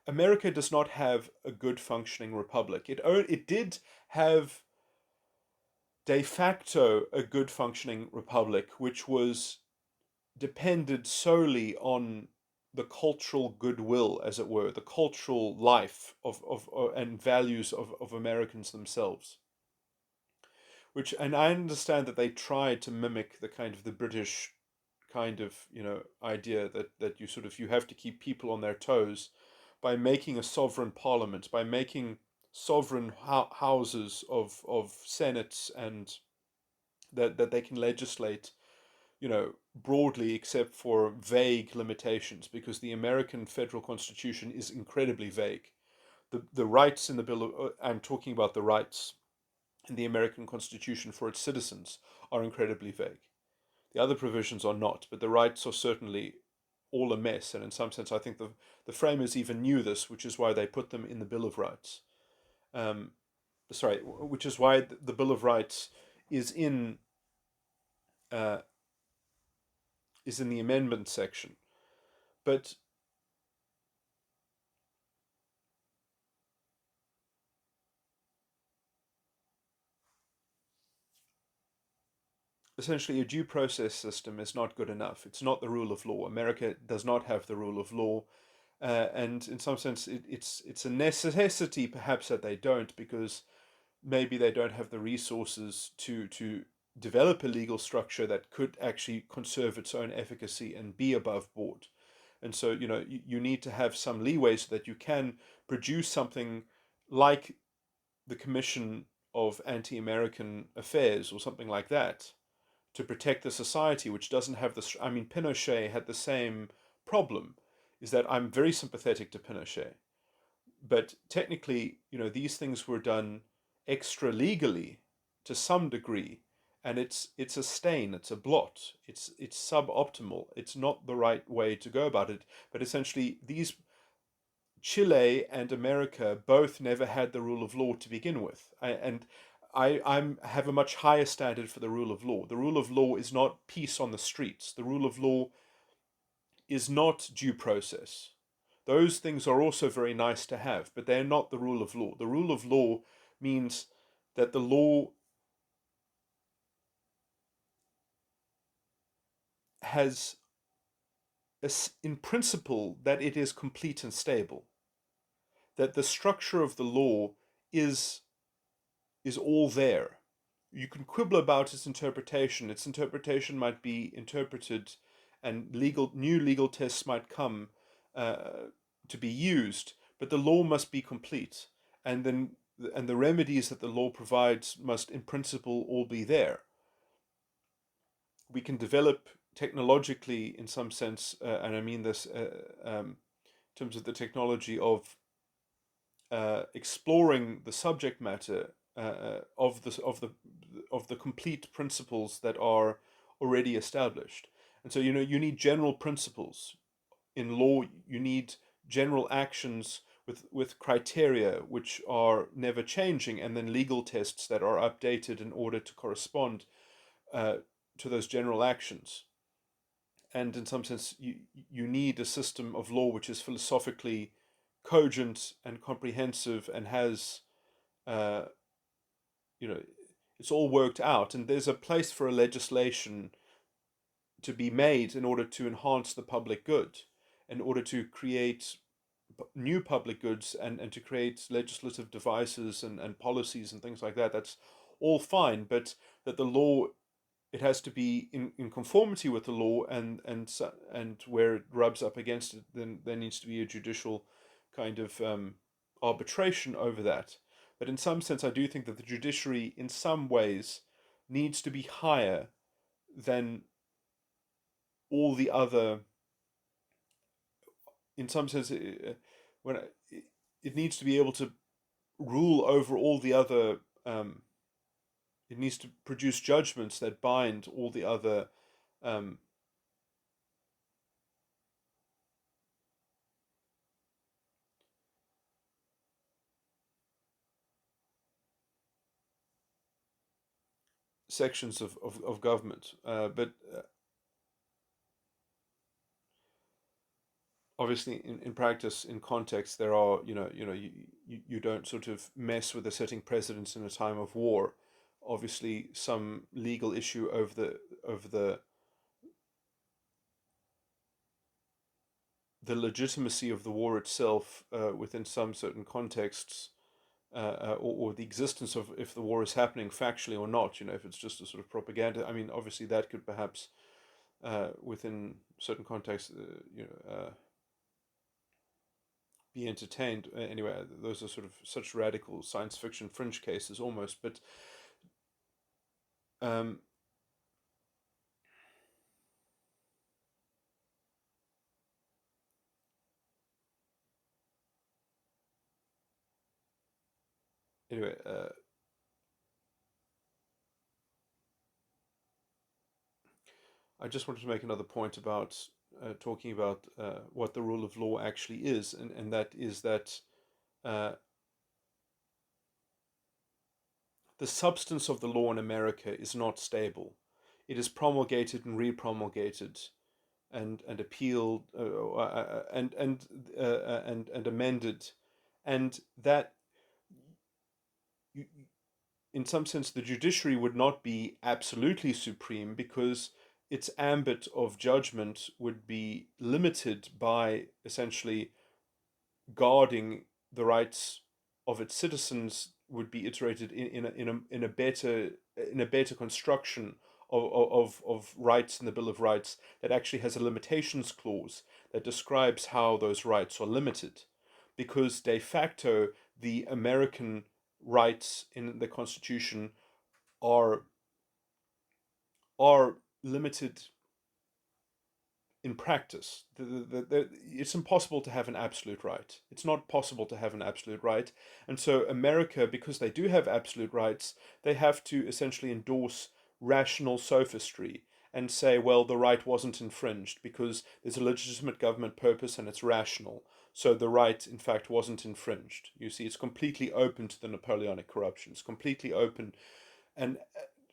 America does not have a good functioning republic. It did have de facto a good functioning republic, which was depended solely on the cultural goodwill, as it were, the cultural life of and values of Americans themselves. And I understand that they tried to mimic the kind of the British kind of idea that you have to keep people on their toes by making a sovereign parliament, by making sovereign houses of senates, and that they can legislate, broadly, except for vague limitations, because the American federal constitution is incredibly vague. the rights in the Bill of, I'm talking about the rights in the American Constitution for its citizens, are incredibly vague. The other provisions are not, but the rights are certainly all a mess. And in some sense, I think the framers even knew this, which is why they put them in the Bill of Rights. Which is why the Bill of Rights is in uh, is in the amendment section. But essentially, a due process system is not good enough. It's not the rule of law. America does not have the rule of law. And in some sense, it's a necessity perhaps that they don't, because maybe they don't have the resources to develop a legal structure that could actually conserve its own efficacy and be above board. And so, you need to have some leeway so that you can produce something like the Commission of Anti-American Affairs or something like that to protect the society, which doesn't have this. I mean, Pinochet had the same problem, is that I'm very sympathetic to Pinochet, but technically, these things were done extra legally to some degree, and it's a stain, it's a blot, it's suboptimal, it's not the right way to go about it. But essentially, these Chile and America both never had the rule of law to begin with, and I have a much higher standard for the rule of law. The rule of law is not peace on the streets. The rule of law is not due process. Those things are also very nice to have, but they're not the rule of law. The rule of law means that the law has, in principle, that it is complete and stable, that the structure of the law is all there. You can quibble about its interpretation. Its interpretation might be interpreted, and new legal tests might come to be used, but the law must be complete, and the remedies that the law provides must, in principle, all be there. We can develop technologically, in some sense, and I mean this in terms of the technology of exploring the subject matter of the complete principles that are already established. And so, you need general principles in law. You need general actions with criteria which are never changing, and then legal tests that are updated in order to correspond to those general actions. And in some sense, you need a system of law which is philosophically cogent and comprehensive and has uh, you know it's all worked out, and there's a place for a legislation to be made in order to enhance the public good, in order to create new public goods, and to create legislative devices and policies and things like that. That's all fine, but that the law, it has to be in conformity with the law, and where it rubs up against it, then there needs to be a judicial kind of arbitration over that. But in some sense, I do think that the judiciary, in some ways, needs to be higher than all the other. In some sense, when it needs to be able to rule over all the other. It needs to produce judgments that bind all the other um, sections of government. But obviously, in practice, in context, there are you don't sort of mess with the setting precedents in a time of war. Obviously, some legal issue over the legitimacy of the war itself within some certain contexts, or the existence of, if the war is happening factually or not. If it's just a sort of propaganda. I mean, obviously that could perhaps within certain contexts, be entertained. Anyway, those are sort of such radical science fiction fringe cases almost. But um, anyway, I just wanted to make another point about talking about what the rule of law actually is, and that is that uh, the substance of the law in America is not stable. It is promulgated and repromulgated and appealed and amended, and that you, in some sense the judiciary would not be absolutely supreme because its ambit of judgment would be limited by essentially guarding the rights of its citizens, would be iterated in a better construction of rights in the Bill of Rights that actually has a limitations clause that describes how those rights are limited, because de facto the American rights in the Constitution are are limited in practice. It's impossible to have an absolute right. It's not possible to have an absolute right. And so, America, because they do have absolute rights, they have to essentially endorse rational sophistry and say, well, the right wasn't infringed because there's a legitimate government purpose and it's rational. So the right, in fact, wasn't infringed. You see, it's completely open to the Napoleonic corruption. It's completely open and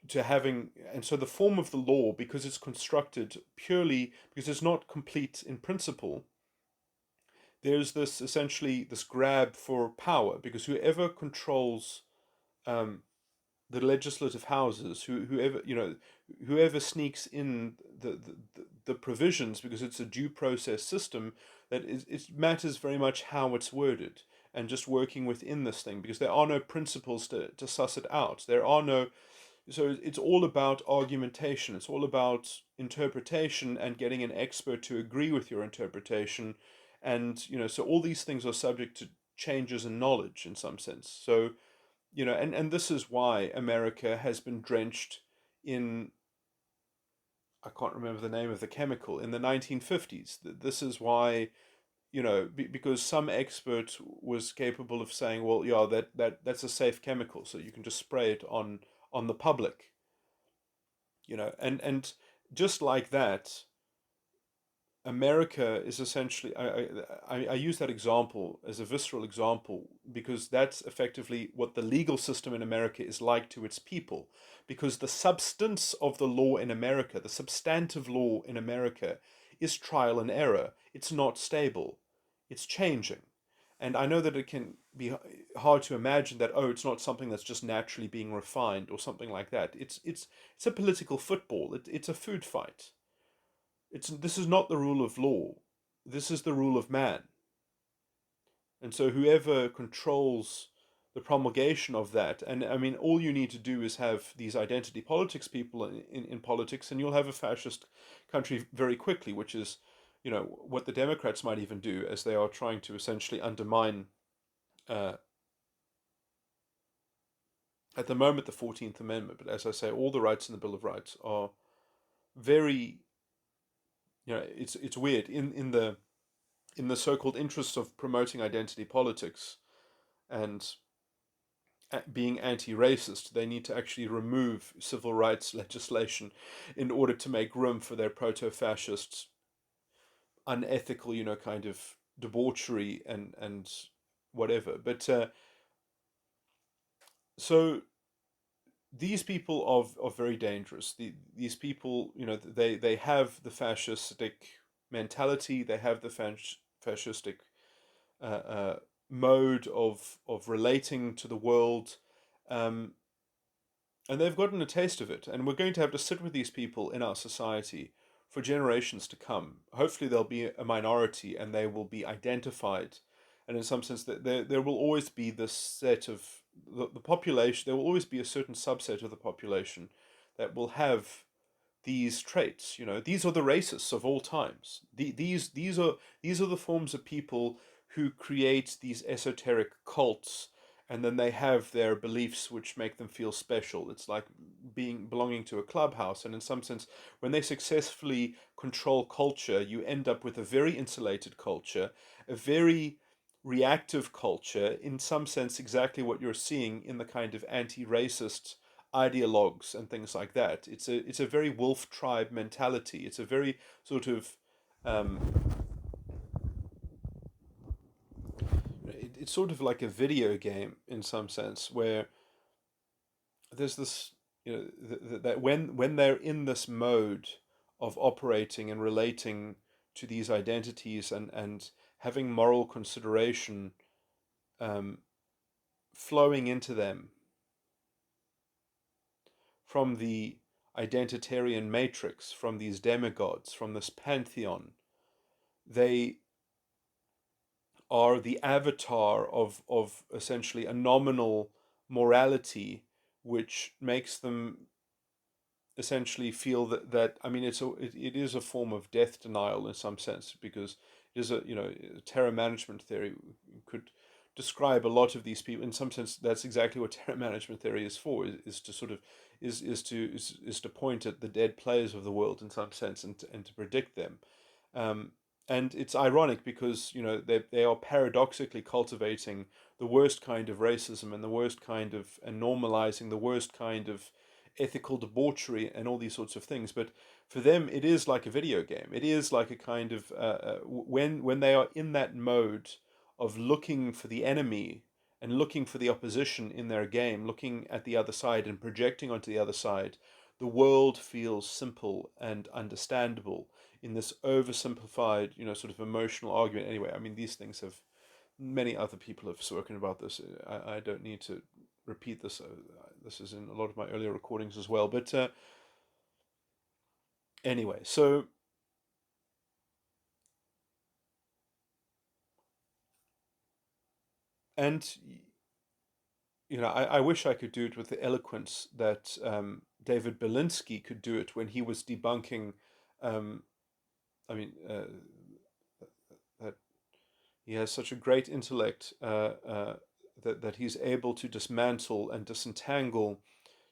to having, and so the form of the law, because it's constructed purely because it's not complete in principle, there's this essentially this grab for power, because whoever controls um, the legislative houses, whoever, whoever sneaks in the provisions, because it's a due process system, that is, it matters very much how it's worded, and just working within this thing, because there are no principles to suss it out. There are no, so it's all about argumentation. It's all about interpretation and getting an expert to agree with your interpretation. And, so all these things are subject to changes in knowledge in some sense. So, and this is why America has been drenched in, I can't remember the name of the chemical, in the 1950s. This is why, because some expert was capable of saying, well, yeah, that's a safe chemical, so you can just spray it on the public, and just like that, America is essentially. I use that example as a visceral example because that's effectively what the legal system in America is like to its people. Because the substance of the law in America, the substantive law in America, is trial and error. It's not stable. It's changing. And I know that it can be hard to imagine that, oh, it's not something that's just naturally being refined or something like that. It's a political football. It's a food fight. This is not the rule of law. This is the rule of man. And so whoever controls the promulgation of that, and I mean, all you need to do is have these identity politics people in politics, and you'll have a fascist country very quickly, which is, what the Democrats might even do, as they are trying to essentially undermine, uh, at the moment, the 14th Amendment. But as I say, all the rights in the Bill of Rights are very, it's weird in the so-called interests of promoting identity politics and being anti-racist, they need to actually remove civil rights legislation in order to make room for their proto-fascist, unethical, kind of debauchery and whatever. But so these people are very dangerous. These people, they have the fascistic mentality. They have the fascistic uh, uh, mode of relating to the world, um, and they've gotten a taste of it. And we're going to have to sit with these people in our society for generations to come. Hopefully, they'll be a minority, and they will be identified. And in some sense, that there will always be this set of the population. There will always be a certain subset of the population that will have these traits. These are the racists of all times. These are the forms of people who create these esoteric cults, and then they have their beliefs which make them feel special. It's like belonging to a clubhouse, and in some sense, when they successfully control culture, you end up with a very insulated culture, a very reactive culture, in some sense exactly what you're seeing in the kind of anti-racist ideologues and things like that. It's a very wolf tribe mentality. It's a very sort of um, it's sort of like a video game in some sense, where there's this, that when they're in this mode of operating and relating to these identities, and having moral consideration um, flowing into them from the identitarian matrix, from these demigods, from this pantheon, they are the avatar of essentially a nominal morality, which makes them essentially feel that I mean it is a form of death denial in some sense, because it is terror management theory could describe a lot of these people. In some sense, that's exactly what terror management theory is for, is to sort of is to point at the dead players of the world in some sense, and to predict them. um, and it's ironic because they are paradoxically cultivating the worst kind of racism, and the worst kind of, and normalizing the worst kind of ethical debauchery and all these sorts of things. But for them, it is like a video game. It is like a kind of when they are in that mode of looking for the enemy and looking for the opposition in their game, looking at the other side and projecting onto the other side, the world feels simple and understandable in this oversimplified, sort of emotional argument. Anyway, I mean, these things have, many other people have spoken about this. I don't need to repeat this. This is in a lot of my earlier recordings as well. But anyway, so and I wish I could do it with the eloquence that David Belinsky could do it when he was debunking. Um, I mean, that he has such a great intellect, that he's able to dismantle and disentangle.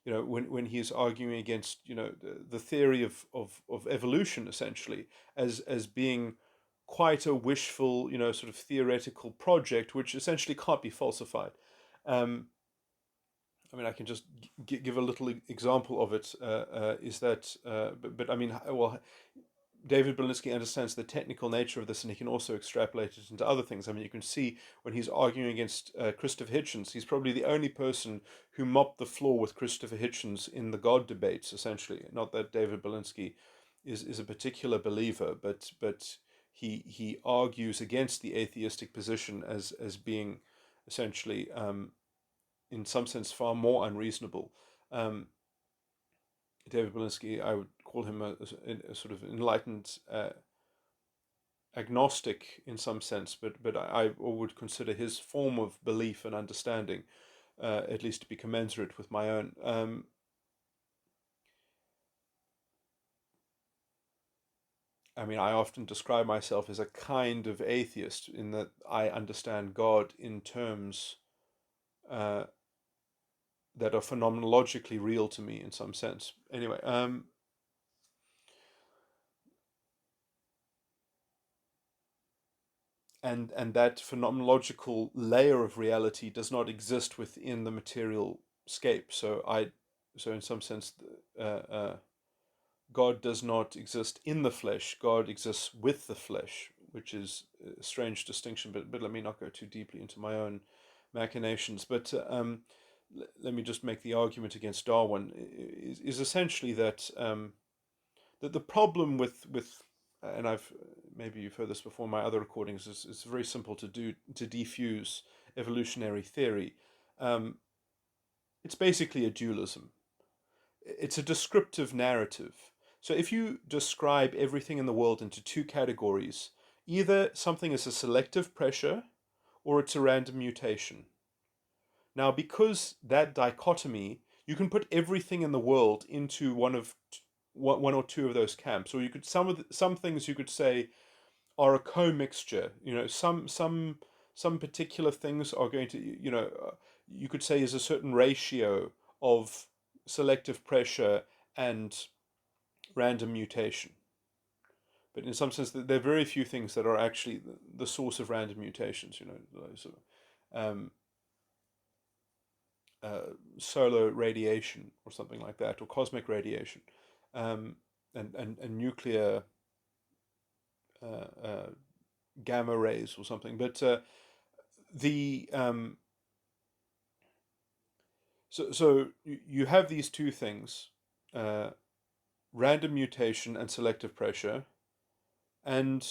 When he's arguing against the theory of evolution, essentially, as being quite a wishful, sort of theoretical project, which essentially can't be falsified. Um, I mean, I can just give a little example of it. Is that, but I mean, well, David Belinsky understands the technical nature of this, and he can also extrapolate it into other things. I mean, you can see when he's arguing against Christopher Hitchens, he's probably the only person who mopped the floor with Christopher Hitchens in the God debates, essentially. Not that David Belinsky is a particular believer, but he argues against the atheistic position as being essentially, in some sense, far more unreasonable. Um, David Belinsky, I would call him a sort of enlightened agnostic in some sense, but I would consider his form of belief and understanding, at least, to be commensurate with my own. I mean, I often describe myself as a kind of atheist, in that I understand God in terms uh, that are phenomenologically real to me in some sense. Anyway, and that phenomenological layer of reality does not exist within the material scape. So in some sense, God does not exist in the flesh. God exists with the flesh, which is a strange distinction. But let me not go too deeply into my own machinations. But let me just make the argument against Darwin, is essentially that the problem with and I've maybe you've heard this before in my other recordings, is it's very simple to do, to defuse evolutionary theory. Um, it's basically a dualism. It's a descriptive narrative. So if you describe everything in the world into two categories, either something is a selective pressure or it's a random mutation. Now, because that dichotomy, you can put everything in the world into one or two of those camps, or you could, some things you could say are a co-mixture. Some particular things are going to, you could say, is a certain ratio of selective pressure and random mutation. But in some sense, there are very few things that are actually the source of random mutations. Sort of, solar radiation or something like that, or cosmic radiation, um, and nuclear uh, uh, gamma rays or something. But the so you have these two things: uh, random mutation and selective pressure, and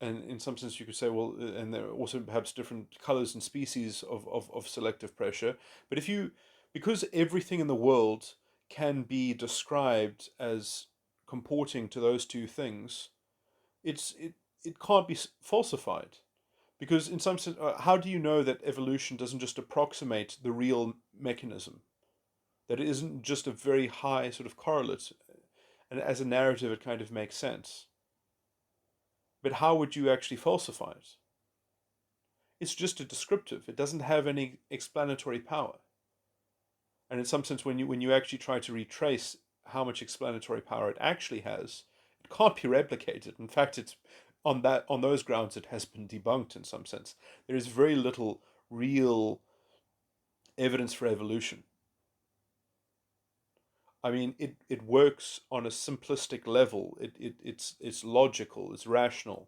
in some sense you could say, well, and there are also perhaps different colors and species of selective pressure. But if you, because everything in the world can be described as comporting to those two things, it can't be falsified. Because in some sense, how do you know that evolution doesn't just approximate the real mechanism? That it isn't just a very high sort of correlate, and as a narrative, it kind of makes sense. But how would you actually falsify it? It's just a descriptive. It doesn't have any explanatory power. And in some sense, when you actually try to retrace how much explanatory power it actually has, it can't be replicated. In fact, it's on those grounds it has been debunked in some sense. There is very little real evidence for evolution. I mean, it works on a simplistic level. It's logical, it's rational,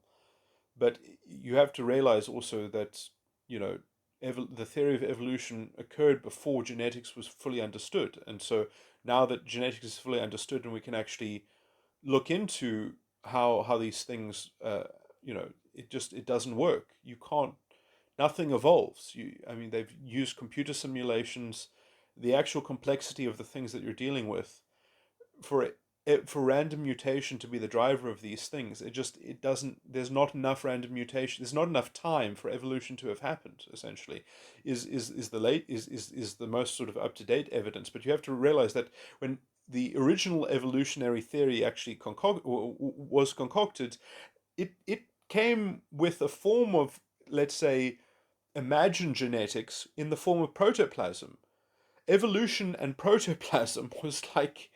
but you have to realize also that you know the theory of evolution occurred before genetics was fully understood, and so now that genetics is fully understood and we can actually look into how these things it doesn't work. You can't, nothing evolves. I mean, they've used computer simulations, the actual complexity of the things that you're dealing with for for random mutation to be the driver of these things. It doesn't. There's not enough random mutation. There's not enough time for evolution to have happened. Essentially, is the most sort of up to date evidence. But you have to realize that when the original evolutionary theory actually was concocted, it came with a form of, let's say, imagined genetics in the form of protoplasm. Evolution and protoplasm was like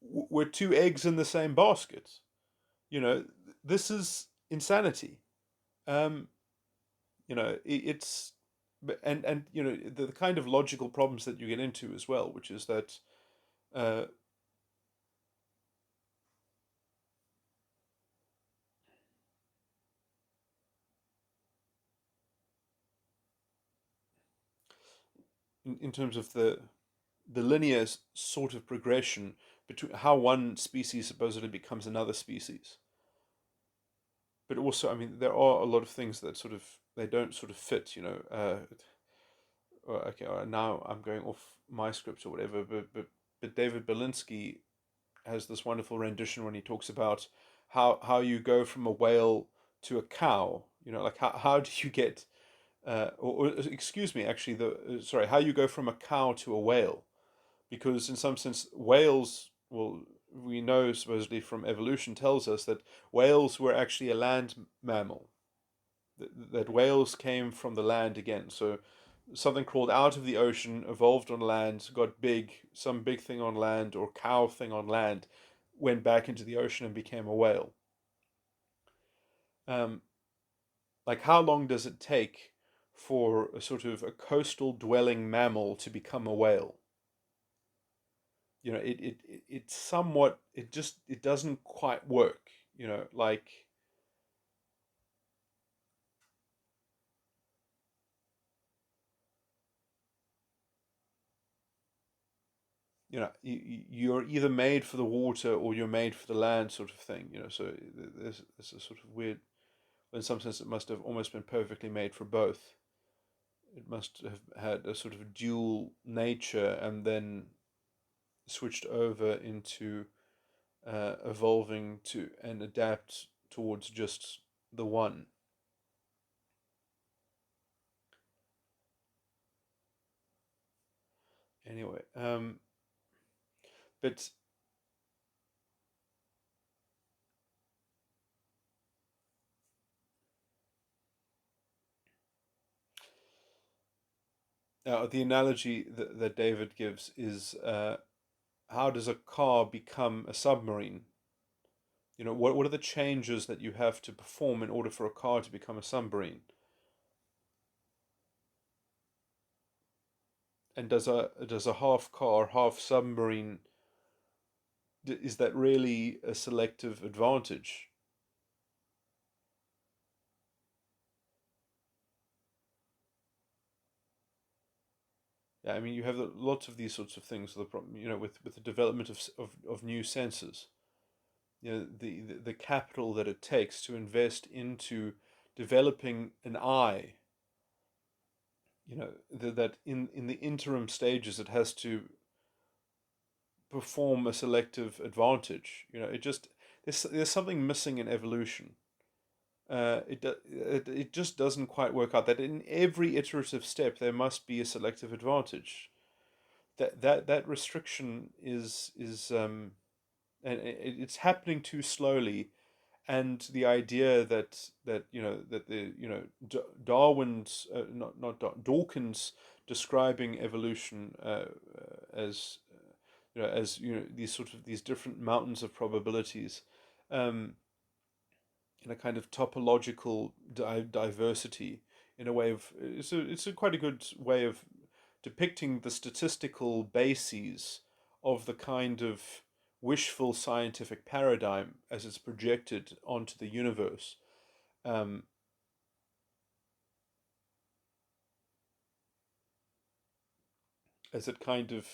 were two eggs in the same basket. You know, this is insanity. Um, it's and the kind of logical problems that you get into as well, which is that uh, in terms of the linear sort of progression between how one species supposedly becomes another species. But also, I mean, there are a lot of things that sort of they don't sort of fit. Okay, now I'm going off my script or whatever, but David Belinsky has this wonderful rendition when he talks about how you go from a whale to a cow. Like how do you get or excuse me, actually the sorry, how you go from a cow to a whale, because in some sense whales, well, we know supposedly from evolution tells us that whales were actually a land mammal, that whales came from the land again. So something crawled out of the ocean, evolved on land, got big, some big thing on land or cow thing on land, went back into the ocean and became a whale. Um, like, how long does it take for a sort of a coastal dwelling mammal to become a whale? It's somewhat, it doesn't quite work. Like, you're either made for the water or you're made for the land, sort of thing. So there's a sort of weird. In some sense, it must have almost been perfectly made for both. It must have had a sort of dual nature and then switched over into evolving to and adapt towards just the one. Anyway, but the analogy that David gives is how does a car become a submarine? What are the changes that you have to perform in order for a car to become a submarine? And does a half car, half submarine, is that really a selective advantage? Yeah, I mean, you have lots of these sorts of things. The problem, with the development of new sensors, the capital that it takes to invest into developing an eye, that in the interim stages it has to perform a selective advantage. It just there's something missing in evolution. It just doesn't quite work out that in every iterative step there must be a selective advantage. That restriction is and it's happening too slowly, and the idea that the Darwin's not Dawkins describing evolution as these different mountains of probabilities, um, in a kind of topological diversity, in a way of it's a quite a good way of depicting the statistical bases of the kind of wishful scientific paradigm as it's projected onto the universe. Um, as it kind of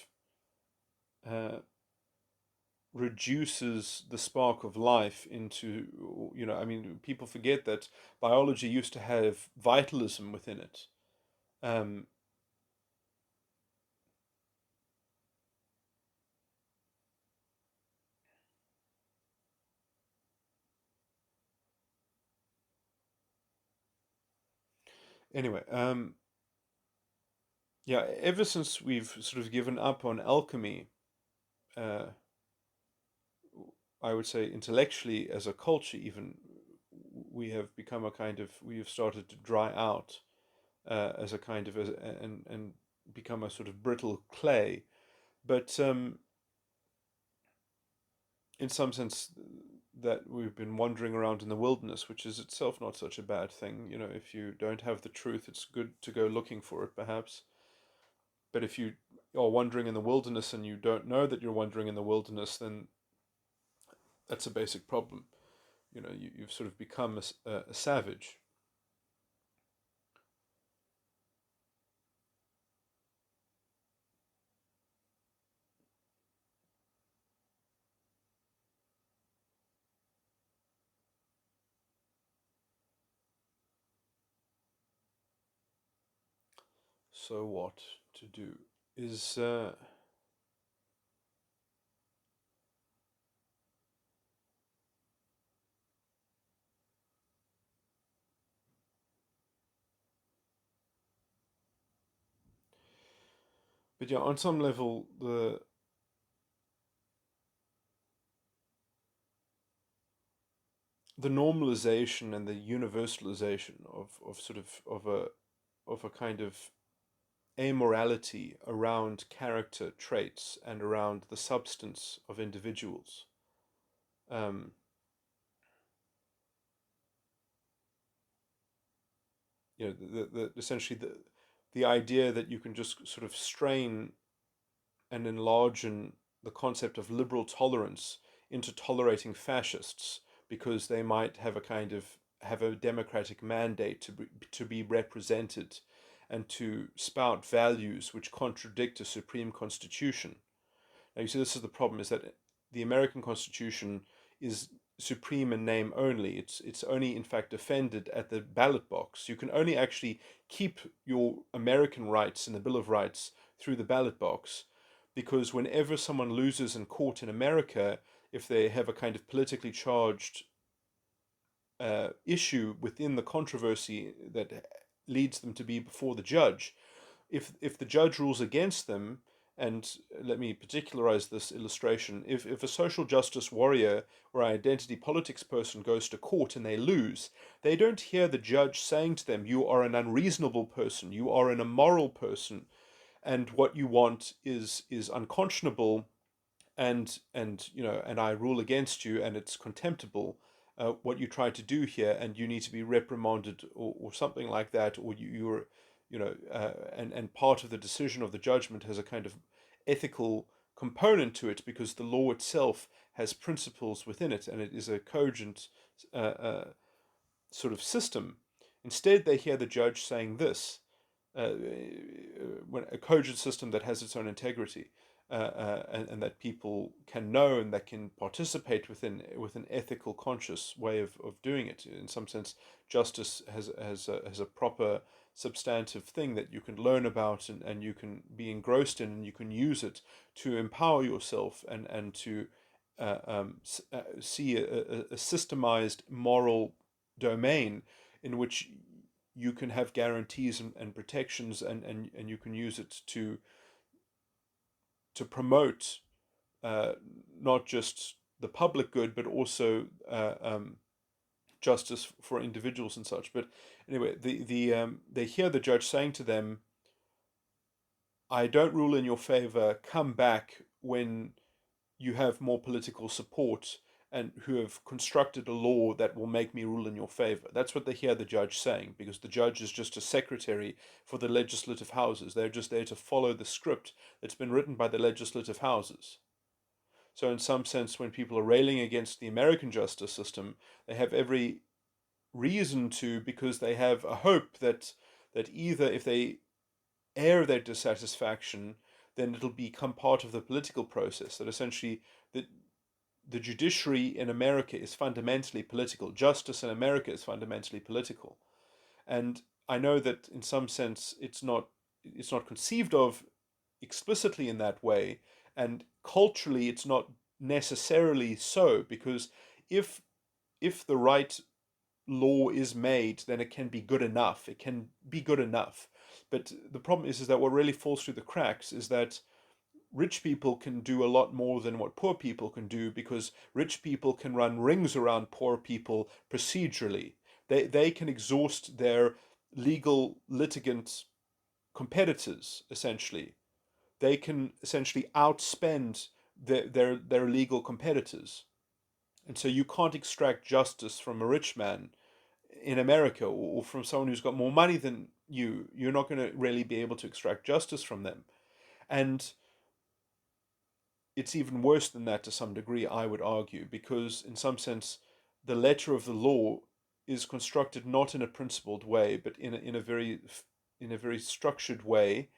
uh, reduces the spark of life into, I mean, people forget that biology used to have vitalism within it. Um, anyway, yeah, ever since we've sort of given up on alchemy, uh, I would say intellectually as a culture, even we have become we have started to dry out as a kind of and become a sort of brittle clay. But in some sense, that we've been wandering around in the wilderness, which is itself not such a bad thing. If you don't have the truth, it's good to go looking for it, perhaps. But if you are wandering in the wilderness and you don't know that you're wandering in the wilderness, then that's a basic problem. You've sort of become a savage. So what to do is but yeah, on some level, the normalization and the universalization of sort of a kind of amorality around character traits and around the substance of individuals. Um, Essentially the idea that you can just sort of strain and enlarge the concept of liberal tolerance into tolerating fascists because they might have a democratic mandate to be represented and to spout values which contradict a supreme constitution. Now, you see, this is the problem: is that the American Constitution is supreme in name only. It's only in fact defended at the ballot box. You can only actually keep your American rights in the Bill of Rights through the ballot box, because whenever someone loses in court in America, if they have a kind of politically charged issue within the controversy that leads them to be before the judge, if the judge rules against them, and let me particularize this illustration, if a social justice warrior or identity politics person goes to court and they lose, they don't hear the judge saying to them, "You are an unreasonable person, you are an immoral person, and what you want is unconscionable, and I rule against you, and it's contemptible what you try to do here, and you need to be reprimanded, or something like that, or you're and part of the decision of the judgment has a kind of ethical component to it, because the law itself has principles within it, and it is a cogent sort of system. Instead, they hear the judge saying this, when a cogent system that has its own integrity, and that people can know and that can participate within with an ethical, conscious way of doing it. In some sense, justice has a proper substantive thing that you can learn about, and you can be engrossed in, and you can use it to empower yourself, and to see a systemized moral domain in which you can have guarantees and protections, and you can use it to promote uh, not just the public good, but also justice for individuals and such. But anyway, they hear the judge saying to them, "I don't rule in your favor. Come back when you have more political support, and who have constructed a law that will make me rule in your favor." That's what they hear the judge saying, because the judge is just a secretary for the legislative houses. They're just there to follow the script that's been written by the legislative houses. So, in some sense, when people are railing against the American justice system, they have every reason to, because they have a hope that either if they air their dissatisfaction, then it'll become part of the political process. That essentially the judiciary in America is fundamentally political. Justice in America is fundamentally political. And I know that in some sense it's not conceived of explicitly in that way, and culturally it's not necessarily so, because if if the right law is made, then it can be good enough. It can be good enough. But the problem is that what really falls through the cracks is that rich people can do a lot more than what poor people can do, because rich people can run rings around poor people procedurally. They can exhaust their legal litigant competitors, essentially. They can essentially outspend their legal competitors. And so you can't extract justice from a rich man in America, or from someone who's got more money than you. You're not going to really be able to extract justice from them. And it's even worse than that to some degree, I would argue, because in some sense, the letter of the law is constructed not in a principled way, but in a very structured way,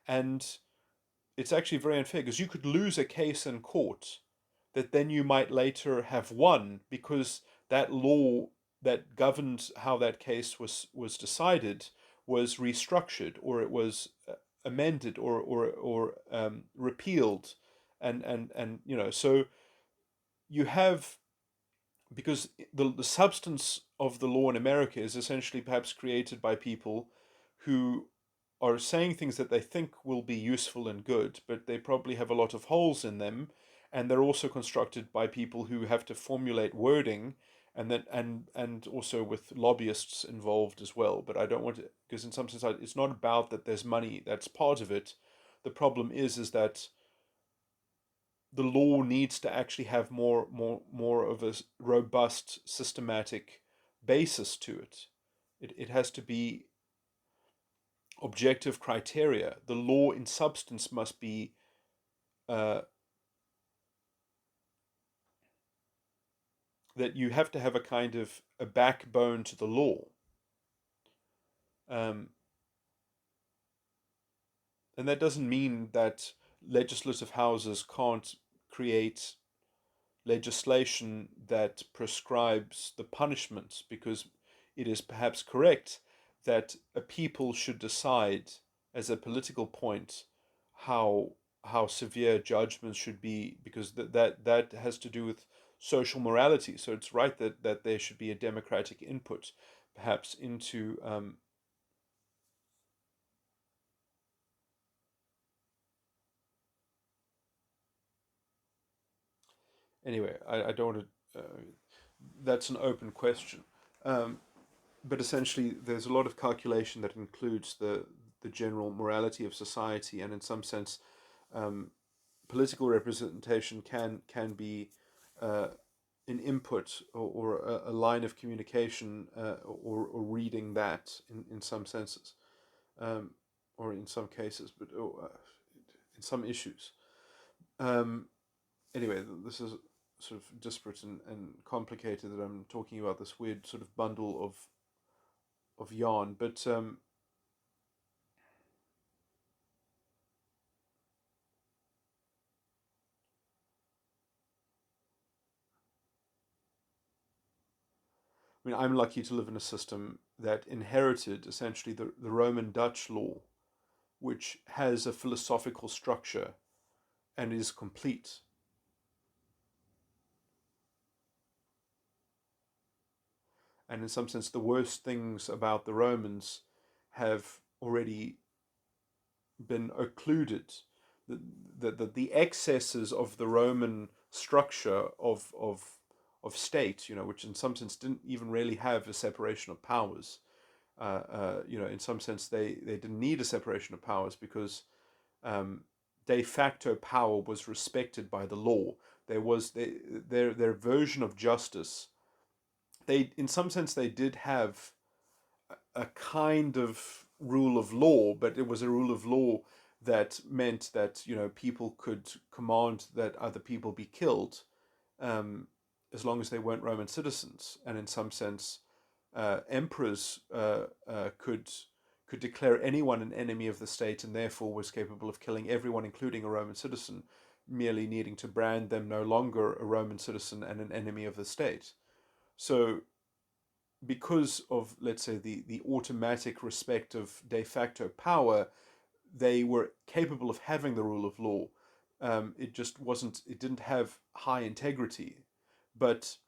and it's actually very unfair, because you could lose a case in court that then you might later have won, because that law that governed how that case was decided was restructured, or it was amended, or repealed, and so you have, because the substance of the law in America is essentially perhaps created by people who are saying things that they think will be useful and good, but they probably have a lot of holes in them, and they're also constructed by people who have to formulate wording, and also with lobbyists involved as well. But I don't want to, because in some sense it's not about that there's money that's part of it. The problem is that the law needs to actually have more of a robust systematic basis to it. It has to be objective criteria. The law in substance must be uh, that you have to have a kind of a backbone to the law. Um, and that doesn't mean that legislative houses can't create legislation that prescribes the punishments, because it is perhaps correct that a people should decide as a political point how how severe judgments should be, because that has to do with social morality. So it's right that there should be a democratic input, perhaps into anyway. I don't want to. That's an open question. Um, but essentially, there's a lot of calculation that includes the general morality of society, and in some sense, um, political representation can be uh, an input, or a line of communication, or reading that in some senses, um, or in some cases, but in some issues. Um, anyway, this is sort of disparate and complicated that I'm talking about this weird sort of bundle of yarn, but I mean, I'm lucky to live in a system that inherited essentially the Roman Dutch law, which has a philosophical structure and is complete. And in some sense, the worst things about the Romans have already been occluded. The excesses of the Roman structure of state, which in some sense didn't even really have a separation of powers. In some sense, they didn't need a separation of powers because um, de facto power was respected by the law. There was their version of justice. They, in some sense, they did have a kind of rule of law, but it was a rule of law that meant that people could command that other people be killed, um, as long as they weren't Roman citizens. And in some sense, emperors could declare anyone an enemy of the state, and therefore was capable of killing everyone, including a Roman citizen, merely needing to brand them no longer a Roman citizen and an enemy of the state. So because of, let's say, the automatic respect of de facto power, they were capable of having the rule of law. It just wasn't. It didn't have high integrity, but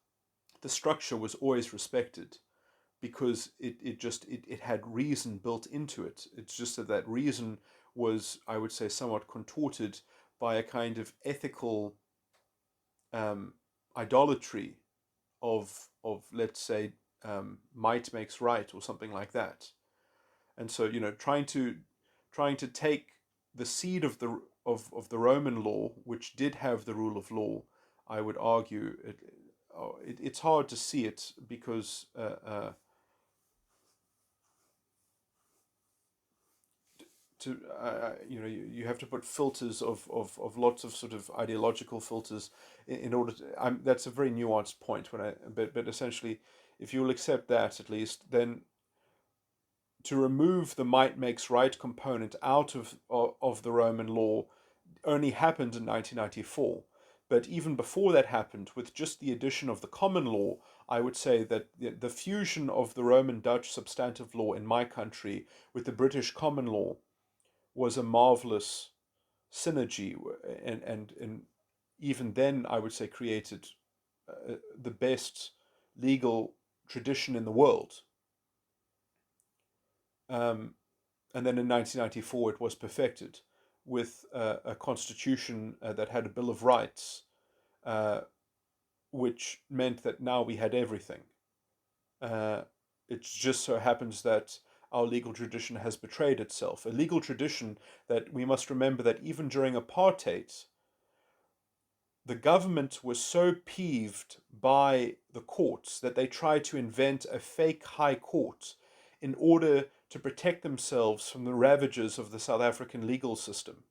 the structure was always respected because it had reason built into it. It's just that reason was, I would say, somewhat contorted by a kind of ethical um, idolatry of let's say, might makes right or something like that. And so trying to take the seed of the Roman law, which did have the rule of law, I would argue it's hard to see it because you have to put filters of lots of sort of ideological filters in order to. That's a very nuanced point. But essentially, if you'll accept that at least, then to remove the might makes right component out of the Roman law only happened in 1994. But even before that happened, with just the addition of the common law, I would say that the fusion of the Roman Dutch substantive law in my country with the British common law was a marvelous synergy, and even then I would say created the best legal tradition in the world. Um, and then in 1994 it was perfected with a constitution that had a Bill of Rights, uh, which meant that now we had everything. Uh, it just so happens that our legal tradition has betrayed itself. A legal tradition that we must remember that even during apartheid, the government was so peeved by the courts that they tried to invent a fake high court in order to protect themselves from the ravages of the South African legal system.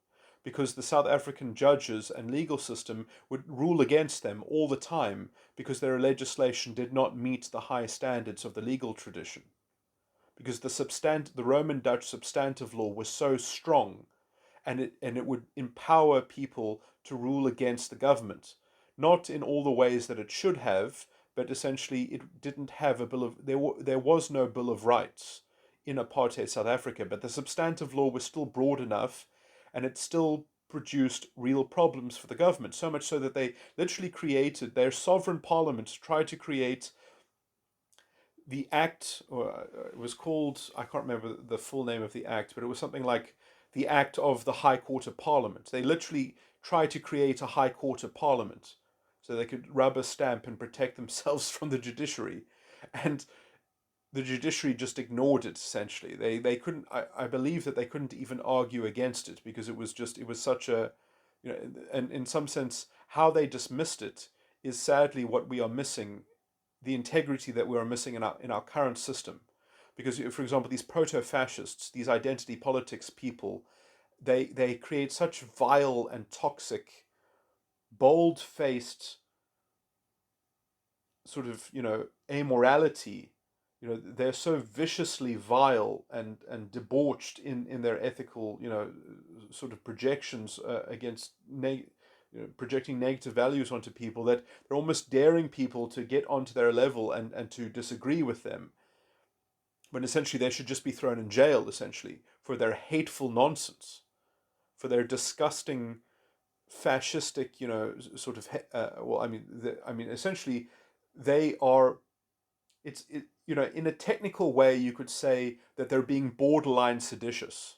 Because the South African judges and legal system would rule against them all the time because their legislation did not meet the high standards of the legal tradition. Because the Roman Dutch substantive law was so strong, and it would empower people to rule against the government, not in all the ways that it should have, but essentially it didn't have a bill of there was no Bill of Rights in apartheid South Africa, but the substantive law was still broad enough, and it still produced real problems for the government. So much so that they literally created their sovereign parliament to try to create the act, or it was called, I can't remember the full name of the act, but it was something like the Act of the High Court of Parliament. They literally tried to create a High Court of Parliament so they could rubber stamp and protect themselves from the judiciary. And the judiciary just ignored it essentially. They couldn't, I believe that they couldn't even argue against it because it was such a You know, and in some sense, how they dismissed it is sadly what we are missing, the integrity that we are missing in our current system. Because, for example, these proto-fascists, these identity politics people, they create such vile and toxic, bold-faced sort of, amorality. They're so viciously vile and debauched in their ethical, sort of projections against projecting negative values onto people, that they're almost daring people to get onto their level and to disagree with them, when essentially they should just be thrown in jail, essentially, for their hateful nonsense, for their disgusting fascistic, sort of, well, I mean, essentially, they are. In a technical way, you could say that they're being borderline seditious,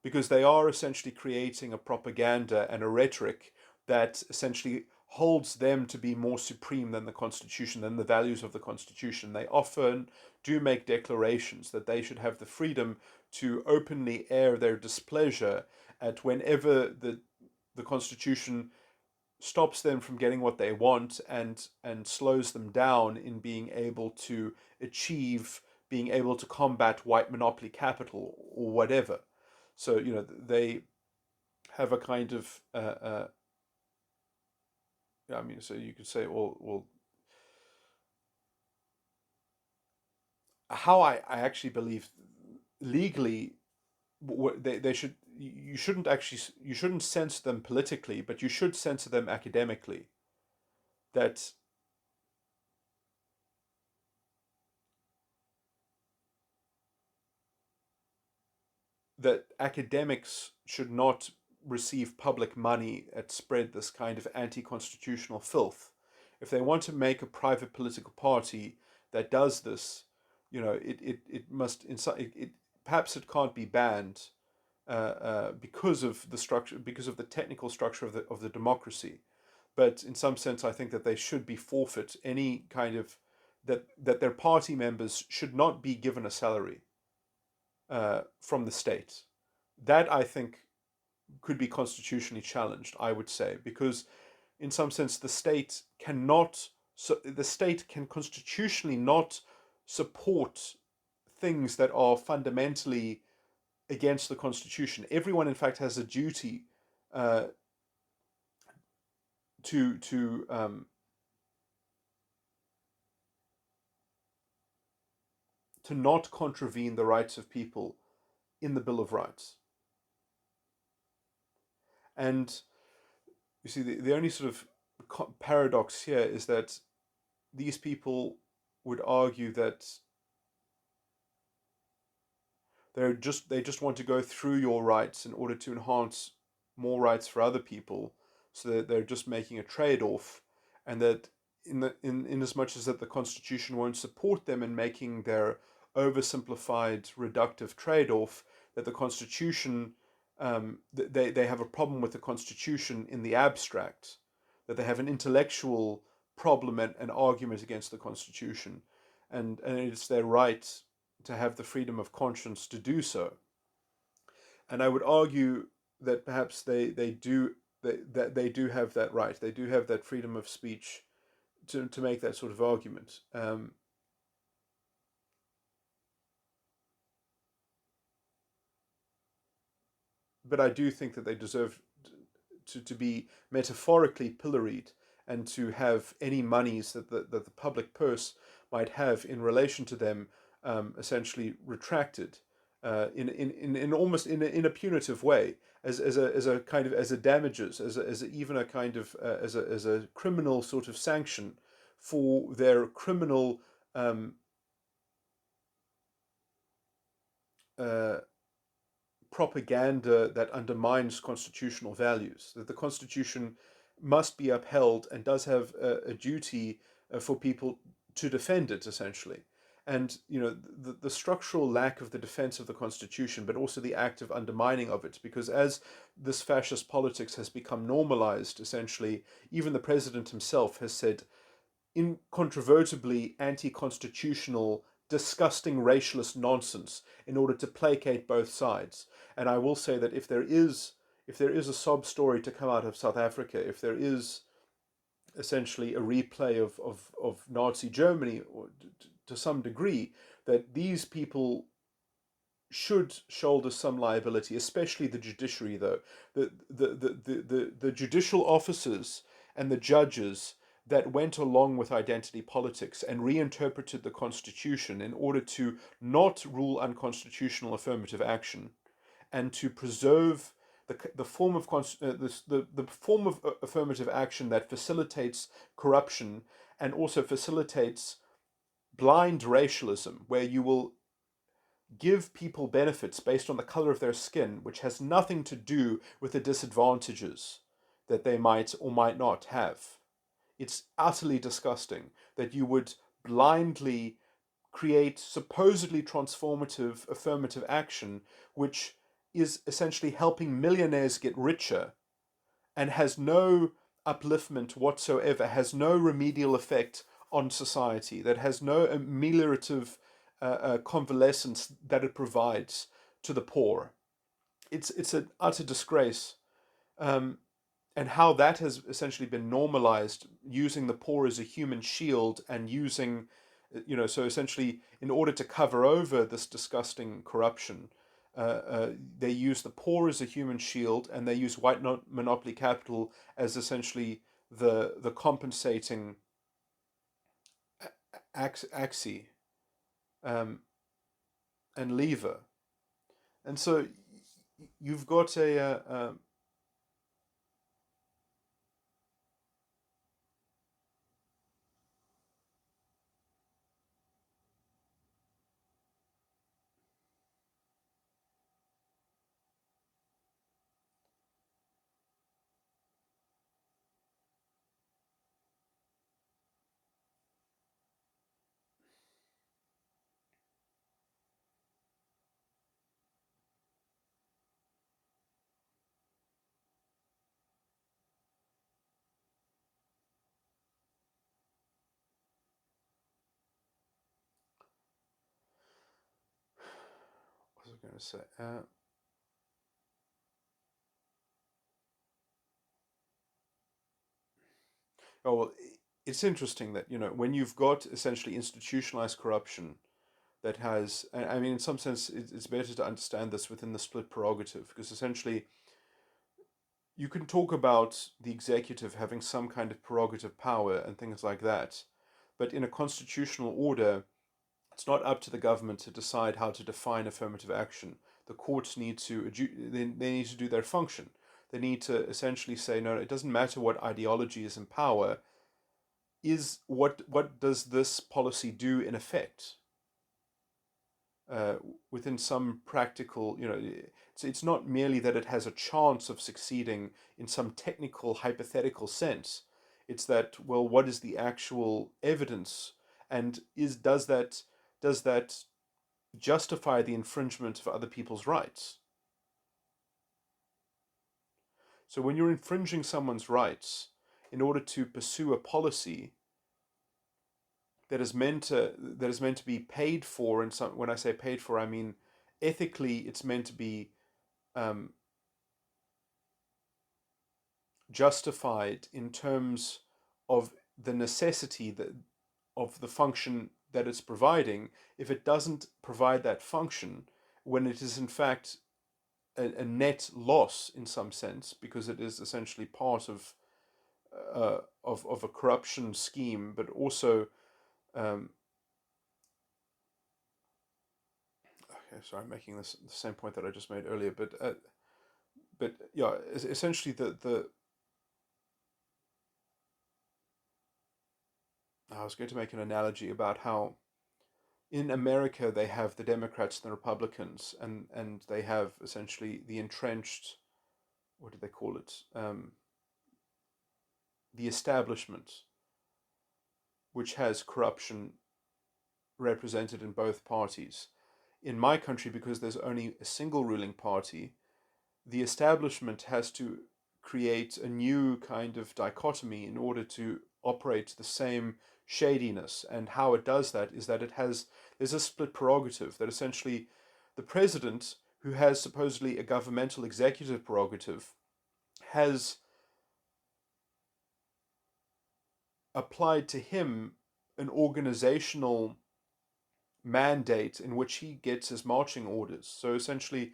because they are essentially creating a propaganda and a rhetoric that essentially holds them to be more supreme than the Constitution, than the values of the Constitution. They often do make declarations that they should have the freedom to openly air their displeasure at whenever the Constitution stops them from getting what they want, and slows them down in being able to achieve, being able to combat white monopoly capital or whatever. So they have a kind of so you could say, well, how I actually believe legally, they should, you shouldn't censor them politically, but you should censor them academically. That academics should not receive public money that spread this kind of anti-constitutional filth. If they want to make a private political party that does this, it must, perhaps it can't be banned, because of the structure, because of the technical structure of the democracy. But in some sense, I think that they should be forfeit any kind of, that their party members should not be given a salary from the state. That, I think, could be constitutionally challenged, I would say, because in some sense the state cannot, so the state can constitutionally not support things that are fundamentally against the Constitution. Everyone, in fact, has a duty uh, to not contravene the rights of people in the Bill of Rights. And you see, the only sort of paradox here is that these people would argue that they just want to go through your rights in order to enhance more rights for other people, so that they're just making a trade-off, and that in as much as that the Constitution won't support them in making their oversimplified reductive trade-off, that the Constitution, they have a problem with the Constitution in the abstract, that they have an intellectual problem and an argument against the Constitution, and it's their right to have the freedom of conscience to do so. And I would argue that perhaps they do, that they do have that right. They do have that freedom of speech to make that sort of argument. But I do think that they deserve to be metaphorically pilloried, and to have any monies that the public purse might have in relation to them essentially retracted, in almost in a punitive way, as a kind of, as a damages, even a kind of, as a criminal sort of sanction for their criminal uh, propaganda that undermines constitutional values. That the Constitution must be upheld, and does have a duty for people to defend it, essentially. And the structural lack of the defense of the Constitution, but also the active undermining of it, because as this fascist politics has become normalized, essentially, even the president himself has said incontrovertibly anti-constitutional, disgusting racialist nonsense in order to placate both sides. And I will say that if there is, if there is a sob story to come out of South Africa, if there is essentially a replay of Nazi Germany, or to some degree, that these people should shoulder some liability, especially the judiciary, though. The judicial officers and the judges that went along with identity politics and reinterpreted the Constitution in order to not rule unconstitutional affirmative action and to preserve the form of the form of affirmative action that facilitates corruption and also facilitates blind racialism, where you will give people benefits based on the color of their skin, which has nothing to do with the disadvantages that they might or might not have. It's utterly disgusting that you would blindly create supposedly transformative affirmative action, which is essentially helping millionaires get richer and has no upliftment whatsoever, has no remedial effect on society, that has no ameliorative convalescence that it provides to the poor. It's an utter disgrace. And how that has essentially been normalized, using the poor as a human shield and using, so essentially in order to cover over this disgusting corruption, they use the poor as a human shield, and they use white monopoly capital as essentially the compensating axis and lever. And so you've got a what was I going to say? Oh, well, it's interesting that, when you've got essentially institutionalized corruption that has, I mean, in some sense, it's better to understand this within the split prerogative, because essentially you can talk about the executive having some kind of prerogative power and things like that, but in a constitutional order, it's not up to the government to decide how to define affirmative action. The courts need to, they need to do their function. They need to essentially say, no, it doesn't matter what ideology is in power. Is what does this policy do in effect? Within some practical, it's not merely that it has a chance of succeeding in some technical hypothetical sense. It's that, well, what is the actual evidence, and does that justify the infringement of other people's rights? So when you're infringing someone's rights in order to pursue a policy that is meant to be paid for, and when I say paid for, I mean ethically it's meant to be justified in terms of the necessity of the function that it's providing. If it doesn't provide that function, when it is in fact a net loss in some sense, because it is essentially part of a corruption scheme, but also okay, sorry, I'm making the same point that I just made earlier, but yeah, essentially I was going to make an analogy about how in America they have the Democrats and the Republicans, and they have essentially the entrenched, what do they call it? The establishment, which has corruption represented in both parties. In my country, because there's only a single ruling party, the establishment has to create a new kind of dichotomy in order to operate the same shadiness. And how it does that is that there's a split prerogative that essentially the president, who has supposedly a governmental executive prerogative, has applied to him an organizational mandate in which he gets his marching orders. So essentially,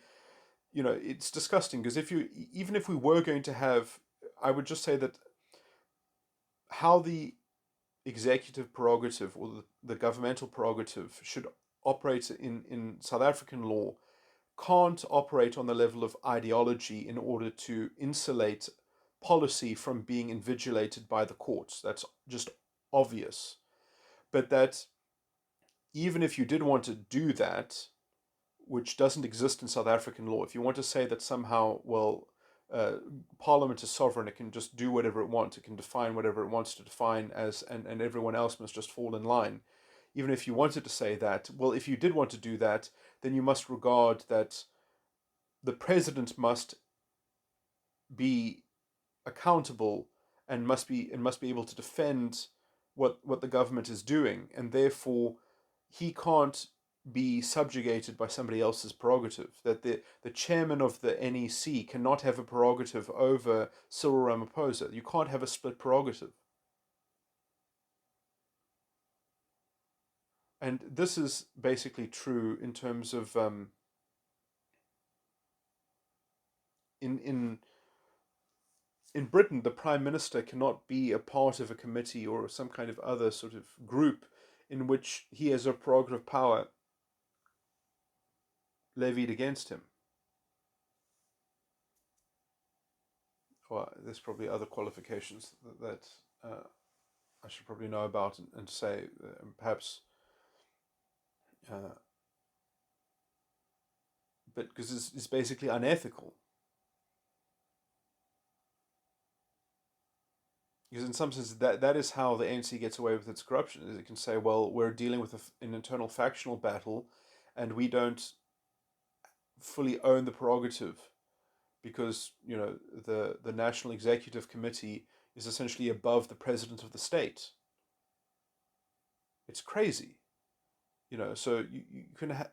it's disgusting, because even if we were going to have, I would just say that how the executive prerogative or the governmental prerogative should operate in South African law can't operate on the level of ideology in order to insulate policy from being invigilated by the courts. That's just obvious. But that even if you did want to do that, which doesn't exist in South African law, if you want to say that somehow, well, Parliament is sovereign, it can just do whatever it wants, it can define whatever it wants to define as, and everyone else must just fall in line. Even if you wanted to say that, well, if you did want to do that, then you must regard that the president must be accountable and must be able to defend what the government is doing, and therefore he can't be subjugated by somebody else's prerogative. That the chairman of the NEC cannot have a prerogative over Cyril Ramaphosa. You can't have a split prerogative. And this is basically true in terms of in Britain, the Prime Minister cannot be a part of a committee or some kind of other sort of group in which he has a prerogative power levied against him. Well, there's probably other qualifications that I should probably know about and say, perhaps, but because it's basically unethical. Because in some sense, that is how the ANC gets away with its corruption. Is it can say, well, we're dealing with an internal factional battle, and we don't fully own the prerogative, because the National Executive Committee is essentially above the President of the state. It's crazy, So you can have.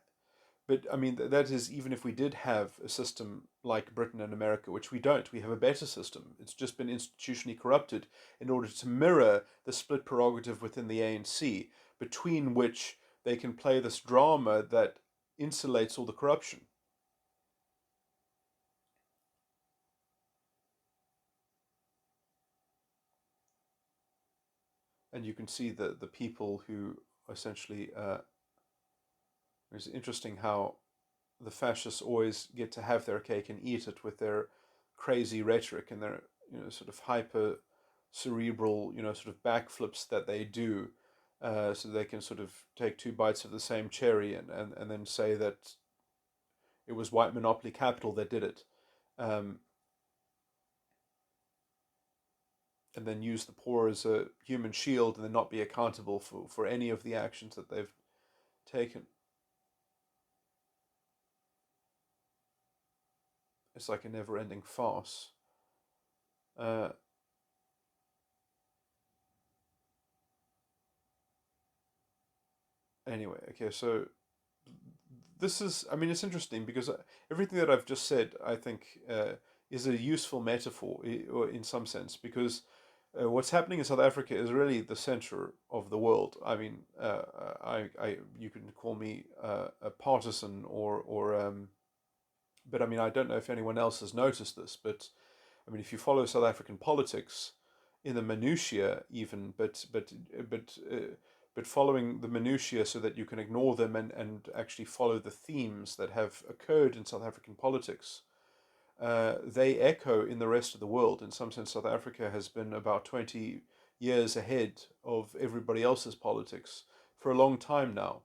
But I mean, that is even if we did have a system like Britain and America, which we don't. We have a better system. It's just been institutionally corrupted in order to mirror the split prerogative within the ANC, between which they can play this drama that insulates all the corruption. And you can see the people who essentially. It's interesting how the fascists always get to have their cake and eat it with their crazy rhetoric and their sort of hyper cerebral sort of backflips that they do, so they can sort of take two bites of the same cherry and then say that it was white monopoly capital that did it, and then use the poor as a human shield and then not be accountable for any of the actions that they've taken. It's like a never-ending farce. Anyway, okay, so this is, I mean, it's interesting because everything that I've just said, I think, is a useful metaphor, or in some sense, because what's happening in South Africa is really the center of the world. I mean, you can call me a partisan, but I mean, I don't know if anyone else has noticed this, but I mean, if you follow South African politics in the minutiae, even, but following the minutiae so that you can ignore them and actually follow the themes that have occurred in South African politics, they echo in the rest of the world. In some sense, South Africa has been about 20 years ahead of everybody else's politics for a long time now.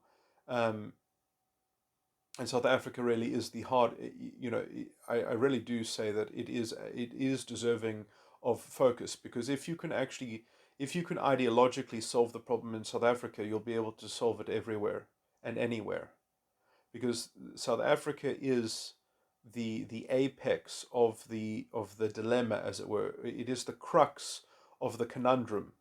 And South Africa really is the heart. I really do say that it is deserving of focus, because if you can ideologically solve the problem in South Africa, you'll be able to solve it everywhere and anywhere, because South Africa is the apex of the dilemma, as it were. It is the crux of the conundrum.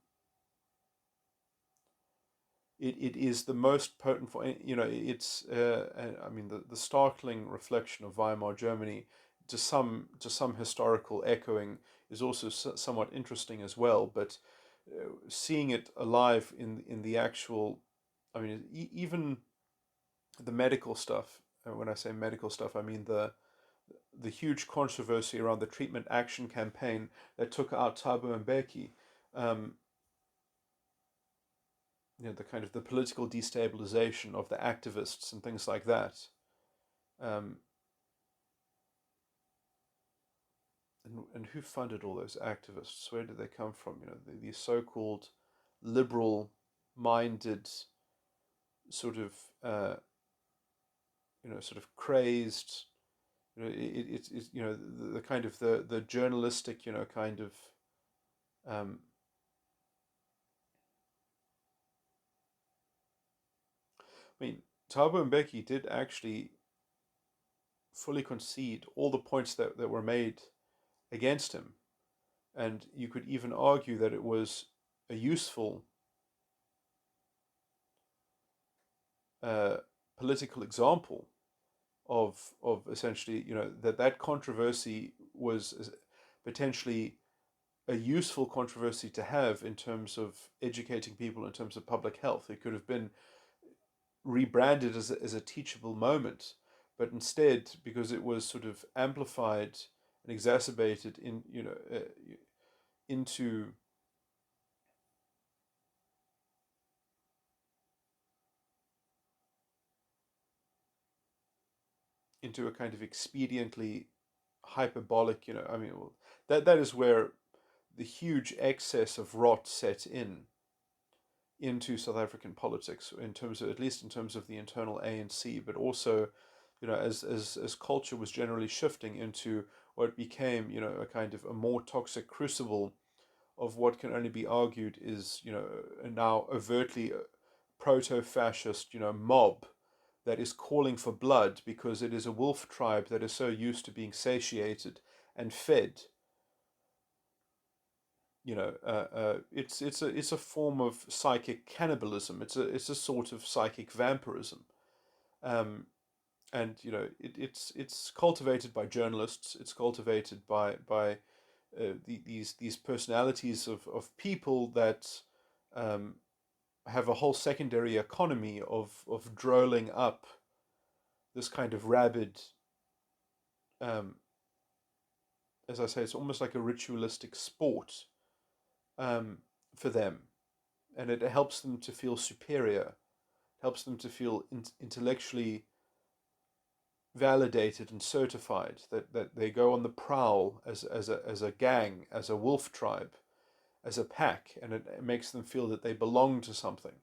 it is the most potent for, it's I mean the startling reflection of Weimar Germany to some historical echoing is also somewhat interesting as well. But seeing it alive in the actual, I mean, even the medical stuff. When I say medical stuff, I mean the huge controversy around the treatment action campaign that took out Thabo Mbeki. Um, the kind of the political destabilization of the activists and things like that. Um, and who funded all those activists? Where did they come from? These so-called liberal-minded sort of sort of crazed. It's the kind of the journalistic kind of um, I mean, Thabo Mbeki did actually fully concede all the points that were made against him. And you could even argue that it was a useful uh, political example of essentially, that controversy was potentially a useful controversy to have in terms of educating people in terms of public health. It could have been rebranded as a teachable moment, but instead, because it was sort of amplified and exacerbated into into a kind of expediently hyperbolic, I mean, well, that is where the huge excess of rot set into South African politics, in terms of, at least in terms of the internal ANC, but also, as culture was generally shifting into what became, a kind of a more toxic crucible of what can only be argued is, a now overtly proto-fascist, mob that is calling for blood because it is a wolf tribe that is so used to being satiated and fed. It's a form of psychic cannibalism. It's a sort of psychic vampirism. Um, and it's cultivated by journalists. It's cultivated by these personalities of people that um, have a whole secondary economy of drolling up this kind of rabid, um, as I say, it's almost like a ritualistic sport um, for them, and it helps them to feel superior, helps them to feel intellectually validated and certified that they go on the prowl as a gang, as a wolf tribe, as a pack, and it makes them feel that they belong to something.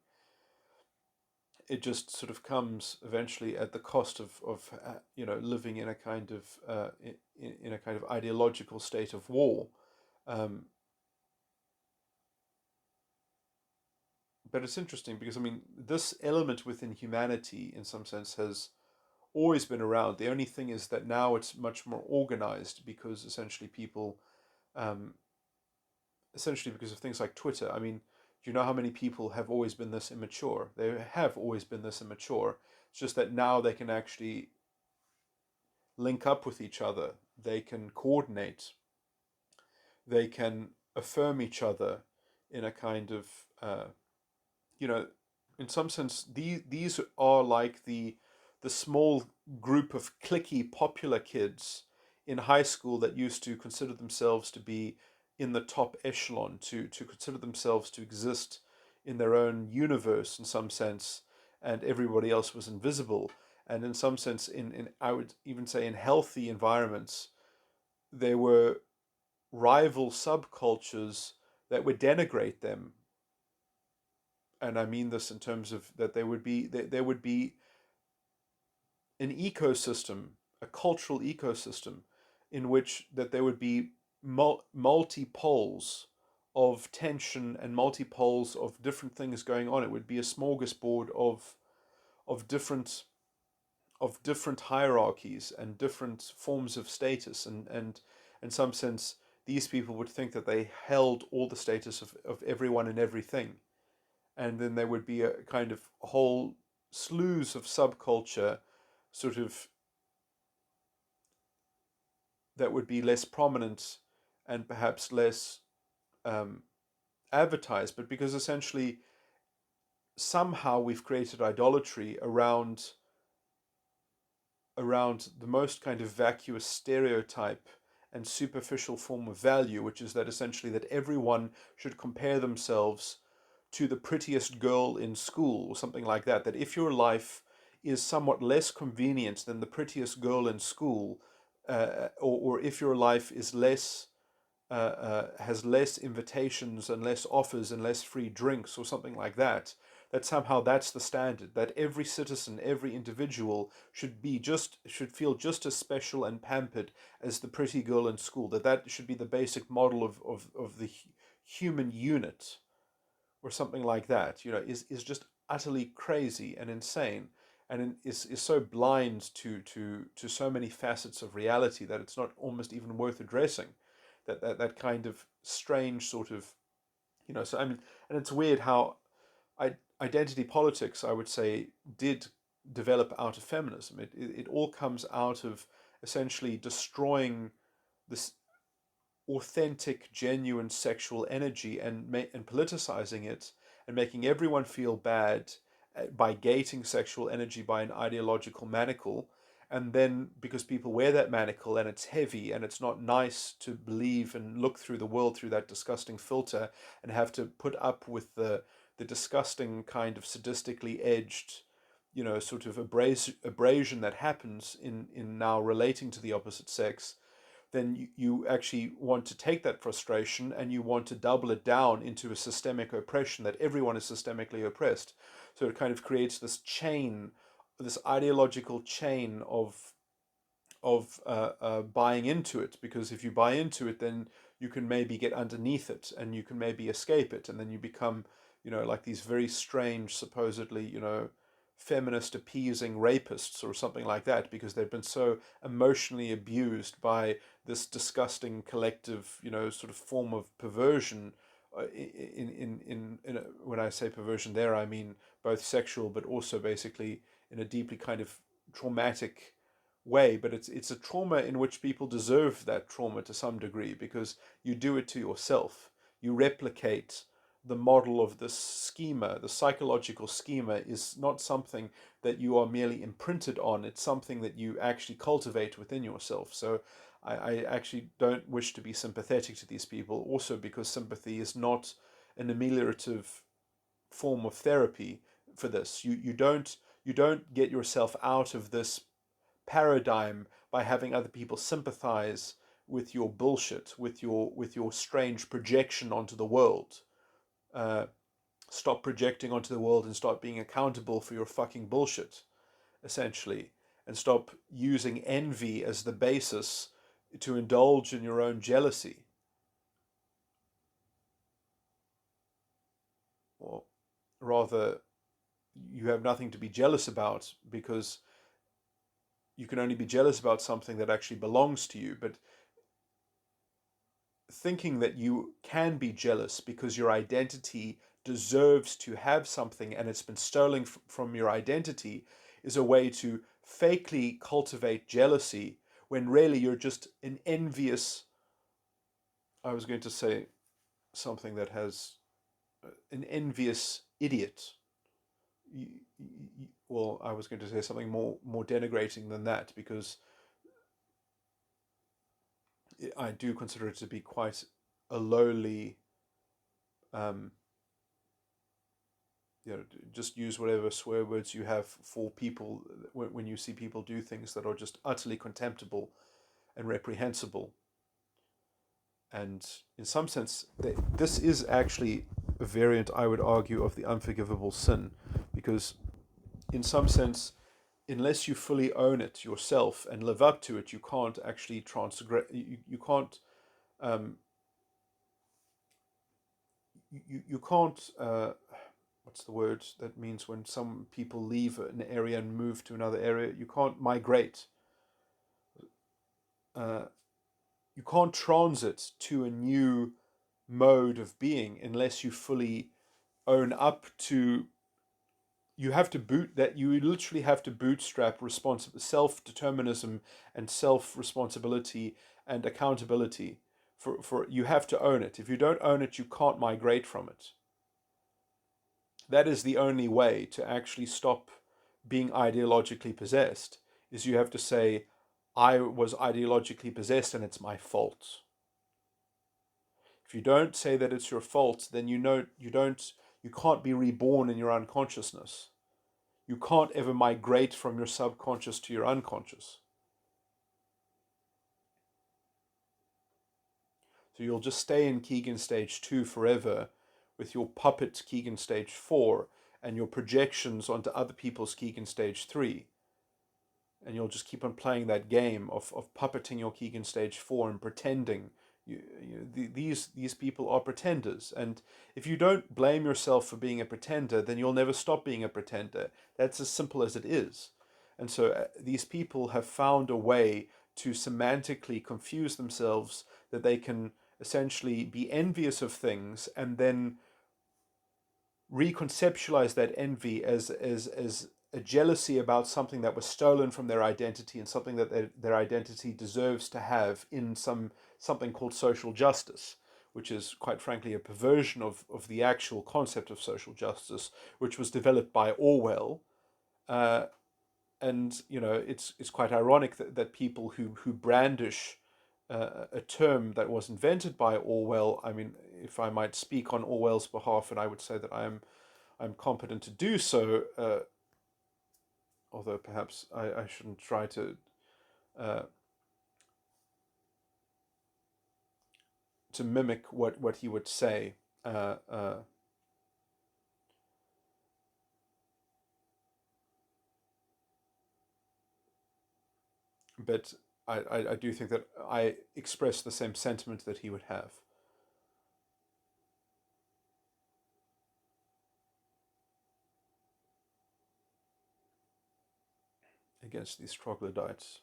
It just sort of comes eventually at the cost of living in a kind of in a kind of ideological state of war. Um, but it's interesting because, I mean, this element within humanity, in some sense, has always been around. The only thing is that now it's much more organized because essentially people, um, essentially because of things like Twitter. I mean, do you know how many people have always been this immature? They have always been this immature. It's just that now they can actually link up with each other. They can coordinate. They can affirm each other in a kind of, you know, in some sense, these are like the small group of cliquey popular kids in high school that used to consider themselves to be in the top echelon, to consider themselves to exist in their own universe in some sense, and everybody else was invisible. And in some sense, in I would even say in healthy environments, there were rival subcultures that would denigrate them. And I mean this in terms of that there would be an ecosystem, a cultural ecosystem, in which that there would be multi poles of tension and multi poles of different things going on. It would be a smorgasbord of different of different hierarchies and different forms of status, and in some sense these people would think that they held all the status of everyone and everything, and then there would be a kind of whole slews of subculture, sort of, that would be less prominent and perhaps less um, advertised, but because essentially somehow we've created idolatry around the most kind of vacuous stereotype and superficial form of value, which is that essentially that everyone should compare themselves to the prettiest girl in school or something like that. That if your life is somewhat less convenient than the prettiest girl in school, or if your life is less has less invitations and less offers and less free drinks or something like that, that somehow that's the standard, that every citizen, every individual should feel just as special and pampered as the pretty girl in school, that should be the basic model of the human unit or something like that, is just utterly crazy and insane, and is so blind to so many facets of reality that it's not almost even worth addressing. That kind of strange sort of, so I mean, and it's weird how identity politics, I would say, did develop out of feminism. It all comes out of essentially destroying this authentic, genuine sexual energy and politicizing it and making everyone feel bad by gating sexual energy by an ideological manacle. And then because people wear that manacle and it's heavy and it's not nice to believe and look through the world through that disgusting filter and have to put up with the disgusting kind of sadistically edged, sort of abrasion that happens in now relating to the opposite sex, then you actually want to take that frustration and you want to double it down into a systemic oppression, that everyone is systemically oppressed. So it kind of creates this chain, this ideological chain of buying into it, because if you buy into it, then you can maybe get underneath it and you can maybe escape it, and then you become, like these very strange, supposedly, feminist appeasing rapists or something like that, because they've been so emotionally abused by this disgusting collective, sort of form of perversion. When I say perversion, there I mean both sexual, but also basically in a deeply kind of traumatic way. But it's a trauma in which people deserve that trauma to some degree, because you do it to yourself. You replicate the model of this schema. The psychological schema is not something that you are merely imprinted on, it's something that you actually cultivate within yourself. So I actually don't wish to be sympathetic to these people, also because sympathy is not an ameliorative form of therapy for this. You don't get yourself out of this paradigm by having other people sympathize with your bullshit, with your strange projection onto the world. Uh, Stop projecting onto the world and start being accountable for your fucking bullshit, essentially, and stop using envy as the basis to indulge in your own jealousy. Or rather, you have nothing to be jealous about, because you can only be jealous about something that actually belongs to you. But thinking that you can be jealous because your identity deserves to have something and it's been stolen from your identity is a way to fakely cultivate jealousy, when really you're just an envious, I was going to say something that has an envious idiot. Well, I was going to say something more denigrating than that, because I do consider it to be quite a lowly, um, just use whatever swear words you have for people when you see people do things that are just utterly contemptible and reprehensible. And in some sense, this is actually a variant, I would argue, of the unforgivable sin, because in some sense, unless you fully own it yourself and live up to it, you can't actually transgress. You can't. Um, you can't. What's the word that means when some people leave an area and move to another area? You can't migrate. Uh, you can't transit to a new mode of being unless you fully own up to. You have to you literally have to bootstrap self-determinism and self-responsibility and accountability. For you have to own it. If you don't own it, you can't migrate from it. That is the only way to actually stop being ideologically possessed, is you have to say, I was ideologically possessed and it's my fault. If you don't say that it's your fault, then you can't be reborn in your unconsciousness. You can't ever migrate from your subconscious to your unconscious. So you'll just stay in Keegan stage 2 forever with your puppet Keegan stage 4 and your projections onto other people's Keegan stage 3. And you'll just keep on playing that game of puppeting your Keegan stage 4 and pretending. These people are pretenders. And if you don't blame yourself for being a pretender, then you'll never stop being a pretender. That's as simple as it is. And so these people have found a way to semantically confuse themselves that they can essentially be envious of things and then reconceptualize that envy as a jealousy about something that was stolen from their identity and something that their identity deserves to have in something called social justice, which is quite frankly a perversion of the actual concept of social justice, which was developed by Orwell. And it's quite ironic that people who brandish a term that was invented by Orwell. I mean, if I might speak on Orwell's behalf, and I would say that I'm competent to do so, although perhaps I shouldn't try uh, to mimic what he would say. Uh, uh, but I do think that I express the same sentiment that he would have against these troglodytes.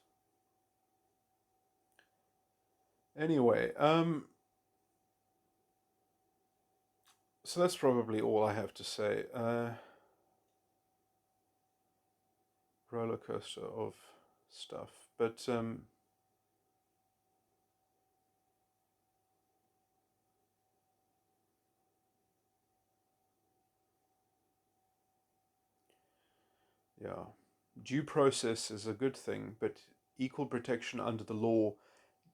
Anyway, so that's probably all I have to say. Roller coaster of stuff, but yeah, due process is a good thing, but equal protection under the law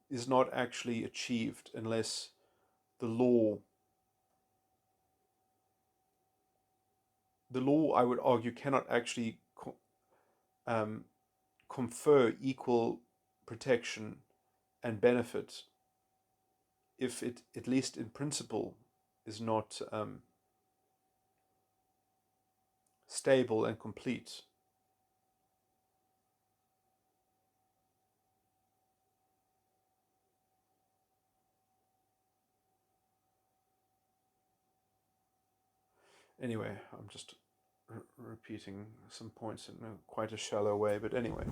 is not actually achieved unless the law I would argue cannot actually um, confer equal protection and benefit if it, at least in principle, is not stable and complete. Anyway, I'm just repeating some points in quite a shallow way, but anyway.